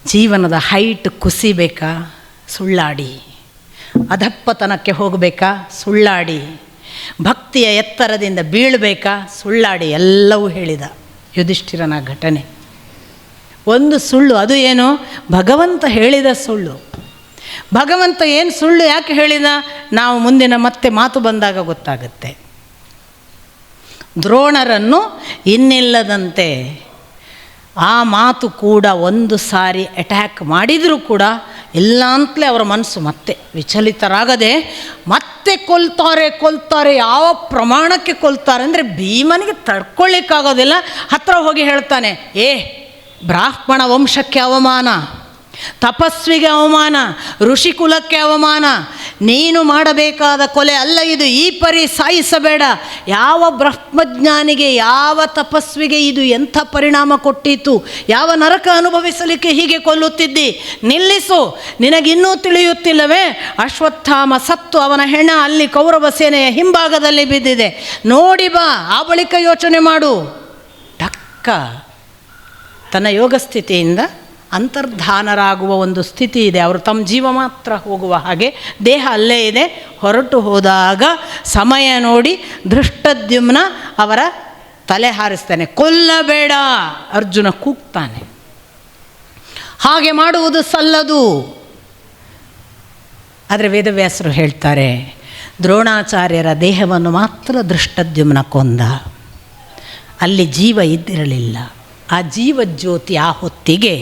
ಜೀವನದ ಹೈಟ್ ಕುಸಿಬೇಕಾ? ಸುಳ್ಳಾಡಿ. ಅಧಪ್ಪತನಕ್ಕೆ ಹೋಗಬೇಕಾ? ಸುಳ್ಳಾಡಿ. ಭಕ್ತಿಯ ಎತ್ತರದಿಂದ ಬೀಳಬೇಕಾ? ಸುಳ್ಳಾಡಿ. ಎಲ್ಲವೂ ಹೇಳಿದ ಯುಧಿಷ್ಠಿರನ ಘಟನೆ. ಒಂದು ಸುಳ್ಳು, ಅದು ಏನು? ಭಗವಂತ ಹೇಳಿದ ಸುಳ್ಳು. ಭಗವಂತ ಏನು ಸುಳ್ಳು ಯಾಕೆ ಹೇಳಿದ? ನಾವು ಮುಂದಿನ ಮತ್ತೆ ಮಾತು ಬಂದಾಗ ಗೊತ್ತಾಗುತ್ತೆ. ದ್ರೋಣರನ್ನು ಇನ್ನಿಲ್ಲದಂತೆ ಆ ಮಾತು ಕೂಡ ಒಂದು ಸಾರಿ ಅಟ್ಯಾಕ್ ಮಾಡಿದರೂ ಕೂಡ ಇಲ್ಲ ಅಂತಲೇ ಅವರ ಮನಸ್ಸು ಮತ್ತೆ ವಿಚಲಿತರಾಗದೆ ಮತ್ತೆ ಕೊಲ್ತಾರೆ. ಯಾವ ಪ್ರಮಾಣಕ್ಕೆ ಕೊಲ್ತಾರೆ ಅಂದರೆ ಭೀಮನಿಗೆ ತಡ್ಕೊಳ್ಳಿಕ್ಕಾಗೋದಿಲ್ಲ. ಹತ್ತಿರ ಹೋಗಿ ಹೇಳ್ತಾನೆ, ಬ್ರಾಹ್ಮಣ ವಂಶಕ್ಕೆ ಅವಮಾನ, ತಪಸ್ವಿಗೆ ಅವಮಾನ, ಋಷಿಕುಲಕ್ಕೆ ಅವಮಾನ, ನೀನು ಮಾಡಬೇಕಾದ ಕೊಲೆ ಅಲ್ಲ ಇದು, ಈ ಪರಿ ಸಾಯಿಸಬೇಡ. ಯಾವ ಬ್ರಹ್ಮಜ್ಞಾನಿಗೆ, ಯಾವ ತಪಸ್ವಿಗೆ ಇದು ಎಂಥ ಪರಿಣಾಮ ಕೊಟ್ಟಿತು? ಯಾವ ನರಕ ಅನುಭವಿಸಲಿಕ್ಕೆ ಹೀಗೆ ಕೊಲ್ಲುತ್ತಿದ್ದಿ? ನಿಲ್ಲಿಸು, ನಿನಗಿನ್ನೂ ತಿಳಿಯುತ್ತಿಲ್ಲವೇ? ಅಶ್ವತ್ಥಾಮ ಸತ್ತು ಅವನ ಹೆಣ ಅಲ್ಲಿ ಕೌರವ ಸೇನೆಯ ಹಿಂಭಾಗದಲ್ಲಿ ಬಿದ್ದಿದೆ, ನೋಡಿ ಬಾ, ಆ ಬಳಿಕ ಯೋಚನೆ ಮಾಡು. ಟಕ್ಕ ತನ್ನ ಯೋಗ ಸ್ಥಿತಿಯಿಂದ ಅಂತರ್ಧಾನರಾಗುವ ಒಂದು ಸ್ಥಿತಿ ಇದೆ. ಅವರು ತಮ್ಮ ಜೀವ ಮಾತ್ರ ಹೋಗುವ ಹಾಗೆ ದೇಹ ಅಲ್ಲೇ ಇದೆ. ಹೊರಟು ಹೋದಾಗ ಸಮಯ ನೋಡಿ ಧೃಷ್ಟದ್ಯುಮ್ನ ಅವರ ತಲೆ ಹಾರಿಸ್ತಾನೆ. ಕೊಲ್ಲಬೇಡ, ಅರ್ಜುನ ಕೂಗ್ತಾನೆ. ಹಾಗೆ ಮಾಡುವುದು ಸಲ್ಲದು. ಆದರೆ ವೇದವ್ಯಾಸರು ಹೇಳ್ತಾರೆ, ದ್ರೋಣಾಚಾರ್ಯರ ದೇಹವನ್ನು ಮಾತ್ರ ಧೃಷ್ಟದ್ಯುಮ್ನ ಕೊಂದ, ಅಲ್ಲಿ ಜೀವ ಇದ್ದಿರಲಿಲ್ಲ. ಆ ಜೀವಜ್ಯೋತಿ ಆ ಹೊತ್ತಿಗೆ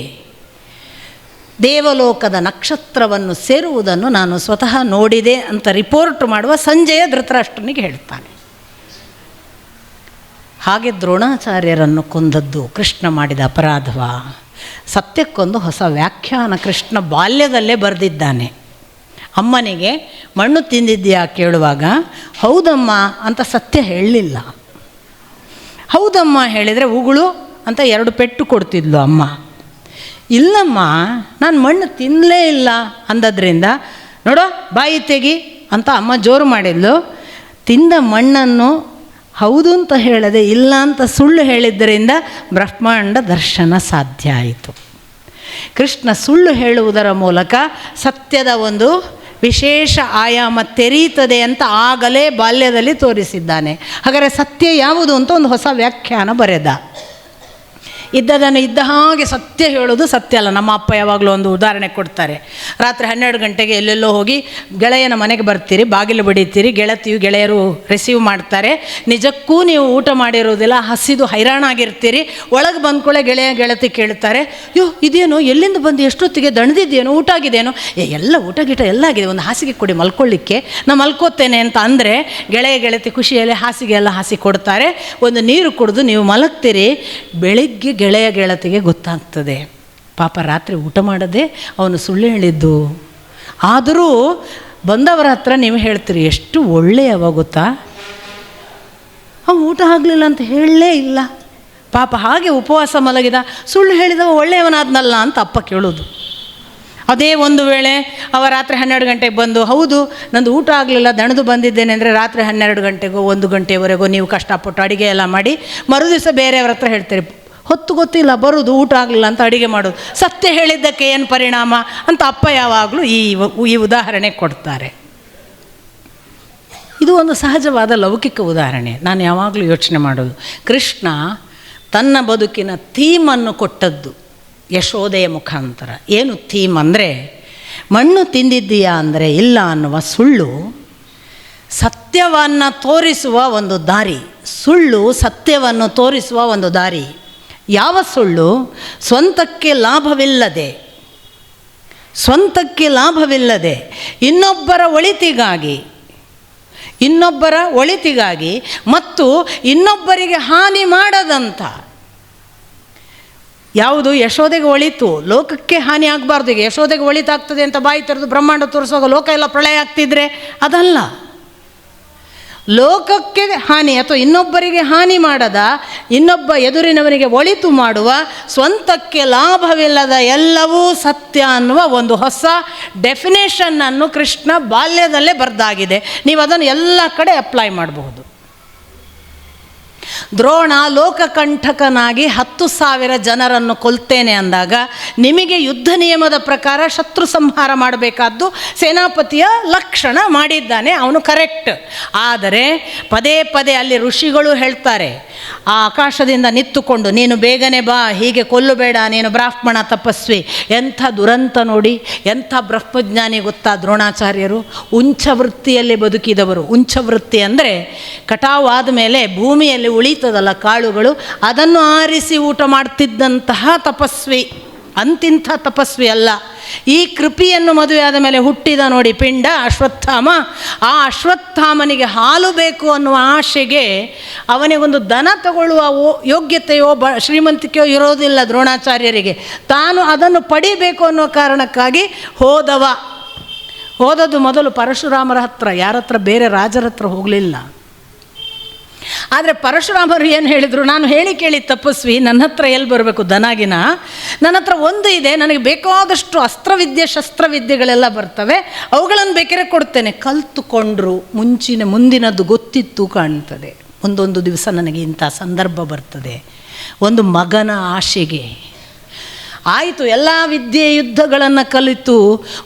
ದೇವಲೋಕದ ನಕ್ಷತ್ರವನ್ನು ಸೇರುವುದನ್ನು ನಾನು ಸ್ವತಃ ನೋಡಿದೆ ಅಂತ ರಿಪೋರ್ಟ್ ಮಾಡುವ ಸಂಜಯ ಧೃತರಾಷ್ಟ್ರನಿಗೆ ಹೇಳ್ತಾನೆ. ಹಾಗೆ ದ್ರೋಣಾಚಾರ್ಯರನ್ನು ಕೊಂದದ್ದು ಕೃಷ್ಣ ಮಾಡಿದ ಅಪರಾಧವ? ಸತ್ಯಕ್ಕೊಂದು ಹೊಸ ವ್ಯಾಖ್ಯಾನ ಕೃಷ್ಣ ಬಾಲ್ಯದಲ್ಲೇ ಬರೆದಿದ್ದಾನೆ. ಅಮ್ಮನಿಗೆ ಮಣ್ಣು ತಿಂದಿದ್ದೀಯಾ ಕೇಳುವಾಗ ಹೌದಮ್ಮ ಅಂತ ಸತ್ಯ ಹೇಳಲಿಲ್ಲ. ಹೌದಮ್ಮ ಹೇಳಿದರೆ ಉಗುಳು ಅಂತ 2 ಪೆಟ್ಟು ಕೊಡ್ತಿದ್ಲು ಅಮ್ಮ. ಇಲ್ಲಮ್ಮ ನಾನು ಮಣ್ಣು ತಿನ್ನಲೇ ಇಲ್ಲ ಅಂದದ್ರಿಂದ ನೋಡೋ ಬಾಯಿ ತೆಗಿ ಅಂತ ಅಮ್ಮ ಜೋರು ಮಾಡಿದ್ಲು. ತಿಂದ ಮಣ್ಣನ್ನು ಹೌದು ಅಂತ ಹೇಳದೆ ಇಲ್ಲ ಅಂತ ಸುಳ್ಳು ಹೇಳಿದ್ದರಿಂದ ಬ್ರಹ್ಮಾಂಡ ದರ್ಶನ ಸಾಧ್ಯ ಆಯಿತು. ಕೃಷ್ಣ ಸುಳ್ಳು ಹೇಳುವುದರ ಮೂಲಕ ಸತ್ಯದ ಒಂದು ವಿಶೇಷ ಆಯಾಮ ತೆರೀತದೆ ಅಂತ ಆಗಲೇ ಬಾಲ್ಯದಲ್ಲಿ ತೋರಿಸಿದ್ದಾನೆ. ಹಾಗಾದರೆ ಸತ್ಯ ಯಾವುದು ಅಂತ ಒಂದು ಹೊಸ ವ್ಯಾಖ್ಯಾನ ಬರೆದ. ಇದ್ದದನ್ನು ಇದ್ದ ಹಾಗೆ ಸತ್ಯ ಹೇಳೋದು ಸತ್ಯ ಅಲ್ಲ. ನಮ್ಮ ಅಪ್ಪ ಯಾವಾಗಲೂ ಒಂದು ಉದಾಹರಣೆ ಕೊಡ್ತಾರೆ. ರಾತ್ರಿ 12 ಗಂಟೆಗೆ ಎಲ್ಲೆಲ್ಲೋ ಹೋಗಿ ಗೆಳೆಯನ ಮನೆಗೆ ಬರ್ತೀರಿ, ಬಾಗಿಲು ಬಡಿತೀರಿ, ಗೆಳೆಯರು ರಿಸೀವ್ ಮಾಡ್ತಾರೆ. ನಿಜಕ್ಕೂ ನೀವು ಊಟ ಮಾಡಿರೋದಿಲ್ಲ, ಹಸಿದು ಹೈರಾಣಾಗಿರ್ತೀರಿ. ಒಳಗೆ ಬಂದ್ಕೊಳ್ಳೆ ಗೆಳತಿ ಕೇಳ್ತಾರೆ, ಇದೇನು, ಎಲ್ಲಿಂದ ಬಂದು ಎಷ್ಟೊತ್ತಿಗೆ ದಣದಿದ್ದೇನೋ, ಊಟ ಆಗಿದೇನೋ? ಎಲ್ಲ ಊಟ ಗೀಟ ಎಲ್ಲ ಆಗಿದೆ, ಒಂದು ಹಾಸಿಗೆ ಕೊಡಿ ಮಲ್ಕೊಳ್ಳಿಕ್ಕೆ, ನಾನು ಮಲ್ಕೋತೇನೆ ಅಂತ ಅಂದರೆ ಗೆಳತಿ ಖುಷಿಯಲ್ಲಿ ಹಾಸಿಗೆ ಎಲ್ಲ ಹಾಸಿ ಕೊಡ್ತಾರೆ. ಒಂದು ನೀರು ಕುಡಿದು ನೀವು ಮಲಗ್ತೀರಿ. ಬೆಳಿಗ್ಗೆ ಗೆಳತಿಗೆ ಗೊತ್ತಾಗ್ತದೆ, ಪಾಪ ರಾತ್ರಿ ಊಟ ಮಾಡದೆ ಅವನು ಸುಳ್ಳು ಹೇಳಿದ್ದು. ಆದರೂ ಬಂದವರ ಹತ್ರ ನೀವು ಹೇಳ್ತೀರಿ, ಎಷ್ಟು ಒಳ್ಳೆಯವ ಗೊತ್ತಾ, ಊಟ ಆಗಲಿಲ್ಲ ಅಂತ ಹೇಳಲೇ ಇಲ್ಲ, ಪಾಪ ಹಾಗೆ ಉಪವಾಸ ಮಲಗಿದ, ಸುಳ್ಳು ಹೇಳಿದವ ಒಳ್ಳೆಯವನಾದ್ನಲ್ಲ ಅಂತ ಅಪ್ಪ ಕೇಳೋದು. ಅದೇ ಒಂದು ವೇಳೆ ಅವ ರಾತ್ರಿ 12 ಗಂಟೆಗೆ ಬಂದು ಹೌದು ನಂದು ಊಟ ಆಗಲಿಲ್ಲ ದಣದು ಬಂದಿದ್ದೇನೆ ಅಂದರೆ ರಾತ್ರಿ 12 ಗಂಟೆಗೋ 1 ಗಂಟೆವರೆಗೂ ನೀವು ಕಷ್ಟಪಟ್ಟು ಅಡುಗೆ ಎಲ್ಲ ಮಾಡಿ ಮರುದಿವಸ ಬೇರೆಯವ್ರ ಹತ್ರ ಹೇಳ್ತೀರಿ, ಹೊತ್ತು ಗೊತ್ತಿಲ್ಲ, ಬರೋದು, ಊಟ ಆಗಲಿಲ್ಲ ಅಂತ ಅಡುಗೆ ಮಾಡೋದು, ಸತ್ಯ ಹೇಳಿದ್ದಕ್ಕೆ ಏನು ಪರಿಣಾಮ ಅಂತ ಅಪ್ಪ ಯಾವಾಗಲೂ ಈ ಉದಾಹರಣೆ ಕೊಡ್ತಾರೆ. ಇದು ಒಂದು ಸಹಜವಾದ ಲೌಕಿಕ ಉದಾಹರಣೆ. ನಾನು ಯಾವಾಗಲೂ ಯೋಚನೆ ಮಾಡೋದು, ಕೃಷ್ಣ ತನ್ನ ಬದುಕಿನ ಥೀಮನ್ನು ಕೊಟ್ಟದ್ದು ಯಶೋದೆಯ ಮುಖಾಂತರ. ಏನು ಥೀಮ್ ಅಂದರೆ, ಮಣ್ಣು ತಿಂದಿದ್ದೀಯಾ ಅಂದರೆ ಇಲ್ಲ ಅನ್ನುವ ಸುಳ್ಳು ಸತ್ಯವನ್ನು ತೋರಿಸುವ ಒಂದು ದಾರಿ. ಸುಳ್ಳು ಸತ್ಯವನ್ನು ತೋರಿಸುವ ಒಂದು ದಾರಿ. ಯಾವ ಸುಳ್ಳು? ಸ್ವಂತಕ್ಕೆ ಲಾಭವಿಲ್ಲದೆ ಇನ್ನೊಬ್ಬರ ಒಳಿತಿಗಾಗಿ ಮತ್ತು ಇನ್ನೊಬ್ಬರಿಗೆ ಹಾನಿ ಮಾಡದಂಥ. ಯಾವುದು ಯಶೋದೆಗೆ ಒಳಿತು, ಲೋಕಕ್ಕೆ ಹಾನಿ ಆಗಬಾರ್ದು. ಈಗ ಯಶೋದೆಗೆ ಒಳಿತಾಗ್ತದೆ ಅಂತ ಬಾಯಿ ತೆರೆದು ಬ್ರಹ್ಮಾಂಡ ತೋರಿಸುವಾಗ ಲೋಕ ಎಲ್ಲ ಪ್ರಳಯ ಆಗ್ತಿದ್ರೆ ಅದಲ್ಲ. ಲೋಕಕ್ಕೆ ಹಾನಿ ಅಥವಾ ಇನ್ನೊಬ್ಬರಿಗೆ ಹಾನಿ ಮಾಡದ, ಇನ್ನೊಬ್ಬ ಎದುರಿನವನಿಗೆ ಒಳಿತು ಮಾಡುವ, ಸ್ವಂತಕ್ಕೆ ಲಾಭವಿಲ್ಲದ ಎಲ್ಲವೂ ಸತ್ಯ ಅನ್ನುವ ಒಂದು ಹೊಸ ಡೆಫಿನೇಷನ್ನನ್ನು ಕೃಷ್ಣ ಬಾಲ್ಯದಲ್ಲೇ ಬರೆದಾಗಿದೆ. ನೀವು ಅದನ್ನು ಎಲ್ಲ ಕಡೆ ಅಪ್ಲೈ ಮಾಡಬಹುದು. ದ್ರೋಣ ಲೋಕಕಂಠಕನಾಗಿ 10,000 ಜನರನ್ನು ಕೊಲ್ತೇನೆ ಅಂದಾಗ ನಿಮಗೆ ಯುದ್ಧ ನಿಯಮದ ಪ್ರಕಾರ ಶತ್ರು ಸಂಹಾರ ಮಾಡಬೇಕಾದ್ದು ಸೇನಾಪತಿಯ ಲಕ್ಷಣ ಮಾಡಿದ್ದಾನೆ, ಅವನು ಕರೆಕ್ಟ್. ಆದರೆ ಪದೇ ಪದೇ ಅಲ್ಲಿ ಋಷಿಗಳು ಹೇಳ್ತಾರೆ, ಆ ಆಕಾಶದಿಂದ ನಿಂತುಕೊಂಡು ನೀನು ಬೇಗನೆ ಬಾ, ಹೀಗೆ ಕೊಲ್ಲಬೇಡ, ನೀನು ಬ್ರಾಹ್ಮಣ ತಪಸ್ವಿ. ಎಂಥ ದುರಂತ ನೋಡಿ, ಎಂಥ ಬ್ರಹ್ಮಜ್ಞಾನಿ ಗೊತ್ತಾ ದ್ರೋಣಾಚಾರ್ಯರು. ಉಂಚವೃತ್ತಿಯಲ್ಲಿ ಬದುಕಿದವರು. ಉಂಚವೃತ್ತಿ ಅಂದರೆ ಕಟಾವಾದ ಮೇಲೆ ಭೂಮಿಯಲ್ಲಿ ಉಳಿತದಲ್ಲ ಕಾಳುಗಳು, ಅದನ್ನು ಆರಿಸಿ ಊಟ ಮಾಡ್ತಿದ್ದಂತಹ ತಪಸ್ವಿ. ಅಂತಿಂಥ ತಪಸ್ವಿ ಅಲ್ಲ. ಈ ಕೃಪಿಯನ್ನು ಮದುವೆಯಾದ ಮೇಲೆ ಹುಟ್ಟಿದ ನೋಡಿ ಪಿಂಡ ಅಶ್ವತ್ಥಾಮ. ಆ ಅಶ್ವತ್ಥಾಮನಿಗೆ ಹಾಲು ಬೇಕು ಅನ್ನುವ ಆಶೆಗೆ ಅವನಿಗೊಂದು ದನ ತಗೊಳ್ಳುವ ಯೋಗ್ಯತೆಯೋ ಶ್ರೀಮಂತಿಕೆಯೋ ಇರೋದಿಲ್ಲ ದ್ರೋಣಾಚಾರ್ಯರಿಗೆ. ತಾನು ಅದನ್ನು ಪಡಿಬೇಕು ಅನ್ನೋ ಕಾರಣಕ್ಕಾಗಿ ಹೋದದ್ದು ಮೊದಲು ಪರಶುರಾಮರ ಹತ್ರ, ಯಾರ ಹತ್ರ? ಬೇರೆ ರಾಜರ ಹತ್ರ ಹೋಗಲಿಲ್ಲ. ಆದರೆ ಪರಶುರಾಮರು ಏನು ಹೇಳಿದರು? ನಾನು ಹೇಳಿ ಕೇಳಿ ತಪಸ್ವಿ, ನನ್ನ ಹತ್ರ ಎಲ್ಲಿ ಬರಬೇಕು ದನಾಗಿನ? ನನ್ನ ಹತ್ರ ಒಂದು ಇದೆ, ನನಗೆ ಬೇಕಾದಷ್ಟು ಅಸ್ತ್ರವಿದ್ಯೆ ಶಸ್ತ್ರವಿದ್ಯೆಗಳೆಲ್ಲ ಬರ್ತವೆ, ಅವುಗಳನ್ನು ಬೇಕಾದ್ರೆ ಕೊಡ್ತೇನೆ. ಕಲ್ತುಕೊಂಡ್ರು. ಮುಂದಿನದ್ದು ಗೊತ್ತಿತ್ತು ಕಾಣ್ತದೆ. ಒಂದೊಂದು ದಿವಸ ನನಗೆ ಇಂಥ ಸಂದರ್ಭ ಬರ್ತದೆ. ಒಂದು ಮಗನ ಆಶೆಗೆ ಆಯಿತು ಎಲ್ಲ ವಿದ್ಯೆ ಯುದ್ಧಗಳನ್ನು ಕಲಿತು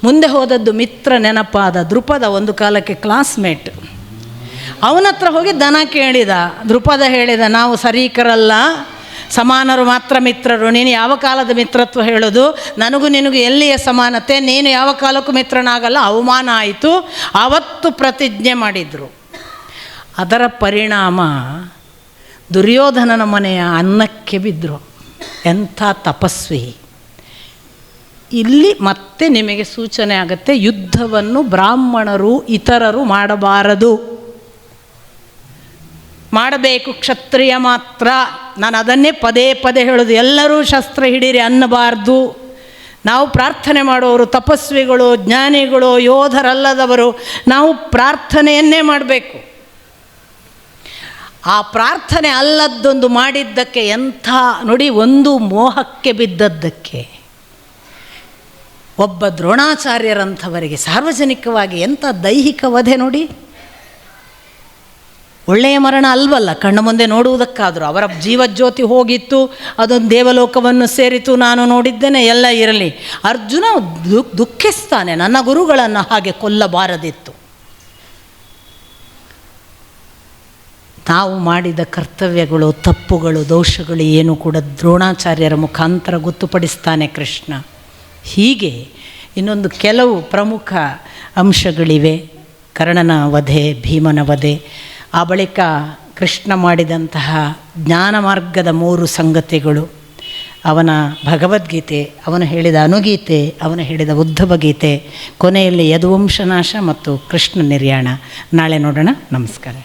ಮುಂದೆ ಹೋದದ್ದು ಮಿತ್ರ ನೆನಪಾದ ದೃಪದ, ಒಂದು ಕಾಲಕ್ಕೆ ಕ್ಲಾಸ್ಮೇಟ್. ಅವನ ಹತ್ರ ಹೋಗಿ ದನ ಕೇಳಿದ. ದೃಪದ ಹೇಳಿದ, ನಾವು ಸರೀಕರಲ್ಲ, ಸಮಾನರು ಮಾತ್ರ ಮಿತ್ರರು. ನೀನು ಯಾವ ಕಾಲದ ಮಿತ್ರತ್ವ ಹೇಳೋದು? ನನಗೂ ನಿನಗೂ ಎಲ್ಲಿಯ ಸಮಾನತೆ? ನೀನು ಯಾವ ಕಾಲಕ್ಕೂ ಮಿತ್ರನಾಗಲ್ಲ. ಅವಮಾನ ಆಯಿತು. ಆವತ್ತು ಪ್ರತಿಜ್ಞೆ ಮಾಡಿದರು. ಅದರ ಪರಿಣಾಮ ದುರ್ಯೋಧನನ ಮನೆಯ ಅನ್ನಕ್ಕೆ ಬಿದ್ದರು. ಎಂಥ ತಪಸ್ವಿ! ಇಲ್ಲಿ ಮತ್ತೆ ನಿಮಗೆ ಸೂಚನೆ ಆಗುತ್ತೆ, ಯುದ್ಧವನ್ನು ಬ್ರಾಹ್ಮಣರು ಇತರರು ಮಾಡಬಾರದು, ಮಾಡಬೇಕು ಕ್ಷತ್ರಿಯ ಮಾತ್ರ. ನಾನು ಅದನ್ನೇ ಪದೇ ಪದೇ ಹೇಳೋದು. ಎಲ್ಲರೂ ಶಸ್ತ್ರ ಹಿಡೀರಿ ಅನ್ನಬಾರ್ದು. ನಾವು ಪ್ರಾರ್ಥನೆ ಮಾಡುವವರು ತಪಸ್ವಿಗಳು, ಜ್ಞಾನಿಗಳು, ಯೋಧರಲ್ಲದವರು. ನಾವು ಪ್ರಾರ್ಥನೆಯನ್ನೇ ಮಾಡಬೇಕು. ಆ ಪ್ರಾರ್ಥನೆ ಅಲ್ಲದ್ದೊಂದು ಮಾಡಿದ್ದಕ್ಕೆ ಎಂಥ ನೋಡಿ, ಒಂದು ಮೋಹಕ್ಕೆ ಬಿದ್ದದ್ದಕ್ಕೆ ಒಬ್ಬ ದ್ರೋಣಾಚಾರ್ಯರಂಥವರಿಗೆ ಸಾರ್ವಜನಿಕವಾಗಿ ಎಂಥ ದೈಹಿಕ ವಧೆ ನೋಡಿ. ಒಳ್ಳೆಯ ಮರಣ ಅಲ್ವಲ್ಲ, ಕಣ್ಣು ಮುಂದೆ ನೋಡುವುದಕ್ಕಾದರೂ. ಅವರ ಜೀವಜ್ಯೋತಿ ಹೋಗಿತ್ತು, ಅದೊಂದು ದೇವಲೋಕವನ್ನು ಸೇರಿತು, ನಾನು ನೋಡಿದ್ದೇನೆ, ಎಲ್ಲ ಇರಲಿ. ಅರ್ಜುನ ದುಃಖಿಸ್ತಾನೆ, ನನ್ನ ಗುರುಗಳನ್ನು ಹಾಗೆ ಕೊಲ್ಲಬಾರದಿತ್ತು. ನಾವು ಮಾಡಿದ ಕರ್ತವ್ಯಗಳು, ತಪ್ಪುಗಳು, ದೋಷಗಳು ಏನು ಕೂಡ ದ್ರೋಣಾಚಾರ್ಯರ ಮುಖಾಂತರ ಗೊತ್ತುಪಡಿಸ್ತಾನೆ ಕೃಷ್ಣ. ಹೀಗೆ ಇನ್ನೊಂದು ಕೆಲವು ಪ್ರಮುಖ ಅಂಶಗಳಿವೆ. ಕರ್ಣನ ವಧೆ, ಭೀಮನ ವಧೆ, ಆ ಬಳಿಕ ಕೃಷ್ಣ ಮಾಡಿದಂತಹ ಜ್ಞಾನ ಮಾರ್ಗದ 3 ಸಂಗತಿಗಳು, ಅವನ ಭಗವದ್ಗೀತೆ, ಅವನು ಹೇಳಿದ ಅನುಗೀತೆ, ಅವನು ಹೇಳಿದ ಉದ್ಧವ ಗೀತೆ, ಕೊನೆಯಲ್ಲಿ ಯದುವಂಶನಾಶ ಮತ್ತು ಕೃಷ್ಣ ನಿರ್ಯಾಣ. ನಾಳೆ ನೋಡೋಣ. ನಮಸ್ಕಾರ.